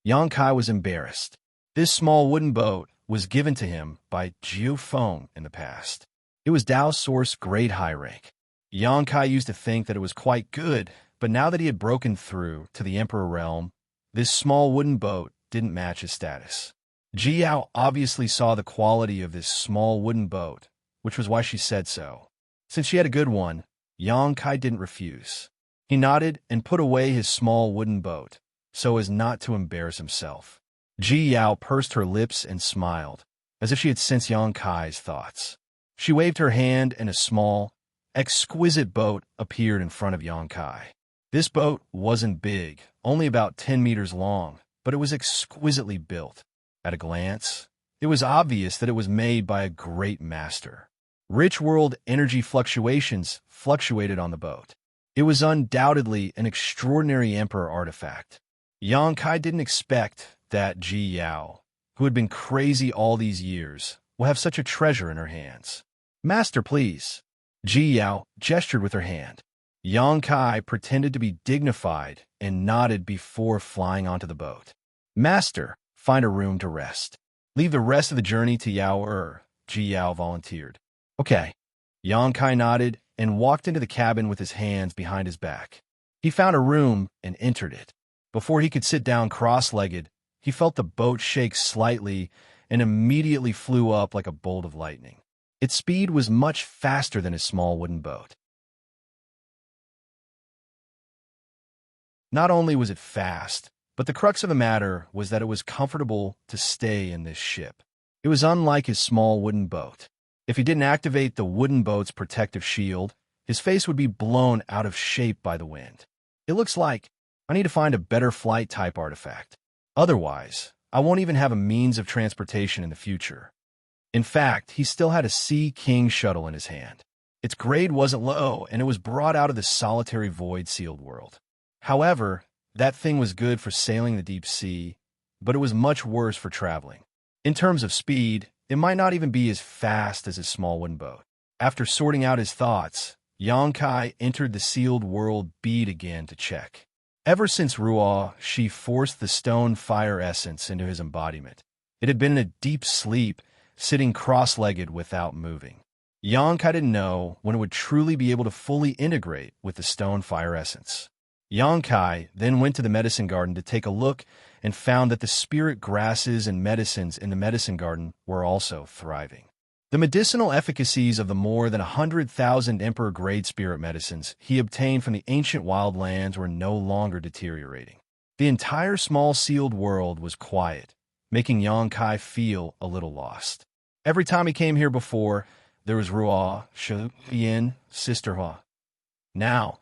Yang Kai was embarrassed. This small wooden boat was given to him by Jiu Feng in the past. It was Dao Source grade high rank. Yang Kai used to think that it was quite good, but now that he had broken through to the Emperor realm, this small wooden boat didn't match his status. Ji Yao obviously saw the quality of this small wooden boat, which was why she said so. Since she had a good one, Yang Kai didn't refuse. He nodded and put away his small wooden boat, so as not to embarrass himself. Ji Yao pursed her lips and smiled, as if she had sensed Yang Kai's thoughts. She waved her hand and a small, exquisite boat appeared in front of Yang Kai. This boat wasn't big, only about 10 meters long, but it was exquisitely built. At a glance, it was obvious that it was made by a great master. Rich world energy fluctuations fluctuated on the boat. It was undoubtedly an extraordinary emperor artifact. Yang Kai didn't expect that Ji Yao, who had been crazy all these years, will have such a treasure in her hands. "Master, please." Ji Yao gestured with her hand. Yang Kai pretended to be dignified and nodded before flying onto the boat. "Master, find a room to rest. Leave the rest of the journey to Yao." Ji Yao volunteered. "Okay." Yang Kai nodded and walked into the cabin with his hands behind his back. He found a room and entered it. Before he could sit down cross-legged, he felt the boat shake slightly and immediately flew up like a bolt of lightning. Its speed was much faster than his small wooden boat. Not only was it fast, but the crux of the matter was that it was comfortable to stay in this ship. It was unlike his small wooden boat. If he didn't activate the wooden boat's protective shield, his face would be blown out of shape by the wind. It looks like I need to find a better flight-type artifact. Otherwise, I won't even have a means of transportation in the future. In fact, he still had a Sea King shuttle in his hand. Its grade wasn't low, and it was brought out of the solitary void-sealed world. However, that thing was good for sailing the deep sea, but it was much worse for traveling. In terms of speed, it might not even be as fast as his small wooden boat. After sorting out his thoughts, Yang Kai entered the sealed world bead again to check. Ever since Ruo, she forced the stone fire essence into his embodiment. It had been in a deep sleep, sitting cross-legged without moving. Yang Kai didn't know when it would truly be able to fully integrate with the stone fire essence. Yang Kai then went to the medicine garden to take a look and found that the spirit grasses and medicines in the medicine garden were also thriving. The medicinal efficacies of the more than 100,000 Emperor-grade spirit medicines he obtained from the ancient wildlands were no longer deteriorating. The entire small sealed world was quiet, making Yang Kai feel a little lost. Every time he came here before, there was Ruo, Xianxia, Sister Hua. Now,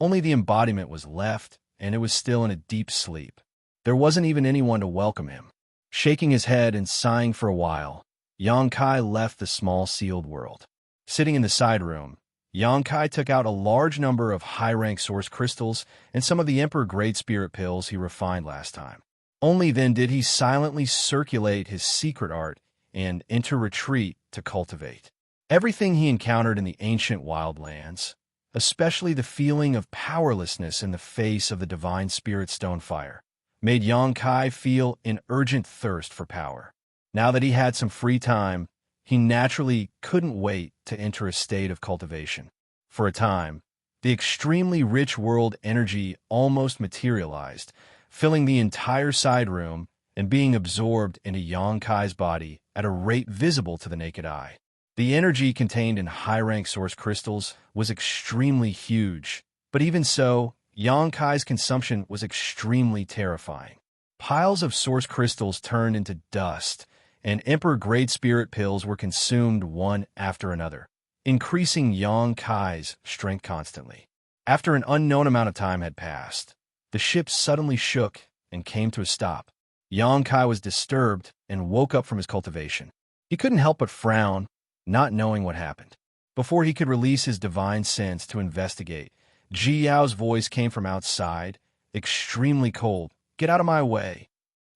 only the embodiment was left, and it was still in a deep sleep. There wasn't even anyone to welcome him. Shaking his head and sighing for a while, Yang Kai left the small sealed world. Sitting in the side room, Yang Kai took out a large number of high-rank source crystals and some of the Emperor Great Spirit pills he refined last time. Only then did he silently circulate his secret art and enter retreat to cultivate. Everything he encountered in the ancient wildlands, especially the feeling of powerlessness in the face of the divine spirit stone fire, made Yang Kai feel an urgent thirst for power. Now that he had some free time, he naturally couldn't wait to enter a state of cultivation. For a time, the extremely rich world energy almost materialized, filling the entire side room and being absorbed into Yang Kai's body at a rate visible to the naked eye. The energy contained in high-rank source crystals was extremely huge, but even so, Yang Kai's consumption was extremely terrifying. Piles of source crystals turned into dust, and Emperor-grade spirit pills were consumed one after another, increasing Yang Kai's strength constantly. After an unknown amount of time had passed, the ship suddenly shook and came to a stop. Yang Kai was disturbed and woke up from his cultivation. He couldn't help but frown, not knowing what happened. Before he could release his divine sense to investigate, Ji Yao's voice came from outside, extremely cold. "Get out of my way."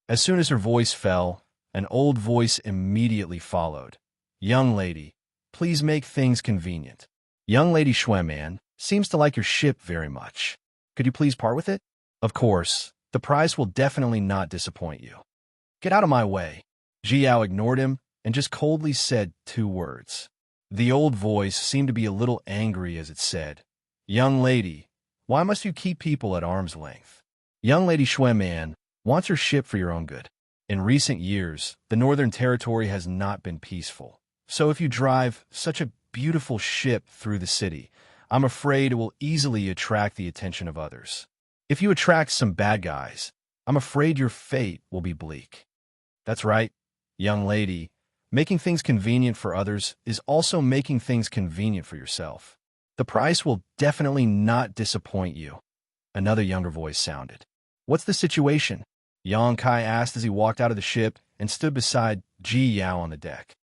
As soon as her voice fell, an old voice immediately followed. "Young lady, please make things convenient. Young lady Xueman seems to like your ship very much. Could you please part with it? Of course, the price will definitely not disappoint you." "Get out of my way." Ji Yao ignored him and just coldly said 2 words. The old voice seemed to be a little angry as it said, "Young lady, why must you keep people at arm's length? Young lady Xueman wants your ship for your own good. In recent years, the Northern Territory has not been peaceful. So if you drive such a beautiful ship through the city, I'm afraid it will easily attract the attention of others. If you attract some bad guys, I'm afraid your fate will be bleak." "That's right, young lady. Making things convenient for others is also making things convenient for yourself. The price will definitely not disappoint you." Another younger voice sounded. What's the situation? Yang Kai asked as he walked out of the ship and stood beside Ji Yao on the deck.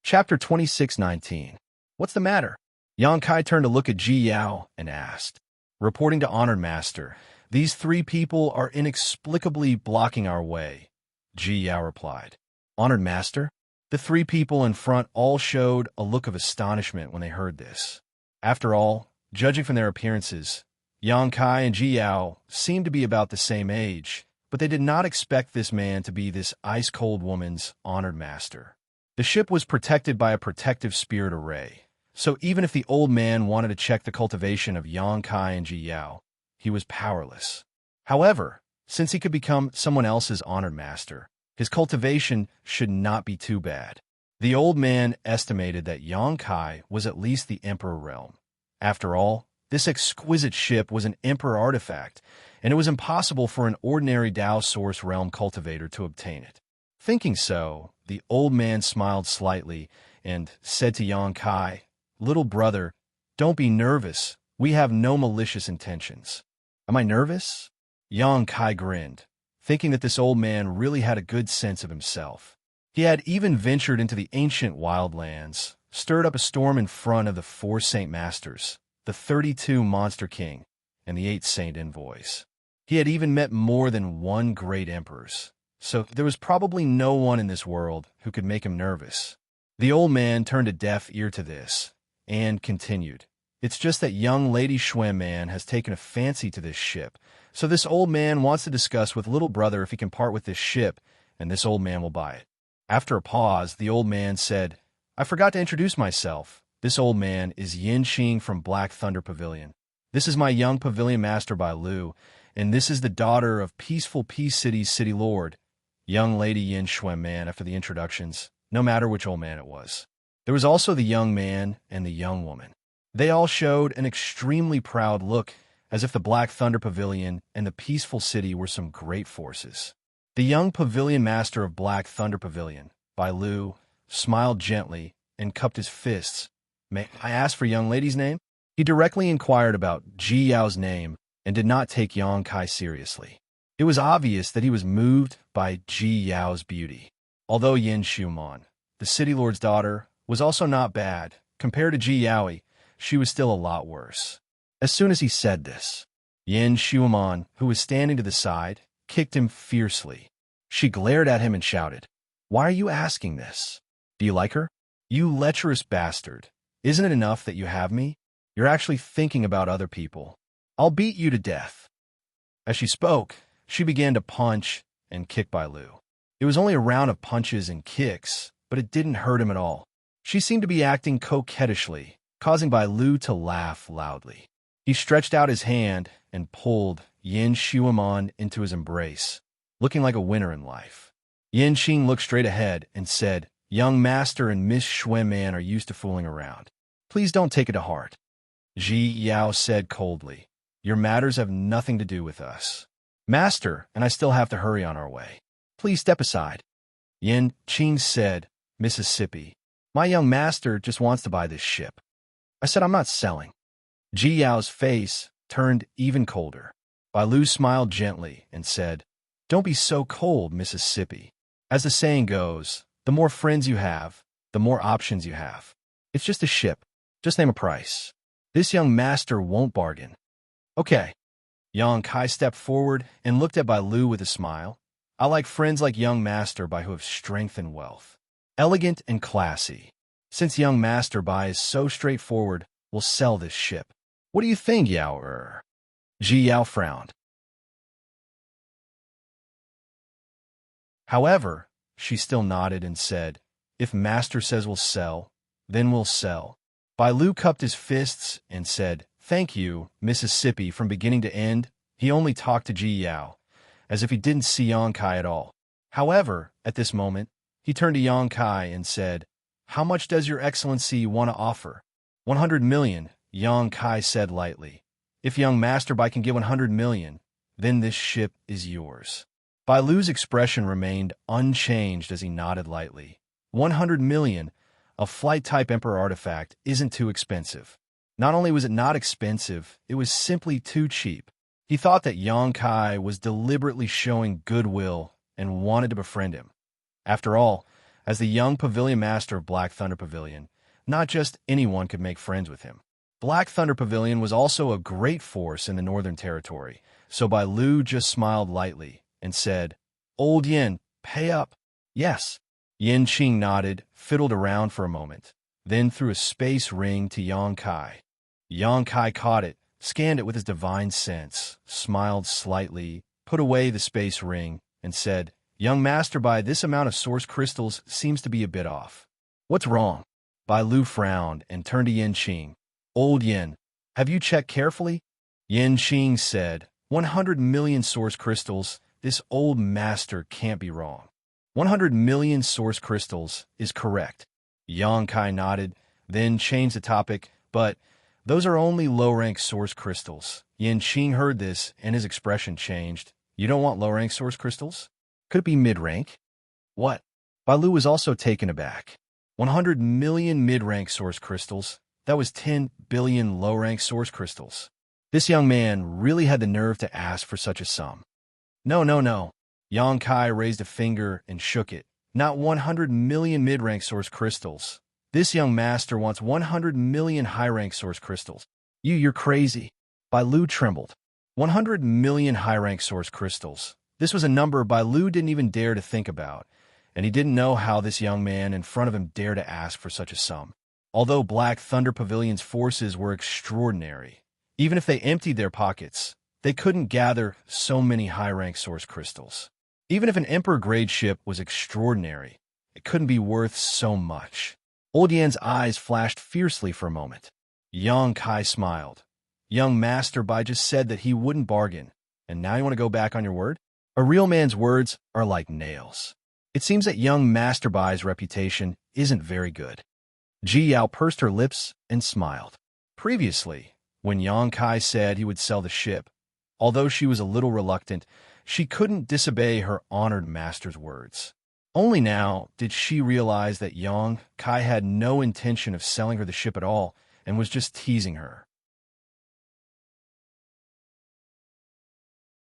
Chapter 26:19. What's the matter? Yang Kai turned to look at Ji Yao and asked. Reporting to Honored Master, these three people are inexplicably blocking our way, Ji Yao replied. Honored Master? The three people in front all showed a look of astonishment when they heard this. After all, judging from their appearances, Yang Kai and Ji Yao seemed to be about the same age, but they did not expect this man to be this ice-cold woman's Honored Master. The ship was protected by a protective spirit array, so even if the old man wanted to check the cultivation of Yang Kai and Ji Yao, he was powerless. However, since he could become someone else's Honored Master, his cultivation should not be too bad. The old man estimated that Yang Kai was at least the Emperor realm. After all, this exquisite ship was an Emperor artifact, and it was impossible for an ordinary Dao Source realm cultivator to obtain it. Thinking so, the old man smiled slightly and said to Yang Kai, Little brother, don't be nervous. We have no malicious intentions. Am I nervous? Yang Kai grinned, thinking that this old man really had a good sense of himself. He had even ventured into the ancient wildlands, stirred up a storm in front of the 4 Saint Masters, the 32 Monster King, and the 8 Saint Envoys. He had even met more than one great emperors, so there was probably no one in this world who could make him nervous. The old man turned a deaf ear to this, and continued, It's just that young Lady Xuanman has taken a fancy to this ship, so this old man wants to discuss with little brother if he can part with this ship, and this old man will buy it. After a pause, the old man said, I forgot to introduce myself. This old man is Xianxia from Black Thunder Pavilion. This is my young pavilion master Bai Lu, and this is the daughter of Peaceful Peace City's city lord, young Lady Yin Xuanman. After the introductions, no matter which old man it was. There was also the young man and the young woman. They all showed an extremely proud look, as if the Black Thunder Pavilion and the Peaceful City were some great forces. The young pavilion master of Black Thunder Pavilion, Bai Lu, smiled gently and cupped his fists. May I ask for young lady's name? He directly inquired about Ji Yao's name and did not take Yang Kai seriously. It was obvious that he was moved by Ji Yao's beauty. Although Yin Xuman, the city lord's daughter, was also not bad, compared to Ji Yaoi, she was still a lot worse. As soon as he said this, Yin Xuman, who was standing to the side, kicked him fiercely. She glared at him and shouted, Why are you asking this? Do you like her? You lecherous bastard. Isn't it enough that you have me? You're actually thinking about other people. I'll beat you to death. As she spoke, she began to punch and kick Bai Lu. It was only a round of punches and kicks, but it didn't hurt him at all. She seemed to be acting coquettishly, causing Bai Lu to laugh loudly. He stretched out his hand and pulled Yin Xuman into his embrace, looking like a winner in life. Yin Xing looked straight ahead and said, Young Master and Miss Xuanman are used to fooling around. Please don't take it to heart. Ji Yao said coldly, Your matters have nothing to do with us. Master, and I still have to hurry on our way. Please step aside. Yin Xing said, Mississippi, my young master just wants to buy this ship. I said I'm not selling. Ji Yao's face turned even colder. Bai Lu smiled gently and said, Don't be so cold, Mississippi. As the saying goes, the more friends you have, the more options you have. It's just a ship. Just name a price. This young master won't bargain. Okay. Yang Kai stepped forward and looked at Bai Lu with a smile. I like friends like young master Bai who have strength and wealth. Elegant and classy. Since young master Bai is so straightforward, we'll sell this ship. What do you think, Yao? Ji Yao frowned. However, she still nodded and said, If master says we'll sell, then we'll sell. Bai Lu cupped his fists and said, Thank you, Mississippi. From beginning to end, he only talked to Ji Yao, as if he didn't see Yang Kai at all. However, at this moment, he turned to Yang Kai and said, How much does your excellency want to offer? 100 million, Yang Kai said lightly. If young master Bai can get 100 million, then this ship is yours. Bai Lu's expression remained unchanged as he nodded lightly. 100 million, a flight-type Emperor artifact, isn't too expensive. Not only was it not expensive, it was simply too cheap. He thought that Xianxia was deliberately showing goodwill and wanted to befriend him. After all, as the young pavilion master of Black Thunder Pavilion, not just anyone could make friends with him. Black Thunder Pavilion was also a great force in the Northern Territory, so Bai Lu just smiled lightly and said, "Old Yin, pay up." "Yes." Yin Qing nodded, fiddled around for a moment, then threw a space ring to Xianxia. Xianxia caught it, scanned it with his divine sense, smiled slightly, put away the space ring, and said, "Young master, Bai, this amount of source crystals seems to be a bit off." "What's wrong?" Bai Lu frowned and turned to Yin Qing. "Old Yin, have you checked carefully?" Yin Qing said, 100 million source crystals. This old master can't be wrong. 100 million source crystals is correct. Xianxia nodded, then changed the topic, "But those are only low-rank source crystals." Yin Qing heard this, and his expression changed. "You don't want low-rank source crystals? Could it be mid-rank?" "What?" Bai Lu was also taken aback. 100 million mid-rank source crystals. That was 10 billion low-rank source crystals. This young man really had the nerve to ask for such a sum. No. Xianxia raised a finger and shook it. "Not 100 million mid-rank source crystals. This young master wants 100 million high-rank source crystals." You're crazy." Bai Lu trembled. 100 million high-rank source crystals. This was a number Bai Lu didn't even dare to think about, and he didn't know how this young man in front of him dared to ask for such a sum. Although Black Thunder Pavilion's forces were extraordinary, even if they emptied their pockets, they couldn't gather so many high-rank source crystals. Even if an Emperor-grade ship was extraordinary, it couldn't be worth so much. Old Yan's eyes flashed fiercely for a moment. Xianxia smiled. "Young Master Bai just said that he wouldn't bargain, and now you want to go back on your word?" A real man's words are like nails. It seems that young Master Bai's reputation isn't very good. Ji Yao pursed her lips and smiled. Previously, when Xianxia said he would sell the ship, although she was a little reluctant, she couldn't disobey her honored master's words. Only now did she realize that Xianxia had no intention of selling her the ship at all and was just teasing her.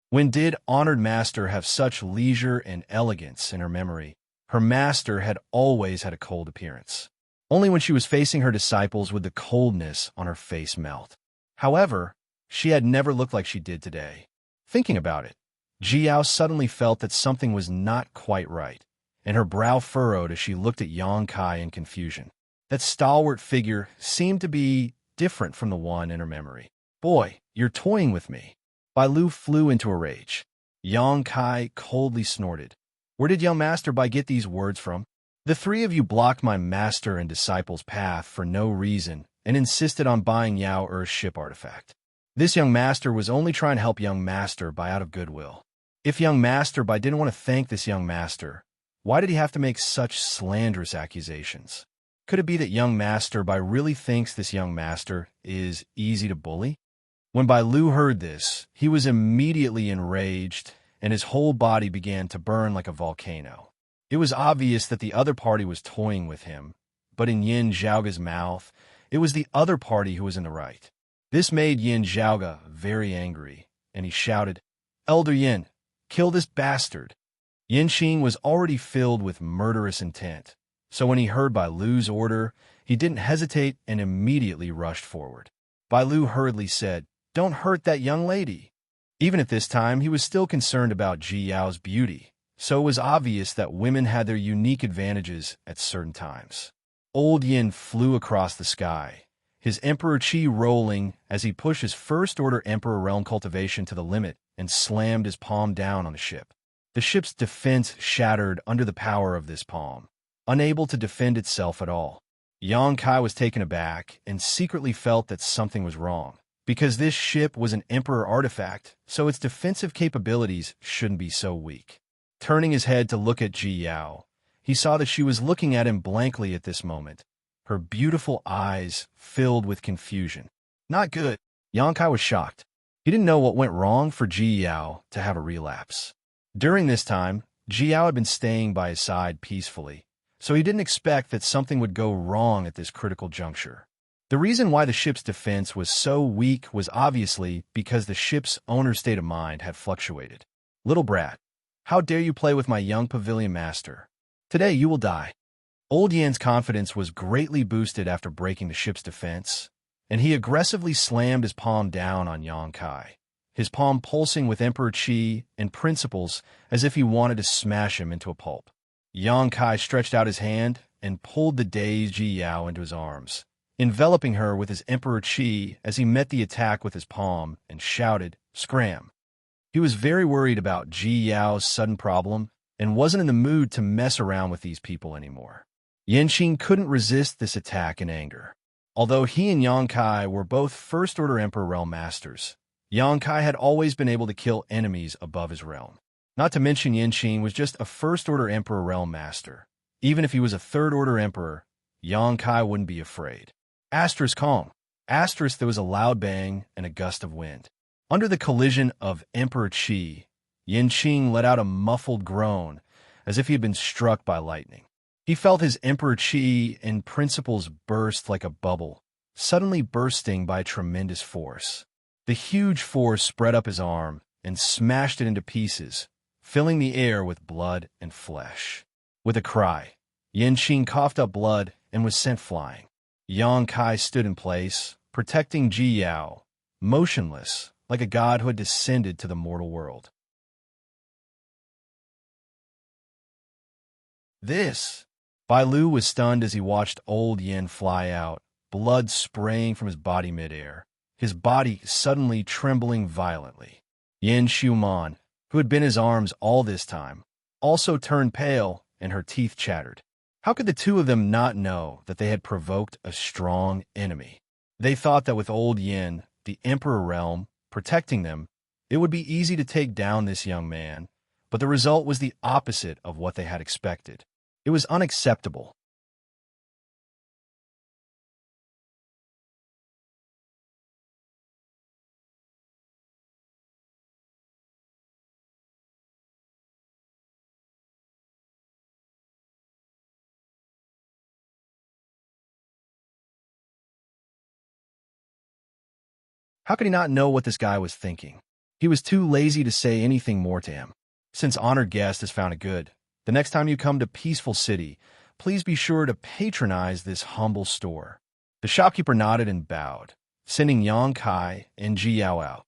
When did honored master have such leisure and elegance in her memory? Her master had always had a cold appearance. Only when she was facing her disciples would the coldness on her face melt. However, she had never looked like she did today. Thinking about it, Ji Yao suddenly felt that something was not quite right, and her brow furrowed as she looked at Xianxia in confusion. That stalwart figure seemed to be different from the one in her memory. "Boy, you're toying with me." Bai Lu flew into a rage. Xianxia coldly snorted. "Where did young Master Bai get these words from? The three of you blocked my master and disciple's path for no reason and insisted on buying Yao Er's ship artifact. This young master was only trying to help young Master Bai out of goodwill. If young Master Bai didn't want to thank this young master, why did he have to make such slanderous accusations? Could it be that young Master Bai really thinks this young master is easy to bully?" When Bai Lu heard this, he was immediately enraged, and his whole body began to burn like a volcano. It was obvious that the other party was toying with him, but in Yin Zhaoga's mouth, it was the other party who was in the right. This made Yin Zhaoga very angry, and he shouted, "Elder Yin, kill this bastard." Yin Qing was already filled with murderous intent, so when he heard Bai Lu's order, he didn't hesitate and immediately rushed forward. Bai Lu hurriedly said, "Don't hurt that young lady." Even at this time, he was still concerned about Ji Yao's beauty, so it was obvious that women had their unique advantages at certain times. Old Yin flew across the sky, his Emperor Qi rolling as he pushed his First-Order Emperor Realm cultivation to the limit and slammed his palm down on the ship. The ship's defense shattered under the power of this palm, unable to defend itself at all. Xianxia was taken aback and secretly felt that something was wrong, because this ship was an Emperor artifact, so its defensive capabilities shouldn't be so weak. Turning his head to look at Ji Yao, he saw that she was looking at him blankly at this moment, her beautiful eyes filled with confusion. Not good. Xianxia was shocked. He didn't know what went wrong for Ji Yao to have a relapse. During this time, Jiao had been staying by his side peacefully, so he didn't expect that something would go wrong at this critical juncture. The reason why the ship's defense was so weak was obviously because the ship's owner's state of mind had fluctuated. "Little brat, how dare you play with my young pavilion master? Today you will die." Old Yan's confidence was greatly boosted after breaking the ship's defense, and he aggressively slammed his palm down on Yang Kai, his palm pulsing with Emperor Qi and principles as if he wanted to smash him into a pulp. Yang Kai stretched out his hand and pulled the dazed Ji Yao into his arms, enveloping her with his Emperor Qi as he met the attack with his palm and shouted, "Scram!" He was very worried about Ji Yao's sudden problem and wasn't in the mood to mess around with these people anymore. Yanqing couldn't resist this attack in anger. Although he and Yang Kai were both First-Order Emperor Realm Masters, Yang Kai had always been able to kill enemies above his realm. Not to mention Yanqing was just a First-Order Emperor Realm Master. Even if he was a Third-Order Emperor, Yang Kai wouldn't be afraid. Asterisk calm. Asterisk there was a loud bang and a gust of wind. Under the collision of Emperor Qi, Yanqing let out a muffled groan as if he had been struck by lightning. He felt his Emperor Qi and principles burst like a bubble, suddenly bursting by tremendous force. The huge force spread up his arm and smashed it into pieces, filling the air with blood and flesh. With a cry, Yanqing coughed up blood and was sent flying. Yang Kai stood in place, protecting Ji Yao, motionless, like a god who had descended to the mortal world. This! Bai Lu was stunned as he watched old Yin fly out, blood spraying from his body midair, his body suddenly trembling violently. Yin Xiuman, who had been his arms all this time, also turned pale and her teeth chattered. How could the two of them not know that they had provoked a strong enemy? They thought that with old Yin, the Emperor realm, protecting them, it would be easy to take down this young man, but the result was the opposite of what they had expected. It was unacceptable. How could he not know what this guy was thinking? He was too lazy to say anything more to him. Since honored guest has found it good, the next time you come to Peaceful City, please be sure to patronize this humble store. The shopkeeper nodded and bowed, sending Yang Kai and Ji Yao out.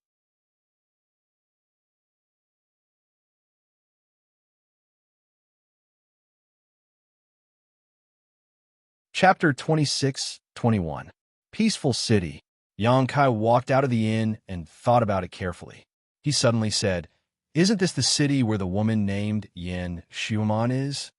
Chapter 26-21. Peaceful City. Yang Kai walked out of the inn and thought about it carefully. He suddenly said, "Isn't this the city where the woman named Yin Xiuman is?"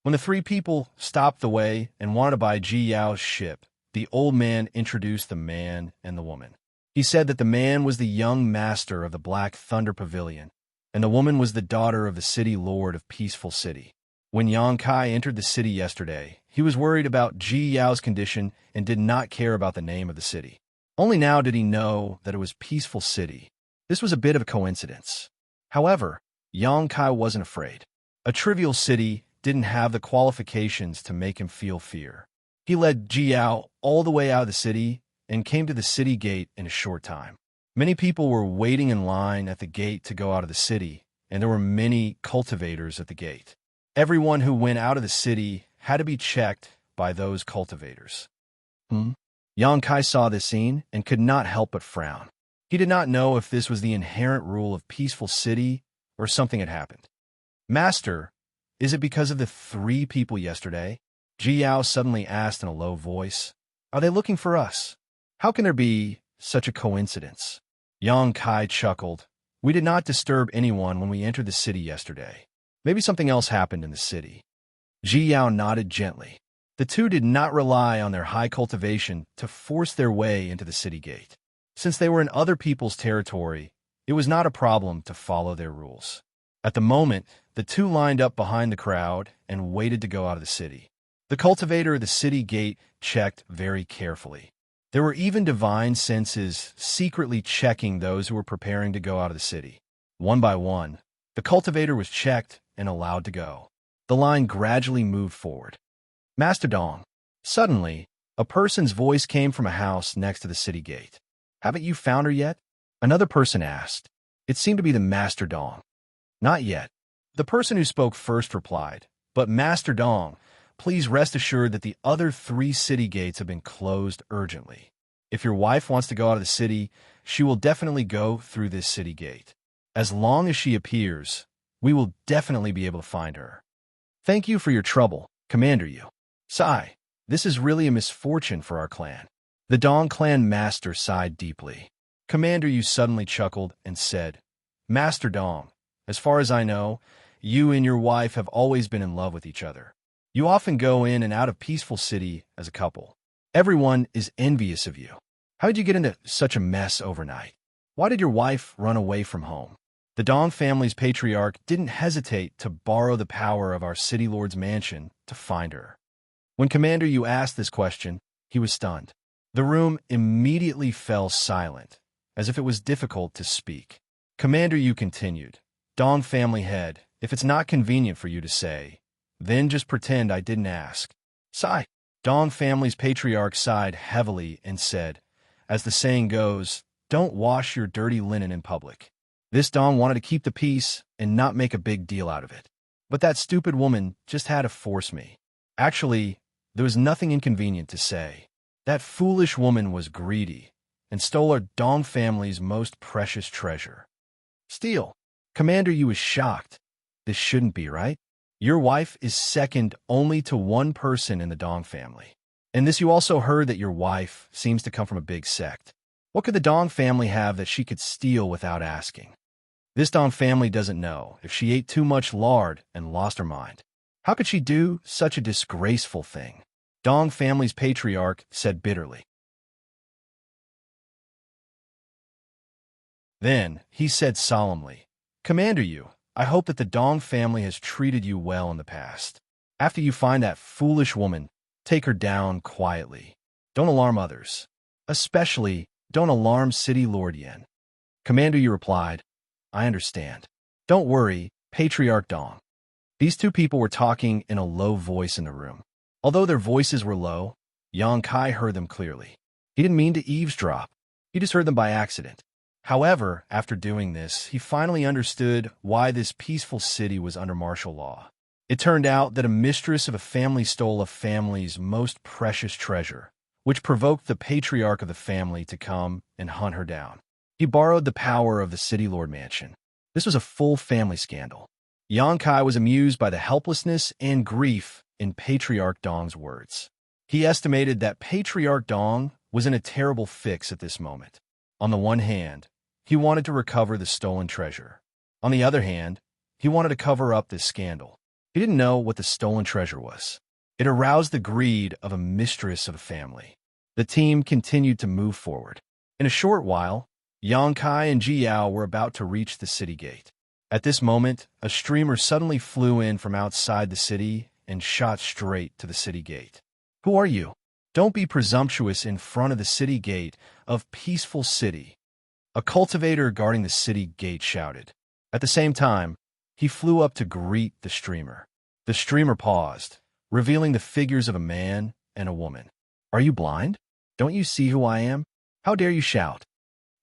When the three people stopped the way and wanted to buy Ji Yao's ship, the old man introduced the man and the woman. He said that the man was the young master of the Black Thunder Pavilion, and the woman was the daughter of the city lord of Peaceful City. When Yang Kai entered the city yesterday, he was worried about Ji Yao's condition and did not care about the name of the city. Only now did he know that it was Peaceful City. This was a bit of a coincidence. However, Yang Kai wasn't afraid. A trivial city didn't have the qualifications to make him feel fear. He led Ji Yao all the way out of the city and came to the city gate in a short time. Many people were waiting in line at the gate to go out of the city, and there were many cultivators at the gate. Everyone who went out of the city had to be checked by those cultivators. Yang Kai saw this scene and could not help but frown. He did not know if this was the inherent rule of Peaceful City or something had happened. "Master, is it because of the three people yesterday?" Ji Yao suddenly asked in a low voice. "Are they looking for us? How can there be such a coincidence?" Yang Kai chuckled. "We did not disturb anyone when we entered the city yesterday. Maybe something else happened in the city." Ji Yao nodded gently. The two did not rely on their high cultivation to force their way into the city gate. Since they were in other people's territory, it was not a problem to follow their rules. At the moment, the two lined up behind the crowd and waited to go out of the city. The cultivator of the city gate checked very carefully. There were even divine senses secretly checking those who were preparing to go out of the city. One by one, The cultivator was checked and allowed to go. The line gradually moved forward. Master Dong. Suddenly, a person's voice came from a house next to the city gate. Haven't you found her yet? Another person asked. It seemed to be the Master Dong. Not yet. The person who spoke first replied, but Master Dong, please rest assured that the other 3 city gates have been closed urgently. If your wife wants to go out of the city, she will definitely go through this city gate. As long as she appears, we will definitely be able to find her. Thank you for your trouble, Commander Yu. Sigh, this is really a misfortune for our clan. The Dong clan master sighed deeply. Commander Yu suddenly chuckled and said, Master Dong, as far as I know, you and your wife have always been in love with each other. You often go in and out of Peaceful City as a couple. Everyone is envious of you. How did you get into such a mess overnight? Why did your wife run away from home? The Dong family's patriarch didn't hesitate to borrow the power of our city lord's mansion to find her. When Commander Yu asked this question, he was stunned. The room immediately fell silent, as if it was difficult to speak. Commander Yu continued, Dong family head, if it's not convenient for you to say, then just pretend I didn't ask. Sigh. Dong family's patriarch sighed heavily and said, as the saying goes, don't wash your dirty linen in public. This Dong wanted to keep the peace and not make a big deal out of it. But that stupid woman just had to force me. Actually, there was nothing inconvenient to say. That foolish woman was greedy and stole our Dong family's most precious treasure. Steal. Commander Yu was shocked. This shouldn't be, right? Your wife is second only to one person in the Dong family. And this you also heard that your wife seems to come from a big sect. What could the Dong family have that she could steal without asking? This Dong family doesn't know if she ate too much lard and lost her mind. How could she do such a disgraceful thing? Dong family's patriarch said bitterly. Then he said solemnly, Commander Yu, I hope that the Dong family has treated you well in the past. After you find that foolish woman, take her down quietly. Don't alarm others. Especially, don't alarm City Lord Yen. Commander Yu replied, I understand. Don't worry, Patriarch Dong. These 2 people were talking in a low voice in the room. Although their voices were low, Xianxia heard them clearly. He didn't mean to eavesdrop. He just heard them by accident. However, after doing this, he finally understood why this peaceful city was under martial law. It turned out that a mistress of a family stole a family's most precious treasure, which provoked the patriarch of the family to come and hunt her down. He borrowed the power of the city lord mansion. This was a full family scandal. Xianxia was amused by the helplessness and grief in Patriarch Dong's words. He estimated that Patriarch Dong was in a terrible fix at this moment. On the one hand, he wanted to recover the stolen treasure. On the other hand, he wanted to cover up this scandal. He didn't know what the stolen treasure was. It aroused the greed of a mistress of a family. The team continued to move forward. In a short while, Xianxia and Jiao were about to reach the city gate. At this moment, a streamer suddenly flew in from outside the city and shot straight to the city gate. Who are you? Don't be presumptuous in front of the city gate of Peaceful City. A cultivator guarding the city gate shouted. At the same time, he flew up to greet the streamer. The streamer paused, revealing the figures of a man and a woman. Are you blind? Don't you see who I am? How dare you shout?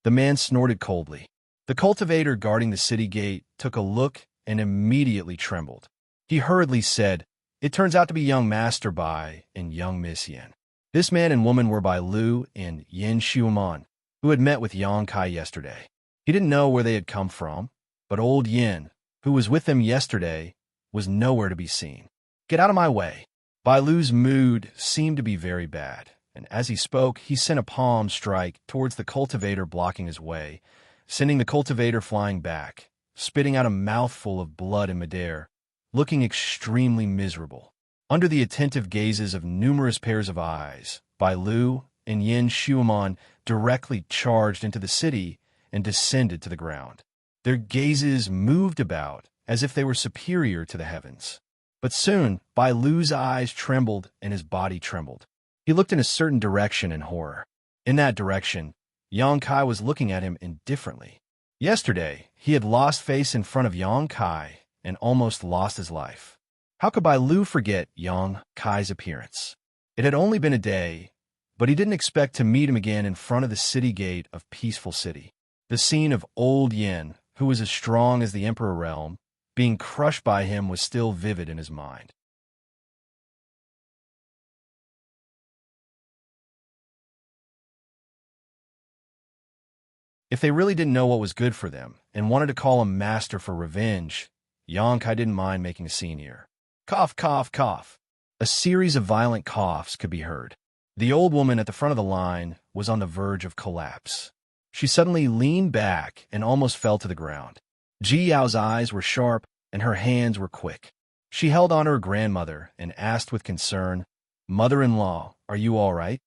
The man snorted coldly. The cultivator guarding the city gate took a look and immediately trembled. He hurriedly said, It turns out to be young Master Bai and young Miss Yen. This man and woman were Bai Lu and Yin Xiuman, who had met with Xianxia yesterday. He didn't know where they had come from, but old Yin, who was with them yesterday, was nowhere to be seen. Get out of my way. Bai Lu's mood seemed to be very bad, and as he spoke, he sent a palm strike towards the cultivator blocking his way, sending the cultivator flying back, spitting out a mouthful of blood in midair, looking extremely miserable. Under the attentive gazes of numerous pairs of eyes, Bai Lu and Yin Xiuman directly charged into the city and descended to the ground. Their gazes moved about as if they were superior to the heavens. But soon, Bai Lu's eyes trembled and his body trembled. He looked in a certain direction in horror. In that direction, Xianxia was looking at him indifferently. Yesterday, he had lost face in front of Yang Kai and almost lost his life. How could Bai Lu forget Yang Kai's appearance? It had only been a day, but he didn't expect to meet him again in front of the city gate of Peaceful City. The scene of old Yin, who was as strong as the Emperor realm, being crushed by him was still vivid in his mind. If they really didn't know what was good for them and wanted to call him master for revenge, Yang Kai didn't mind making a scene here. Cough, cough, cough. A series of violent coughs could be heard. The old woman at the front of the line was on the verge of collapse. She suddenly leaned back and almost fell to the ground. Ji Yao's eyes were sharp and her hands were quick. She held on to her grandmother and asked with concern, "Mother-in-law, are you all right?"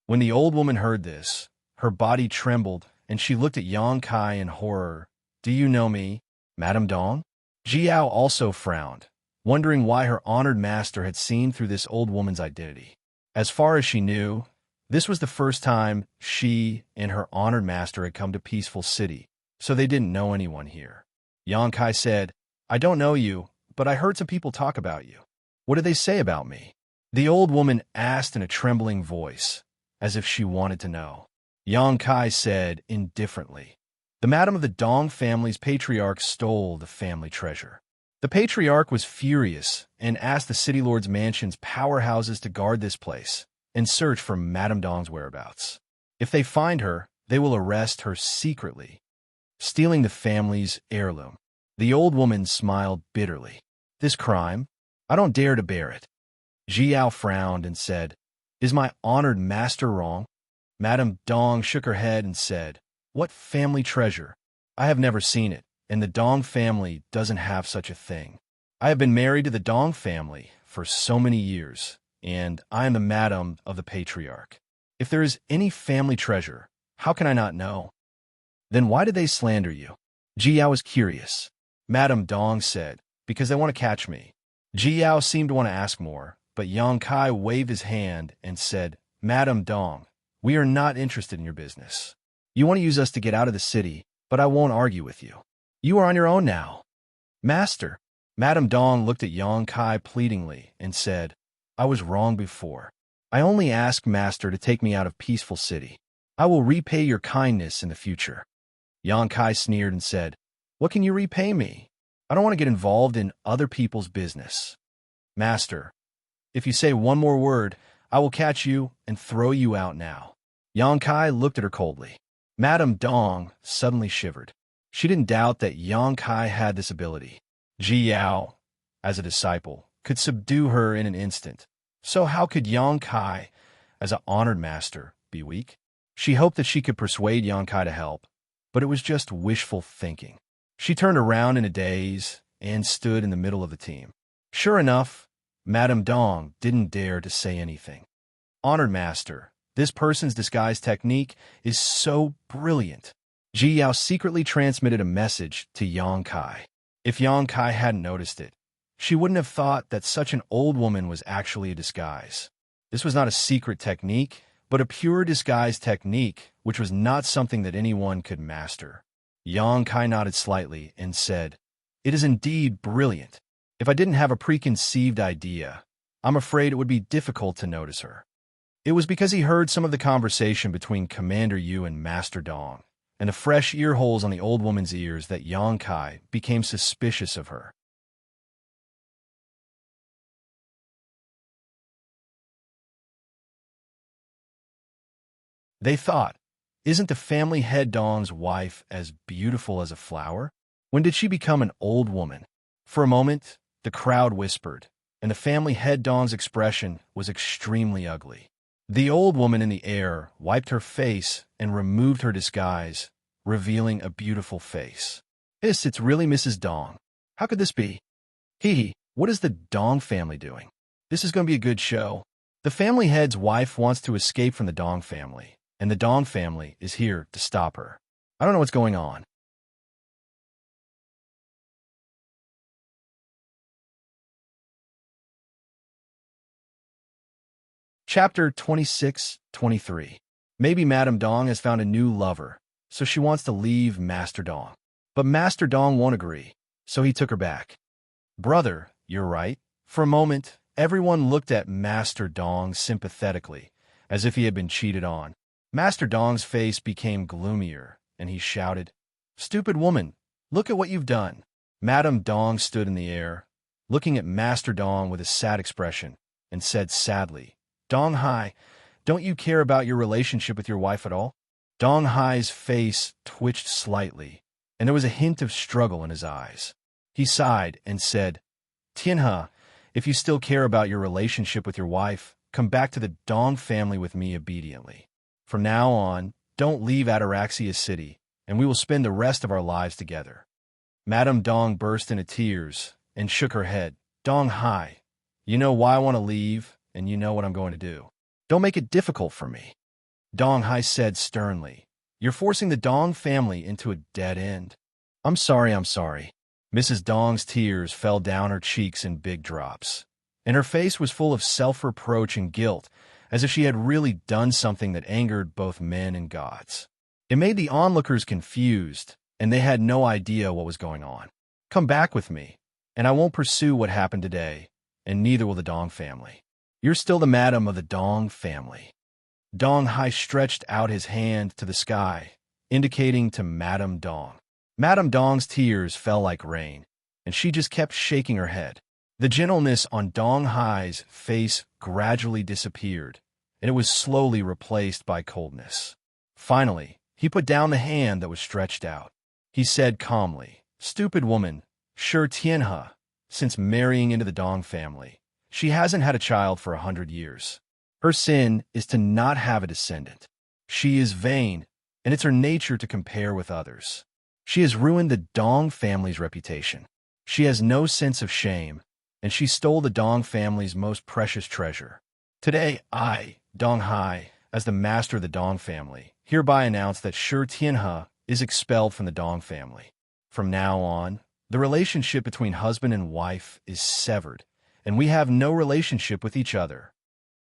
When the old woman heard this, her body trembled, and she looked at Yang Kai in horror. "Do you know me, Madame Dong?" Jiao also frowned, wondering why her honored master had seen through this old woman's identity. As far as she knew, this was the first time she and her honored master had come to Peaceful City, so they didn't know anyone here. Yang Kai said, "I don't know you, but I heard some people talk about you. What did they say about me?" The old woman asked in a trembling voice, as if she wanted to know. Yang Kai said indifferently, "The madam of the Dong family's patriarch stole the family treasure." The patriarch was furious and asked the city lord's mansion's powerhouses to guard this place and search for Madame Dong's whereabouts. If they find her, they will arrest her secretly, stealing the family's heirloom. The old woman smiled bitterly. "This crime? I don't dare to bear it." Jiao frowned and said, "Is my honored master wrong?" Madame Dong shook her head and said, "What family treasure? I have never seen it, and the Dong family doesn't have such a thing. I have been married to the Dong family for so many years, and I am the madam of the patriarch. If there is any family treasure, how can I not know? Then why did they slander you?" Jiao was curious. Madame Dong said, "Because they want to catch me." Jiao seemed to want to ask more, but Yang Kai waved his hand and said, "Madame Dong, we are not interested in your business. You want to use us to get out of the city, but I won't argue with you. You are on your own now." "Master," Madame Dong looked at Yang Kai pleadingly and said, "I was wrong before. I only ask Master to take me out of Peaceful City. I will repay your kindness in the future." Yang Kai sneered and said, "What can you repay me? I don't want to get involved in other people's business. Master, if you say one more word, I will catch you and throw you out now." Yang Kai looked at her coldly. Madame Dong suddenly shivered. She didn't doubt that Yang Kai had this ability. Ji Yao, as a disciple, could subdue her in an instant. So how could Yang Kai, as an honored master, be weak? She hoped that she could persuade Yang Kai to help, but it was just wishful thinking. She turned around in a daze and stood in the middle of the team. Sure enough, Madame Dong didn't dare to say anything. "Honored master, this person's disguise technique is so brilliant." Ji Yao secretly transmitted a message to Yang Kai. If Yang Kai hadn't noticed it, she wouldn't have thought that such an old woman was actually a disguise. This was not a secret technique, but a pure disguise technique, which was not something that anyone could master. Yang Kai nodded slightly and said, "It is indeed brilliant. If I didn't have a preconceived idea, I'm afraid it would be difficult to notice her." It was because he heard some of the conversation between Commander Yu and Master Dong, and the fresh ear holes on the old woman's ears that Yang Kai became suspicious of her. They thought, "Isn't the family head Dong's wife as beautiful as a flower? When did she become an old woman?" For a moment, the crowd whispered, and the family head Dong's expression was extremely ugly. The old woman in the air wiped her face and removed her disguise, revealing a beautiful face. It's really Mrs. Dong. How could this be? Hee, what is the Dong family doing? This is going to be a good show. The family head's wife wants to escape from the Dong family, and the Dong family is here to stop her. I don't know what's going on. Chapter 26-23. Maybe Madame Dong has found a new lover, so she wants to leave Master Dong. But Master Dong won't agree, so he took her back. Brother, you're right. For a moment, everyone looked at Master Dong sympathetically, as if he had been cheated on. Master Dong's face became gloomier, and he shouted, "Stupid woman, look at what you've done." Madame Dong stood in the air, looking at Master Dong with a sad expression, and said sadly, "Dong Hai, don't you care about your relationship with your wife at all?" Dong Hai's face twitched slightly, and there was a hint of struggle in his eyes. He sighed and said, "Tianhe, if you still care about your relationship with your wife, come back to the Dong family with me obediently. From now on, don't leave Ataraxia City, and we will spend the rest of our lives together." Madame Dong burst into tears and shook her head. "Dong Hai, you know why I want to leave, and you know what I'm going to do. Don't make it difficult for me." Dong Hai said sternly, "You're forcing the Dong family into a dead end." I'm sorry. Mrs. Dong's tears fell down her cheeks in big drops, and her face was full of self-reproach and guilt, as if she had really done something that angered both men and gods. It made the onlookers confused, and they had no idea what was going on. "Come back with me, and I won't pursue what happened today, and neither will the Dong family. You're still the madam of the Dong family." Dong Hai stretched out his hand to the sky, indicating to Madame Dong. Madame Dong's tears fell like rain, and she just kept shaking her head. The gentleness on Dong Hai's face gradually disappeared, and it was slowly replaced by coldness. Finally, he put down the hand that was stretched out. He said calmly, "Stupid woman, sure Tianhe, since marrying into the Dong family, she hasn't had a child for 100 years. Her sin is to not have a descendant. She is vain, and it's her nature to compare with others. She has ruined the Dong family's reputation. She has no sense of shame, and she stole the Dong family's most precious treasure. Today, I, Dong Hai, as the master of the Dong family, hereby announce that Shi Tianhe is expelled from the Dong family. From now on, the relationship between husband and wife is severed, and we have no relationship with each other."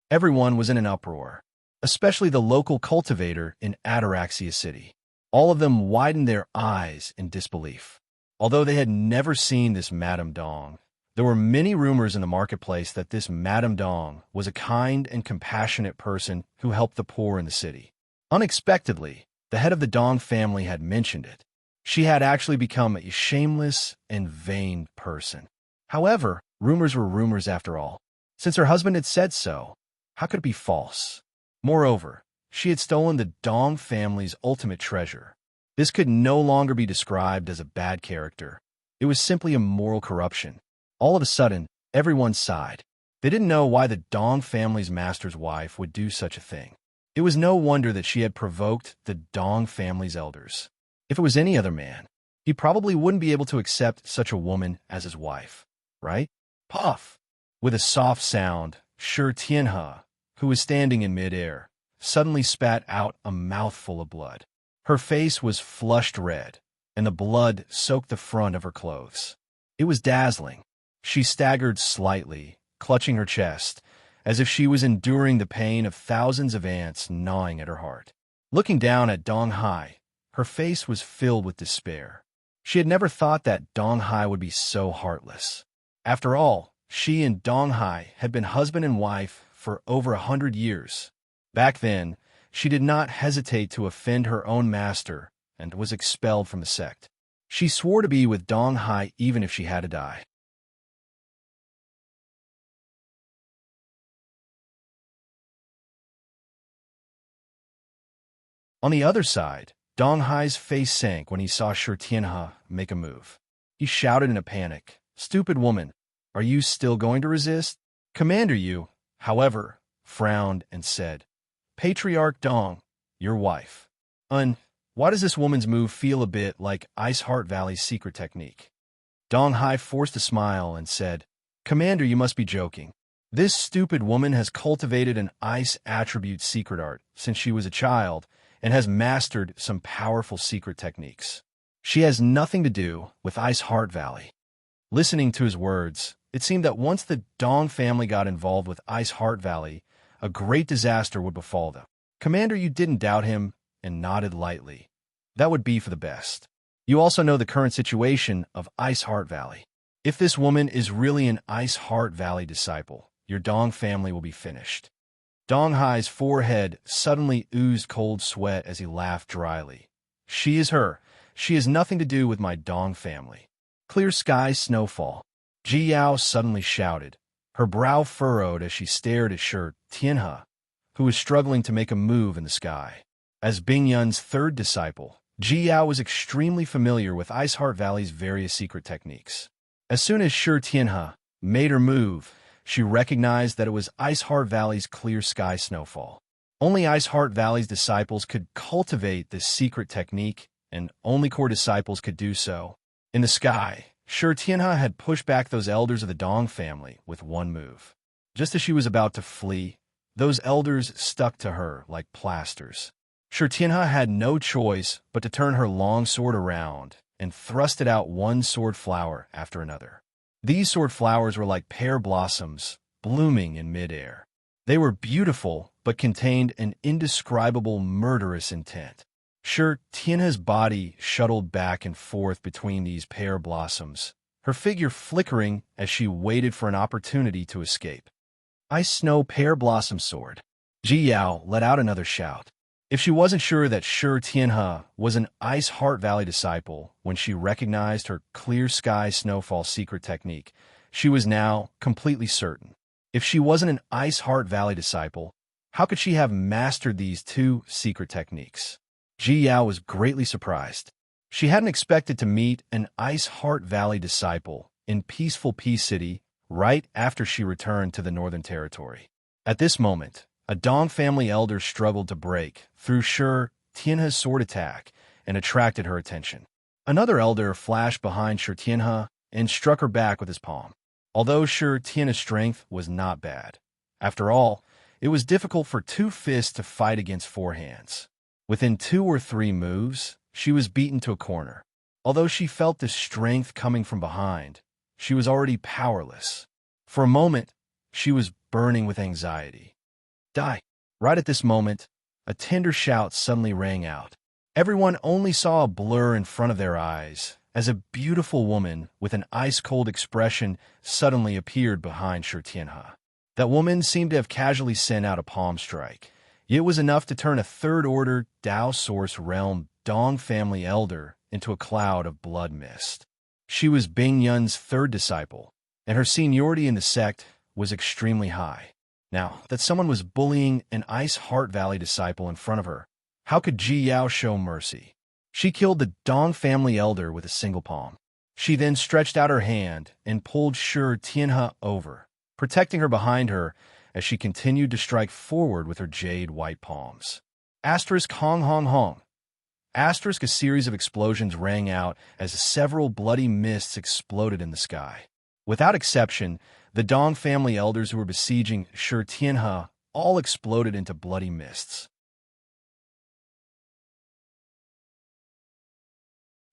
Everyone was in an uproar, especially the local cultivator in Ataraxia City. All of them widened their eyes in disbelief. Although they had never seen this Madame Dong, there were many rumors in the marketplace that this Madame Dong was a kind and compassionate person who helped the poor in the city. Unexpectedly, the head of the Dong family had mentioned it. She had actually become a shameless and vain person. However, rumors were rumors after all. Since her husband had said so, how could it be false? Moreover, she had stolen the Dong family's ultimate treasure. This could no longer be described as a bad character. It was simply a moral corruption. All of a sudden, everyone sighed. They didn't know why the Dong family's master's wife would do such a thing. It was no wonder that she had provoked the Dong family's elders. If it was any other man, he probably wouldn't be able to accept such a woman as his wife, right? Puff! With a soft sound, Shi Tianhe, who was standing in midair, suddenly spat out a mouthful of blood. Her face was flushed red, and the blood soaked the front of her clothes. It was dazzling. She staggered slightly, clutching her chest, as if she was enduring the pain of thousands of ants gnawing at her heart. Looking down at Dong Hai, her face was filled with despair. She had never thought that Dong Hai would be so heartless. After all, she and Dong Hai had been husband and wife for over 100 years. Back then, she did not hesitate to offend her own master and was expelled from the sect. She swore to be with Dong Hai even if she had to die. On the other side, Dong Hai's face sank when he saw Shi Tianhe make a move. He shouted in a panic, "Stupid woman, are you still going to resist?" Commander Yu, however, frowned and said, "Patriarch Dong, your wife. Why does this woman's move feel a bit like Ice Heart Valley's secret technique?" Dong Hai forced a smile and said, "Commander, you must be joking. This stupid woman has cultivated an ice attribute secret art since she was a child and has mastered some powerful secret techniques. She has nothing to do with Ice Heart Valley." Listening to his words, it seemed that once the Dong family got involved with Ice Heart Valley, a great disaster would befall them. Commander, you didn't doubt him and nodded lightly. That would be for the best. You also know the current situation of Ice Heart Valley. If this woman is really an Ice Heart Valley disciple, your Dong family will be finished. Dong Hai's forehead suddenly oozed cold sweat as he laughed dryly. She is her. She has nothing to do with my Dong family. Clear sky snowfall. Ji Yao suddenly shouted, her brow furrowed as she stared at Shi Tianhe, who was struggling to make a move in the sky. As Bing Yun's third disciple, Ji Yao was extremely familiar with Ice Heart Valley's various secret techniques. As soon as Shi Tianhe made her move, she recognized that it was Ice Heart Valley's clear sky snowfall. Only Ice Heart Valley's disciples could cultivate this secret technique, and only core disciples could do so. In the sky, Shi Tianhe had pushed back those elders of the Dong family with one move. Just as she was about to flee, those elders stuck to her like plasters. Shi Tianhe had no choice but to turn her long sword around and thrusted out one sword flower after another. These sword flowers were like pear blossoms, blooming in midair. They were beautiful, but contained an indescribable murderous intent. Shi Tianhe's body shuttled back and forth between these pear blossoms, her figure flickering as she waited for an opportunity to escape. Ice Snow Pear Blossom Sword. Ji Yao let out another shout. If she wasn't sure that Shi Tianhe was an Ice Heart Valley disciple when she recognized her clear sky snowfall secret technique, she was now completely certain. If she wasn't an Ice Heart Valley disciple, how could she have mastered these two secret techniques? Ji Yao was greatly surprised. She hadn't expected to meet an Ice Heart Valley disciple in peaceful Peace City right after she returned to the Northern Territory. At this moment, a Dong family elder struggled to break through Shi Tianhe's sword attack and attracted her attention. Another elder flashed behind Shi Tianhe and struck her back with his palm. Although Shi Tianhe's strength was not bad. After all, it was difficult for two fists to fight against four hands. Within 2 or 3 moves, she was beaten to a corner. Although she felt the strength coming from behind, she was already powerless. For a moment, she was burning with anxiety. Die! Right at this moment, a tender shout suddenly rang out. Everyone only saw a blur in front of their eyes as a beautiful woman with an ice-cold expression suddenly appeared behind Shi Tianhe. That woman seemed to have casually sent out a palm strike. It was enough to turn a third-order Dao Source Realm Dong family elder into a cloud of blood mist. She was Bing Yun's third disciple, and her seniority in the sect was extremely high. Now, that someone was bullying an Ice Heart Valley disciple in front of her, how could Ji Yao show mercy? She killed the Dong family elder with a single palm. She then stretched out her hand and pulled Shi Tianhe over, protecting her behind her as she continued to strike forward with her jade white palms. Asterisk Hong Hong Hong. Asterisk a series of explosions rang out as several bloody mists exploded in the sky. Without exception, the Dong family elders who were besieging Shi Tianhe all exploded into bloody mists.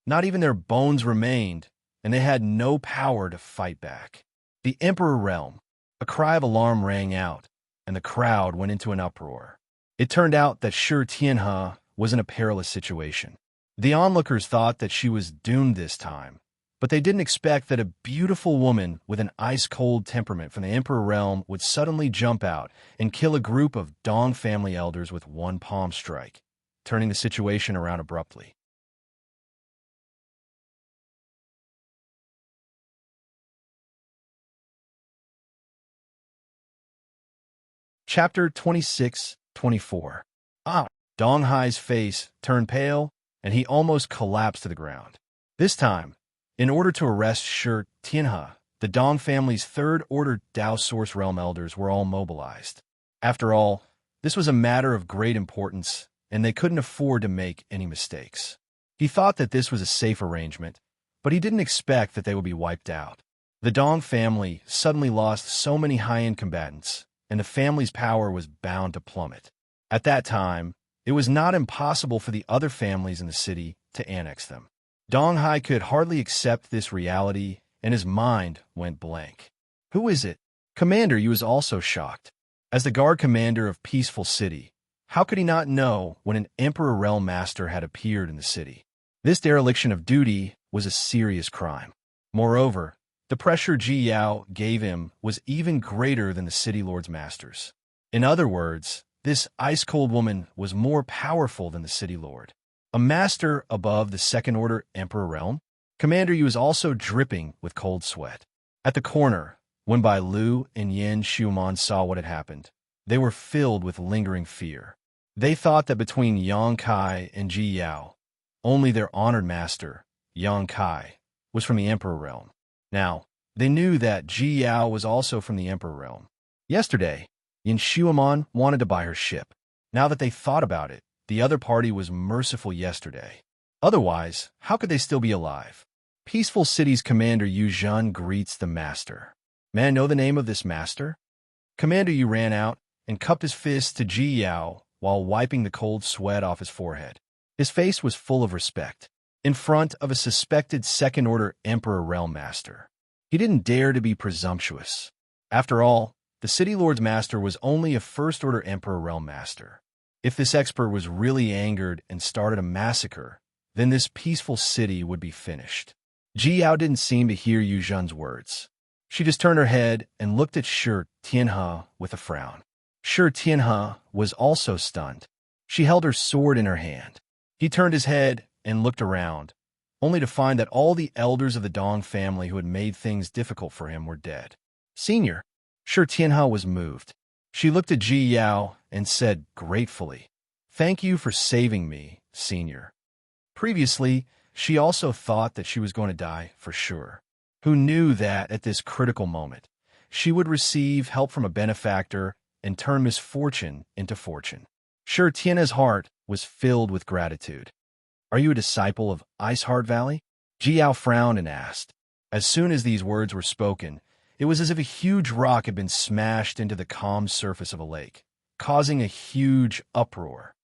Not even their bones remained, and they had no power to fight back. The Emperor Realm. A cry of alarm rang out, and the crowd went into an uproar. It turned out that Shi Tianhe was in a perilous situation. The onlookers thought that she was doomed this time, but they didn't expect that a beautiful woman with an ice-cold temperament from the Emperor Realm would suddenly jump out and kill a group of Dong family elders with one palm strike, turning the situation around abruptly. Chapter 26-24. Dong Hai's face turned pale, and he almost collapsed to the ground. This time, in order to arrest Shi Tianhe, the Dong family's third-order Dao Source Realm elders were all mobilized. After all, this was a matter of great importance, and they couldn't afford to make any mistakes. He thought that this was a safe arrangement, but he didn't expect that they would be wiped out. The Dong family suddenly lost so many high-end combatants, and the family's power was bound to plummet. At that time, it was not impossible for the other families in the city to annex them. Dong Hai could hardly accept this reality, and his mind went blank. Who is it? Commander Yu was also shocked. As the guard commander of Peaceful City, how could he not know when an Emperor Realm Master had appeared in the city? This dereliction of duty was a serious crime. Moreover, the pressure Ji Yao gave him was even greater than the City Lord's masters. In other words, this ice-cold woman was more powerful than the City Lord. A master above the second-order Emperor Realm, Commander Yu was also dripping with cold sweat. At the corner, when Bai Lu and Yan Xiumon saw what had happened, they were filled with lingering fear. They thought that between Yang Kai and Ji Yao, only their honored master, Yang Kai, was from the Emperor Realm. Now, they knew that Ji Yao was also from the Emperor Realm. Yesterday, Yan Xiumon wanted to buy her ship. Now that they thought about it, the other party was merciful yesterday. Otherwise, how could they still be alive? Peaceful City's Commander Yu Zhen greets the master. May I know the name of this master? Commander Yu ran out and cupped his fist to Ji Yao while wiping the cold sweat off his forehead. His face was full of respect. In front of a suspected second-order Emperor Realm Master, he didn't dare to be presumptuous. After all, the City Lord's Master was only a first-order Emperor Realm Master. If this expert was really angered and started a massacre, then this peaceful city would be finished. Ji Yao didn't seem to hear Yu Zhen's words. She just turned her head and looked at Shi Tianhe with a frown. Shi Tianhe was also stunned. She held her sword in her hand. He turned his head and looked around, only to find that all the elders of the Dong family who had made things difficult for him were dead. Senior, Shi Tianhe was moved. She looked at Ji Yao and said gratefully, "Thank you for saving me, Senior." Previously, she also thought that she was going to die for sure. Who knew that at this critical moment, she would receive help from a benefactor and turn misfortune into fortune. Shi Tianhe's heart was filled with gratitude. "Are you a disciple of Ice Heart Valley?" Ji Yao frowned and asked. As soon as these words were spoken, it was as if a huge rock had been smashed into the calm surface of a lake, causing a huge uproar.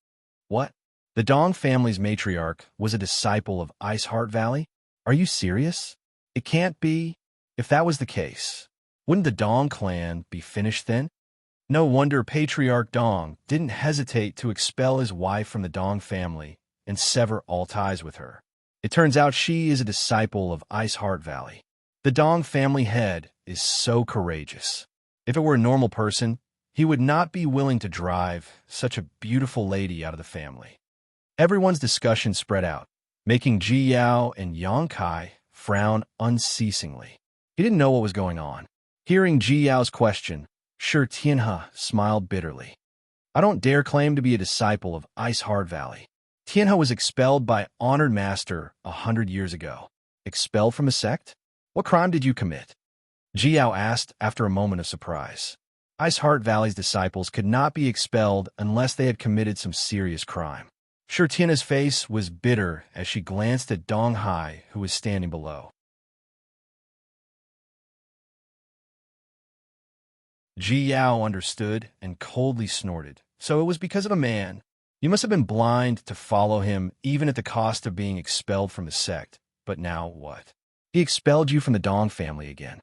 What? The Dong family's matriarch was a disciple of Ice Heart Valley? Are you serious? It can't be. If that was the case, wouldn't the Dong clan be finished then? No wonder Patriarch Dong didn't hesitate to expel his wife from the Dong family and sever all ties with her. It turns out she is a disciple of Ice Heart Valley. The Dong family head is so courageous. If it were a normal person, he would not be willing to drive such a beautiful lady out of the family. Everyone's discussion spread out, making Ji Yao and Yang Kai frown unceasingly. He didn't know what was going on. Hearing Ji Yao's question, Shi Tianhe smiled bitterly. "I don't dare claim to be a disciple of Ice Heart Valley. Tianhe was expelled by honored master 100 years ago. Expelled from a sect? What crime did you commit?" Ji Yao asked after a moment of surprise. Ice Heart Valley's disciples could not be expelled unless they had committed some serious crime. Shi Tianhe's face was bitter as she glanced at Dong Hai, who was standing below. Ji Yao understood and coldly snorted. "So it was because of a man. You must have been blind to follow him even at the cost of being expelled from the sect. But now what? He expelled you from the Dong family again."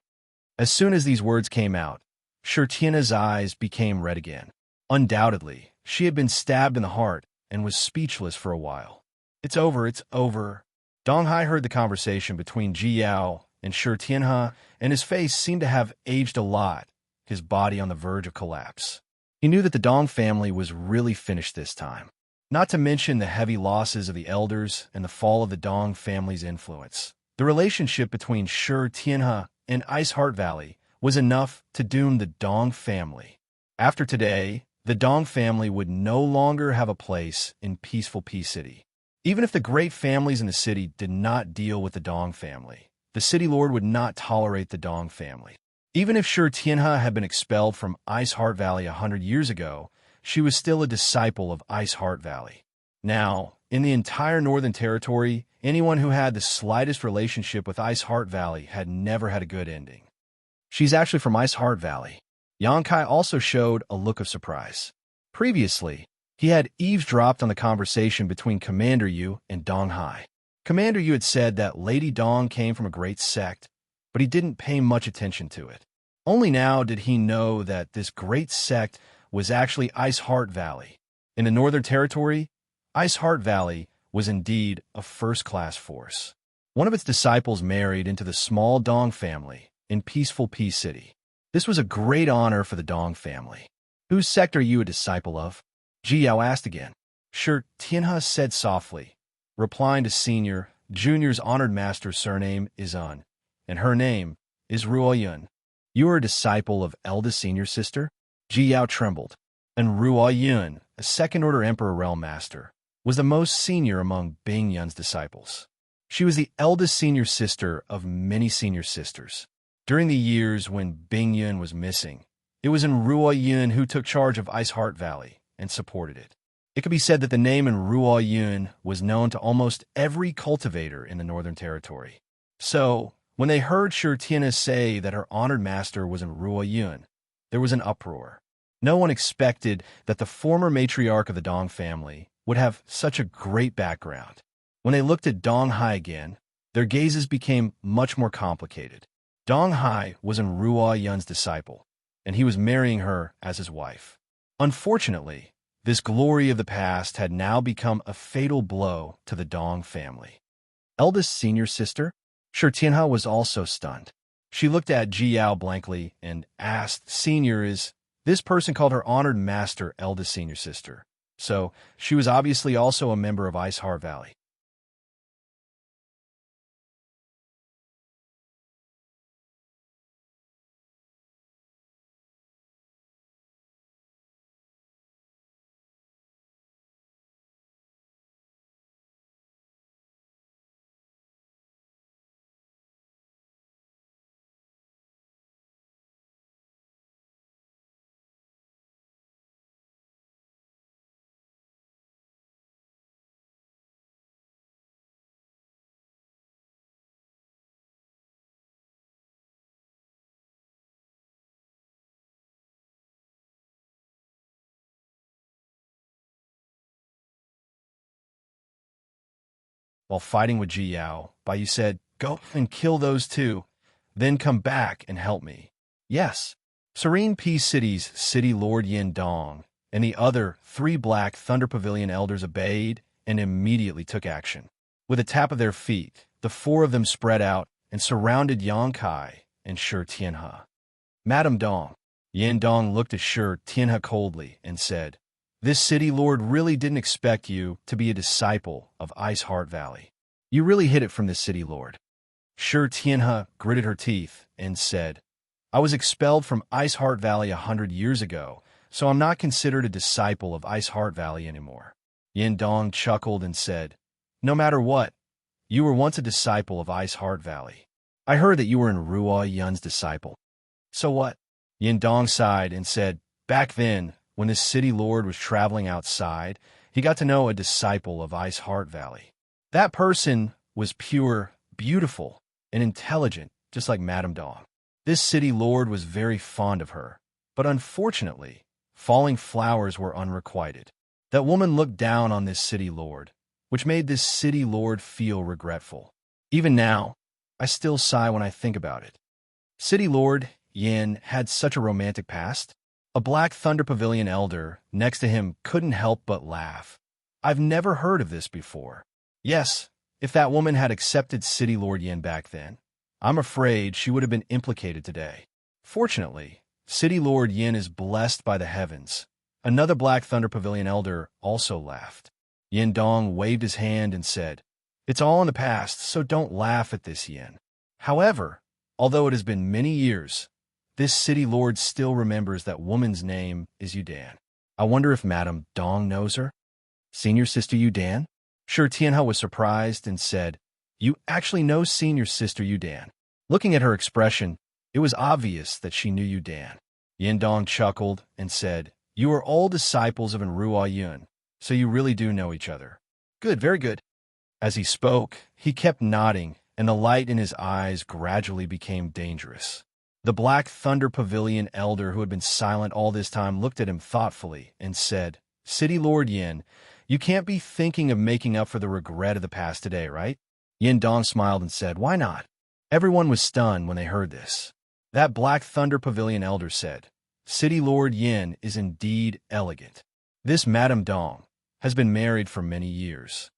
As soon as these words came out, Shi Tianhe's eyes became red again. Undoubtedly, she had been stabbed in the heart and was speechless for a while. It's over. Dong Hai heard the conversation between Ji Yao and Shi Tianhe, and his face seemed to have aged a lot, his body on the verge of collapse. He knew that the Dong family was really finished this time, not to mention the heavy losses of the elders and the fall of the Dong family's influence. The relationship between Shi Tianhe and Ice Heart Valley was enough to doom the Dong family. After today, the Dong family would no longer have a place in peaceful Peace City. Even if the great families in the city did not deal with the Dong family, the City Lord would not tolerate the Dong family. Even if Shi Tianhe had been expelled from Ice Heart Valley 100 years ago, she was still a disciple of Ice Heart Valley. Now, in the entire Northern Territory, anyone who had the slightest relationship with Ice Heart Valley had never had a good ending. "She's actually from Ice Heart Valley." Yang Kai also showed a look of surprise. Previously, he had eavesdropped on the conversation between Commander Yu and Dong Hai. Commander Yu had said that Lady Dong came from a great sect, but he didn't pay much attention to it. Only now did he know that this great sect was actually Ice Heart Valley. In the Northern Territory, Ice Heart Valley was indeed a first-class force. One of its disciples married into the small Dong family in peaceful Peace City. This was a great honor for the Dong family. Whose sect are you a disciple of? Ji Yao asked again. Sure, Tianhe said softly, replying to Senior. Junior's honored master's surname is Un, and her name is Ruo Yun. You are a disciple of eldest Senior's sister? Ji Yao trembled. And Ruo Yun, a second-order Emperor Realm Master, was the most senior among Bing Yun's disciples. She was the eldest senior sister of many senior sisters. During the years when Bing Yun was missing, it was in Ruo Yun who took charge of Ice Heart Valley and supported it. It could be said that the name in Ruo Yun was known to almost every cultivator in the Northern Territory. So, when they heard Tianhe say that her honored master was in Ruo Yun, there was an uproar. No one expected that the former matriarch of the Dong family would have such a great background. When they looked at Dong Hai again, their gazes became much more complicated. Dong Hai was in Ruo Yun's disciple, and he was marrying her as his wife. Unfortunately, this glory of the past had now become a fatal blow to the Dong family. Eldest senior sister? Tianhe was also stunned. She looked at Ji Yao blankly and asked, Senior, is this person called her honored master eldest senior sister? So, she was obviously also a member of Ice Heart Valley. While fighting with Ji Yao, Bai Yu said, Go and kill those two, then come back and help me. Yes. Serene Peace City's City Lord Yin Dong and the other 3 Black Thunder Pavilion elders obeyed and immediately took action. With a tap of their feet, the 4 of them spread out and surrounded Xianxia and Tianhe. Madam Dong. Yin Dong looked at Tianhe coldly and said, This city lord really didn't expect you to be a disciple of Ice Heart Valley. You really hid it from this city lord. Tianhe gritted her teeth and said, I was expelled from Ice Heart Valley 100 years ago, so I'm not considered a disciple of Ice Heart Valley anymore. Yin Dong chuckled and said, No matter what, you were once a disciple of Ice Heart Valley. I heard that you were in Ruo Yun's disciple. So what? Yin Dong sighed and said, Back then, when this city lord was traveling outside, he got to know a disciple of Ice Heart Valley. That person was pure, beautiful, and intelligent, just like Madame Dong. This city lord was very fond of her, but unfortunately, falling flowers were unrequited. That woman looked down on this city lord, which made this city lord feel regretful. Even now, I still sigh when I think about it. City Lord Yin had such a romantic past. A Black Thunder Pavilion elder next to him couldn't help but laugh. I've never heard of this before. Yes, if that woman had accepted City Lord Yin back then, I'm afraid she would have been implicated today. Fortunately, City Lord Yin is blessed by the heavens. Another Black Thunder Pavilion elder also laughed. Yin Dong waved his hand and said, It's all in the past, so don't laugh at this, Yin. However, although it has been many years, this city lord still remembers that woman's name is Yudan. I wonder if Madame Dong knows her? Senior Sister Yudan? Tianhe was surprised and said, You actually know Senior Sister Yudan. Looking at her expression, it was obvious that she knew Yudan. Yin Dong chuckled and said, You are all disciples of Ruo Yun, so you really do know each other. Good, very good. As he spoke, he kept nodding, and the light in his eyes gradually became dangerous. The Black Thunder Pavilion elder who had been silent all this time looked at him thoughtfully and said, City Lord Yin, you can't be thinking of making up for the regret of the past today, right? Yin Dong smiled and said, Why not? Everyone was stunned when they heard this. That Black Thunder Pavilion elder said, City Lord Yin is indeed elegant. This Madame Dong has been married for many years.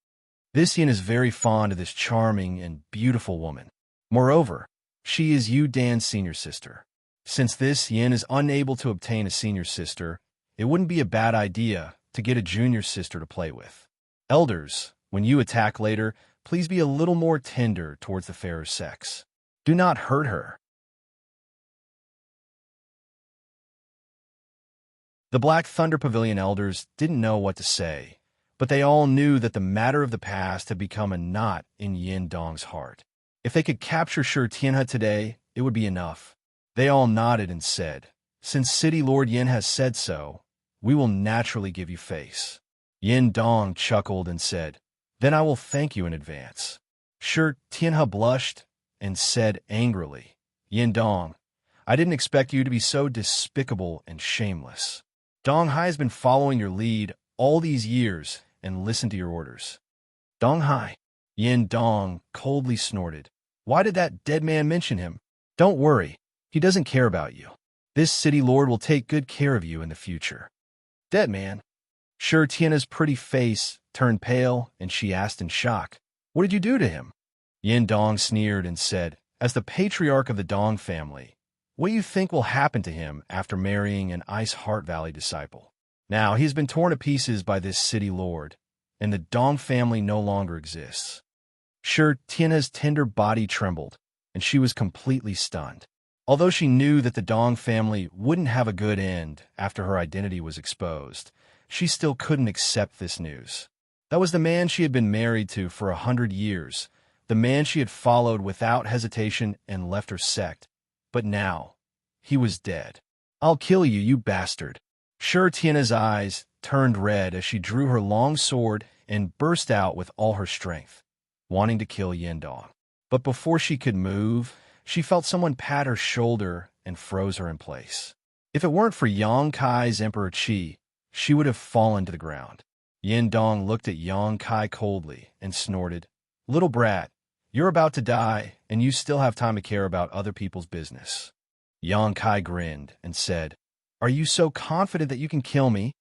This Yin is very fond of this charming and beautiful woman. Moreover, she is Yu Dan's senior sister. Since this Yin is unable to obtain a senior sister, it wouldn't be a bad idea to get a junior sister to play with. Elders, when you attack later, please be a little more tender towards the fairer sex. Do not hurt her. The Black Thunder Pavilion elders didn't know what to say, but they all knew that the matter of the past had become a knot in Yin Dong's heart. If they could capture Shi Tianhe today, it would be enough. They all nodded and said, "Since City Lord Yin has said so, we will naturally give you face." Yin Dong chuckled and said, "Then I will thank you in advance." Shi Tianhe blushed and said angrily, "Yin Dong, I didn't expect you to be so despicable and shameless. Dong Hai has been following your lead all these years and listened to your orders." "Dong Hai?" Yin Dong coldly snorted. "Why did that dead man mention him? Don't worry, he doesn't care about you. This city lord will take good care of you in the future." "Dead man?" Shi Tianhe's pretty face turned pale, and she asked in shock, "What did you do to him?" Yin Dong sneered and said, "As the patriarch of the Dong family, what do you think will happen to him after marrying an Ice Heart Valley disciple? Now he has been torn to pieces by this city lord, and the Dong family no longer exists." Shi Tianhe's tender body trembled, and she was completely stunned. Although she knew that the Dong family wouldn't have a good end after her identity was exposed, she still couldn't accept this news. That was the man she had been married to for 100 years, the man she had followed without hesitation and left her sect. But now, he was dead. "I'll kill you, you bastard." Shi Tianhe's eyes turned red as she drew her long sword and burst out with all her strength, wanting to kill Yin Dong. But before she could move, she felt someone pat her shoulder and froze her in place. If it weren't for Yang Kai's Emperor Qi, she would have fallen to the ground. Yin Dong looked at Yang Kai coldly and snorted, "Little brat, you're about to die, and you still have time to care about other people's business." Yang Kai grinned and said, "Are you so confident that you can kill me?"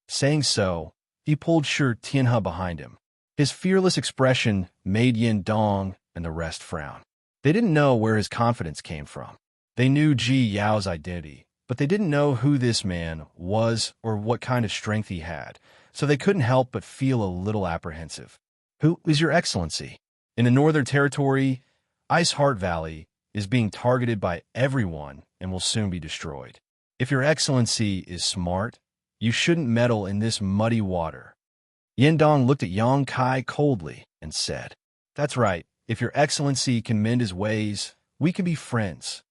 Saying so, he pulled Shi Tianhe behind him. His fearless expression made Yin Dong and the rest frown. They didn't know where his confidence came from. They knew Ji Yao's identity, but they didn't know who this man was or what kind of strength he had, so they couldn't help but feel a little apprehensive. "Who is your excellency?" In the Northern Territory, Ice Heart Valley is being targeted by everyone and will soon be destroyed. If your excellency is smart, you shouldn't meddle in this muddy water. Yin Dong looked at Yang Kai coldly and said, "That's right. If your excellency can mend his ways, we can be friends."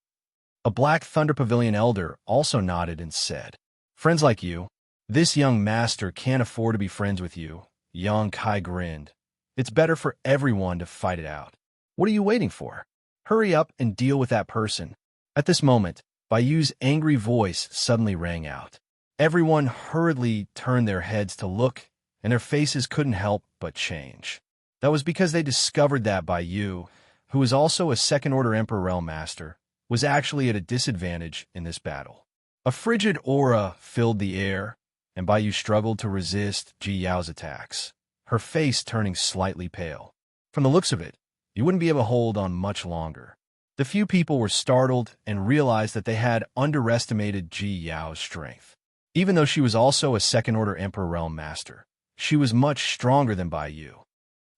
A Black Thunder Pavilion elder also nodded and said, "Friends like you? This young master can't afford to be friends with you." Yang Kai grinned. "It's better for everyone to fight it out. What are you waiting for? Hurry up and deal with that person." At this moment, Baiyu's angry voice suddenly rang out. Everyone hurriedly turned their heads to look, and their faces couldn't help but change. That was because they discovered that Baiyu, who was also a second-order Emperor Realm Master, was actually at a disadvantage in this battle. A frigid aura filled the air, and Baiyu struggled to resist Ji Yao's attacks, her face turning slightly pale. From the looks of it, you wouldn't be able to hold on much longer. The few people were startled and realized that they had underestimated Ji Yao's strength. Even though she was also a second-order Emperor Realm Master, she was much stronger than Baiyu.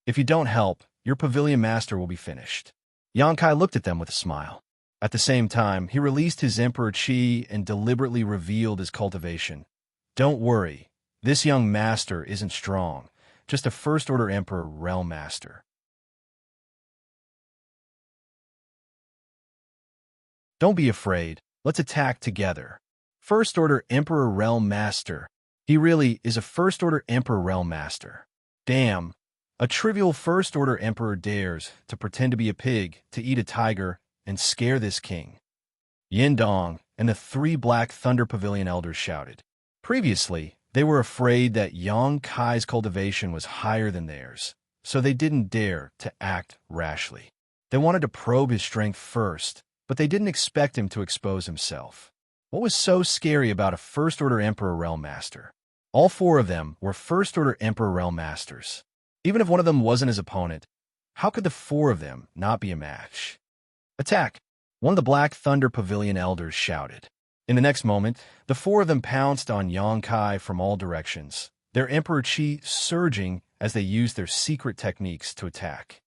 "If you don't help, your Pavilion Master will be finished." Yang Kai looked at them with a smile. At the same time, he released his Emperor Qi and deliberately revealed his cultivation. "Don't worry, this young master isn't strong, just a first-order Emperor Realm Master." "Don't be afraid, let's attack together." First-order Emperor Realm Master. He really is a first-order Emperor Realm Master. Damn, a trivial first-order Emperor dares to pretend to be a pig, to eat a tiger, and scare this king. Yin Dong and the 3 Black Thunder Pavilion elders shouted. Previously, they were afraid that Yang Kai's cultivation was higher than theirs, so they didn't dare to act rashly. They wanted to probe his strength first, but they didn't expect him to expose himself. What was so scary about a First-Order Emperor Realm Master? All four of them were First-Order Emperor Realm Masters. Even if one of them wasn't his opponent, how could the four of them not be a match? Attack! One of the Black Thunder Pavilion elders shouted. In the next moment, the four of them pounced on Xianxia from all directions, their Emperor Qi surging as they used their secret techniques to attack.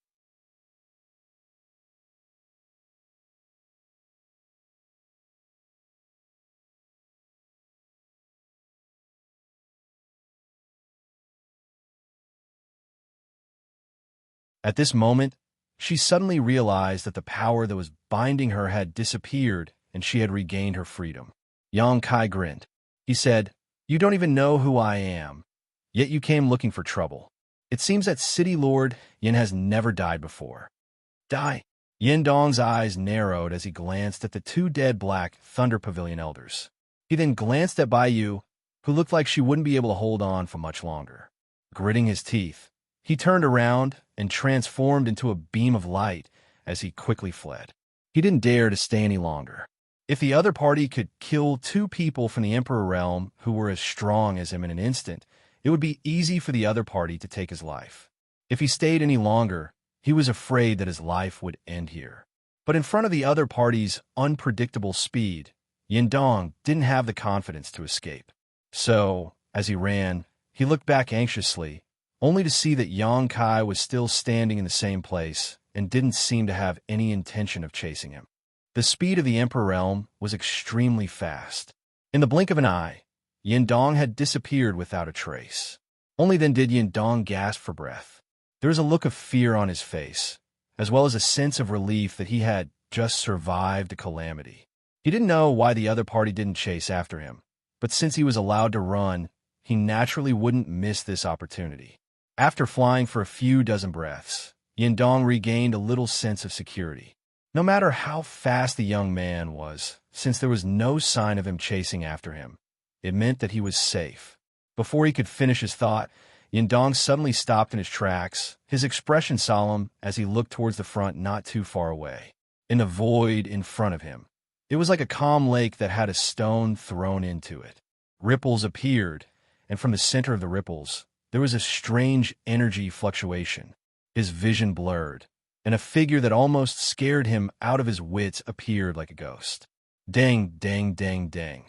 At this moment, she suddenly realized that the power that was binding her had disappeared and she had regained her freedom. Xianxia grinned. He said, "You don't even know who I am, yet you came looking for trouble. It seems that City Lord Yin has never died before." Die! Yin Dong's eyes narrowed as he glanced at the two dead Black Thunder Pavilion elders. He then glanced at Bai Yu, who looked like she wouldn't be able to hold on for much longer. Gritting his teeth, he turned around and transformed into a beam of light as he quickly fled. He didn't dare to stay any longer. If the other party could kill two people from the Emperor Realm who were as strong as him in an instant, it would be easy for the other party to take his life. If he stayed any longer, he was afraid that his life would end here. But in front of the other party's unpredictable speed, Yindong didn't have the confidence to escape. So, as he ran, he looked back anxiously, only to see that Xianxia was still standing in the same place and didn't seem to have any intention of chasing him. The speed of the Emperor Realm was extremely fast. In the blink of an eye, Yindong had disappeared without a trace. Only then did Yindong gasp for breath. There was a look of fear on his face, as well as a sense of relief that he had just survived a calamity. He didn't know why the other party didn't chase after him, but since he was allowed to run, he naturally wouldn't miss this opportunity. After flying for a few dozen breaths, Yindong regained a little sense of security. No matter how fast the young man was, since there was no sign of him chasing after him, it meant that he was safe. Before he could finish his thought, Yindong suddenly stopped in his tracks, his expression solemn as he looked towards the front not too far away. In the void in front of him, it was like a calm lake that had a stone thrown into it. Ripples appeared, and from the center of the ripples, there was a strange energy fluctuation. His vision blurred, and a figure that almost scared him out of his wits appeared like a ghost. Dang, dang, dang, dang.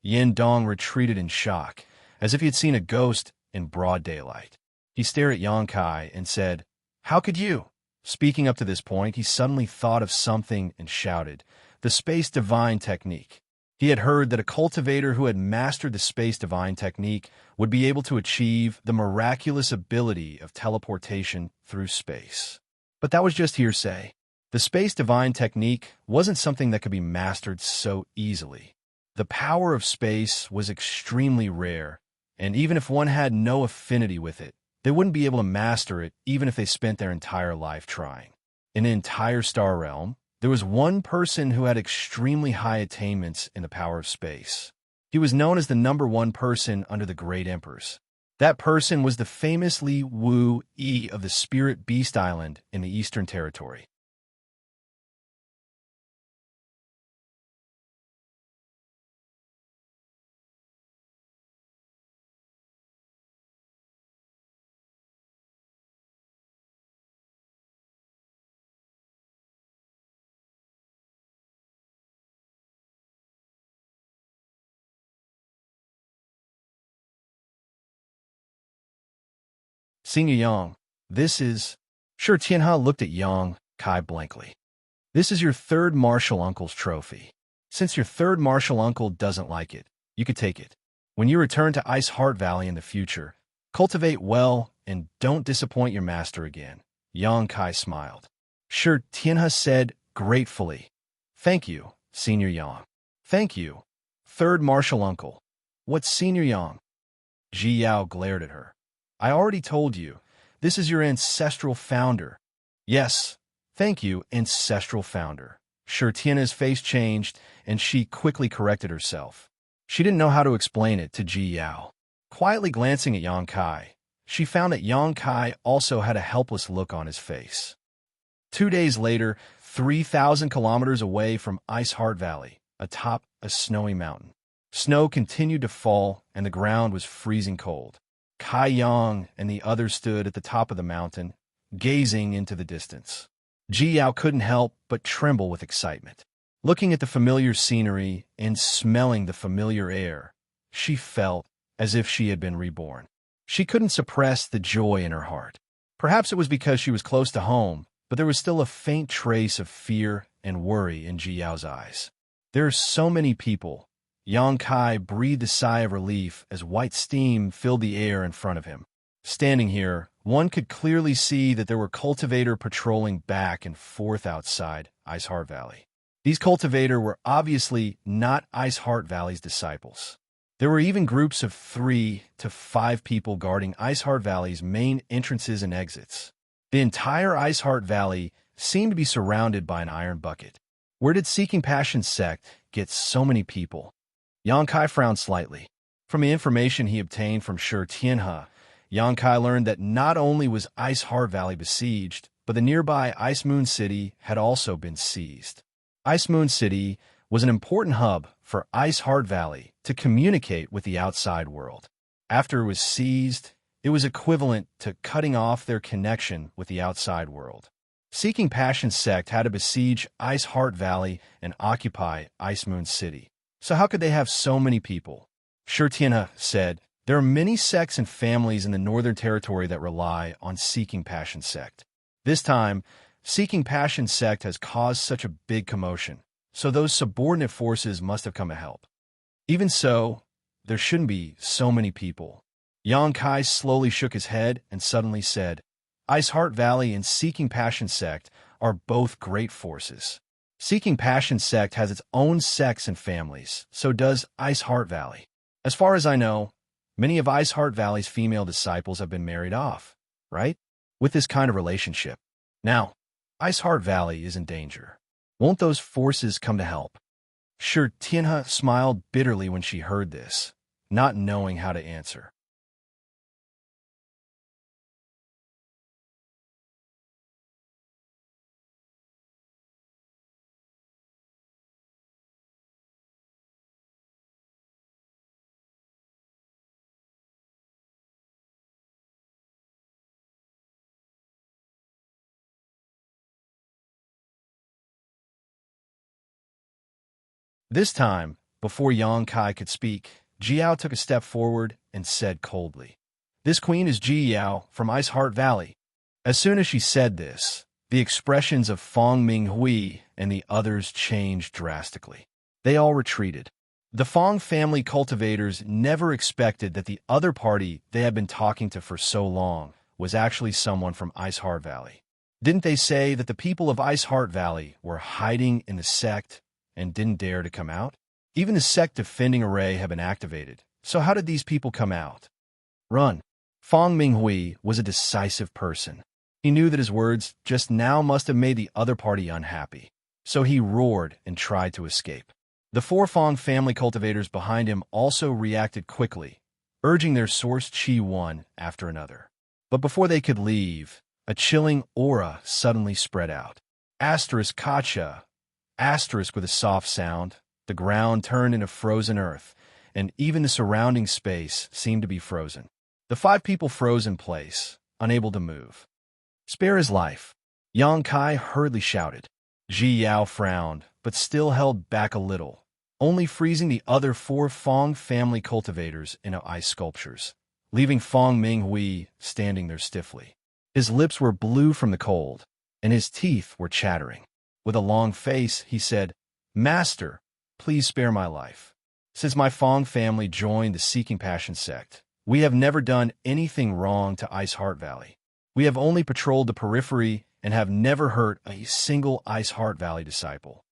Yin Dong retreated in shock, as if he had seen a ghost in broad daylight. He stared at Xianxia and said, "How could you?" Speaking up to this point, he suddenly thought of something and shouted, "The Space Divine Technique." He had heard that a cultivator who had mastered the Space Divine Technique would be able to achieve the miraculous ability of teleportation through space. But that was just hearsay. The Space Divine Technique wasn't something that could be mastered so easily. The power of space was extremely rare, and even if one had no affinity with it, they wouldn't be able to master it even if they spent their entire life trying. In the entire star realm, there was one person who had extremely high attainments in the power of space. He was known as the #1 person under the Great Emperors. That person was the famous Li Wu Yi of the Spirit Beast Island in the Eastern Territory. Senior Yang, this is... Sure, Tianhe looked at Yang Kai blankly. This is your third martial uncle's trophy. Since your third martial uncle doesn't like it, you could take it. When you return to Ice Heart Valley in the future, cultivate well and don't disappoint your master again. Yang Kai smiled. Sure, Tianhe said gratefully. Thank you, Senior Yang. Thank you, third martial uncle. What's Senior Yang? Ji Yao glared at her. I already told you, this is your ancestral founder. Yes, thank you, ancestral founder. Sure, Tianhe's face changed, and she quickly corrected herself. She didn't know how to explain it to Ji Yao. Quietly glancing at Yang Kai, she found that Yang Kai also had a helpless look on his face. 2 days later, 3,000 kilometers away from Ice Heart Valley, atop a snowy mountain. Snow continued to fall, and the ground was freezing cold. Kai Yang and the others stood at the top of the mountain, gazing into the distance. Ji Yao couldn't help but tremble with excitement. Looking at the familiar scenery and smelling the familiar air, she felt as if she had been reborn. She couldn't suppress the joy in her heart. Perhaps it was because she was close to home, but there was still a faint trace of fear and worry in Ji Yao's eyes. There are so many people. Yang Kai breathed a sigh of relief as white steam filled the air in front of him. Standing here, one could clearly see that there were cultivators patrolling back and forth outside Ice Heart Valley. These cultivators were obviously not Ice Heart Valley's disciples. There were even groups of 3 to 5 people guarding Ice Heart Valley's main entrances and exits. The entire Ice Heart Valley seemed to be surrounded by an iron bucket. Where did Seeking Passion sect get so many people? Yang Kai frowned slightly. From the information he obtained from Xianxia, Yang Kai learned that not only was Ice Heart Valley besieged, but the nearby Ice Moon City had also been seized. Ice Moon City was an important hub for Ice Heart Valley to communicate with the outside world. After it was seized, it was equivalent to cutting off their connection with the outside world. Seeking Passion sect had to besiege Ice Heart Valley and occupy Ice Moon City. So how could they have so many people? Xianxia said, there are many sects and families in the Northern Territory that rely on Seeking Passion sect. This time, Seeking Passion sect has caused such a big commotion, so those subordinate forces must have come to help. Even so, there shouldn't be so many people. Yang Kai slowly shook his head and suddenly said, Ice Heart Valley and Seeking Passion sect are both great forces. Seeking Passion sect has its own sects and families, so does Ice Heart Valley. As far as I know, many of Ice Heart Valley's female disciples have been married off, right? With this kind of relationship. Now, Ice Heart Valley is in danger. Won't those forces come to help? Xianxia smiled bitterly when she heard this, not knowing how to answer. This time, before Yang Kai could speak, Ji Yao took a step forward and said coldly, This queen is Ji Yao from Ice Heart Valley. As soon as she said this, the expressions of Fong Minghui and the others changed drastically. They all retreated. The Fong family cultivators never expected that the other party they had been talking to for so long was actually someone from Ice Heart Valley. Didn't they say that the people of Ice Heart Valley were hiding in the sect and didn't dare to come out? Even the sect defending array had been activated, so how did these people come out? Run. Fong Minghui was a decisive person. He knew that his words just now must have made the other party unhappy, so he roared and tried to escape. The 4 Fong family cultivators behind him also reacted quickly, urging their source Qi one after another. But before they could leave, a chilling aura suddenly spread out. Asterisk Kacha. Asterisk with a soft sound, the ground turned into frozen earth, and even the surrounding space seemed to be frozen. The 5 people froze in place, unable to move. Spare his life. Yang Kai hurriedly shouted. Ji Yao frowned, but still held back a little, only freezing the other 4 Fong family cultivators into ice sculptures, leaving Fong Minghui standing there stiffly. His lips were blue from the cold, and his teeth were chattering. With a long face, he said, Master, please spare my life. Since my Fong family joined the Seeking Passion sect, we have never done anything wrong to Ice Heart Valley. We have only patrolled the periphery and have never hurt a single Ice Heart Valley disciple.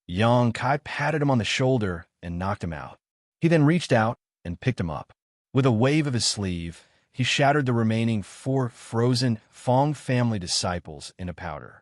Yang Kai patted him on the shoulder and knocked him out. He then reached out and picked him up. With a wave of his sleeve, he shattered the remaining 4 frozen Fong family disciples into powder.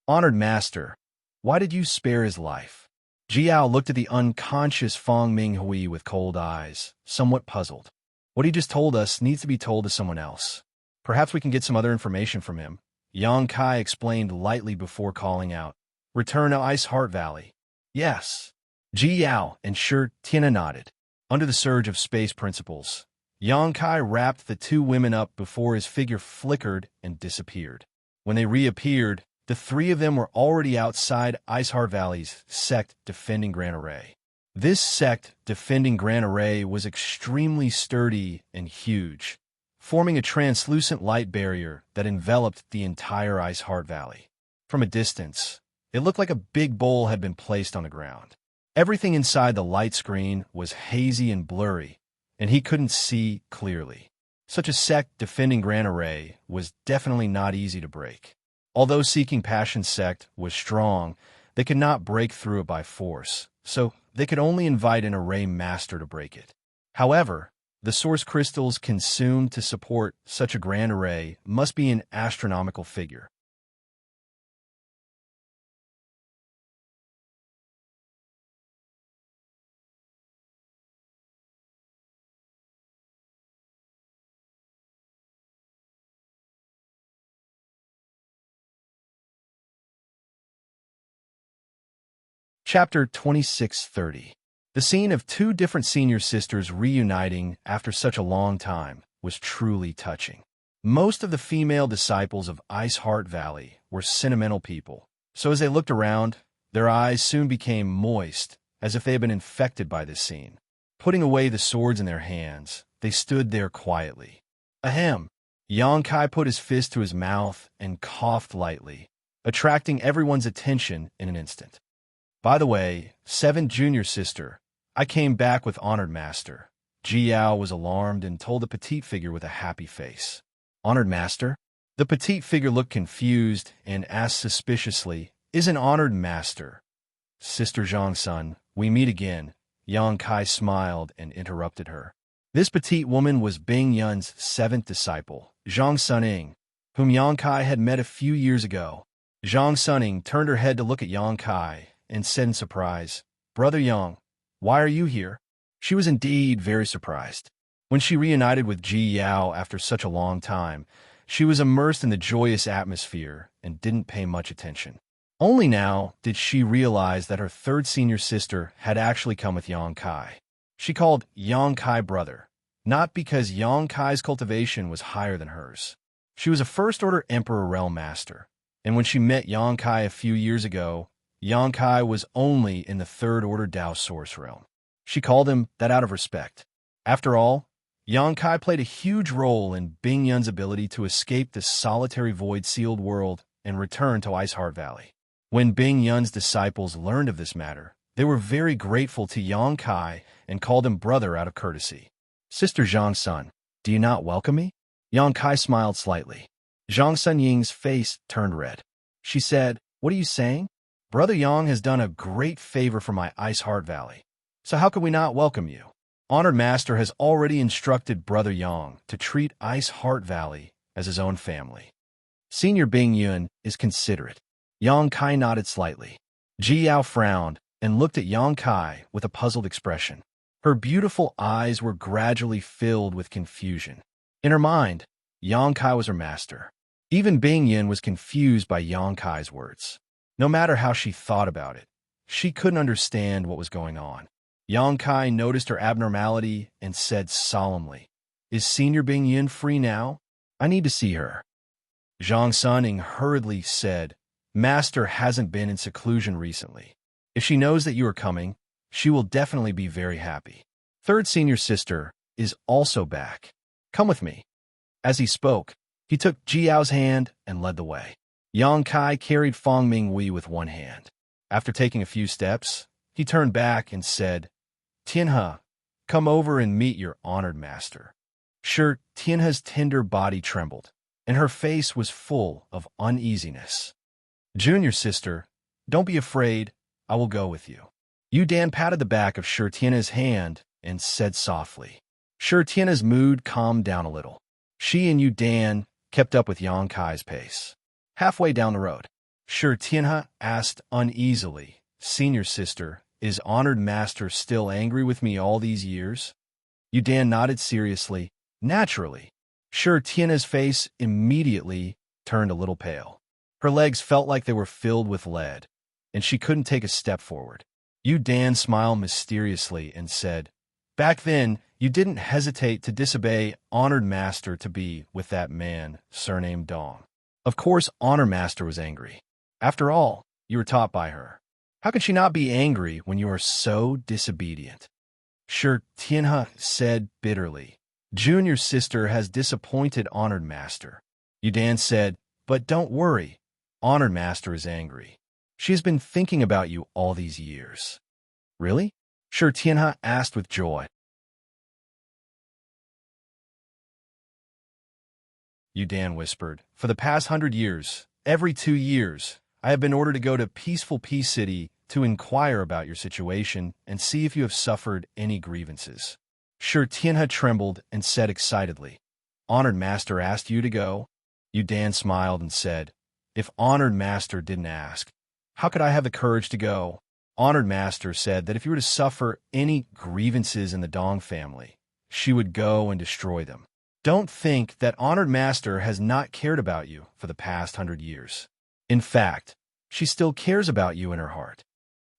Honored Master, why did you spare his life? Ji Yao looked at the unconscious Fong Minghui with cold eyes, somewhat puzzled. What he just told us needs to be told to someone else. Perhaps we can get some other information from him. Yang Kai explained lightly before calling out, Return to Ice Heart Valley. Yes. Ji Yao and Shi Tianhe nodded. Under the surge of space principles, Yang Kai wrapped the two women up before his figure flickered and disappeared. When they reappeared, the three of them were already outside Iceheart Valley's sect defending Grand Array. This sect defending Grand Array was extremely sturdy and huge, forming a translucent light barrier that enveloped the entire Iceheart Valley. From a distance, it looked like a big bowl had been placed on the ground. Everything inside the light screen was hazy and blurry, and he couldn't see clearly. Such a sect defending Grand Array was definitely not easy to break. Although Seeking Passion sect was strong, they could not break through it by force, so they could only invite an array master to break it. However, the source crystals consumed to support such a grand array must be an astronomical figure. Chapter 2630. The scene of two different senior sisters reuniting after such a long time was truly touching. Most of the female disciples of Iceheart Valley were sentimental people, so as they looked around, their eyes soon became moist, as if they had been infected by this scene. Putting away the swords in their hands, they stood there quietly. Ahem! Yang Kai put his fist to his mouth and coughed lightly, attracting everyone's attention in an instant. By the way, 7th junior sister, I came back with Honored Master. Ji Yao was alarmed and told the petite figure with a happy face. Honored Master? The petite figure looked confused and asked suspiciously, Is an Honored Master? Sister Xianxia, we meet again. Yang Kai smiled and interrupted her. This petite woman was Bing Yun's 7th disciple, Zhang Suning, whom Yang Kai had met a few years ago. Zhang Suning turned her head to look at Yang Kai and said in surprise, Brother Yang, why are you here? She was indeed very surprised. When she reunited with Ji Yao after such a long time, she was immersed in the joyous atmosphere and didn't pay much attention. Only now did she realize that her third senior sister had actually come with Yang Kai. She called Yang Kai brother, not because Yang Kai's cultivation was higher than hers. She was a first-order Emperor Realm Master, and when she met Yang Kai a few years ago, Yang Kai was only in the third-order Dao Source Realm. She called him that out of respect. After all, Yang Kai played a huge role in Bing Yun's ability to escape the solitary void-sealed world and return to Iceheart Valley. When Bing Yun's disciples learned of this matter, they were very grateful to Yang Kai and called him brother out of courtesy. Sister Xianxia, do you not welcome me? Yang Kai smiled slightly. Zhang Sunying's face turned red. She said, What are you saying? Brother Yang has done a great favor for my Iceheart Valley, so how could we not welcome you? Honored Master has already instructed Brother Yang to treat Iceheart Valley as his own family. Senior Bing Yun is considerate. Yang Kai nodded slightly. Ji Yao frowned and looked at Yang Kai with a puzzled expression. Her beautiful eyes were gradually filled with confusion. In her mind, Yang Kai was her master. Even Bing Yun was confused by Yang Kai's words. No matter how she thought about it, she couldn't understand what was going on. Yang Kai noticed her abnormality and said solemnly, Is Senior Bing Yun free now? I need to see her. Zhang Suning hurriedly said, Master hasn't been in seclusion recently. If she knows that you are coming, she will definitely be very happy. Third senior sister is also back. Come with me. As he spoke, he took Ji Yao's hand and led the way. Yang Kai carried Fong Mingwei with one hand. After taking a few steps, he turned back and said, Tianhe, come over and meet your honored master. Sure, Tianhe's tender body trembled, and her face was full of uneasiness. Junior sister, don't be afraid, I will go with you. Yu Dan patted the back of Shi Tianhe's hand and said softly. Shi Tianhe's mood calmed down a little. She and Yu Dan kept up with Yang Kai's pace. Halfway down the road, Shi Tianhe asked uneasily, Senior sister, is honored master still angry with me all these years? Yu Dan nodded seriously. Naturally. Shi Tianhe's face immediately turned a little pale. Her legs felt like they were filled with lead, and she couldn't take a step forward. Yu Dan smiled mysteriously and said, "Back then, you didn't hesitate to disobey Honored Master to be with that man, surnamed Dong." Of course, Honored Master was angry. After all, you were taught by her. How can she not be angry when you are so disobedient? Sure, Tianhe said bitterly. Junior sister has disappointed Honored Master. Yu Dan said, "But don't worry. Honored Master is angry. She has been thinking about you all these years." Really? Sure, Tianhe asked with joy. Yu Dan whispered, "For the past 100 years, every 2 years, I have been ordered to go to Peaceful Peace City to inquire about your situation and see if you have suffered any grievances." Sure, Tianhe trembled and said excitedly, "Honored Master asked you to go?" Yu Dan smiled and said, "If Honored Master didn't ask, how could I have the courage to go?" Honored Master said that if you were to suffer any grievances in the Dong family, she would go and destroy them. Don't think that Honored Master has not cared about you for the past 100 years. In fact, she still cares about you in her heart.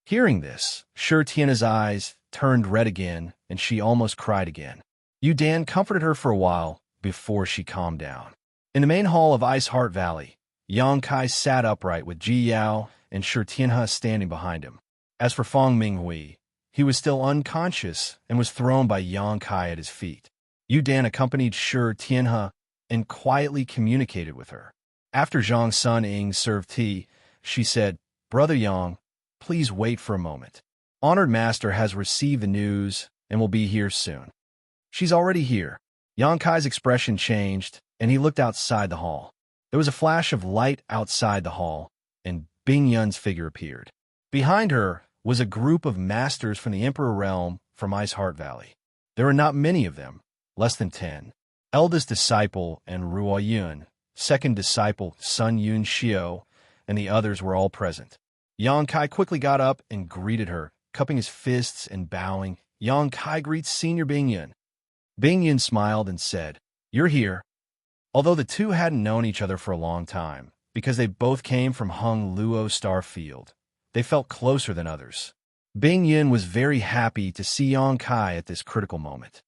Hearing this, Sure Tianhe's eyes turned red again, and she almost cried again. Yu Dan comforted her for a while before she calmed down. In the main hall of Ice Heart Valley, Yang Kai sat upright with Ji Yao and Sure Tianhe standing behind him. As for Feng Minghui, he was still unconscious and was thrown by Yang Kai at his feet. Yu Dan accompanied Sure Tianhe and quietly communicated with her. After Zhang Sun Ying served tea, she said, "Brother Yang, please wait for a moment. Honored Master has received the news and will be here soon." "She's already here." Yang Kai's expression changed, and he looked outside the hall. There was a flash of light outside the hall, and Bing Yun's figure appeared. Behind her was a group of masters from the Emperor Realm from Ice Heart Valley. There were not many of them, less than 10. Eldest disciple and Ruo Yun, second disciple Sun Yun Xiao, and the others were all present. Yang Kai quickly got up and greeted her, cupping his fists and bowing. Yang Kai greets Senior Bing Yun. Bing Yun smiled and said, "You're here." Although the two hadn't known each other for a long time, because they both came from Hung Luo Star Field, they felt closer than others. Bing Yun was very happy to see Yang Kai at this critical moment.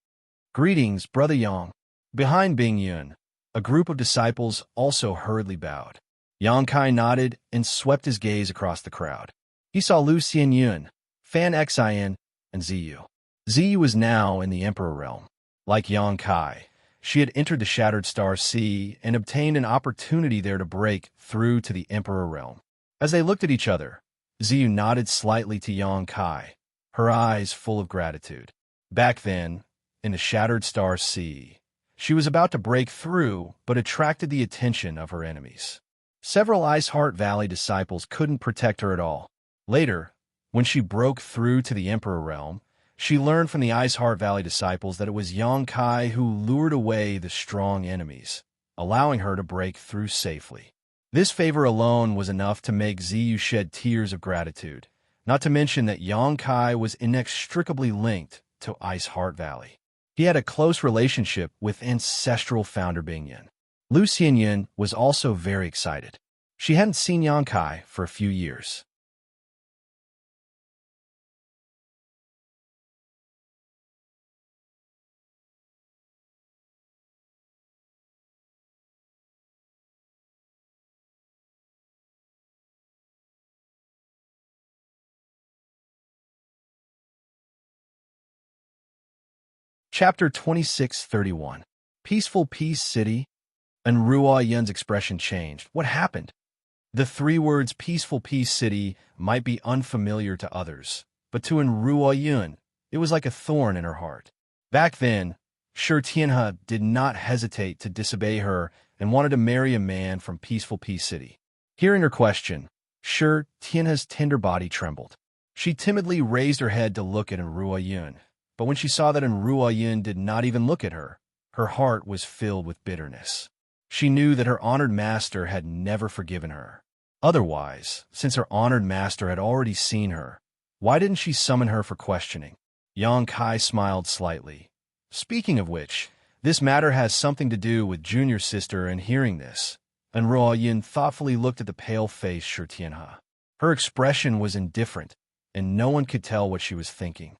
"Greetings, Brother Yang." Behind Bing Yun, a group of disciples also hurriedly bowed. Yang Kai nodded and swept his gaze across the crowd. He saw Lu Xianyun, Fan Xian, and Ziyu. Ziyu was now in the Emperor Realm. Like Yang Kai, she had entered the Shattered Star Sea and obtained an opportunity there to break through to the Emperor Realm. As they looked at each other, Ziyu nodded slightly to Yang Kai, her eyes full of gratitude. Back then, in the Shattered Star Sea, she was about to break through but attracted the attention of her enemies. Several Ice Heart Valley disciples couldn't protect her at all. Later, when she broke through to the Emperor Realm, she learned from the Ice Heart Valley disciples that it was Yang Kai who lured away the strong enemies, allowing her to break through safely. This favor alone was enough to make Ziyu shed tears of gratitude, not to mention that Yang Kai was inextricably linked to Ice Heart Valley. He had a close relationship with ancestral founder Bing Yun. Lu Xianyun was also very excited. She hadn't seen Yang Kai for a few years. Chapter 2631. Peaceful Peace City. And Ruo Yun's expression changed. What happened? The 3 words Peaceful Peace City might be unfamiliar to others, but to Ruo Yun, it was like a thorn in her heart. Back then, Sure Tianhe did not hesitate to disobey her and wanted to marry a man from Peaceful Peace City. Hearing her question, Sure Tianhe's tender body trembled. She timidly raised her head to look at Ruo Yun, but when she saw that Ruo Yun did not even look at her, her heart was filled with bitterness. She knew that her honored master had never forgiven her. Otherwise, since her honored master had already seen her, why didn't she summon her for questioning? Yang Kai smiled slightly. Speaking of which, this matter has something to do with Junior Sister, and hearing this, Ruo Yun thoughtfully looked at the pale face Sure Tianhe. Her expression was indifferent, and no one could tell what she was thinking.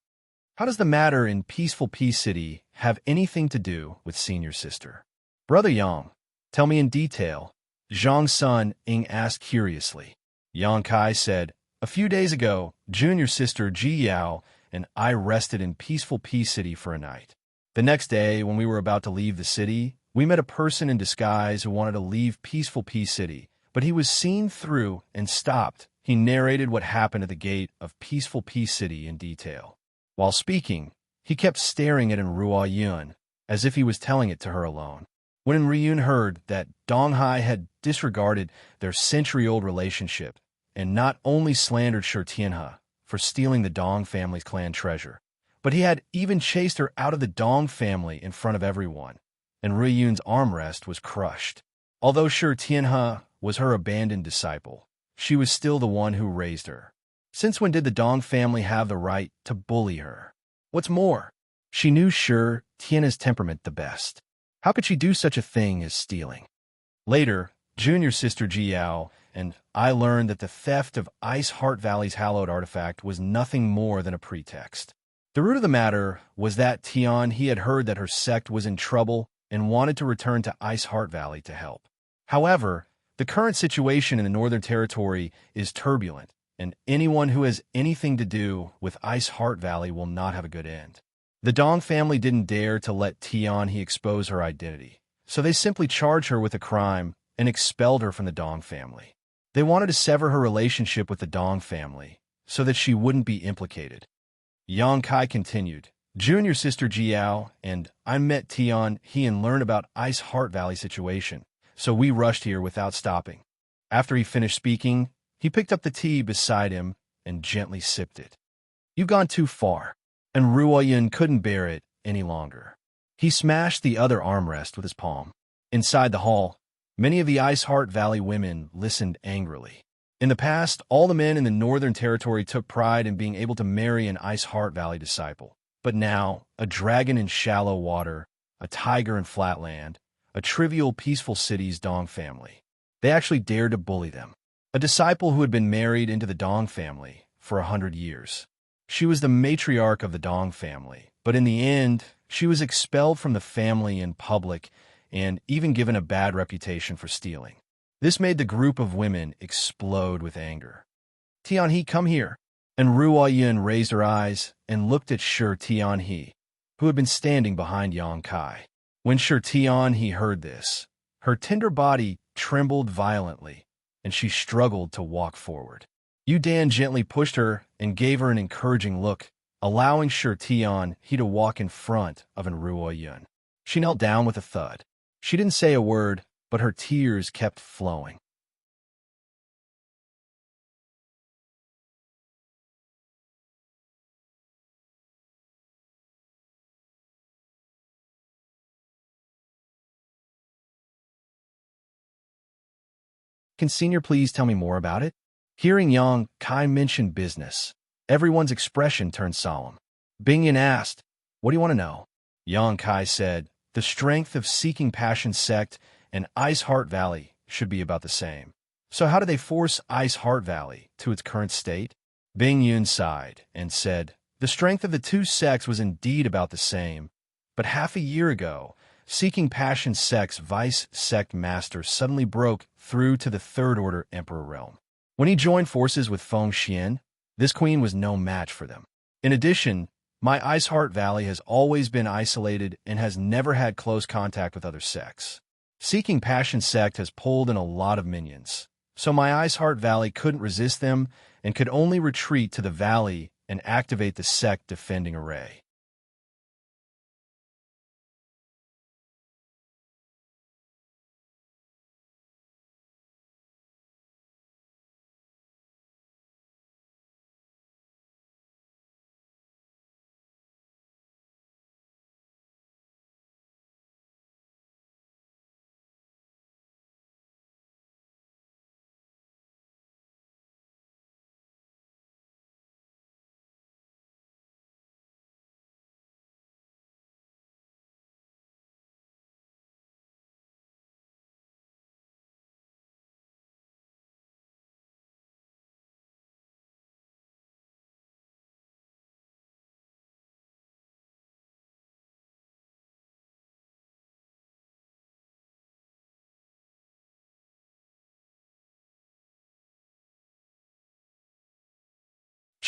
How does the matter in Peaceful Pea City have anything to do with senior sister? Brother Yang, tell me in detail, Zhang's son Ing asked curiously. Yang Kai said, a few days ago, junior sister Ji Yao and I rested in Peaceful Pea City for a night. The next day, when we were about to leave the city, we met a person in disguise who wanted to leave Peaceful Pea City, but he was seen through and stopped. He narrated what happened at the gate of Peaceful Pea City in detail. While speaking, he kept staring at Enruo Yun, as if he was telling it to her alone. When Enriyun heard that Dong Hai had disregarded their century-old relationship and not only slandered Shi Tianhe for stealing the Dong family's clan treasure, but he had even chased her out of the Dong family in front of everyone, Enriyun's armrest was crushed. Although Shi Tianhe was her abandoned disciple, she was still the one who raised her. Since when did the Dong family have the right to bully her? What's more, she knew Shi Tianhe's temperament the best. How could she do such a thing as stealing? Later, junior sister Ji Yao and I learned that the theft of Ice Heart Valley's hallowed artifact was nothing more than a pretext. The root of the matter was that He had heard that her sect was in trouble and wanted to return to Ice Heart Valley to help. However, the current situation in the Northern Territory is turbulent, and anyone who has anything to do with Ice Heart Valley will not have a good end. The Dong family didn't dare to let He expose her identity, so they simply charged her with a crime and expelled her from the Dong family. They wanted to sever her relationship with the Dong family so that she wouldn't be implicated. Yang Kai continued, junior sister Ji Yao and I met He and learned about Ice Heart Valley situation, so we rushed here without stopping. After he finished speaking, he picked up the tea beside him and gently sipped it. You've gone too far, and Ruoyan couldn't bear it any longer. He smashed the other armrest with his palm. Inside the hall, many of the Ice Heart Valley women listened angrily. In the past, all the men in the Northern Territory took pride in being able to marry an Ice Heart Valley disciple. But now, a dragon in shallow water, a tiger in flatland, a trivial peaceful city's Dong family. They actually dared to bully them. A disciple who had been married into the Dong family for 100 years. She was the matriarch of the Dong family, but in the end, she was expelled from the family in public and even given a bad reputation for stealing. This made the group of women explode with anger. Tianhe, come here. And Ruo Yun raised her eyes and looked at Shi Tianhe, who had been standing behind Yang Kai. When Shi Tianhe heard this, her tender body trembled violently, and she struggled to walk forward. Yu Dan gently pushed her and gave her an encouraging look, allowing Shi Tianhe to walk in front of Ruo Yun. She knelt down with a thud. She didn't say a word, but her tears kept flowing. Can Senior please tell me more about it? Hearing Yang Kai mention business, everyone's expression turned solemn. Bingyan asked, what do you want to know? Yang Kai said, the strength of Seeking Passion sect and Ice Heart Valley should be about the same. So how did they force Ice Heart Valley to its current state? Bing Yun sighed and said, the strength of the two sects was indeed about the same, but half a year ago, Seeking Passion sect's vice sect master suddenly broke through to the Third Order Emperor realm. When he joined forces with Feng Xian, this queen was no match for them. In addition, my Ice Heart Valley has always been isolated and has never had close contact with other sects. Seeking Passion sect has pulled in a lot of minions, so my Ice Heart Valley couldn't resist them and could only retreat to the valley and activate the sect defending array.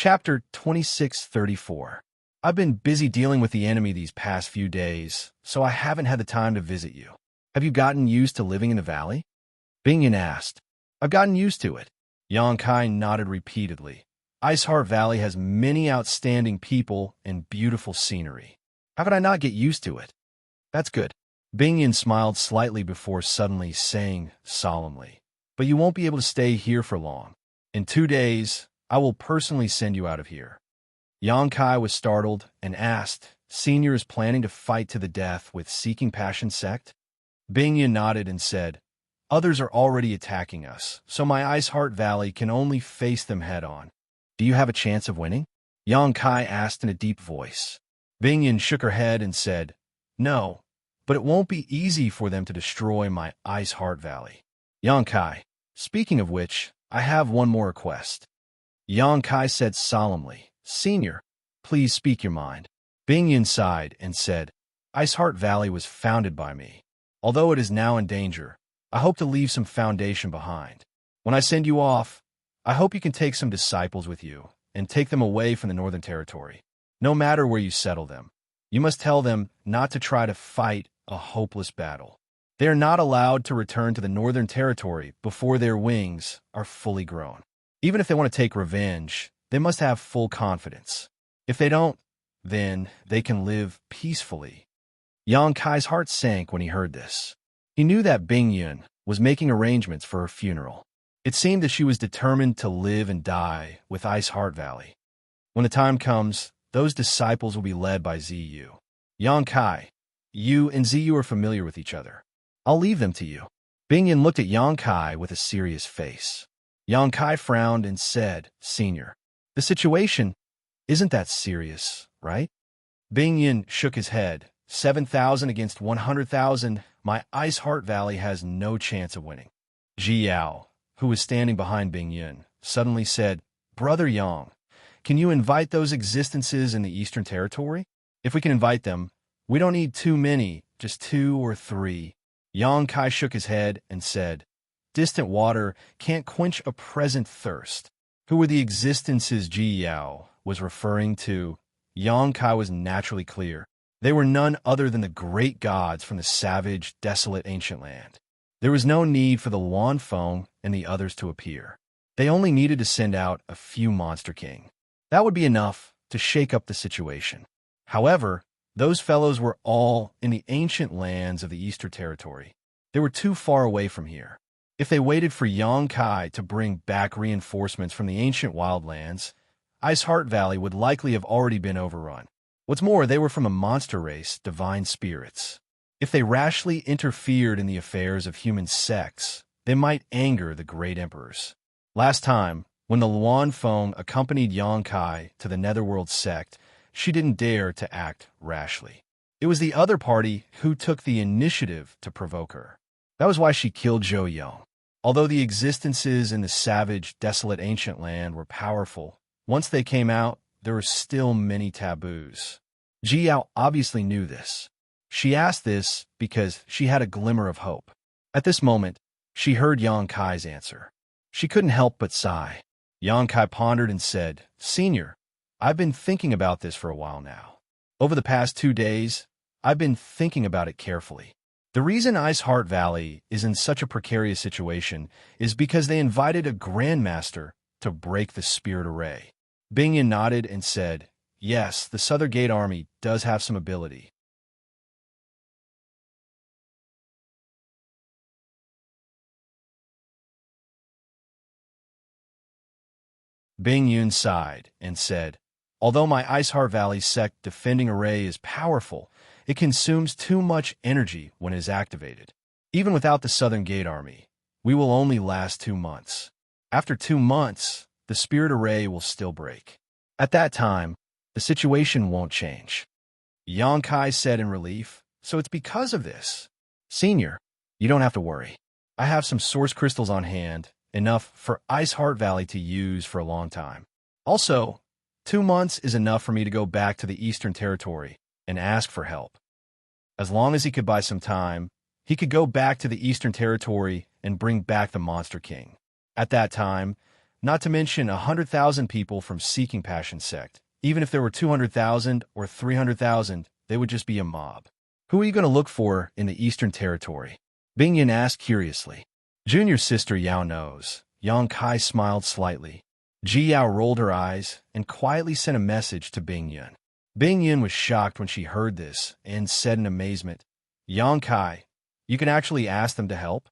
Chapter 2634. I've been busy dealing with the enemy these past few days, so I haven't had the time to visit you. Have you gotten used to living in the valley? Bingyan asked. I've gotten used to it. Yongkai nodded repeatedly. Iceheart Valley has many outstanding people and beautiful scenery. How could I not get used to it? That's good. Bingyan smiled slightly before suddenly saying solemnly, but you won't be able to stay here for long. In 2 days, I will personally send you out of here. Yongkai was startled and asked, Senior is planning to fight to the death with Seeking Passion sect? Bingyan nodded and said, Others are already attacking us, so my Iceheart Valley can only face them head-on. Do you have a chance of winning? Yongkai asked in a deep voice. Bingyan shook her head and said, No, but it won't be easy for them to destroy my Iceheart Valley. Yongkai, speaking of which, I have one more request. Yongkai said solemnly, Senior, please speak your mind. Bingyan sighed and said, Iceheart Valley was founded by me. Although it is now in danger, I hope to leave some foundation behind. When I send you off, I hope you can take some disciples with you and take them away from the Northern Territory. No matter where you settle them, you must tell them not to try to fight a hopeless battle. They are not allowed to return to the Northern Territory before their wings are fully grown. Even if they want to take revenge, they must have full confidence. If they don't, then they can live peacefully. Yongkai's heart sank when he heard this. He knew that Bingyan was making arrangements for her funeral. It seemed that she was determined to live and die with Iceheart Valley. When the time comes, those disciples will be led by Ziyu. Yongkai, you and Ziyu are familiar with each other. I'll leave them to you. Bingyan looked at Yongkai with a serious face. Yongkai frowned and said, Senior, the situation isn't that serious, right? Bingyan shook his head. 7,000 against 100,000, my Iceheart Valley has no chance of winning. Jiao, who was standing behind Bingyan, suddenly said, Brother Yang, can you invite those existences in the Eastern Territory? If we can invite them, we don't need too many, just 2 or 3. Yongkai shook his head and said, Distant water can't quench a present thirst. Who were the existences Jiao was referring to? Yongkai was naturally clear. They were none other than the great gods from the savage, desolate ancient land. There was no need for the Luanfeng and the others to appear. They only needed to send out a few Monster King. That would be enough to shake up the situation. However, those fellows were all in the ancient lands of the Eastern Territory. They were too far away from here. If they waited for Yongkai to bring back reinforcements from the ancient wildlands, Iceheart Valley would likely have already been overrun. What's more, they were from a monster race, divine spirits. If they rashly interfered in the affairs of human sects, they might anger the great emperors. Last time, when the Luanfeng accompanied Yongkai to the Netherworld sect, she didn't dare to act rashly. It was the other party who took the initiative to provoke her. That was why she killed Zhou Yong. Although the existences in the savage, desolate ancient land were powerful, once they came out, there were still many taboos. Jiao obviously knew this. She asked this because she had a glimmer of hope. At this moment, she heard Yongkai's answer. She couldn't help but sigh. Yongkai pondered and said, Senior, I've been thinking about this for a while now. Over the past 2 days, I've been thinking about it carefully. The reason Iceheart Valley is in such a precarious situation is because they invited a Grandmaster to break the Spirit Array. Bingyan nodded and said, Yes, the Southern Gate Army does have some ability. Bingyan sighed and said, Although my Iceheart Valley sect defending array is powerful, it consumes too much energy when it is activated. Even without the Southern Gate Army, we will only last 2 months. After 2 months, the Spirit Array will still break. At that time, the situation won't change. Yongkai said in relief, So it's because of this. Senior, you don't have to worry. I have some source crystals on hand, enough for Iceheart Valley to use for a long time. Also, 2 months is enough for me to go back to the Eastern Territory and ask for help. As long as he could buy some time, he could go back to the Eastern Territory and bring back the Monster King. At that time, not to mention 100,000 people from Seeking Passion sect. Even if there were 200,000 or 300,000, they would just be a mob. Who are you going to look for in the Eastern Territory? Bingyan asked curiously. Junior sister Yao knows. Yang Kai smiled slightly. Ji Yao rolled her eyes and quietly sent a message to Bingyan. Bingyan was shocked when she heard this and said in amazement, Yang Kai, you can actually ask them to help?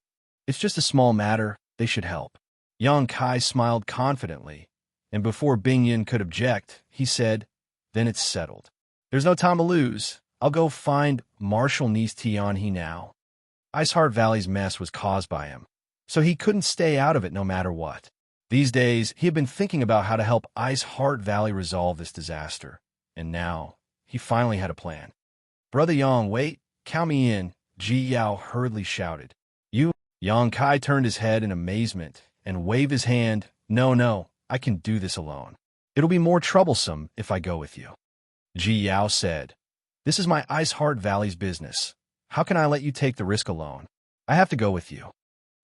It's just a small matter, they should help. Yang Kai smiled confidently, and before Bingyan could object, he said, then it's settled. There's no time to lose. I'll go find Marshal Niece Tianhe now. Iceheart Valley's mess was caused by him, so he couldn't stay out of it no matter what. These days, he had been thinking about how to help Iceheart Valley resolve this disaster, and now he finally had a plan. Brother Yang, wait, count me in, Ji Yao hurriedly shouted. You? Yang Kai turned his head in amazement and waved his hand. No, I can do this alone. It'll be more troublesome if I go with you. Ji Yao said, this is my Iceheart Valley's business. How can I let you take the risk alone? I have to go with you.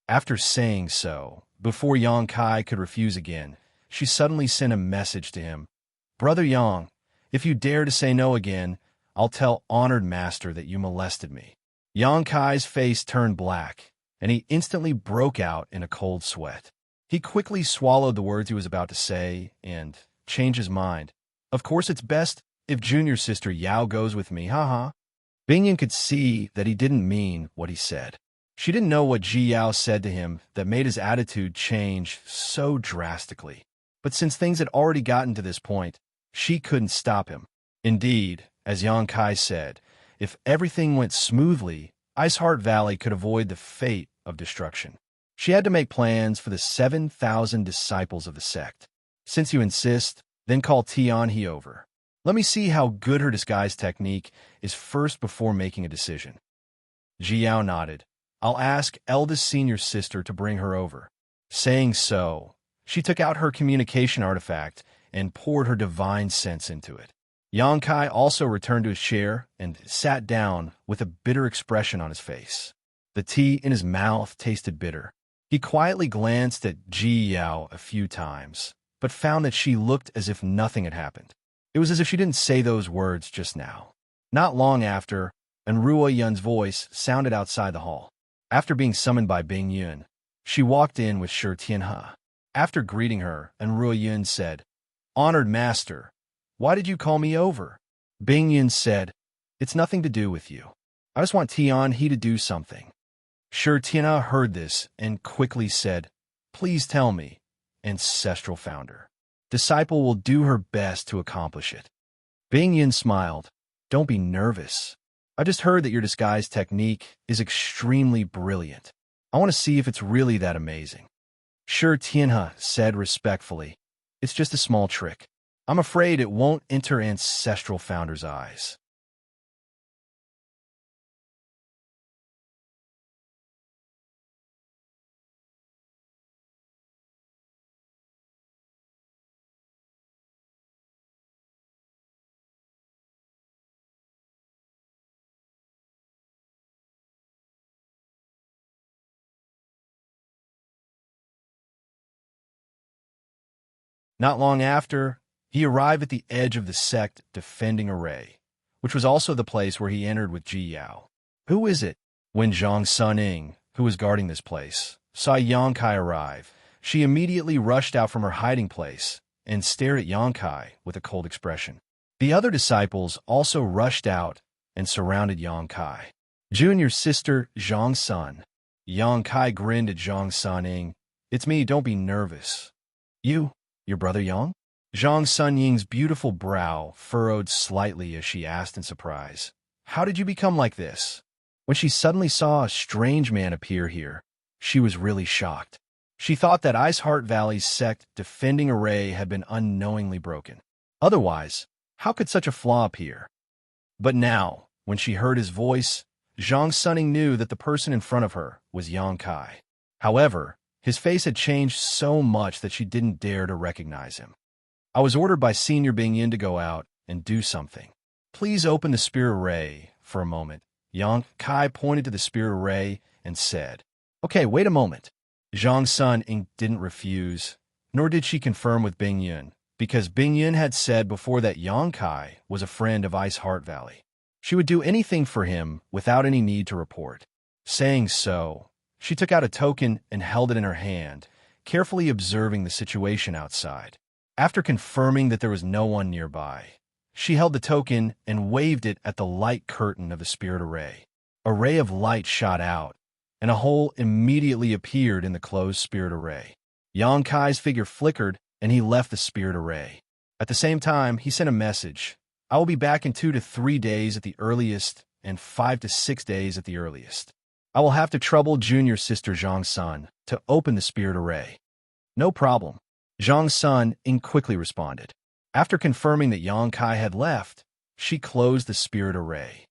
After saying so, before Yang Kai could refuse again, she suddenly sent a message to him. Brother Yang, if you dare to say no again, I'll tell Honored Master that you molested me. Yang Kai's face turned black, and he instantly broke out in a cold sweat. He quickly swallowed the words he was about to say and changed his mind. Of course it's best if junior sister Yao goes with me, haha. Bingyan could see that he didn't mean what he said. She didn't know what Ji Yao said to him that made his attitude change so drastically. But since things had already gotten to this point, she couldn't stop him. Indeed, as Yang Kai said, if everything went smoothly, Iceheart Valley could avoid the fate of destruction. She had to make plans for the 7,000 disciples of the sect. Since you insist, then call Tianhe over. Let me see how good her disguise technique is first before making a decision. Ji Yao nodded. I'll ask eldest senior sister to bring her over. Saying so, she took out her communication artifact and poured her divine sense into it. Yang Kai also returned to his chair and sat down with a bitter expression on his face. The tea in his mouth tasted bitter. He quietly glanced at Ji Yao a few times, but found that she looked as if nothing had happened. It was as if she didn't say those words just now. Not long after, and Ruo Yun's voice sounded outside the hall. After being summoned by Bing Yun, she walked in with Shi Tianhe. After greeting her, and Ruo Yun said, Honored Master, why did you call me over? Bing Yun said, it's nothing to do with you. I just want Tianhe to do something. Shi Tianhe heard this and quickly said, please tell me, Ancestral Founder. Disciple will do her best to accomplish it. Bing Yun smiled. Don't be nervous. I just heard that your disguise technique is extremely brilliant. I want to see if it's really that amazing. Shi Tianhe said respectfully, it's just a small trick. I'm afraid it won't enter Ancestral Founder's eyes. Not long after, he arrived at the edge of the sect defending array, which was also the place where he entered with Ji Yao. Who is it? When Zhang Suning, who was guarding this place, saw Yang Kai arrive, she immediately rushed out from her hiding place and stared at Yang Kai with a cold expression. The other disciples also rushed out and surrounded Yang Kai. Junior sister Zhang Sun. Yang Kai grinned at Zhang Suning. It's me, don't be nervous. Your brother Yang? Zhang Sunying's beautiful brow furrowed slightly as she asked in surprise, how did you become like this? When she suddenly saw a strange man appear here, she was really shocked. She thought that Iceheart Valley's sect defending array had been unknowingly broken. Otherwise, how could such a flaw appear? But now, when she heard his voice, Zhang Suning knew that the person in front of her was Yang Kai. However, his face had changed so much that she didn't dare to recognize him. I was ordered by Senior Bing Yin to go out and do something. Please open the spear array for a moment. Yang Kai pointed to the spear array and said, okay, wait a moment. Zhang Suning didn't refuse. nor did she confirm with Bing Yun, because Bing Yun had said before that Yang Kai was a friend of Ice Heart Valley. She would do anything for him without any need to report. Saying so, she took out a token and held it in her hand, carefully observing the situation outside. After confirming that there was no one nearby, she held the token and waved it at the light curtain of the spirit array. A ray of light shot out, and a hole immediately appeared in the closed spirit array. Yang Kai's figure flickered, and he left the spirit array. At the same time, he sent a message. I will be back in 2 to 3 days at the earliest, and 5 to 6 days at the earliest. I will have to trouble junior sister Zhang's son to open the spirit array. No problem. Zhang's son quickly responded. After confirming that Yang Kai had left, she closed the spirit array.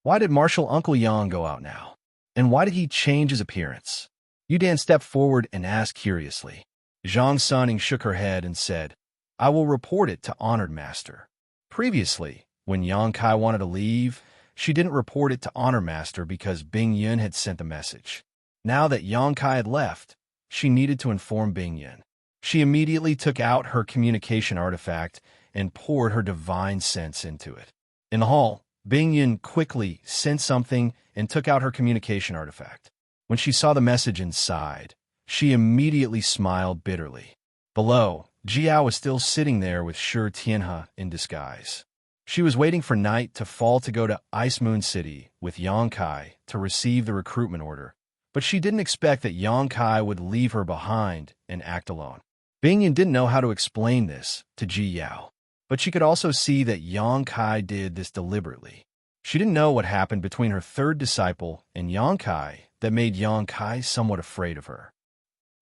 Why did Martial Uncle Yang go out now? And why did he change his appearance? Yudan stepped forward and asked curiously. Zhang's son shook her head and said, I will report it to Honored Master. Previously, when Yang Kai wanted to leave, she didn't report it to Honor Master because Bing Yun had sent the message. Now that Yang Kai had left, she needed to inform Bing Yun. She immediately took out her communication artifact and poured her divine sense into it. In the hall, Bing Yun quickly sent something and took out her communication artifact. When she saw the message inside, she immediately smiled bitterly. Below, Jiao was still sitting there with Shi Tianhe in disguise. She was waiting for night to fall to go to Ice Moon City with Yang Kai to receive the recruitment order, but she didn't expect that Yang Kai would leave her behind and act alone. Bing Yun didn't know how to explain this to Ji Yao, but she could also see that Yang Kai did this deliberately. She didn't know what happened between her third disciple and Yang Kai that made Yang Kai somewhat afraid of her.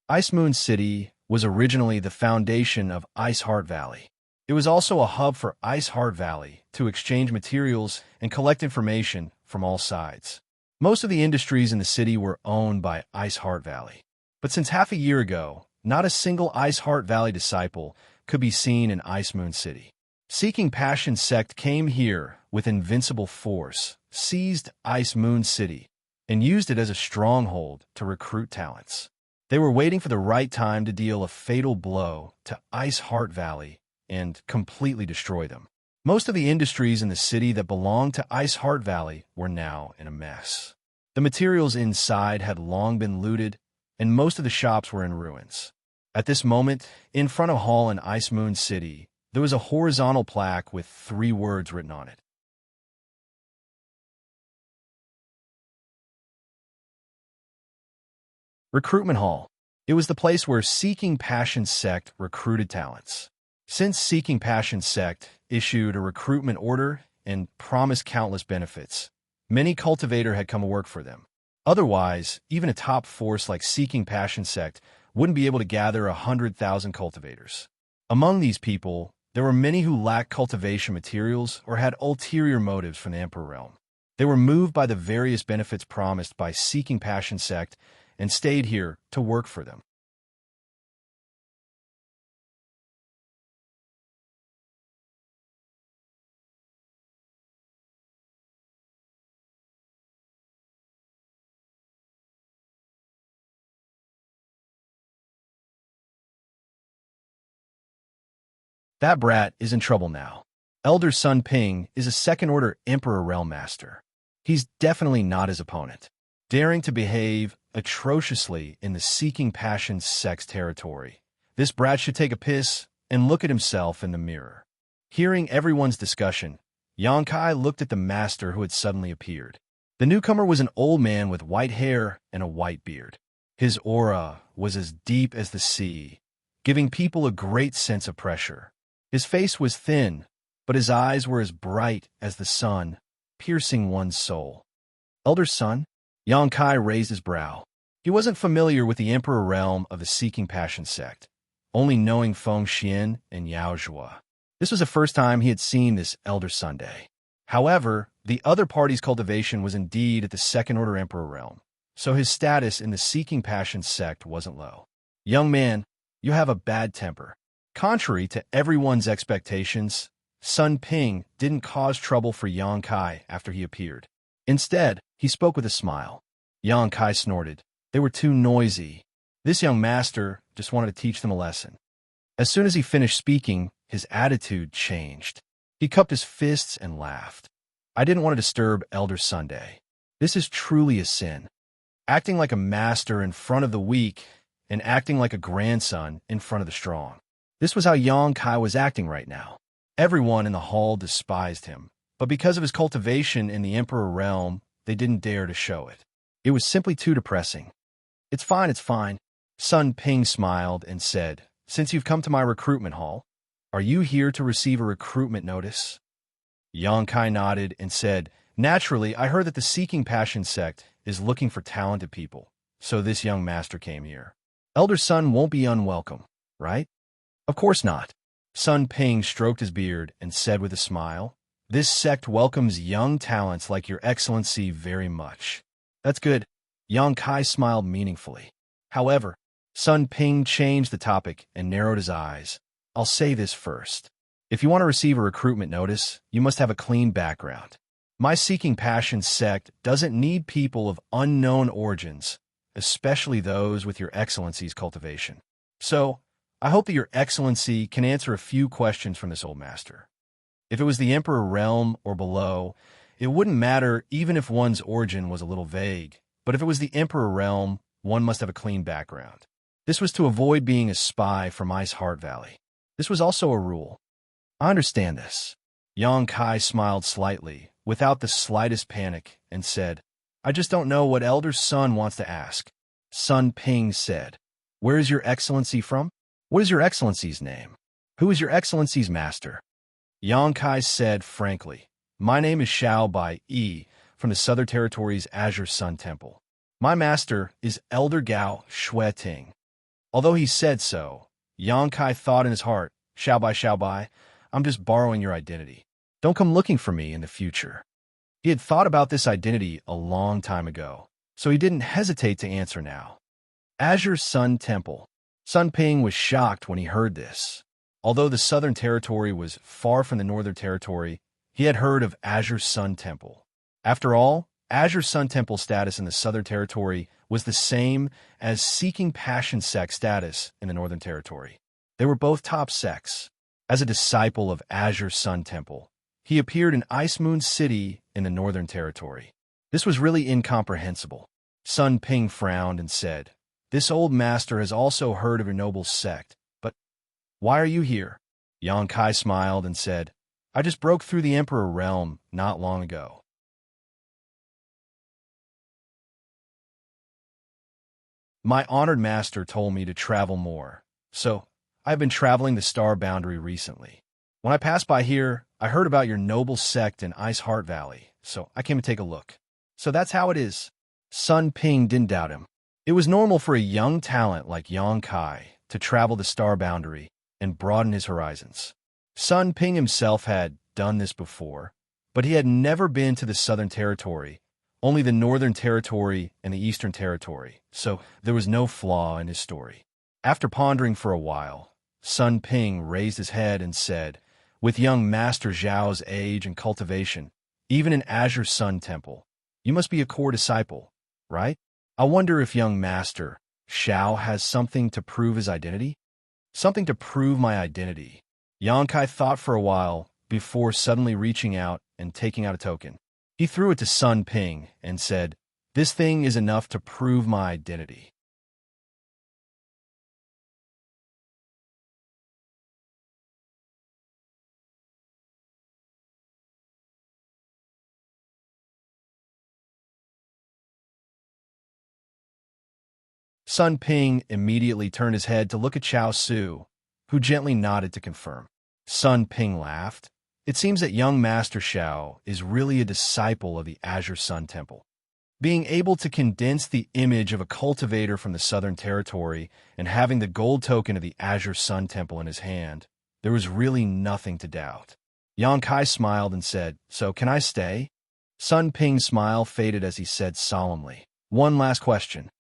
Ice Moon City was originally the foundation of Ice Heart Valley. It was also a hub for Ice Heart Valley to exchange materials and collect information from all sides. Most of the industries in the city were owned by Ice Heart Valley. But since half a year ago, not a single Ice Heart Valley disciple could be seen in Ice Moon City. Seeking Passion sect came here with invincible force, seized Ice Moon City, and used it as a stronghold to recruit talents. They were waiting for the right time to deal a fatal blow to Ice Heart Valley and completely destroy them. Most of the industries in the city that belonged to Ice Heart Valley were now in a mess. The materials inside had long been looted, and most of the shops were in ruins. At this moment, in front of Hall in Ice Moon City, there was a horizontal plaque with 3 words written on it. Recruitment Hall. It was the place where Seeking Passion sect recruited talents. Since Seeking Passion sect issued a recruitment order and promised countless benefits, many cultivators had come to work for them. Otherwise, even a top force like Seeking Passion sect wouldn't be able to gather 100,000 cultivators. Among these people, there were many who lacked cultivation materials or had ulterior motives from the Emperor Realm. They were moved by the various benefits promised by Seeking Passion sect and stayed here to work for them. That brat is in trouble now. Elder Sun Ping is a second-order Emperor Realm Master. He's definitely not his opponent. Daring to behave atrociously in the Seeking Passion sect's territory, this brat should take a piss and look at himself in the mirror. Hearing everyone's discussion, Yang Kai looked at the master who had suddenly appeared. The newcomer was an old man with white hair and a white beard. His aura was as deep as the sea, giving people a great sense of pressure. His face was thin, but his eyes were as bright as the sun, piercing one's soul. Elder Sun? Yang Kai raised his brow. He wasn't familiar with the Emperor Realm of the Seeking Passion sect, only knowing Feng Xian and Yao Zhua. This was the first time he had seen this Elder Sunday. However, the other party's cultivation was indeed at the second-order Emperor Realm, so his status in the Seeking Passion sect wasn't low. Young man, you have a bad temper. Contrary to everyone's expectations, Sun Ping didn't cause trouble for Yang Kai after he appeared. Instead, he spoke with a smile. Yang Kai snorted. They were too noisy. This young master just wanted to teach them a lesson. As soon as he finished speaking, his attitude changed. He cupped his fists and laughed. I didn't want to disturb Elder Sunday. This is truly a sin. Acting like a master in front of the weak and acting like a grandson in front of the strong. This was how Xianxia was acting right now. Everyone in the hall despised him, but because of his cultivation in the Emperor realm, they didn't dare to show it. It was simply too depressing. It's fine, it's fine. Sun Ping smiled and said, since you've come to my recruitment hall, are you here to receive a recruitment notice? Xianxia nodded and said, naturally, I heard that the Seeking Passion sect is looking for talented people, so this young master came here. Elder Sun won't be unwelcome, right? Of course not. Sun Ping stroked his beard and said with a smile, this sect welcomes young talents like your excellency very much. That's good. Xianxia smiled meaningfully. However, Sun Ping changed the topic and narrowed his eyes. I'll say this first. If you want to receive a recruitment notice, you must have a clean background. My Seeking Passion sect doesn't need people of unknown origins, especially those with your excellency's cultivation. So, I hope that your excellency can answer a few questions from this old master. If it was the Emperor realm or below, it wouldn't matter even if one's origin was a little vague, but if it was the Emperor realm, one must have a clean background. This was to avoid being a spy from Ice Heart Valley. This was also a rule. I understand this. Xianxia smiled slightly, without the slightest panic, and said, I just don't know what Elder Sun wants to ask. Sun Ping said, where is your excellency from? What is your excellency's name? Who is your excellency's master? Xianxia said frankly, my name is Xiao Bai Yi, from the Southern Territory's Azure Sun Temple. My master is Elder Gao Shueting. Although he said so, Xianxia thought in his heart, Xiao Bai, I'm just borrowing your identity. Don't come looking for me in the future. He had thought about this identity a long time ago, so he didn't hesitate to answer now. Azure Sun Temple. Sun Ping was shocked when he heard this. Although the Southern Territory was far from the Northern Territory, he had heard of Azure Sun Temple. After all, Azure Sun Temple status in the Southern Territory was the same as Seeking Passion sect status in the Northern Territory. They were both top sects. As a disciple of Azure Sun Temple, he appeared in Ice Moon City in the Northern Territory. This was really incomprehensible. Sun Ping frowned and said, this old master has also heard of your noble sect, but why are you here? Xianxia smiled and said, I just broke through the Emperor realm not long ago. My honored master told me to travel more, so I've been traveling the star boundary recently. When I passed by here, I heard about your noble sect in Ice Heart Valley, so I came to take a look. So that's how it is. Sun Ping didn't doubt him. It was normal for a young talent like Xianxia to travel the star boundary and broaden his horizons. Sun Ping himself had done this before, but he had never been to the Southern Territory, only the Northern Territory and the Eastern Territory, so there was no flaw in his story. After pondering for a while, Sun Ping raised his head and said, with young Master Zhao's age and cultivation, even in Azure Sun Temple, you must be a core disciple, right? I wonder if young Master Xiao has something to prove his identity? Something to prove my identity. Xianxia thought for a while before suddenly reaching out and taking out a token. He threw it to Sun Ping and said, this thing is enough to prove my identity. Sun Ping immediately turned his head to look at Chao Su, who gently nodded to confirm. Sun Ping laughed. It seems that young Master Xiao is really a disciple of the Azure Sun Temple. Being able to condense the image of a cultivator from the Southern Territory and having the gold token of the Azure Sun Temple in his hand, there was really nothing to doubt. Xianxia smiled and said, so can I stay? Sun Ping's smile faded as he said solemnly, one last question.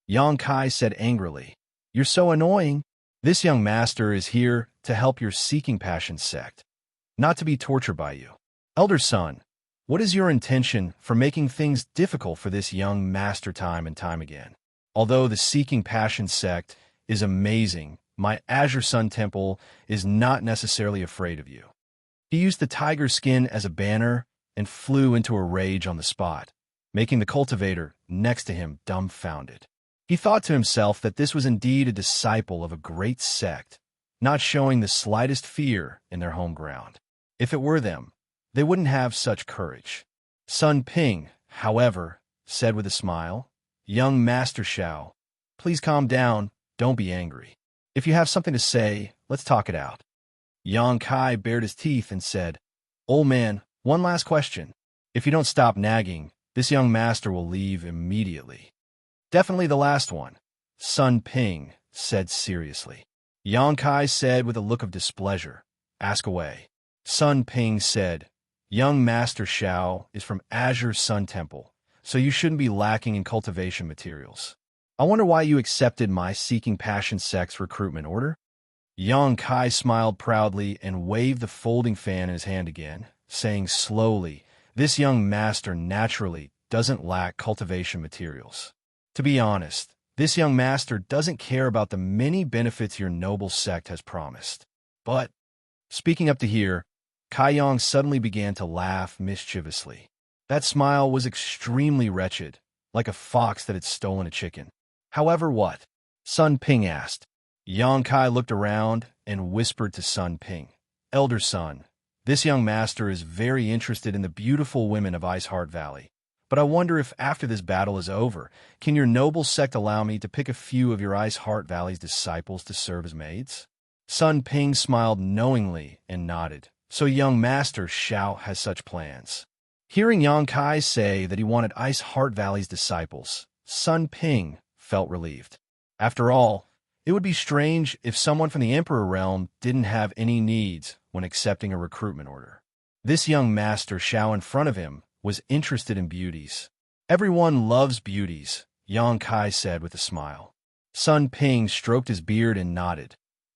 Xianxia said angrily, you're so annoying. This young master is here to help your Seeking Passion sect, not to be tortured by you. Elder Sun, what is your intention for making things difficult for this young master time and time again? Although the Seeking Passion sect is amazing, my Azure Sun Temple is not necessarily afraid of you. He used the tiger skin as a banner and flew into a rage on the spot, making the cultivator next to him dumbfounded. He thought to himself that this was indeed a disciple of a great sect, not showing the slightest fear in their home ground. If it were them, they wouldn't have such courage. Sun Ping, however, said with a smile, "Young Master Xiao, please calm down, don't be angry. If you have something to say, let's talk it out." Yang Kai bared his teeth and said, "Old man, one last question. If you don't stop nagging, this young master will leave immediately." "Definitely the last one," Sun Ping said seriously. Yang Kai said with a look of displeasure, "Ask away." Sun Ping said, "Young Master Xiao is from Azure Sun Temple, so you shouldn't be lacking in cultivation materials. I wonder why you accepted my Seeking Passion Sect's recruitment order?" Yang Kai smiled proudly and waved the folding fan in his hand again, saying slowly, "This young master naturally doesn't lack cultivation materials. To be honest, this young master doesn't care about the many benefits your noble sect has promised." But, speaking up to here, Kai Yang suddenly began to laugh mischievously. That smile was extremely wretched, like a fox that had stolen a chicken. "However, what?" Sun Ping asked. Yang Kai looked around and whispered to Sun Ping, "Elder Sun, this young master is very interested in the beautiful women of Ice Heart Valley. But I wonder if after this battle is over, can your noble sect allow me to pick a few of your Ice Heart Valley's disciples to serve as maids?" Sun Ping smiled knowingly and nodded. "So young Master Xiao has such plans." Hearing Yang Kai say that he wanted Ice Heart Valley's disciples, Sun Ping felt relieved. After all, it would be strange if someone from the Emperor realm didn't have any needs when accepting a recruitment order. This young Master Xiao in front of him was interested in beauties. "Everyone loves beauties," Yang Kai said with a smile. Sun Ping stroked his beard and nodded.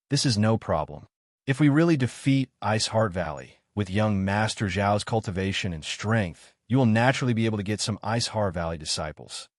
"This is no problem. If we really defeat Ice Heart Valley, with young Master Zhao's cultivation and strength, you will naturally be able to get some Ice Heart Valley disciples."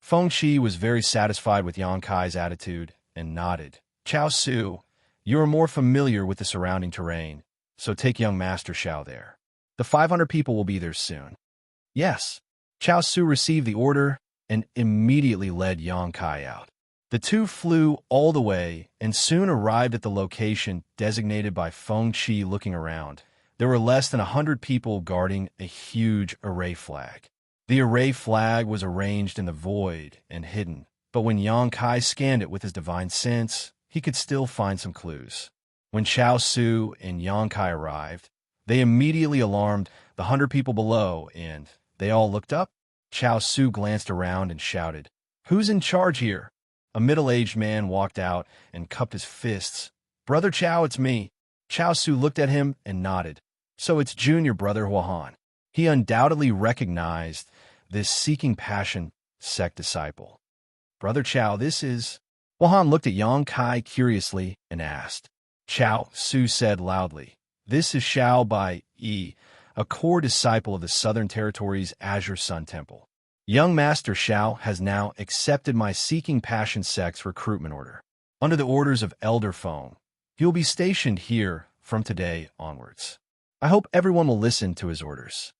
Feng Shi was very satisfied with Yang Kai's attitude and nodded. "Chao Su, you are more familiar with the surrounding terrain, so take young Master Xiao there. The 500 people will be there soon." "Yes." Chao Su received the order and immediately led Yang Kai out. The two flew all the way and soon arrived at the location designated by Feng Shi. Looking around, there were less than 100 people guarding a huge array flag. The array flag was arranged in the void and hidden, but when Yang Kai scanned it with his divine sense, he could still find some clues. When Chao Su and Yang Kai arrived, they immediately alarmed the 100 people below, and they all looked up. Chao Su glanced around and shouted, "Who's in charge here?" A middle-aged man walked out and cupped his fists. "Brother Chao, it's me." Chao Su looked at him and nodded. "So it's Junior Brother Huahan." He undoubtedly recognized this Seeking Passion sect disciple. "Brother Chao, this is..." Huahan looked at Yang Kai curiously and asked. Chao Su said loudly, "This is Xiao Bai Yi, a core disciple of the Southern Territory's Azure Sun Temple. Young Master Xiao has now accepted my Seeking Passion sect's recruitment order. Under the orders of Elder Feng, he will be stationed here from today onwards. I hope everyone will listen to his orders."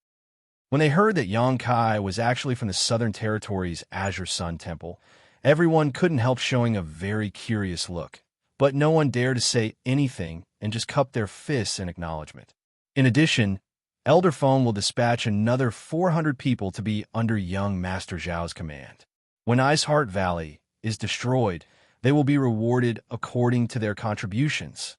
When they heard that Yang Kai was actually from the Southern Territory's Azure Sun Temple, everyone couldn't help showing a very curious look, but no one dared to say anything and just cupped their fists in acknowledgement. In addition, Elder Feng will dispatch another 400 people to be under young Master Zhao's command. When Ice Heart Valley is destroyed, they will be rewarded according to their contributions.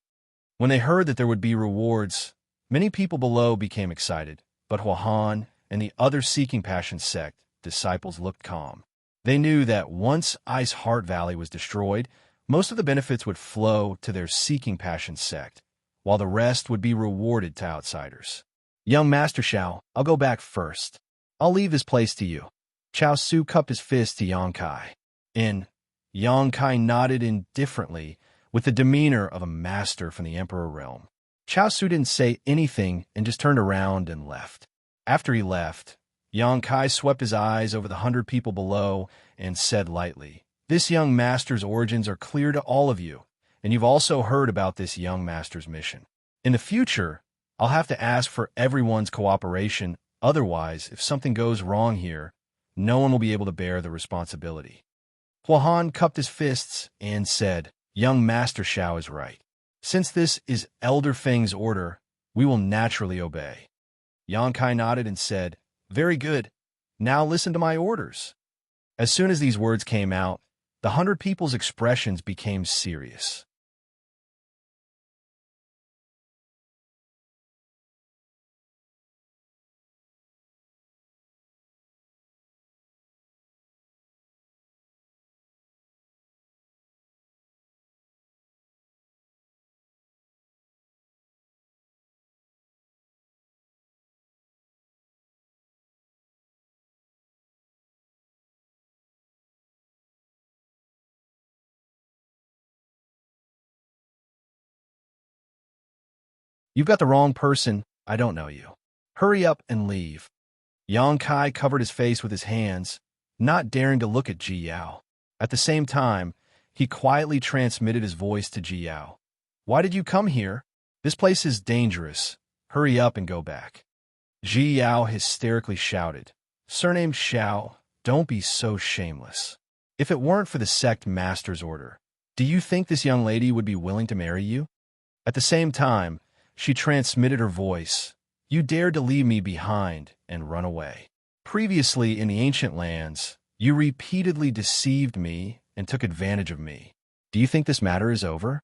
When they heard that there would be rewards, many people below became excited, but Huahan and the other Seeking Passion sect disciples looked calm. They knew that once Ice Heart Valley was destroyed, most of the benefits would flow to their Seeking Passion sect, while the rest would be rewarded to outsiders. Young Master Xiao, I'll go back first. I'll leave this place to you. Chao Su cupped his fist to Yang Kai. Yang Kai nodded indifferently, with the demeanor of a master from the Emperor realm. Chao Su didn't say anything and just turned around and left. After he left, Yang Kai swept his eyes over the 100 people below and said lightly, "This young master's origins are clear to all of you, and you've also heard about this young master's mission. In the future, I'll have to ask for everyone's cooperation. Otherwise, if something goes wrong here, no one will be able to bear the responsibility." Huahan cupped his fists and said, "Young Master Xiao is right. Since this is Elder Feng's order, we will naturally obey." Yang Kai nodded and said, "Very good. Now listen to my orders." As soon as these words came out, the 100 people's expressions became serious. "You've got the wrong person. I don't know you. Hurry up and leave." Yang Kai covered his face with his hands, not daring to look at Ji Yao. At the same time, he quietly transmitted his voice to Ji Yao. "Why did you come here? This place is dangerous. Hurry up and go back." Ji Yao hysterically shouted, "Surnamed Xiao, don't be so shameless. If it weren't for the sect master's order, do you think this young lady would be willing to marry you?" At the same time, she transmitted her voice, "You dared to leave me behind and run away. Previously in the ancient lands, you repeatedly deceived me and took advantage of me. Do you think this matter is over?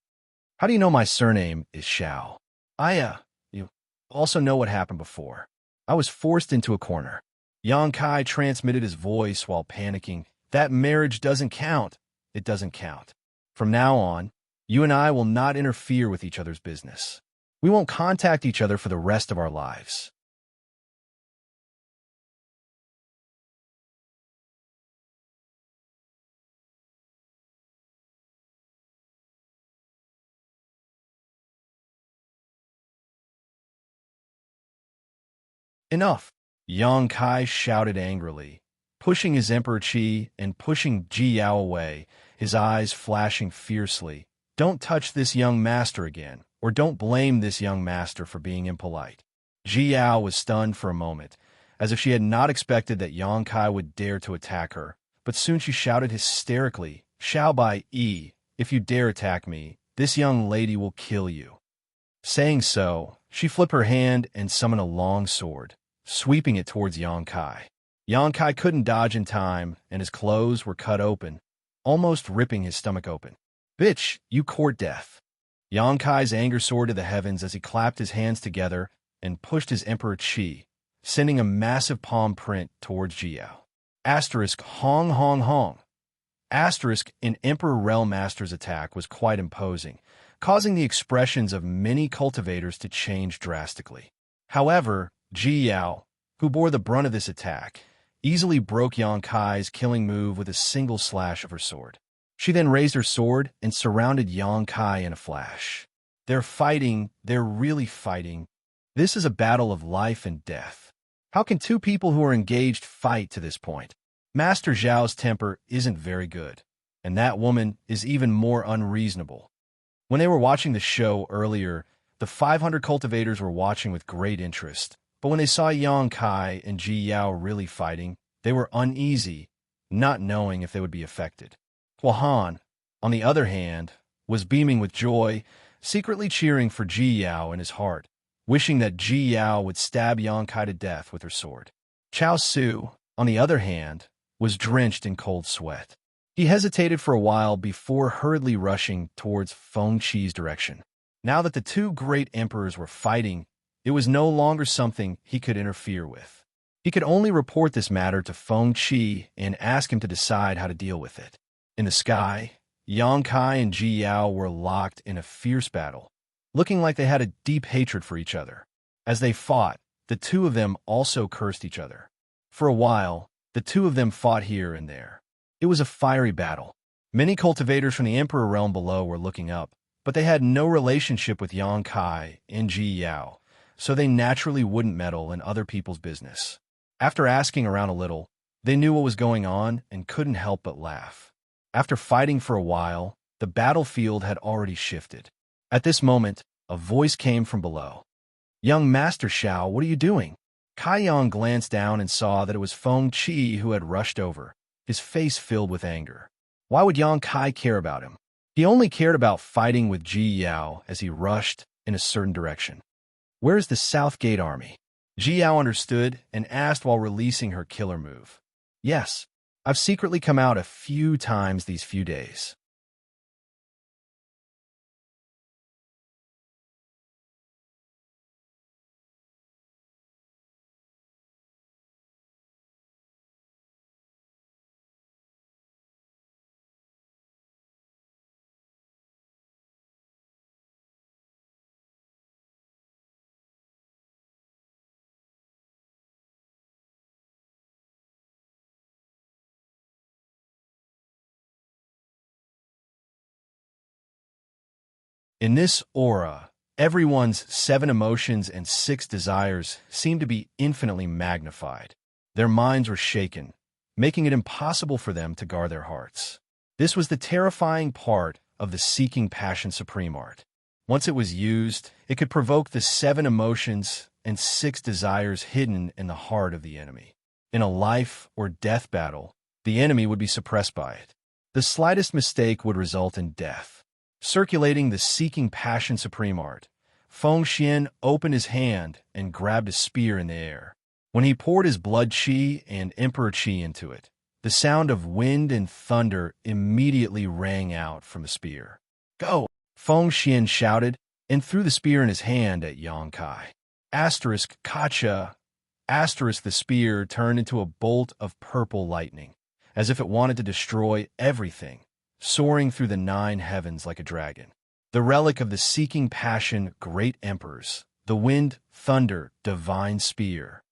How do you know my surname is Xiao? You also know what happened before. I was forced into a corner." Yang Kai transmitted his voice while panicking, "That marriage doesn't count. It doesn't count. From now on, you and I will not interfere with each other's business. We won't contact each other for the rest of our lives." "Enough!" Yang Kai shouted angrily, pushing his Emperor Qi and pushing Ji Yao away, his eyes flashing fiercely. "Don't touch this young master again, or don't blame this young master for being impolite." Ji Yao was stunned for a moment, as if she had not expected that Yang Kai would dare to attack her, but soon she shouted hysterically, "Xiao Bai Yi, if you dare attack me, this young lady will kill you." Saying so, she flipped her hand and summoned a long sword, sweeping it towards Yang Kai. Yang Kai couldn't dodge in time, and his clothes were cut open, almost ripping his stomach open. "Bitch, you court death." Yang Kai's anger soared to the heavens as he clapped his hands together and pushed his Emperor Qi, sending a massive palm print towards Jiao. Asterisk Hong Hong Hong. Asterisk in Emperor Realm Master's attack was quite imposing, causing the expressions of many cultivators to change drastically. However, Ji Yao, who bore the brunt of this attack, easily broke Yang Kai's killing move with a single slash of her sword. She then raised her sword and surrounded Yang Kai in a flash. They're fighting, they're really fighting. This is a battle of life and death. How can two people who are engaged fight to this point? Master Zhao's temper isn't very good, and that woman is even more unreasonable. When they were watching the show earlier, the 500 cultivators were watching with great interest, but when they saw Yang Kai and Ji Yao really fighting, they were uneasy, not knowing if they would be affected. Huahan, on the other hand, was beaming with joy, secretly cheering for Ji Yao in his heart, wishing that Ji Yao would stab Yang Kai to death with her sword. Chao Su, on the other hand, was drenched in cold sweat. He hesitated for a while before hurriedly rushing towards Feng Qi's direction. Now that the two great emperors were fighting, it was no longer something he could interfere with. He could only report this matter to Feng Qi and ask him to decide how to deal with it. In the sky, Yang Kai and Ji Yao were locked in a fierce battle. looking like they had a deep hatred for each other. As they fought, the two of them also cursed each other. For a while, the two of them fought here and there. It was a fiery battle. Many cultivators from the Emperor realm below were looking up, but they had no relationship with Yang Kai and Ji Yao, so they naturally wouldn't meddle in other people's business. After asking around a little, they knew what was going on and couldn't help but laugh. After fighting for a while, the battlefield had already shifted. At this moment, a voice came from below. "Young Master Xiao, what are you doing?" Kai Yang glanced down and saw that it was Feng Qi who had rushed over, his face filled with anger. Why would Yang Kai care about him? He only cared about fighting with Ji Yao as he rushed in a certain direction. "Where is the South Gate army?" Ji Yao understood and asked while releasing her killer move. "Yes, I've secretly come out a few times these few days." In this aura, everyone's 7 emotions and 6 desires seemed to be infinitely magnified. Their minds were shaken, making it impossible for them to guard their hearts. This was the terrifying part of the Seeking Passion Supreme art. Once it was used, it could provoke the 7 emotions and 6 desires hidden in the heart of the enemy. In a life or death battle, the enemy would be suppressed by it. The slightest mistake would result in death. Circulating the Seeking Passion Supreme art, Feng Xian opened his hand and grabbed a spear in the air. When he poured his blood qi and emperor qi into it, the sound of wind and thunder immediately rang out from the spear. "Go!" Feng Xian shouted and threw the spear in his hand at Yang Kai. Kacha. The spear turned into a bolt of purple lightning, as if it wanted to destroy everything, soaring through the 9 heavens like a dragon. The relic of the Seeking Passion Great Emperors, the Wind, Thunder, Divine Spear.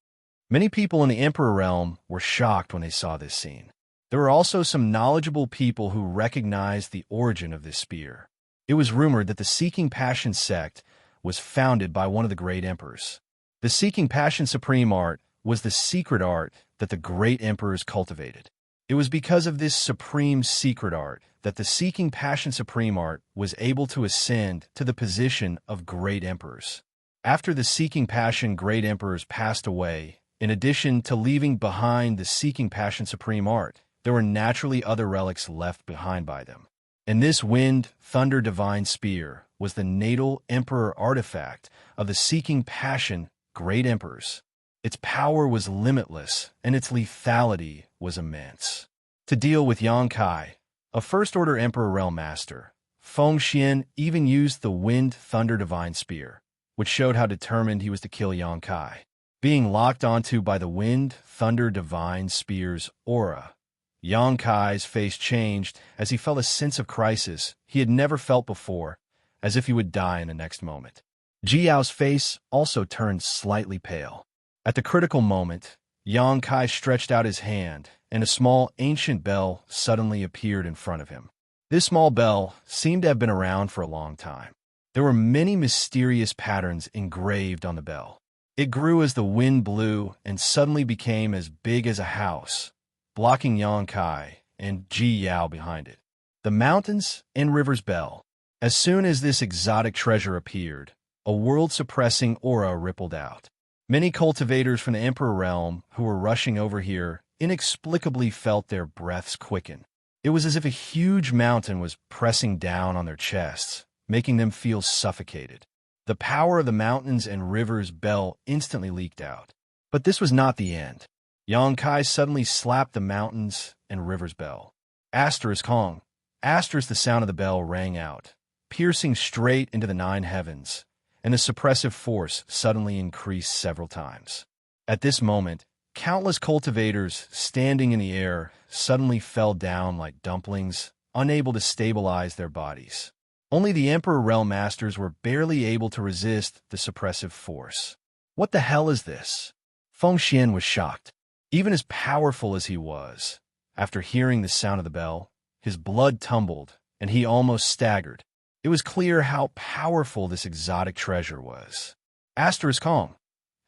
Many people in the Emperor realm were shocked when they saw this scene. There were also some knowledgeable people who recognized the origin of this spear. It was rumored that the Seeking Passion sect was founded by one of the great emperors. The Seeking Passion Supreme art was the secret art that the great emperors cultivated. It was because of this supreme secret art that the Seeking Passion Supreme art was able to ascend to the position of great emperors. After the Seeking Passion great emperors passed away, in addition to leaving behind the Seeking Passion Supreme art, there were naturally other relics left behind by them. And this Wind, Thunder Divine Spear was the natal emperor artifact of the Seeking Passion great emperors. Its power was limitless, and its lethality was immense. To deal with Yang Kai, a First-Order Emperor Realm Master, Feng Xian even used the Wind Thunder Divine Spear, which showed how determined he was to kill Yang Kai. Being locked onto by the Wind Thunder Divine Spear's aura, Yang Kai's face changed as he felt a sense of crisis he had never felt before, as if he would die in the next moment. Ji Yao's face also turned slightly pale. At the critical moment, Yang Kai stretched out his hand, and a small ancient bell suddenly appeared in front of him. This small bell seemed to have been around for a long time. There were many mysterious patterns engraved on the bell. It grew as the wind blew and suddenly became as big as a house, blocking Yang Kai and Ji Yao behind it. The Mountains and Rivers Bell. As soon as this exotic treasure appeared, a world-suppressing aura rippled out. Many cultivators from the Emperor realm who were rushing over here inexplicably felt their breaths quicken. It was as if a huge mountain was pressing down on their chests, making them feel suffocated. The power of the Mountains and Rivers Bell instantly leaked out. But this was not the end. Yang Kai suddenly slapped the Mountains and Rivers Bell. Hong. The sound of the bell rang out, piercing straight into the 9 heavens, and the suppressive force suddenly increased several times. At this moment, countless cultivators standing in the air suddenly fell down like dumplings, unable to stabilize their bodies. Only the Emperor Realm Masters were barely able to resist the suppressive force. What the hell is this? Feng Xian was shocked. Even as powerful as he was, after hearing the sound of the bell, his blood tumbled, and he almost staggered. It was clear how powerful this exotic treasure was. Asterisk Kong.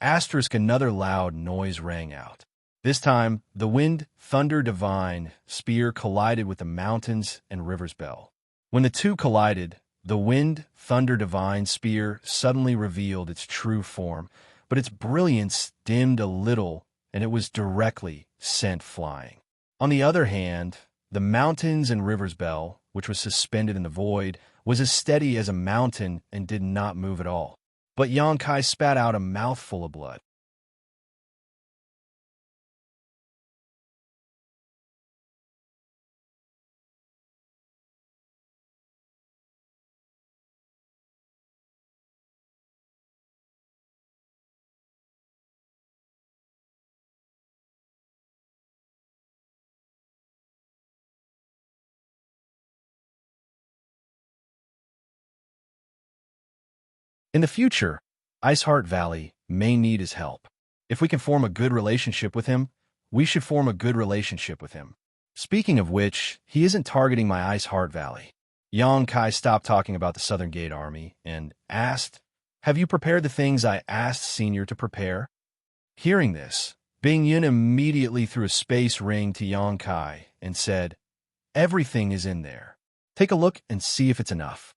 Asterisk another loud noise rang out. This time, the wind, thunder divine, spear collided with the mountains and river's bell. When the two collided, the wind, thunder divine spear suddenly revealed its true form, but its brilliance dimmed a little, and it was directly sent flying. On the other hand, the mountains and river's bell, which was suspended in the void, was as steady as a mountain and did not move at all. But Yang Kai spat out a mouthful of blood. In the future, Iceheart Valley may need his help. If we can form a good relationship with him, we should form a good relationship with him. Speaking of which, he isn't targeting my Iceheart Valley. Yang Kai stopped talking about the Southern Gate Army and asked, "Have you prepared the things I asked Senior to prepare?" Hearing this, Bing Yun immediately threw a space ring to Yang Kai and said, "Everything is in there. Take a look and see if it's enough."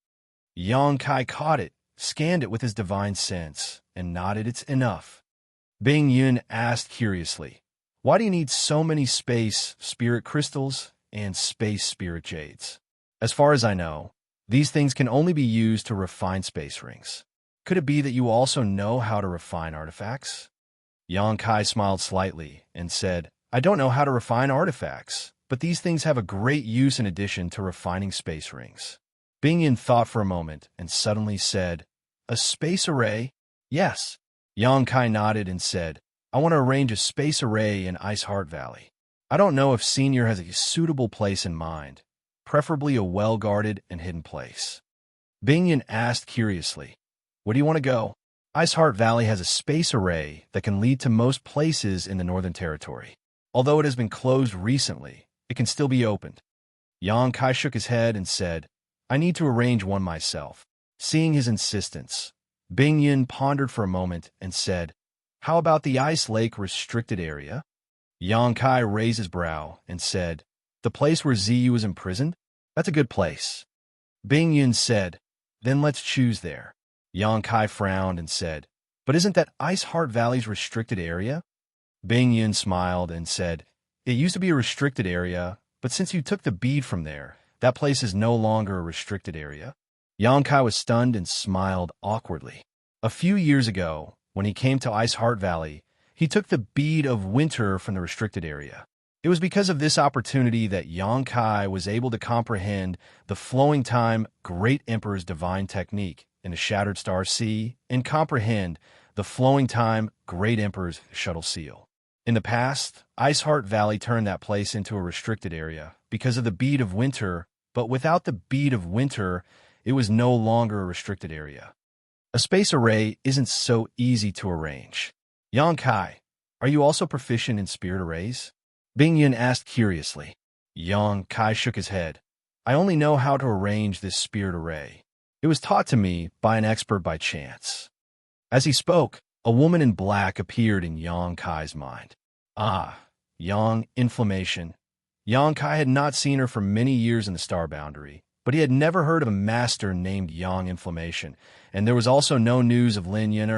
Yang Kai caught it, scanned it with his divine sense, and nodded it's enough. Bing Yun asked curiously, "Why do you need so many space spirit crystals and space spirit jades?" As far as I know, these things can only be used to refine space rings. Could it be that you also know how to refine artifacts? Yang Kai smiled slightly and said, "I don't know how to refine artifacts, but these things have a great use in addition to refining space rings." Bing Yun thought for a moment and suddenly said, "A space array?" "Yes." Yang Kai nodded and said, "I want to arrange a space array in Iceheart Valley. I don't know if Senior has a suitable place in mind, preferably a well-guarded and hidden place." Bing Yun asked curiously, "Where do you want to go?" Iceheart Valley has a space array that can lead to most places in the Northern Territory. Although it has been closed recently, it can still be opened. Yang Kai shook his head and said, "I need to arrange one myself." Seeing his insistence, Bing Yun pondered for a moment and said, "How about the Ice Lake restricted area?" Yang Kai raised his brow and said, "The place where Ziyu was imprisoned? That's a good place." Bing Yun said, "Then let's choose there." Yang Kai frowned and said, "But isn't that Iceheart Valley's restricted area?" Bing Yun smiled and said, "It used to be a restricted area, but since you took the bead from there, that place is no longer a restricted area." Yang Kai was stunned and smiled awkwardly. A few years ago, when he came to Iceheart Valley, he took the bead of winter from the restricted area. It was because of this opportunity that Yang Kai was able to comprehend the flowing time Great Emperor's divine technique in the Shattered Star Sea and comprehend the flowing time Great Emperor's shuttle seal. In the past, Iceheart Valley turned that place into a restricted area because of the bead of winter, but without the bead of winter, it was no longer a restricted area. A space array isn't so easy to arrange. Yang Kai, are you also proficient in spirit arrays? Bing Yun asked curiously. Yang Kai shook his head. I only know how to arrange this spirit array. It was taught to me by an expert by chance. As he spoke, a woman in black appeared in Yang Kai's mind. Ah, Yang Inflammation. Yang Kai had not seen her for many years in the Star Boundary, but he had never heard of a master named Yang Inflammation, and there was also no news of Lin Yin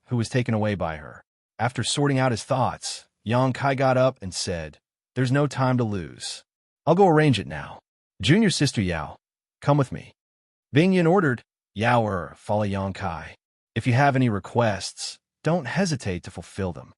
who was taken away by her. After sorting out his thoughts, Yang Kai got up and said, "There's no time to lose. I'll go arrange it now. Junior sister Yao, come with me." Bing Yin ordered. Yao follow Yang Kai. If you have any requests, don't hesitate to fulfill them.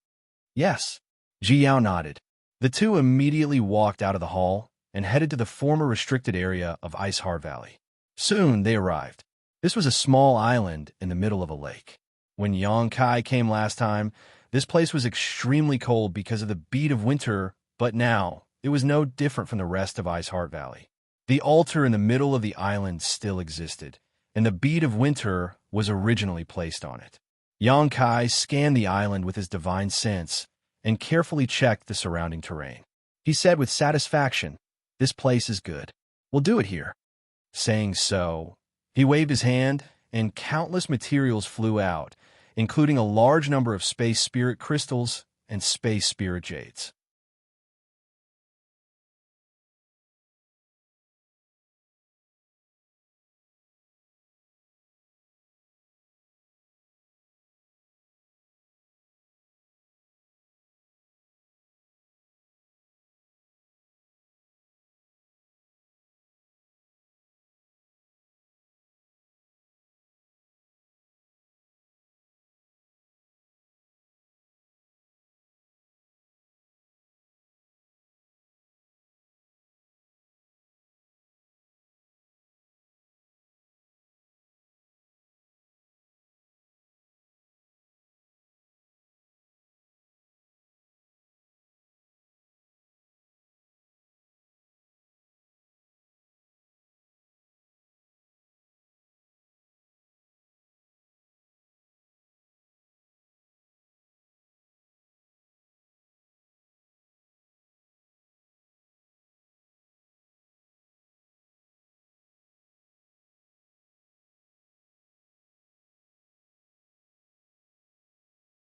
Yes. Ji Yao nodded. The two immediately walked out of the hall and headed to the former restricted area of Iceheart Valley. Soon they arrived. This was a small island in the middle of a lake. When Yang Kai came last time, this place was extremely cold because of the beat of winter, but now it was no different from the rest of Iceheart Valley. The altar in the middle of the island still existed, and the bead of winter was originally placed on it. Yang Kai scanned the island with his divine sense and carefully checked the surrounding terrain. He said with satisfaction, "This place is good. We'll do it here." Saying so, he waved his hand, and countless materials flew out, including a large number of space spirit crystals and space spirit jades.